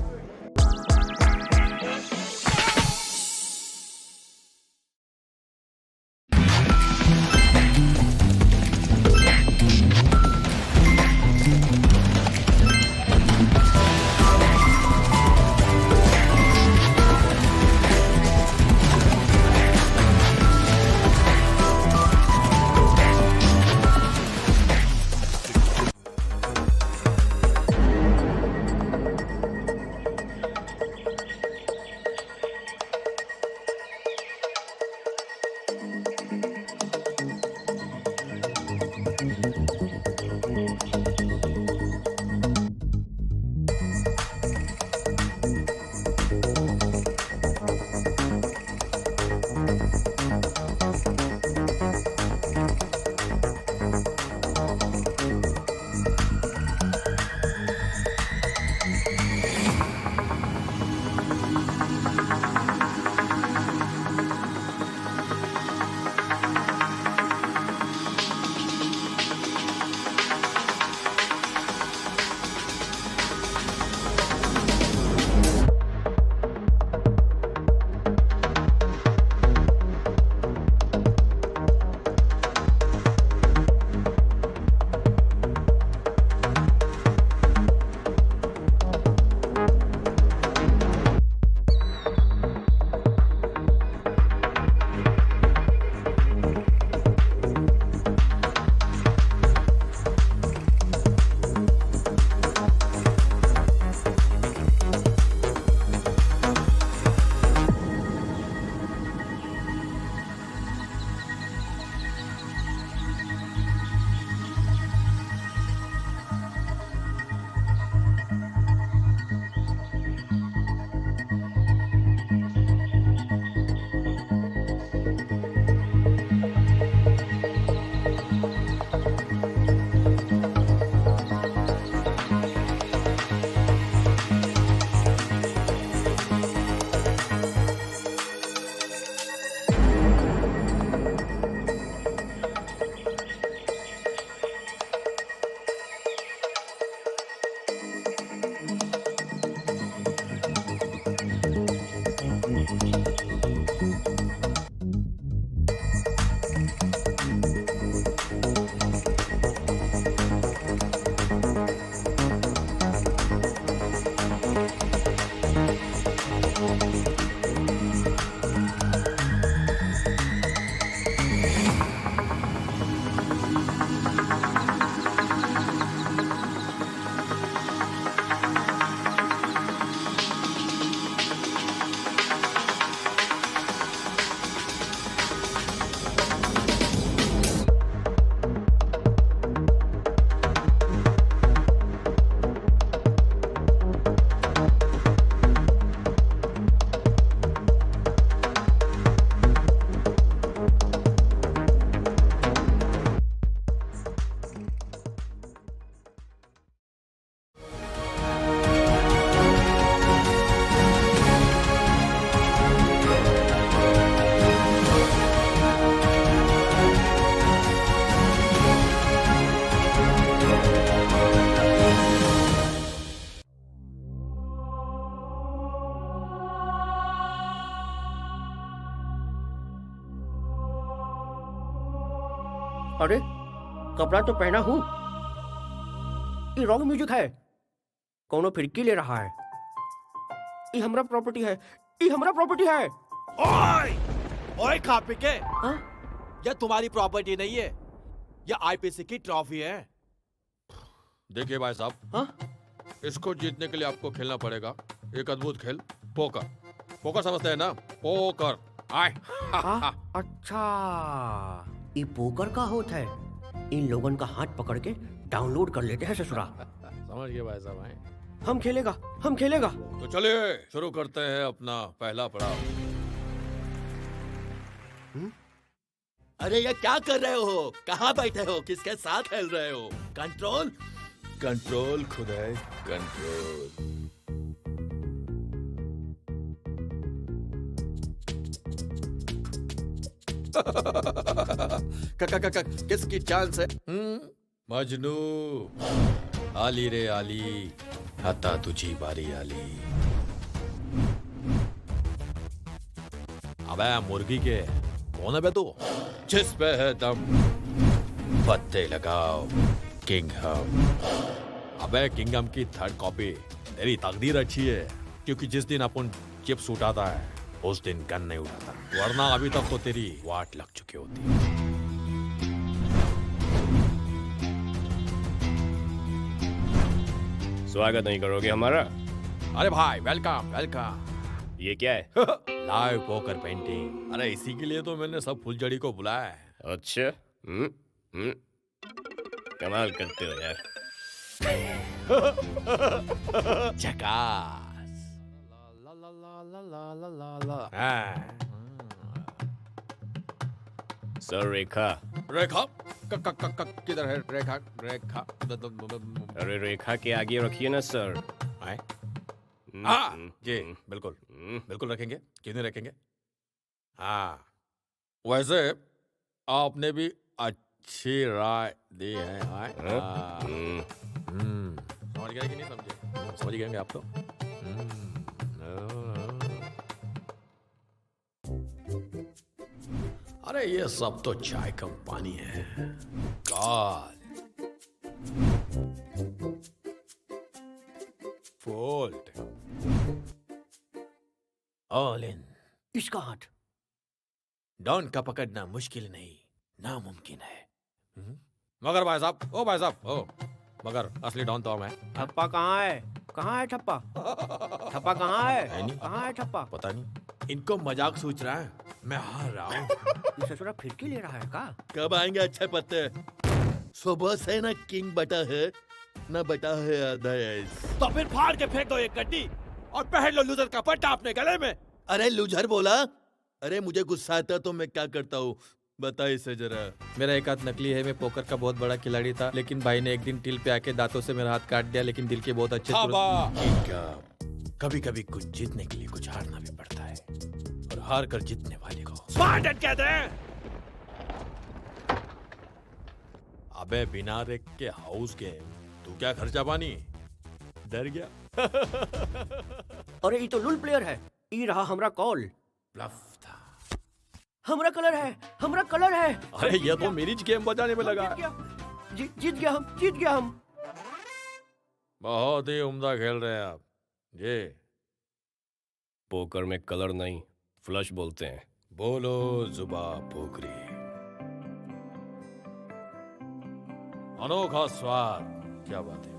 अरे कपड़ा तो पहना हूँ, ये wrong music है। कौनो फिरकी ले रहा है। ये हमरा प्रॉपर्टी है, ये हमरा प्रॉपर्टी है। ओए ओए खापी के, यह तुम्हारी प्रॉपर्टी नहीं है, यह आईपीसी की ट्रॉफी है। देखिए भाई साहब, इसको जीतने के लिए आपको खेलना पड़ेगा एक अद्भुत खेल, पोकर। पोकर समझते हैं ना? पोकर। आए। अच्छा, ये पोकर का होता है। इन लोगों का हाथ पकड़ के डाउनलोड कर लेते हैं ससुरा। समझ गए भाई साहब। आए, हम खेलेगा, हम खेलेगा। तो चलिए शुरू करते हैं अपना पहला पड़ाव। अरे ये क्या कर रहे हो? कहाँ बैठे हो? किसके साथ खेल रहे हो? कंट्रोल कंट्रोल खुदाई कंट्रोल। किसकी चांस है? मजनू आली रे आली, आता तुझी बारी आली। अबे मुर्गी के कौन है बे तू? जिस पे है दम पत्ते लगाओ, किंग हम। अबे किंगडम की थर्ड कॉपी तेरी तकदीर अच्छी है, क्योंकि जिस दिन अपन चिप्स उठाता है उस दिन गन नहीं उठाता, वरना अभी तक तो तेरी वाट लग चुकी होती। स्वागत नहीं करोगे हमारा? अरे भाई वेलकम वेलकम। ये क्या है? Live poker painting. अरे इसी के लिए तो मैंने सब फुलझड़ी को बुलाया है। अच्छा, कमाल करते हो यार। झकास। सर रेखा। रेखा किधर है? रेखा रेखा। अरे रेखा के आगे रखिए ना सर। आए? जी बिल्कुल बिल्कुल रखेंगे, क्यों नहीं रखेंगे। हाँ वैसे आपने भी अच्छी राय दी है। समझ गए कि नहीं समझे? समझ गए आप तो। अरे ये सब तो चाय कम पानी है। God fold all in. इसका हाथ डॉन का पकड़ना मुश्किल नहीं, नामुमकिन है। मगर भाई साहब, ओ भाई साहब, ओ मगर असली डॉन तो मैं। ठप्पा कहाँ है? कहाँ है ठप्पा? ठप्पा कहाँ है? कहाँ है ठप्पा? पता नहीं, इनको मजाक सोच रहा है, मैं हार रहा हूँ। ये ससुरा फिरकी ले रहा है का? कब आएंगे अच्छे पत्ते? सुबह से ना किंग बटा है ना बटा है आधा। तो फिर फाड़ के फेंक दो एक गड्डी और पहन लो लूजर का पट्टा अपने गले में। अरे लूजर बोला? अरे मुझे गुस्सा आता तो मैं क्या करता हूँ, बता इसे जरा। मेरा एक हाथ नकली है, मैं पोकर का बहुत बड़ा खिलाड़ी था, लेकिन भाई ने एक दिन टिल पे आके दांतों से मेरा हाथ काट दिया, लेकिन दिल के बहुत अच्छे। कभी कभी कुछ जीतने के लिए कुछ हारना भी पड़ता है, और हार कर जीतने वाले को स्पार्टन कहते हैं। अबे बिना रेक के हाउस गेम, तू क्या खर्चा पानी? डर गया? अरे ये तो लुल प्लेयर है। ये रहा हमरा कॉल। ब्लफ था। हमरा कलर है, हमरा कलर है। अरे ये तो मेरी गेम बजाने में लगा। जीत गया हम, जीत गया हम। बहुत ही उम्दा खेल रहे हैं आप। ये पोकर में कलर नहीं, फ्लश बोलते हैं। बोलो जुबा पोकरी। अनोखा स्वाद, क्या बात है।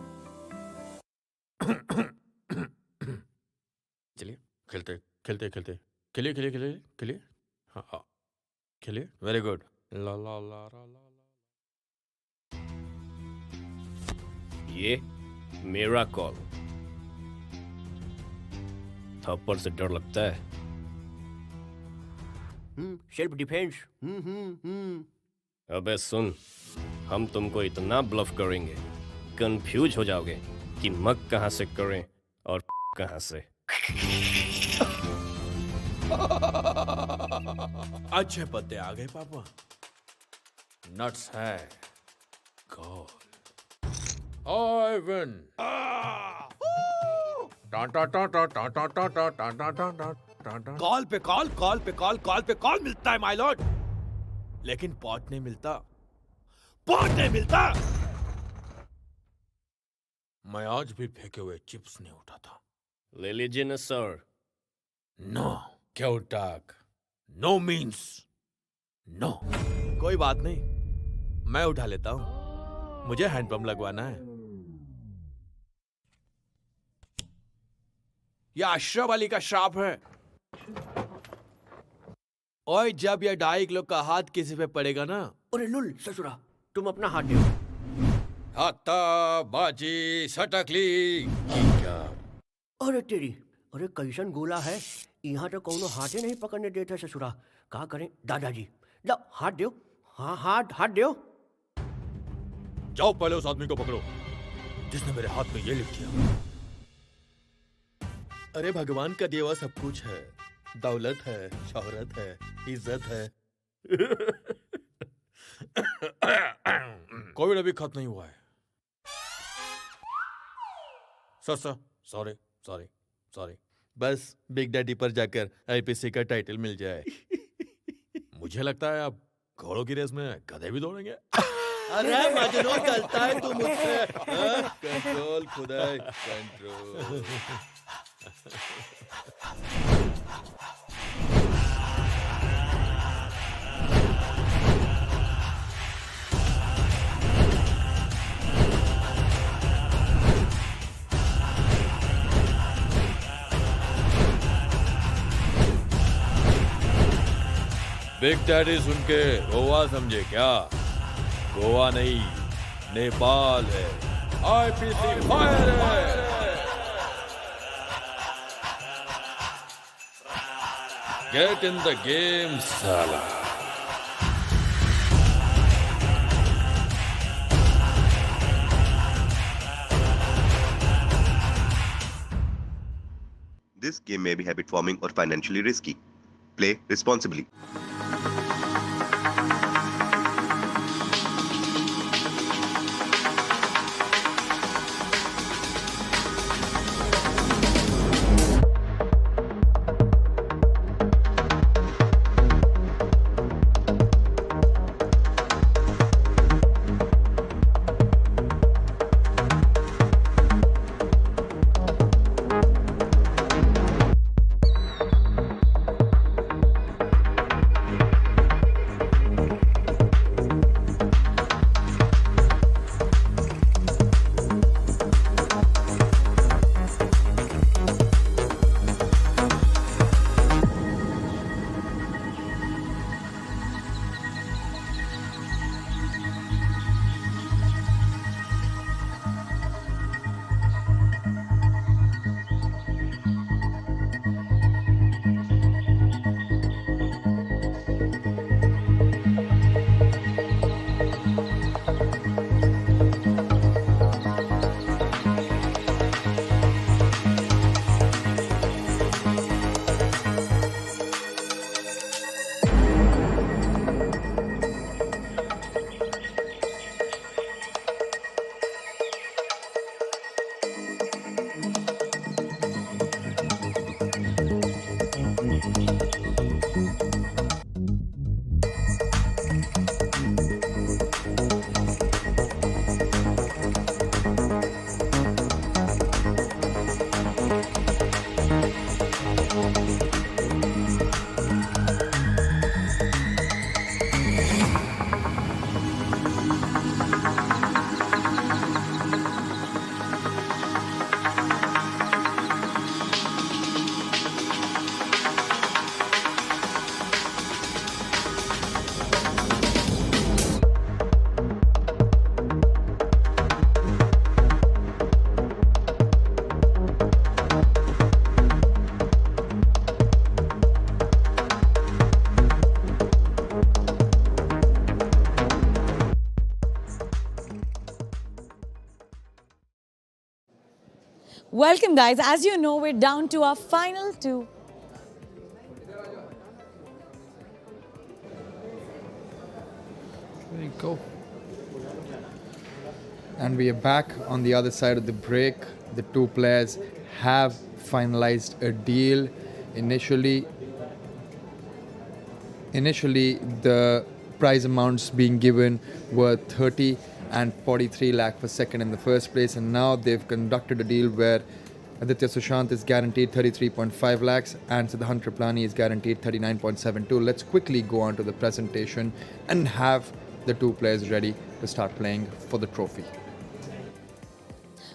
चलिए खेलते खेलते खेलते, खेलिए खेलिए खेलिए खेलिए। हाँ हाँ खेलिए, वेरी गुड। ला ला ला ला ला। ये मेरा कॉल। थप्पड़ से डर लगता है? Self defence. अबे सुन, हम तुमको इतना ब्लफ करेंगे, कंफ्यूज हो जाओगे कि मग कहां से करें और कहां से। अच्छे पत्ते आ गए पापा। नट्स है। कॉल। I win. कॉल पे कॉल, कॉल पे कॉल, कॉल पे कॉल मिलता है माय लॉर्ड, लेकिन पॉट नहीं मिलता। पॉइंट नहीं मिलता। मैं आज भी फेंके हुए चिप्स नहीं उठाता। ले लीजिए ना सर। नो क्यों टाक? No means no. कोई बात नहीं, मैं उठा लेता हूं। मुझे हैंडपंप लगवाना है। यह अशरफ अली का श्राप है। और जब यह 2.5 किलो का हाथ किसी पे पड़ेगा ना। अरे लुल ससुरा, तुम अपना हाथ दो। हाथा बाजी सटकली क्या? अरे तेरी, अरे कैसन गोला है, यहाँ तो कौनो हाथे नहीं पकड़ने देता ससुरा। का करें दादाजी? लो हाथ दो। हाँ हाथ दो। जाओ पहले उस आदमी को पकड़ो जिसने मेरे हाथ में ये लिख दिया। अरे भगवान का दिया हुआ सब कुछ है, दौलत है, शोहरत है, इज्जत है। कोविड अभी खत्म नहीं हुआ है। सॉरी। बस बिग डैडी पर जाकर आईपीसी का टाइटल मिल जाए। मुझे लगता है अब घोड़ों की रेस में गधे भी दौड़ेंगे। अरे मजनू, चलता है तू मुझसे। कंट्रोल खुदाई कंट्रोल। बिग डैडी सुन के गोवा समझे क्या? गोवा नहीं, नेपाल है। आईपीसी फायर है। गेट इन द गेम साला। This game may be habit forming or financially risky. Play responsibly. Welcome, guys. As you know, we're down to our final two. There you go. And we are back on the other side of the break. The two players have finalized a deal. Initially, the prize amounts being given were 30 and 43 lakh for second in the first place, and now they've conducted a deal where Aditya Sushant is guaranteed 33.5 lakhs and Siddharth Kripalani is guaranteed 39.72. Let's quickly go on to the presentation and have the two players ready to start playing for the trophy.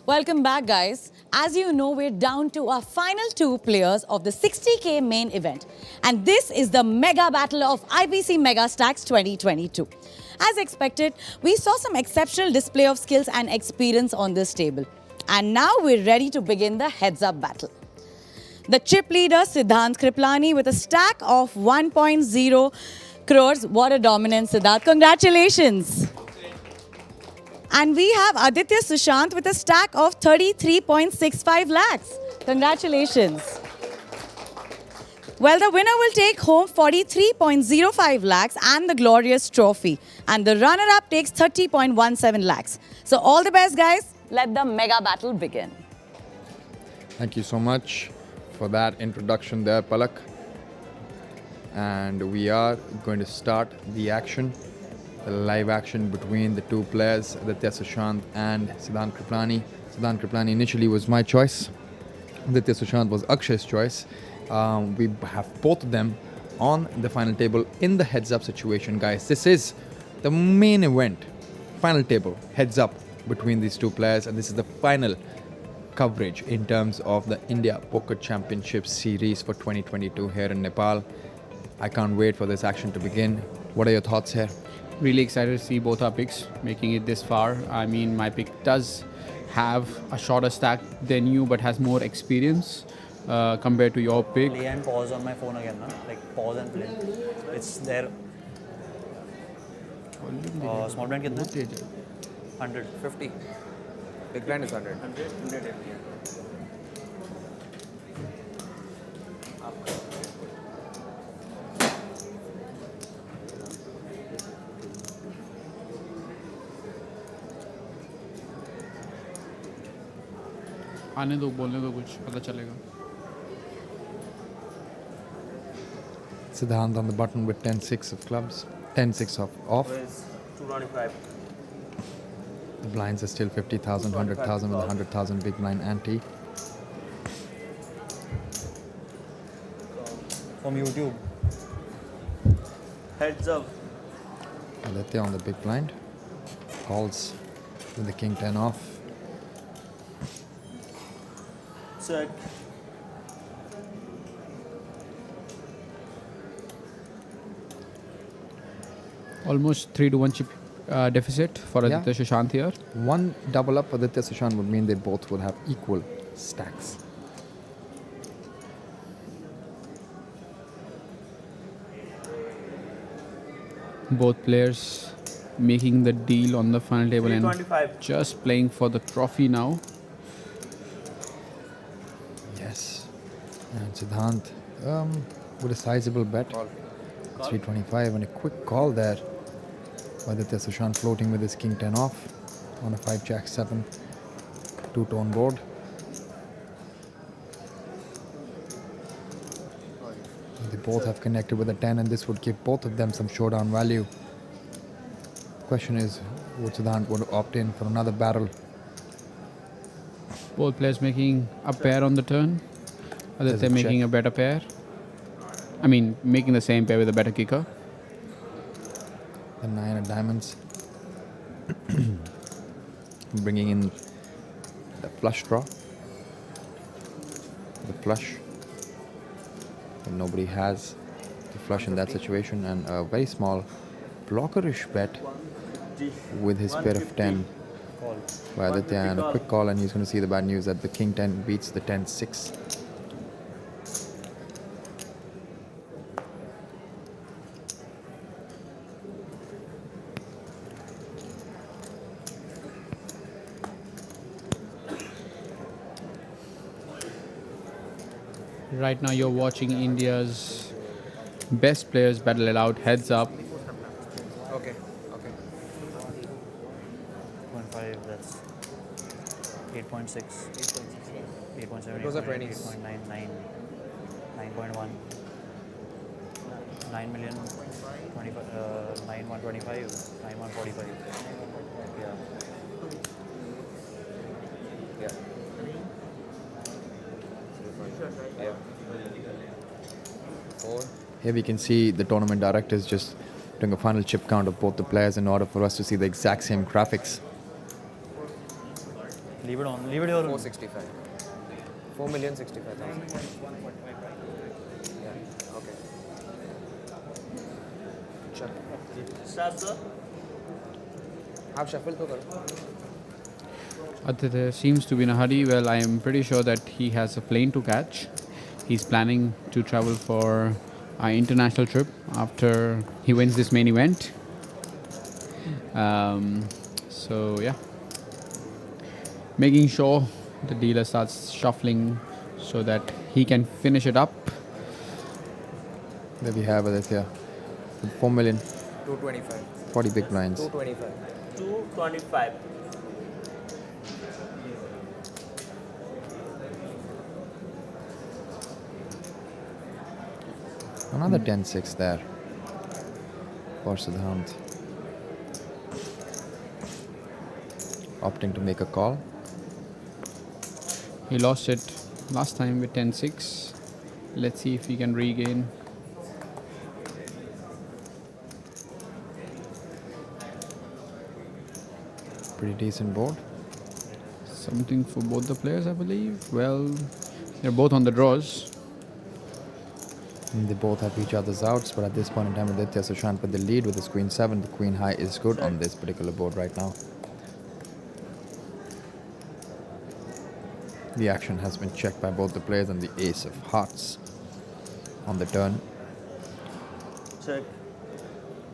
Welcome back, guys. As you know, we're down to our final two players of the 60K main event. And this is the mega battle of IPC Megastacks 2022. As expected, we saw some exceptional display of skills and experience on this table. And now we're ready to begin the heads-up battle. The chip leader, Siddhanth Kripalani, with a stack of 1.0 crores. What a dominance, Siddharth. Congratulations. And we have Aditya Sushant with a stack of 33.65 lakhs. Congratulations. Well, the winner will take home 43.05 lakhs and the glorious trophy. And the runner-up takes 30.17 lakhs. So all the best, guys. Let the mega battle begin. Thank you so much for that introduction there, Palak. And we are going to start the action. The live action between the two players, Aditya Sushant and Siddharth Kripalani. Siddharth Kripalani initially was my choice. Aditya Sushant was Akshay's choice. We have both of them on the final table in the heads-up situation, guys. This is the main event, final table, heads-up between these two players, and this is the final coverage in terms of the India Poker Championship Series for 2022 here in Nepal. I can't wait for this action to begin. What are your thoughts here? Really excited to see both our picks making it this far. I mean, my pick does have a shorter stack than you, but has more experience compared to your pick. Play and pause on my phone again, na? Like pause and play. It's there. Small blind कितना? 150. Big blind is 100. 100. आने दो, बोलने दो, कुछ पता चलेगा. Siddharth on the button with 10-6 of clubs, 10-6 of off. 295. The blinds are still 50,000, 100,000 with 100,000 big blind ante. From YouTube. Heads up. Aditya on the big blind. Calls with the king 10 off. Check. Almost 3-1 chip deficit for Aditya Sushant here. One double up for Aditya Sushant would mean they both would have equal stacks. Both players making the deal on the final table and 325. just playing for the trophy now. Yes. And Siddharth with a sizable bet. 325 and a quick call there. Aditya Sushant floating with his king 10 off on a 5-jack-7 two-tone board. They both have connected with a 10 and this would give both of them some showdown value. The question is, would Siddharth would opt in for another barrel? Both players making a pair on the turn. Aditya making a better pair. I mean, making the same pair with a better kicker. The 9 of diamonds. Bringing in the flush draw. The flush. But nobody has the flush in that situation. And a very small blockerish bet with his pair of 10 by Aditya. And a quick call, and he's going to see the bad news that the king 10 beats the 10-6. Right now you're watching India's best players battle it out, heads up. Okay. 0.5, that's 8.6, 8.7, Those are 20s. 8.9, 9.1, 9 million, 9 125, 9 145. Yeah. Yeah. 4. Here we can see the tournament directors just doing a final chip count of both the players in order for us to see the exact same graphics. Leave it on. Leave it here. 465. 4,065,000. Yeah. Okay. Sure. Start, sir. आप shuffle तो करो. Aditya seems to be in a hurry. Well, I am pretty sure that he has a plane to catch. He's planning to travel for an international trip after he wins this main event. So yeah, making sure the dealer starts shuffling so that he can finish it up. There we have Aditya. 4 million. 225. 40 big blinds. 225. 225. Another 10-6 there for Siddharth. Opting to make a call. He lost it last time with 10-6. Let's see if he can regain. Pretty decent board. Something for both the players, I believe. Well, they're both on the draws. And they both have each other's outs, but at this point in time, Aditya Sushant with the lead with his queen 7. The queen high is good on this particular board right now. The action has been checked by both the players and the ace of hearts on the turn. Check.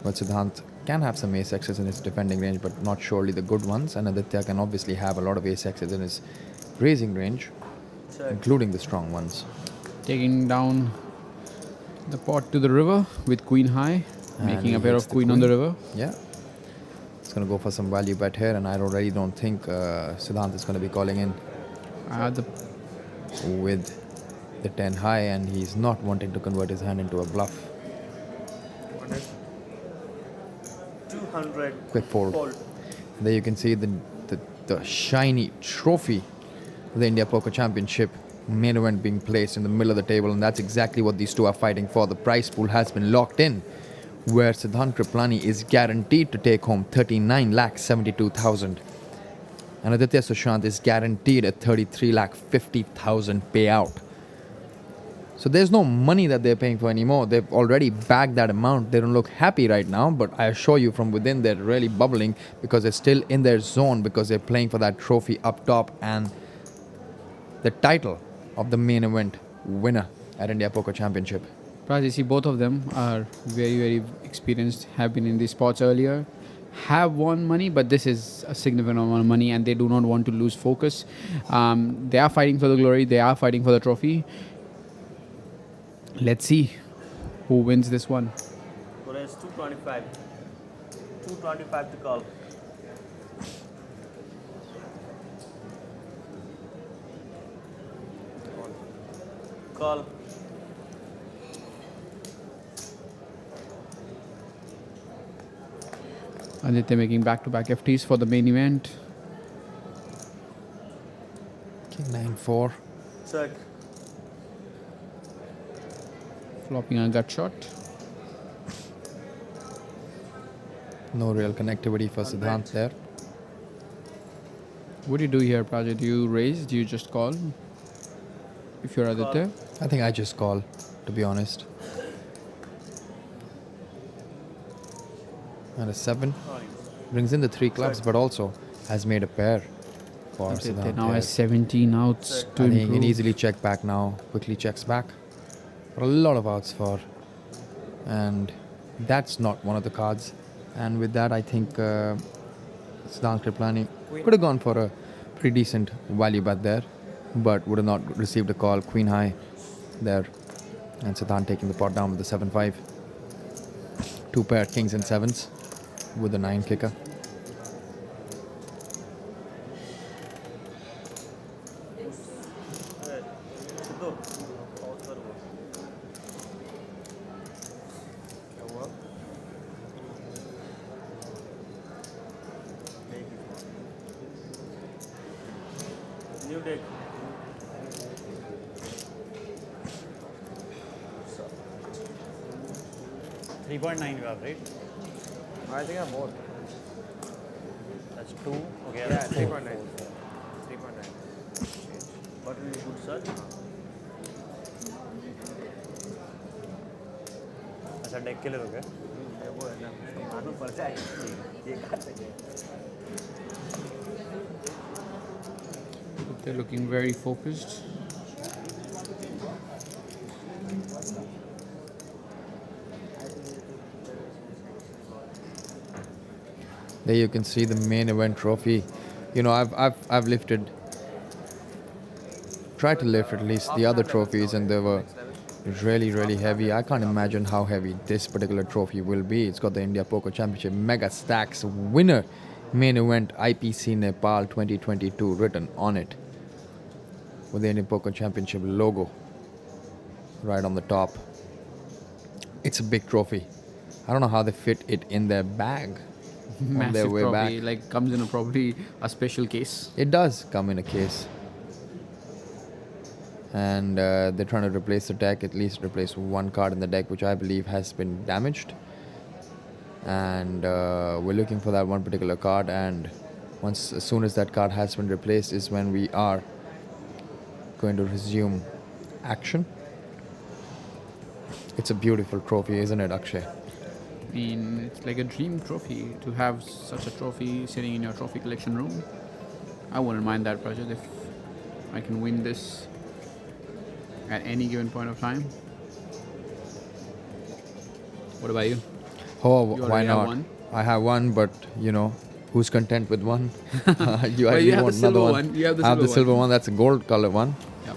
But Siddharth can have some ace X's in his defending range, but not surely the good ones. And Aditya can obviously have a lot of ace X's in his raising range, including the strong ones. Taking down the pot to the river with queen high, And making he a pair hits of the queen on the river. Yeah. It's going to go for some value bet here, and I already don't think Siddharth is going to be calling in with the 10 high, and he's not wanting to convert his hand into a bluff. 200. Quick fold. And there you can see the shiny trophy of the India Poker Championship main event being placed in the middle of the table, and that's exactly what these two are fighting for. The prize pool has been locked in, where Siddharth Kripalani is guaranteed to take home 39,72,000, and Aditya Sushant is guaranteed a 33,50,000 payout. So there's no money that they're paying for anymore. They've already bagged that amount. They don't look happy right now, but I assure you from within they're really bubbling because they're still in their zone, because they're playing for that trophy up top and the title of the main event winner at India Poker Championship. Raj, you see both of them are very, very experienced, have been in these spots earlier, have won money, but this is a significant amount of money and they do not want to lose focus. They are fighting for the glory, they are fighting for the trophy. Let's see who wins this one. Crore is 225. 225 to call. Call. Aditya making back-to-back FTs for the main event. King 9-4. Check. Flopping a gut shot. No real connectivity for Siddharth there. What do you do here, Prajit? Do you raise? Do you just call? If you're Aditya? I think I just call, to be honest. And a 7 brings in the 3 clubs, but also has made a pair for Aditya Siddharth. now has 17 outs to I think he improve. can easily check back now. Quickly checks back. But a lot of outs for, and that's not one of the cards. And with that, I think Siddharth Kripalani could have gone for a pretty decent value bet there, but would have not received a call. Queen high there, and Siddharth taking the pot down with the 7-5. 2 pair kings and 7s with the 9 kicker. take? 3.9 you have, right? I think I'm more. That's 2. Okay, Yeah, that's 3.9. 4. 3.9. What will you put, sir? अच्छा deck के लिए रुके वो है ना उसको मालूम पड़ जाएगा ये कर सके They're looking very focused. There you can see the main event trophy. You know, I've lifted, tried to lift at least the other trophies, and they were really heavy. I can't imagine how heavy this particular trophy will be. It's got the India Poker Championship Megastacks winner main event IPC Nepal 2022 written on it, with the Indian Poker Championship logo right on the top. It's a big trophy. I don't know how they fit it in their bag. On their Massive way trophy, back. like comes in a probably a special case. It does come in a case. And they're trying to replace the deck, at least replace one card in the deck, which I believe has been damaged. And we're looking for that one particular card, and as soon as that card has been replaced is when we are going to resume action. It's a beautiful trophy, isn't it, Akshay? I mean, it's like a dream trophy to have such a trophy sitting in your trophy collection room. I wouldn't mind that, Raju, if I can win this at any given point of time. What about you? Oh, You why already have not? one? I have one, but you know, who's content with one? You Well, actually you have the want silver another one. You have the I have the silver silver one. That's a gold color one. Yep.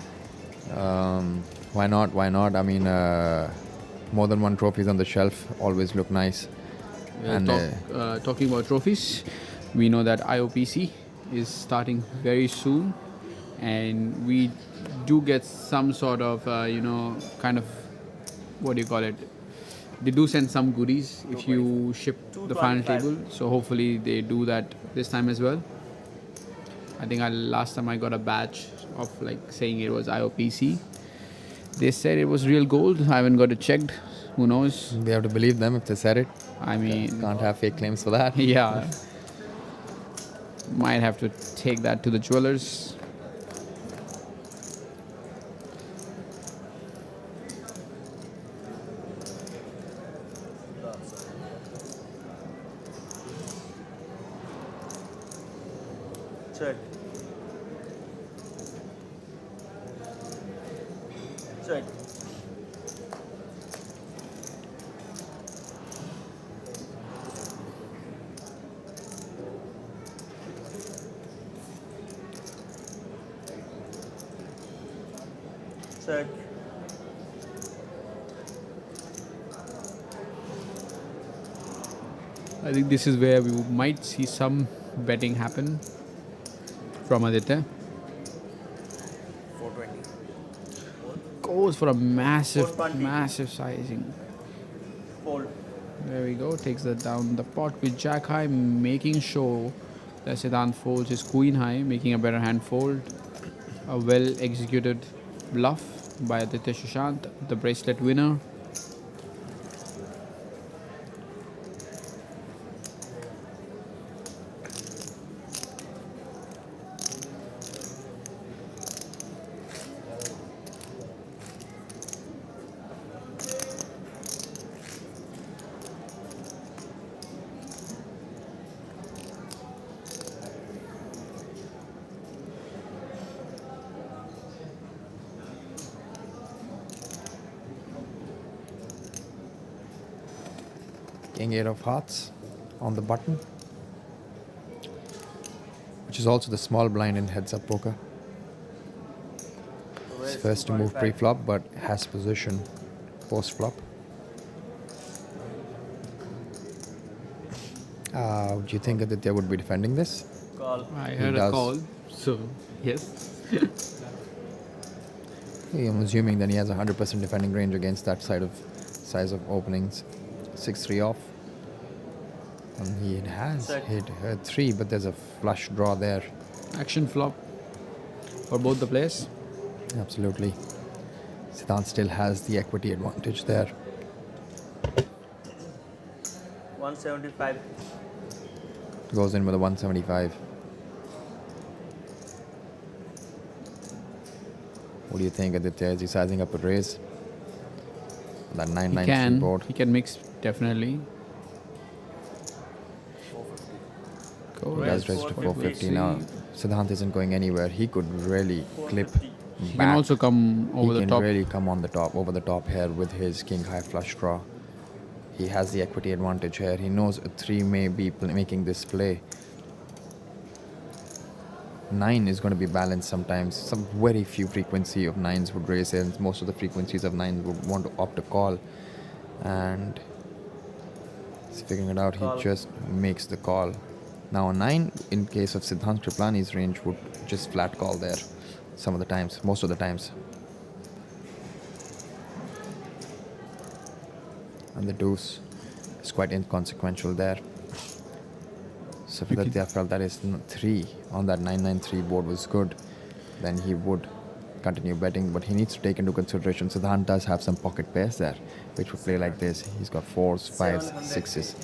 Why not? Why not? I mean, more than one trophies on the shelf always look nice. Well, And talking about trophies, we know that IOPC is starting very soon, and we do get some sort of, kind of, what do you call it? They do send some goodies if you ship the final table, so hopefully they do that this time as well. I think last time I got a badge of like saying it was IOPC. They said it was real gold. I haven't got it checked. Who knows? we have to believe them if they said it. I mean, Can't have fake claims for that. yeah. Might have to take that to the jewelers. check check check I think this is where we might see some betting happen from Aditya. 420. Goes for a massive, 420. massive sizing. fold There we go. Takes that down the pot with Jack High, making sure that Siddharth folds his Queen High, making a better hand fold. A well executed bluff by Aditya Sushant, the bracelet winner. King 8 of hearts on the button, which is also the small blind in heads up poker. It's first to move pre-flop, but has position post-flop. Do you think Aditya would be defending this? call I He heard a does. call, so yes. I'm assuming that he has 100% defending range against that size of openings. 6-3 off. And he has Check. hit 3, but there's a flush draw there. Action flop. for both the players. Absolutely. Siddharth still has the equity advantage there. 175. Goes in with a 175. What do you think, Aditya? Is he sizing up a raise? That 993 board. He can mix, definitely. He does raise to 450 now. Siddharth isn't going anywhere. He could really clip back. He can also come over the top. He can really come on the top, over the top here with his king high flush draw. He has the equity advantage here. He knows a 3 may be making this play. 9 is going to be balanced sometimes. Some very few frequency of 9s would raise and most of the frequencies of 9s would want to opt a call. And he's figuring it out. He just makes the call. Now a 9 in case of Siddharth Kripalani's range would just flat call there. Some of the times, most of the times. And the deuce is quite inconsequential there. So if Aditya felt that his 3 on that 993 board was good, then he would continue betting. But he needs to take into consideration Siddharth does have some pocket pairs there, which would play like this. He's got 4s, 5s, 6s,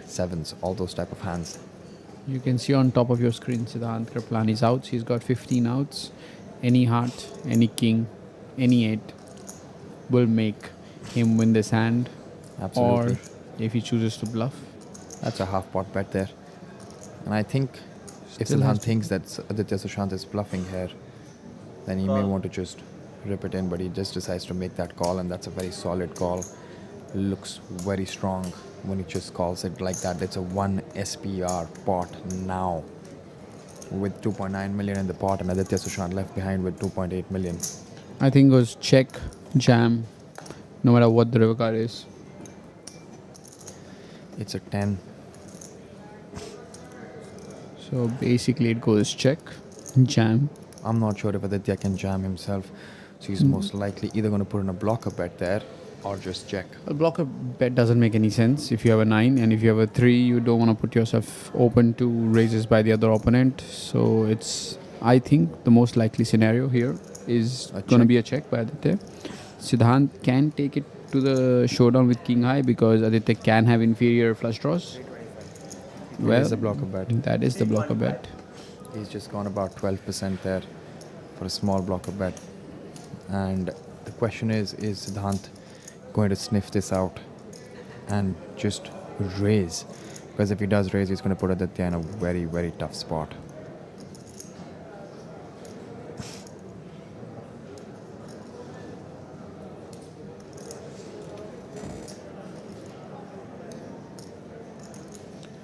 7s, all those type of hands. You can see on top of your screen Siddharth Kripalani's outs. He's got 15 outs. Any heart, any king, any 8 will make him win this hand. Absolutely. Or if he chooses to bluff. That's a half pot bet there. And I think if Still Siddharth has to- thinks that Aditya Sushant is bluffing here, then he may want to just rip it in, but he just decides to make that call, and that's a very solid call. Looks very strong when he just calls it like that. It's a 1 SPR pot now with 2.9 million in the pot, and Aditya Sushant left behind with 2.8 million. I think it goes check, jam, no matter what the river card is. It's a 10. So basically it goes check, jam. I'm not sure if Aditya can jam himself, so he's most likely either going to put in a blocker bet there or just check. A blocker bet doesn't make any sense. If you have a 9 and if you have a 3, you don't want to put yourself open to raises by the other opponent. So it's, I think, the most likely scenario here is going to be a check by Aditya. Siddharth can take it to the showdown with king high because Aditya can have inferior flush draws. Well, is a blocker bet. That is the blocker bet. He's just gone about 12% there for a small blocker bet. And the question is Siddharth going to sniff this out and just raise? Because if he does raise, he's going to put Aditya in a very, very tough spot.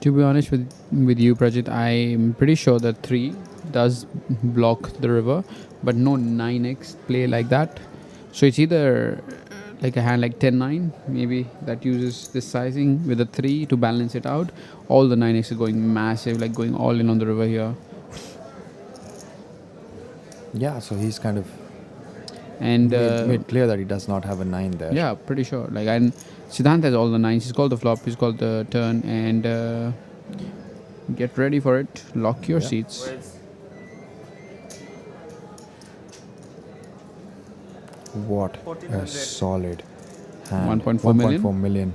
To be honest with you, Prajit, I'm pretty sure that 3 does block the river, but no 9x play like that. So it's either like a hand like 10-9, maybe, that uses this sizing with a 3 to balance it out. All the 9x are going massive, like going all in on the river here. Yeah, so he's kind of and made clear that he does not have a 9 there. Yeah, pretty sure. Like, and Siddharth has all the 9s. He's called the flop, he's called the turn, and get ready for it. Lock your seats. What a solid hand. 1.4 million.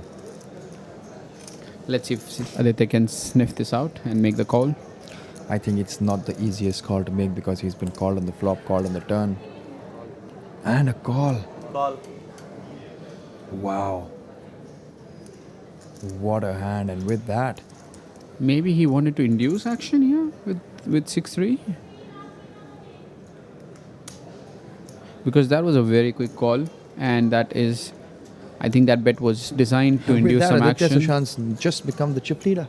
Let's see if Aditya can sniff this out and make the call. I think it's not the easiest call to make because he's been called on the flop, called on the turn. And a call. Call. Wow. What a hand. And with that, maybe he wanted to induce action here with 6-3. Because that was a very quick call, and that is, I think that bet was designed to induce some Aditya action. Sushant's just become the chip leader.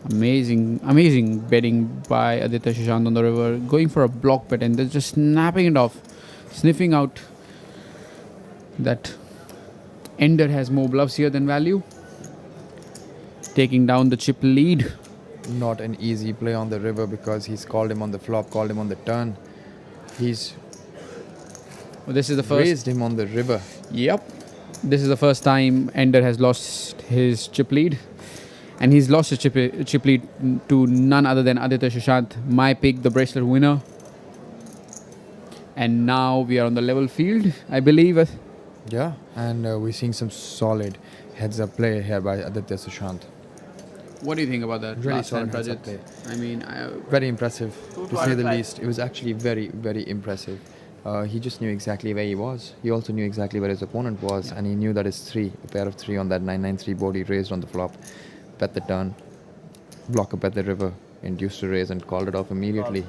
Amazing betting by Aditya Sushant on the river, going for a block bet and then just snapping it off, sniffing out that Ender has more bluffs here than value, taking down the chip lead. Not an easy play on the river because he's called him on the flop, called him on the turn. He's this is the first raised him on the river. Yep. This is the first time Ender has lost his chip lead. And he's lost his chip lead to none other than Aditya Sushant. My pick, the bracelet winner. And now we are on the level field, I believe. Yeah, and we're seeing some solid heads-up play here by Aditya Sushant. What do you think about that? Really last time, solid heads-up Rajat? play. I mean, Very impressive, to say the 225. least. It was actually very, very impressive. He just knew exactly where he was. He also knew exactly where his opponent was, and he knew that his a pair of three on that 993 board, he raised on the flop, bet the turn, blocker bet the river, induced a raise, and called it off immediately.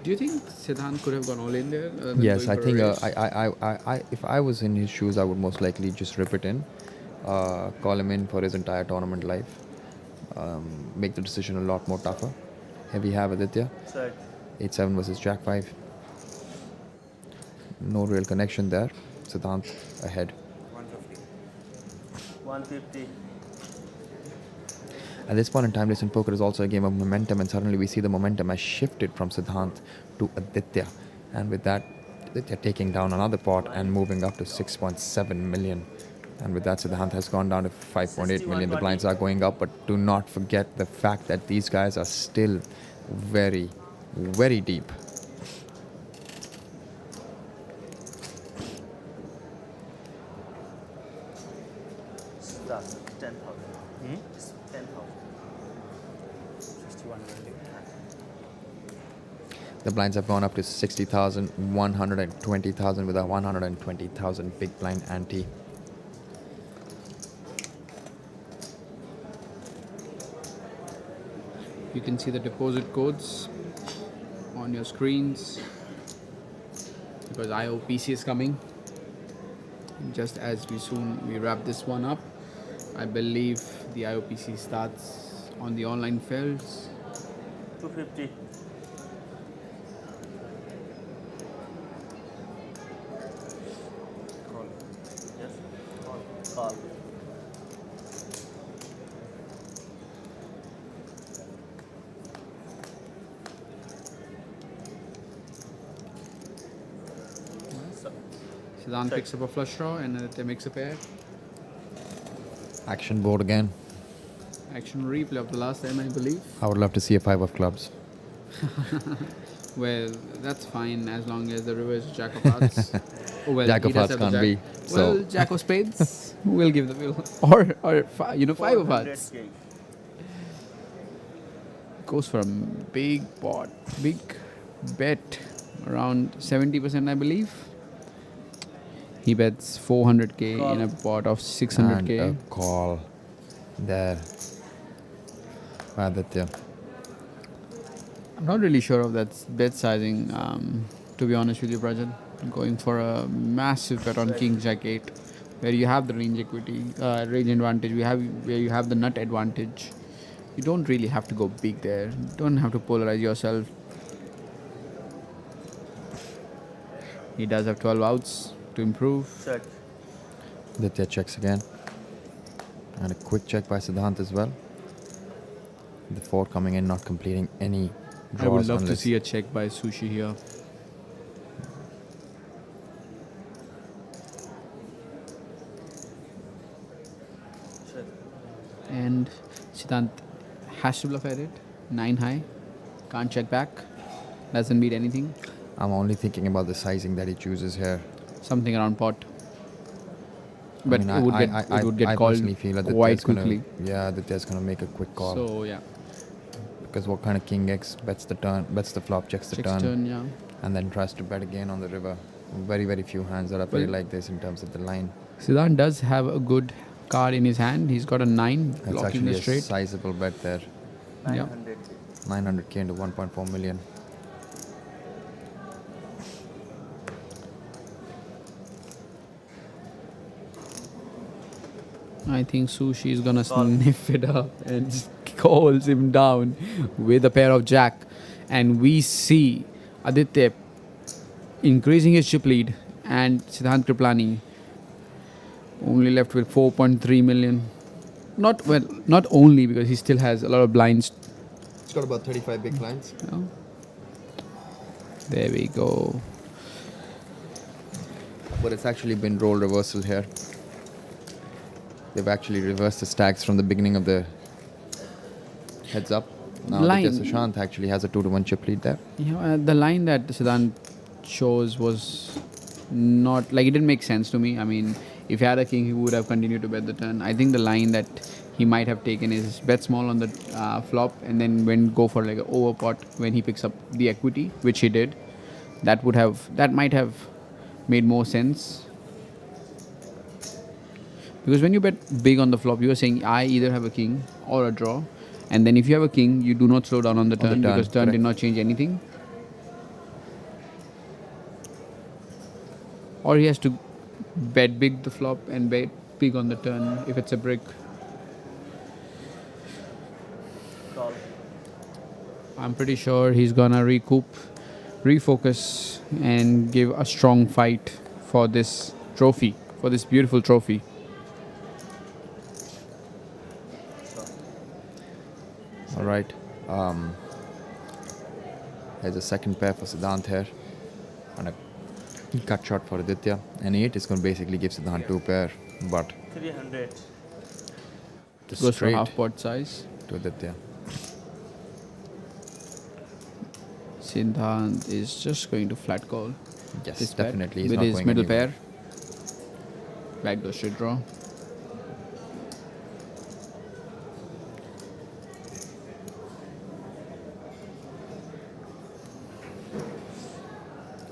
do you think Siddharth could have gone all in there? Than Yes, going I for a think raise? if I was in his shoes, I would most likely just rip it in, call him in for his entire tournament life, make the decision a lot more tougher. Here we have Aditya, Set. 8-7 versus Jack 5. No real connection there. Siddharth ahead. 150. At this point in time, listen, poker is also a game of momentum, and suddenly we see the momentum has shifted from Siddharth to Aditya. And with that, Aditya taking down another pot and moving up to 6.7 million. And with that, Siddharth has gone down to 5.8 million. The blinds are going up, but do not forget the fact that these guys are still very, very deep. That's 10,000. 10,000. 61 The blinds have gone up to 60,000, 120,000 with a 120,000 big blind ante. You can see the deposit codes on your screens because IOPC is coming. Just as we wrap this one up, I believe the IOPC starts on the online fields. 250. Call. Yes. Call. Siddharth picks up a flush draw and Aditya makes a pair. Action board again. Action replay of the last time, I believe. I would love to see a 5 of clubs. Well, that's fine as long as the river is Jack of Hearts. Oh, well, Jack he of does Hearts have the can't be. Well, So Jack of Spades will give the will. Or 5 of Hearts. Goes for a big pot, big bet, around 70%, I believe. He bets 400k in a pot of 600k. And a call there. Aditya. I'm not really sure of that bet sizing, to be honest with you, Prajat. Going for a massive bet on King Jack 8, where you have the range equity, range advantage, where you have the nut advantage. You don't really have to go big there. You don't have to polarize yourself. He does have 12 outs to improve. Check. Aditya checks again. And a quick check by Siddharth as well. The 4 coming in, not completing any draws. I would love to unless- see a check by Sushi here. Check. And Siddharth has to bluff at it. 9 high. Can't check back. Doesn't beat anything. I'm only thinking about the sizing that he chooses here. Something around pot. I But mean, it would get I called personally feel that quite Aditya's gonna- quickly. Yeah, Aditya's going to make a quick call. So, yeah. Because what kind of King X bets the turn, bets the flop, checks the Checks turn, turn, yeah. and then tries to bet again on the river. Very, very few hands that are played Well- like this in terms of the line. Siddharth does have a good card in his hand. He's got a 9 That's blocking actually the a straight. sizable bet there. Yeah. 900k into 1.4 million. I think Sushi is gonna sniff it up and just calls him down with a pair of jack. And we see Aditya increasing his chip lead and Siddharth Kripalani only left with 4.3 million. Not only because he still has a lot of blinds. It's got about 35 big blinds. Yeah. There we go. But it's actually been role reversal here. They've actually reversed the stacks from the beginning of the heads up. Now Line. Aditya Sushant actually has a 2-1 chip lead there. Yeah, the line that Siddharth chose was not like it didn't make sense to me. I mean, if he had a king, he would have continued to bet the turn. I think the line that he might have taken is bet small on the flop and then go for like an overpot when he picks up the equity, which he did. That might have made more sense. Because when you bet big on the flop, you are saying I either have a king or a draw, and then if you have a king, you do not slow down on the turn because turn did not change anything. Or he has to bet big the flop and bet big on the turn if it's a brick. Call. I'm pretty sure he's gonna refocus and give a strong fight for this trophy, for this beautiful trophy. All right. There's a second pair for Siddharth here and a cut shot for Aditya. And 8 is going to basically give Siddharth 2 pair, but 300. Goes for half pot size to Aditya. Siddharth is just going to flat call. Yes, this definitely. He's with not his going middle anywhere. pair. Backdoor straight draw.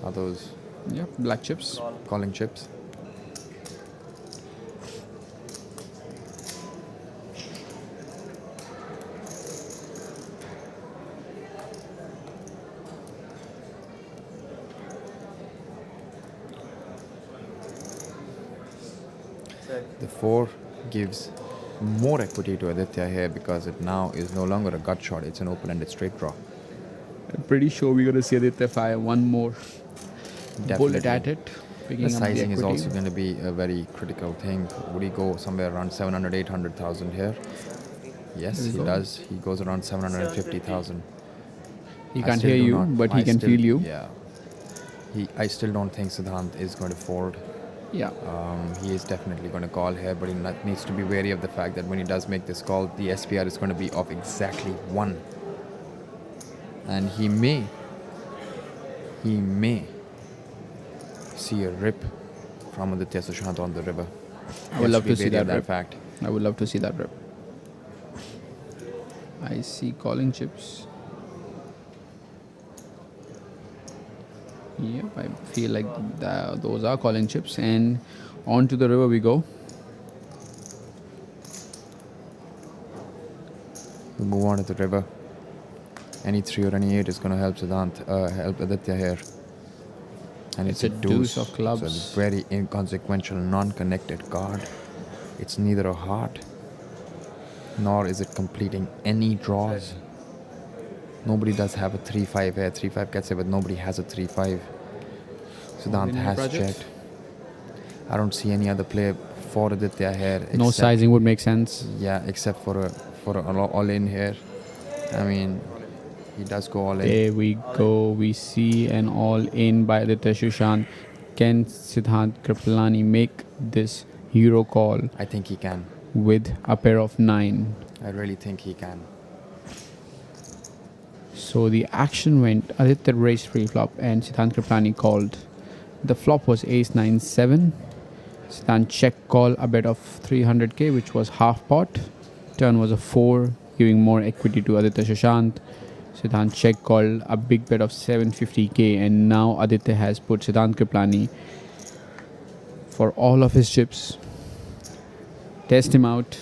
Are those? Yeah, black chips. Calling chips. The 4 gives more equity to Aditya here because it now is no longer a gut shot, it's an open-ended straight draw. I'm pretty sure we're going to see Aditya fire one more bullet at it. Picking The up the sizing is equity. also going to be a very critical thing. Would he go somewhere around 700, 800,000 here? Yes, There he we go. does. He goes around 750,000. He I can't still hear do you, not- but he I can still- feel you. Yeah. I still don't think Siddharth is going to fold. Yeah. He is definitely going to call here, but he needs to be wary of the fact that when he does make this call, the SPR is going to be of exactly 1. And he may see a rip from Aditya Sushant on the river. I would love to see Wary of that rip. fact. I would love to see that rip. I see calling chips. Yep, I feel like those are calling chips, and on to the river we go. We move on to the river. Any 3 or any 8 is going to help help Aditya here. And it's a deuce of clubs. So it's a very inconsequential, non-connected card. It's neither a heart, nor is it completing any draws. Nobody does have a 3-5 here. 3-5 gets it, but nobody has a 3-5. Siddharth has checked. I don't see any other play for Aditya here. No sizing would make sense. Yeah, except for an all-in here. I mean, he does go all in. There we go. We see an all-in by Aditya Sushant. Can Siddharth Kripalani make this hero call? I think he can. With a pair of 9. I really think he can. So the action went Aditya raised pre-flop and Siddharth Kripalani called. The flop was ace-9-7. Siddharth check call a bet of 300k, which was half pot. Turn was a 4, giving more equity to Aditya Sushant. Siddharth check called a big bet of 750k, and now Aditya has put Siddharth Kripalani for all of his chips. Test him out.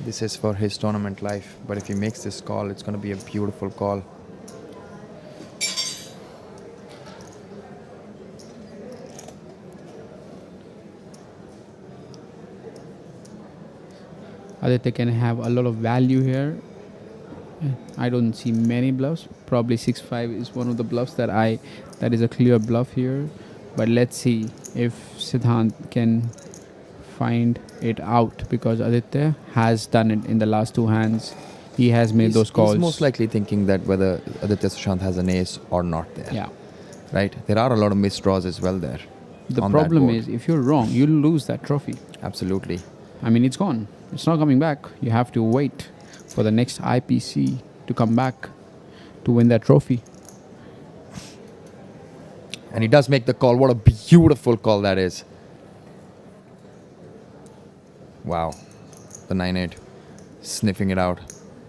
This is for his tournament life, but if he makes this call, it's going to be a beautiful call. Aditya can have a lot of value here. I don't see many bluffs. Probably 6-5 is one of the bluffs that is a clear bluff here. But let's see if Siddharth can find it out, because Aditya has done it in the last 2 hands. He has made those calls. He's most likely thinking that whether Aditya Sushant has an ace or not there. Yeah. Right? There are a lot of missed draws as well there. The on that problem board. is, if you're wrong, you'll lose that trophy. Absolutely. I mean, it's gone. It's not coming back. You have to wait for the next IPC to come back to win that trophy. And he does make the call. What a beautiful call that is. Wow. The 9-8. Sniffing it out.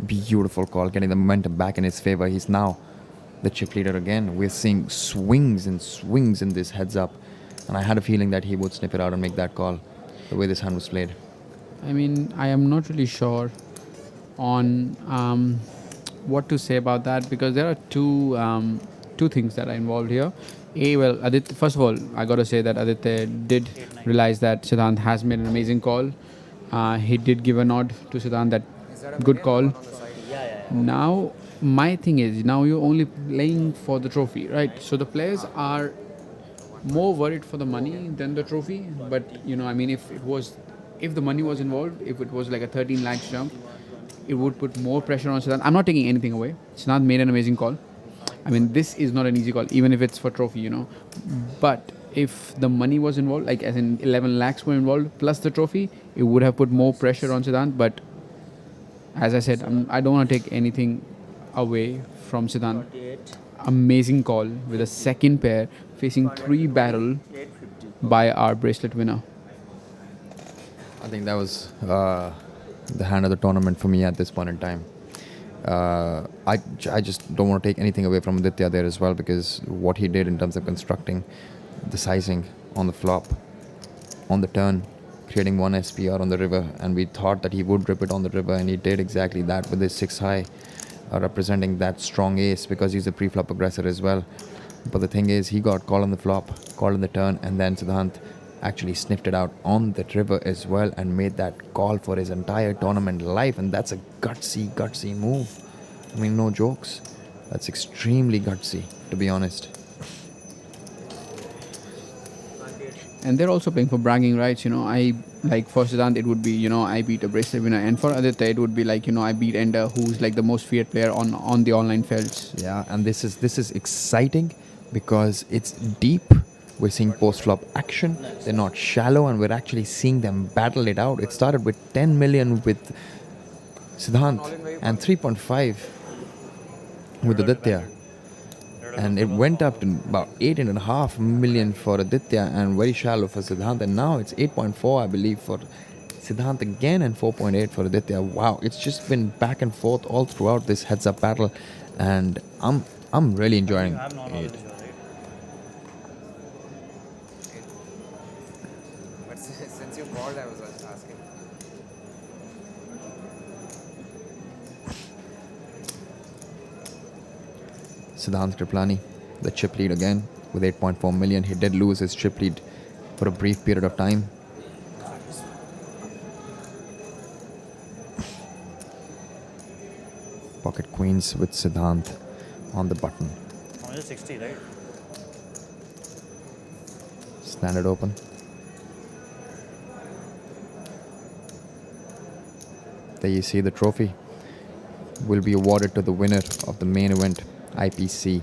Beautiful call. Getting the momentum back in his favor. He's now the chip leader again. We're seeing swings and swings in this heads up. And I had a feeling that he would snip it out and make that call. The way this hand was played. I mean, I am not really sure on what to say about that, because there are two things that are involved here. Well, Aditya, first of all, I got to say that Aditya did realize that Siddhanth has made an amazing call. He did give a nod to Siddhanth that good call. Now, my thing is, now you're only playing for the trophy, right? So the players are more worried for the money than the trophy. But, I mean, if the money was involved, if it was like a 13 lakhs jump, it would put more pressure on Siddhanth. I'm not taking anything away. Siddhanth made an amazing call. I mean, this is not an easy call, even if it's for trophy, But if the money was involved, like as in 11 lakhs were involved, plus the trophy, it would have put more pressure on Siddhanth. But as I said, I don't want to take anything away from Siddhanth. Amazing call with a second pair facing 3 barrel by our bracelet winner. I think that was the hand of the tournament for me at this point in time. I just don't want to take anything away from Aditya there as well, because what he did in terms of constructing the sizing on the flop, on the turn, creating one SPR on the river, and we thought that he would rip it on the river, and he did exactly that with his 6 high, representing that strong ace, because he's a pre-flop aggressor as well. But the thing is, he got called on the flop, called on the turn, and then Siddhanth actually sniffed it out on the river as well and made that call for his entire tournament life. And that's a gutsy move. I mean, no jokes. That's extremely gutsy, to be honest. And they're also playing for bragging rights, I, like for Siddhanth, it would be, I beat a bracelet winner. And for Aditya, it would be like, I beat Ender, who's like the most feared player on the online fields. Yeah, and this is exciting because it's deep. We're seeing post-flop action. They're not shallow, and we're actually seeing them battle it out. It started with 10 million with Siddhanth and 3.5 with Aditya. And it went up to about 8.5 million for Aditya and very shallow for Siddhanth. And now it's 8.4, I believe, for Siddhanth again and 4.8 for Aditya. Wow, it's just been back and forth all throughout this heads-up battle. And I'm really enjoying it. Since you called, I was asking. Siddharth Kripalani, the chip lead again with 8.4 million. He did lose his chip lead for a brief period of time. Pocket queens with Siddharth on the button. Only 60, right? Standard open. There you see the trophy will be awarded to the winner of the main event, IPC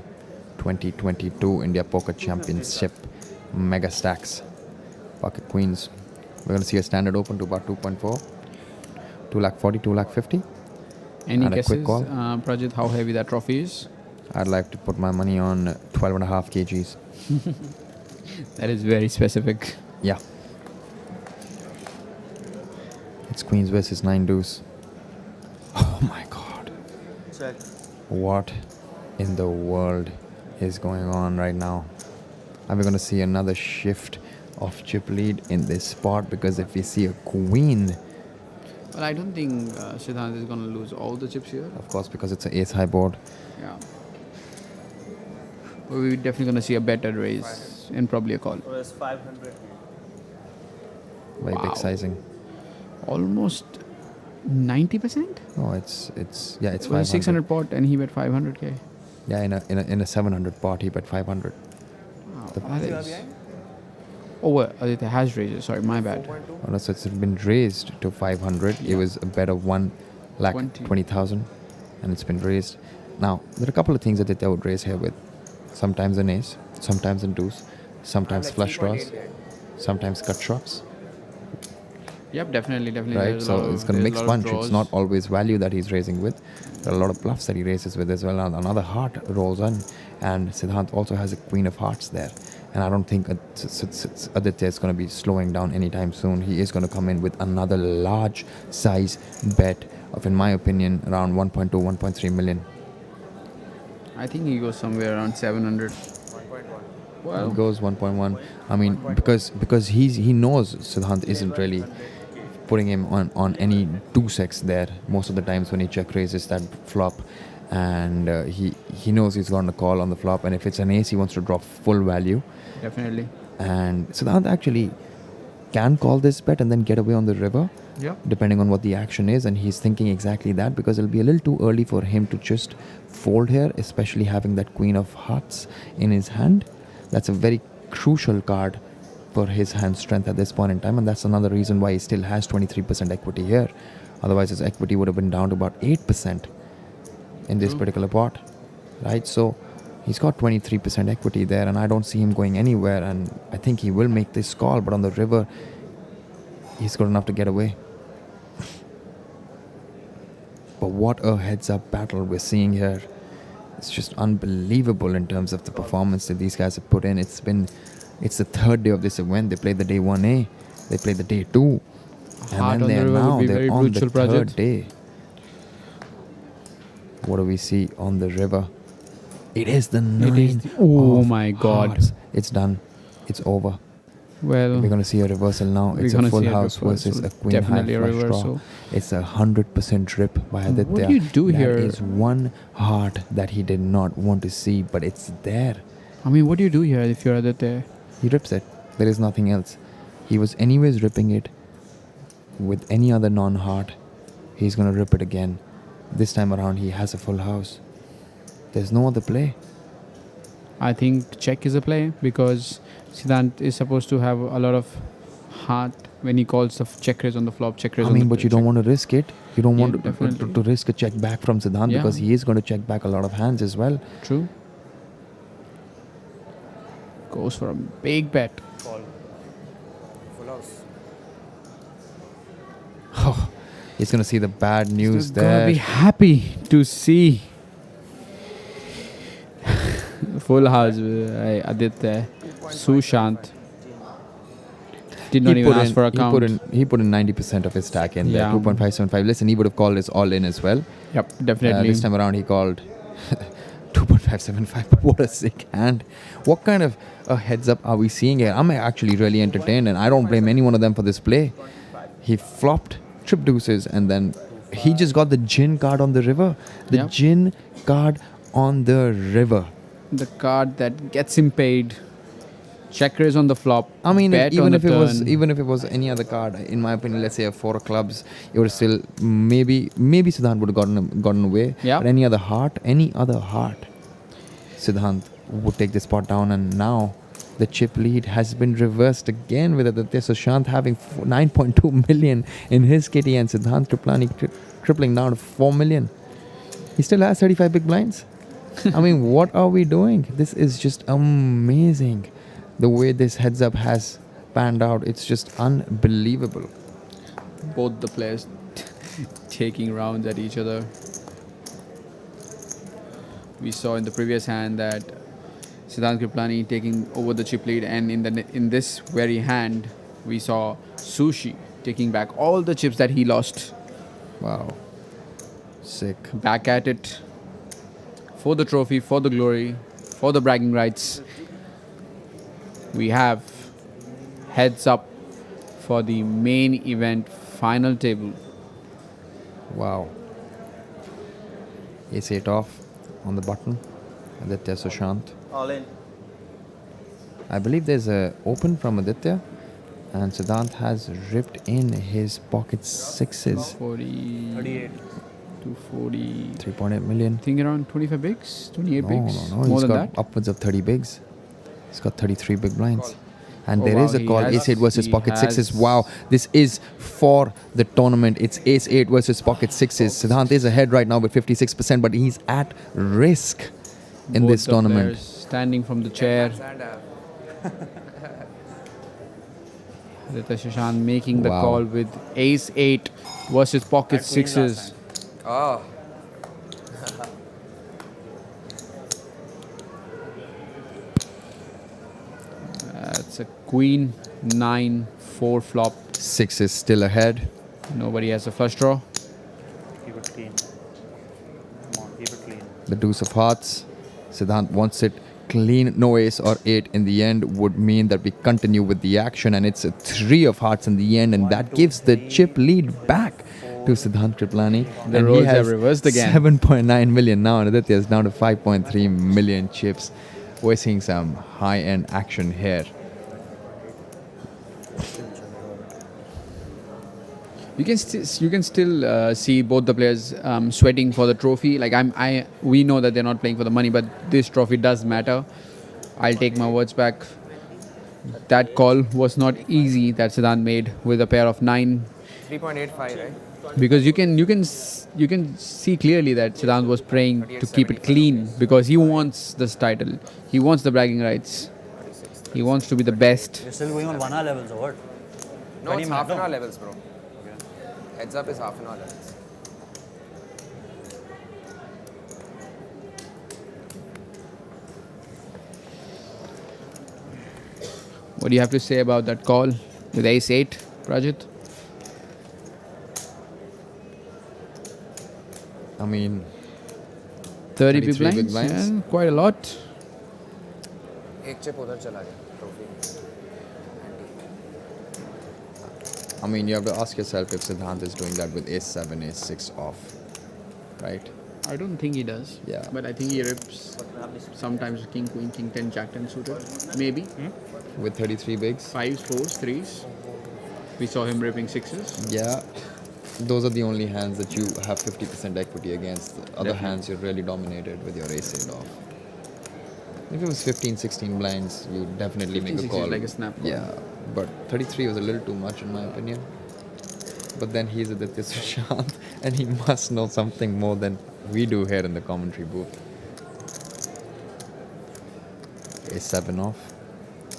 2022 India Poker Championship Megastacks. Pocket queens. We're going to see a standard open to about 2.4, 240, 250. Any and guesses, a quick call. Prajit, how heavy that trophy is? I'd like to put my money on 12.5 kgs. That is very specific. Yeah. It's queens versus 9 deuce. Oh my god. Check. What in the world is going on right now? Are we going to see another shift of chip lead in this spot? Because if we see a queen... Well, I don't think Siddhanth is going to lose all the chips here. Of course, because it's an ace high board. Yeah. But we're definitely going to see a better raise and probably a call. Was 500. Very big sizing. Almost 90%? Oh, it's It 500. was 600 pot and he bet 500k. Yeah, in a 700 pot, he bet 500. Wow, that is... Oh, well, Aditya has raised. Sorry, my bad. Oh, no, so it's been raised to 500. Yeah. It was a bet of 1,20,000 and it's been raised. Now, there are a couple of things that they would raise here with. Sometimes an ace, sometimes a deuce, sometimes flush draws, sometimes cut shots. Yep, definitely. Right, so it's going to mix bunch. It's not always value that he's raising with. There are a lot of bluffs that he raises with as well. And another heart rolls on, and Siddhanth also has a queen of hearts there. And I don't think Aditya is going to be slowing down anytime soon. He is going to come in with another large size bet of, in my opinion, around 1.2, 1.3 million. I think he goes somewhere around 700. 1.1. Wow. He goes 1.1. I mean, because he knows Siddhanth isn't really putting him on any 2-6 there most of the times when he check raises that flop. And he knows he's going to call on the flop. And if it's an ace, he wants to drop full value. Definitely. And Siddhanth actually can call this bet and then get away on the river. Yeah. Depending on what the action is. And he's thinking exactly that, because it'll be a little too early for him to just fold here, especially having that queen of hearts in his hand. That's a very crucial card for his hand strength at this point in time. And that's another reason why he still has 23% equity here. Otherwise, his equity would have been down to about 8% in this particular pot. Right? So he's got 23% equity there, and I don't see him going anywhere. And I think he will make this call, but on the river, he's good enough to get away. But what a heads-up battle we're seeing here. It's just unbelievable in terms of the performance that these guys have put in. It's the third day of this event. They played the day 1A. They played the day 2. And then they're on the third day. What do we see on the river? It is the 9. Oh my God. Hearts. It's done. It's over. Well, we're going to see a reversal now. It's a full house versus a queen high flush draw. It's 100% drip by Aditya. What do you do here? There is one heart that he did not want to see, but it's there. I mean, what do you do here if you're Aditya? He rips it. There is nothing else. He was anyways ripping it with any other non-heart. He's going to rip it again. This time around, he has a full house. There's no other play. I think check is a play, because Siddhanth is supposed to have a lot of heart when he calls the check raise on the flop. Check raise. I mean, but you don't want to risk it. You don't want to risk a check back from Siddhanth, because he is going to check back a lot of hands as well. True. Goes for a big bet. Call. Full house. Oh, he's going to see the bad news He's there. going to be happy to see full house. Aditya Sushant did not even ask for a count. He put in 90% of his stack in there. Yeah. 2.575. Listen, he would have called this all in as well. Yep, definitely. This time around, he called 2.575. But what a sick hand. What kind of a heads up are we seeing here? I'm actually really entertained, and I don't blame any one of them for this play. He flopped trip deuces, and then he just got the gin card on the river. The gin card on the river. The card that gets him paid. Check raise on the flop. I mean, bet even on if the it was any other card, in my opinion, let's say a 4 of clubs, it would still maybe Siddhanth would have gotten away. Yeah. But any other heart, Siddhanth would take this pot down, and now the chip lead has been reversed again with Aditya Sushant having 9.2 million in his kitty, and Siddharth Kripalani tripling down to 4 million. He still has 35 big blinds. I mean, what are we doing? This is just amazing. The way this heads up has panned out, it's just unbelievable. Both the players taking rounds at each other. We saw in the previous hand that Siddharth Kripalani taking over the chip lead, and in this very hand, we saw Sushi taking back all the chips that he lost. Wow. Sick. Back at it. For the trophy, for the glory, for the bragging rights. We have heads up for the main event final table. Wow. Ace-8 off on the button. Aditya Sushant. All in. I believe there's a open from Aditya, and Siddhanth has ripped in his pocket sixes. 40, 38. 240. 3.8 million. I think around 25 bigs, 28 bigs. No. More He's than got that. upwards of 30 bigs. He's got 33 big blinds. And Oh, there wow, is a he call. has- Ace-8 versus he pocket sixes. has- Wow. This is for the tournament. It's Ace-8 versus pocket sixes. Siddhanth is ahead right now with 56%, but he's at risk in Both this the tournament. players standing from the chair. Aditya Sushant making the Wow. call with Ace-8 versus pocket sixes. Oh. That's a queen, 9, 4 flop. 6 is still ahead. Nobody has a flush draw. Keep it clean. Come on, keep it clean. The deuce of hearts. Siddhanth wants it clean. No ace or 8 in the end would mean that we continue with the action, and it's a 3 of hearts in the end, and that gives the chip lead back to Siddharth Kripalani. The and roles he has have reversed again. 7.9 million now, and Aditya is down to 5.3 million chips. We're seeing some high-end action here. You can still see both the players sweating for the trophy. Like we know that they're not playing for the money, but this trophy does matter. I'll take my words back. That call was not easy that Siddharth made with a pair of 9. 3.85, right? Because you can see clearly that Siddharth was praying to keep it clean because he wants this title. He wants the bragging rights. He wants to be the best. You're still going on 1 hour levels or what? No, it's half an hour levels, bro. Heads up is half an hour levels. What do you have to say about that call with ace 8, Rajat? I mean, 30 big 33 blinds, yeah, quite a lot. एक chip उधर चला गया trophy. I mean, you have to ask yourself if Siddhanth is doing that with ace 7, ace 6 off, right? I don't think he does. Yeah. But I think he rips sometimes king, queen, king 10, jack 10 suited. Maybe. With 33 bigs. 5s, 4s, 3s. We saw him ripping 6s. Yeah. Those are the only hands that you have 50% equity against. The other Definitely. hands you're really dominated with your ace 8 off. If it was 15, 16 blinds, you definitely 15, make a 16 call. is like a snap call. Yeah, but 33 was a little too much in my opinion. But then he's Aditya Sushant, and he must know something more than we do here in the commentary booth. Ace 7 off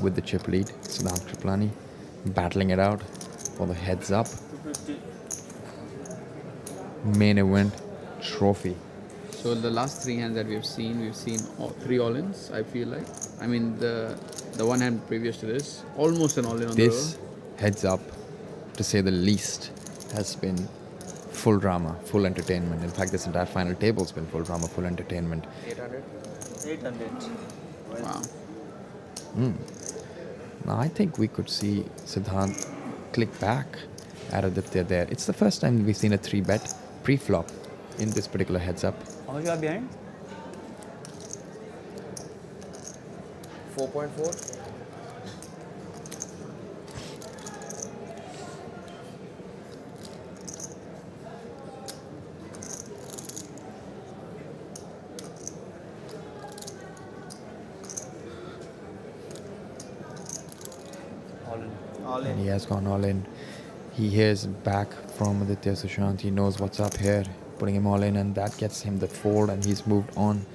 with the chip lead. Siddharth Kripalani battling it out for the heads up. Main event trophy. So the last 3 hands that we've seen all, 3 all-ins, I feel like. I mean, the one hand previous to this, almost an all-in on This heads up, to say the least, has been full drama, full entertainment. In fact, this entire final table's been full drama, full entertainment. 800? 800. Wow. Now, I think we could see Siddharth click back at Aditya there. It's the first time we've seen a 3-bet pre-flop in this particular heads up. How much you are behind? 4.4? All And he has gone all in. He hears back from Aditya Sushant. He knows what's up here, putting him all in, and that gets him the fold, and he's moved on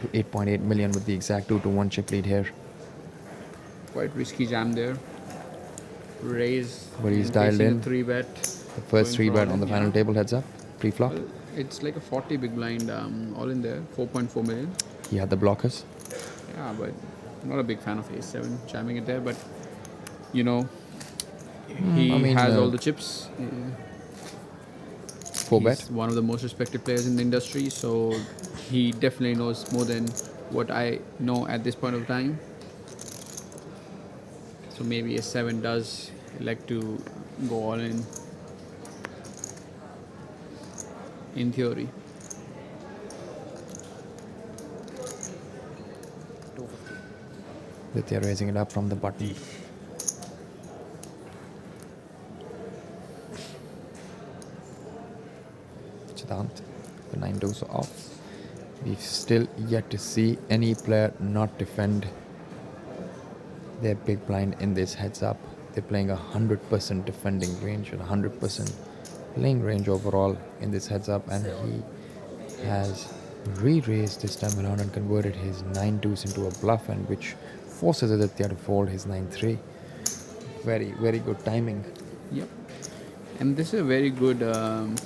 to 8.8 million with the exact 2-1 chip lead here. Quite risky jam there. Raise. But he's and dialed facing in. a 3-bet. The first Going for 3-bet all on the in, final yeah. table heads up, pre-flop. Well, it's like a 40 big blind all in there, 4.4 million. He had the blockers. Yeah, but I'm not a big fan of ace 7 jamming it there, but you know, he I mean, has all the chips. 4-bet. He's one of the most respected players in the industry, so he definitely knows more than what I know at this point of time. So maybe ace 7 does elect to go all in theory. 250. Aditya raising it up from the button. Siddhanth, the 9 deuce off. We've still yet to see any player not defend their big blind in this heads up. They're playing 100% defending range and 100% playing range overall in this heads up, and he has re-raised this time around and converted his 9 deuce into a bluff, and which forces Aditya to fold his 9-3. Very, very good timing. Yep. And this is a very good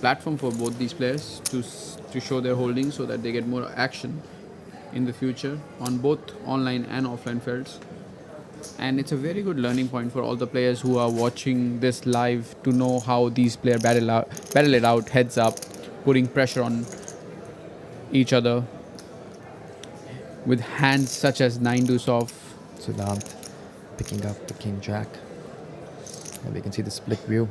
platform for both these players to show their holdings so that they get more action in the future on both online and offline fields. And it's a very good learning point for all the players who are watching this live to know how these players battle it out, heads up, putting pressure on each other with hands such as 9 deuce off. Siddhanth picking up the king jack. And we can see the split view.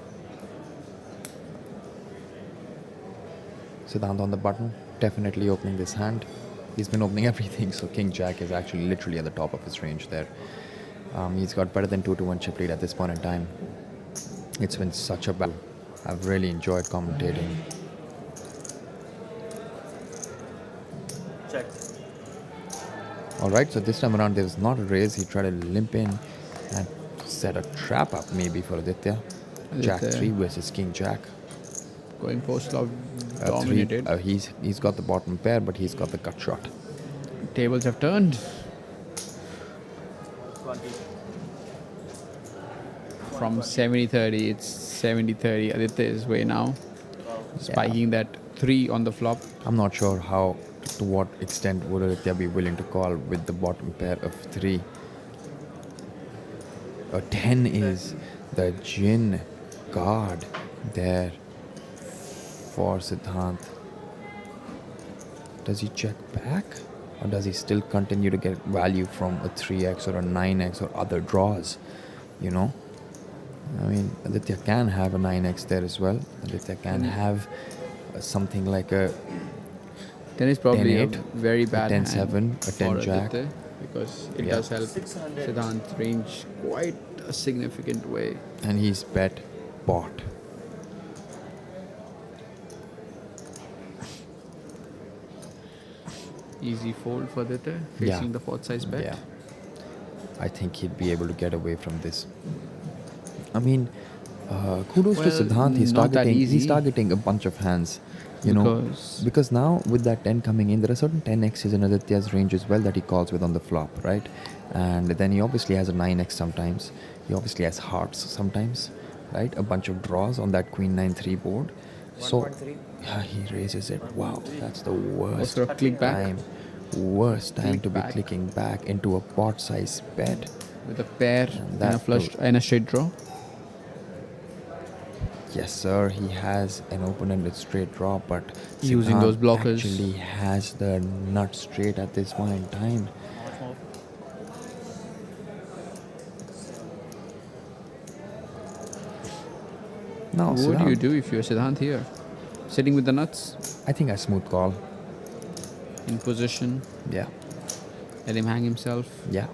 Siddhanth on the button, definitely opening this hand. He's been opening everything, so king jack is actually literally at the top of his range there. He's got better than 2-1 chip lead at this point in time. It's been such a battle. I've really enjoyed commentating. Check. Alright, so this time around there was not a raise. He tried to limp in and set a trap up maybe for Aditya. Jack 3 versus king jack. Going post-flop dominated. He's got the bottom pair, but he's got the cut shot. Tables have turned. 20. From 70-30, it's 70-30. Aditya's way now. Spiking that 3 on the flop. I'm not sure to what extent would Aditya be willing to call with the bottom pair of 3. A 10 is the gin card there for Siddhanth. Does he check back? Or does he still continue to get value from a 3x or a 9x or other draws? You know? I mean, Aditya can have a 9x there as well. Aditya can have something like a 10 is probably 10-8, a very bad a 10-7, a 10 jack. Because it does help Siddhanth range quite a significant way. And he's bet bot. Easy fold for Aditya, facing the 4th size bet. Yeah. I think he'd be able to get away from this. I mean, kudos to Siddhanth. He's targeting a bunch of hands. You know, because now with that 10 coming in, there are certain 10x's in Aditya's range as well that he calls with on the flop, right? And then he obviously has a 9x sometimes. He obviously has hearts sometimes, right? A bunch of draws on that queen 9-3 board. So, yeah, he raises it. Wow, that's the worst time. Worst time to be clicking back into a pot size bet. With a pair and a flush and a straight draw. Yes, sir. He has an open-ended straight draw, but using Siddhanth those blockers, actually has the nut straight at this point in time. Now, what do you do if you're Siddhanth here? Sitting with the nuts? I think I smooth call. In position? Yeah. Let him hang himself? Yeah.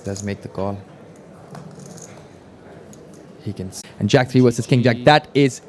Does make the call. He can. And Jack 3 versus King Jack. That is it.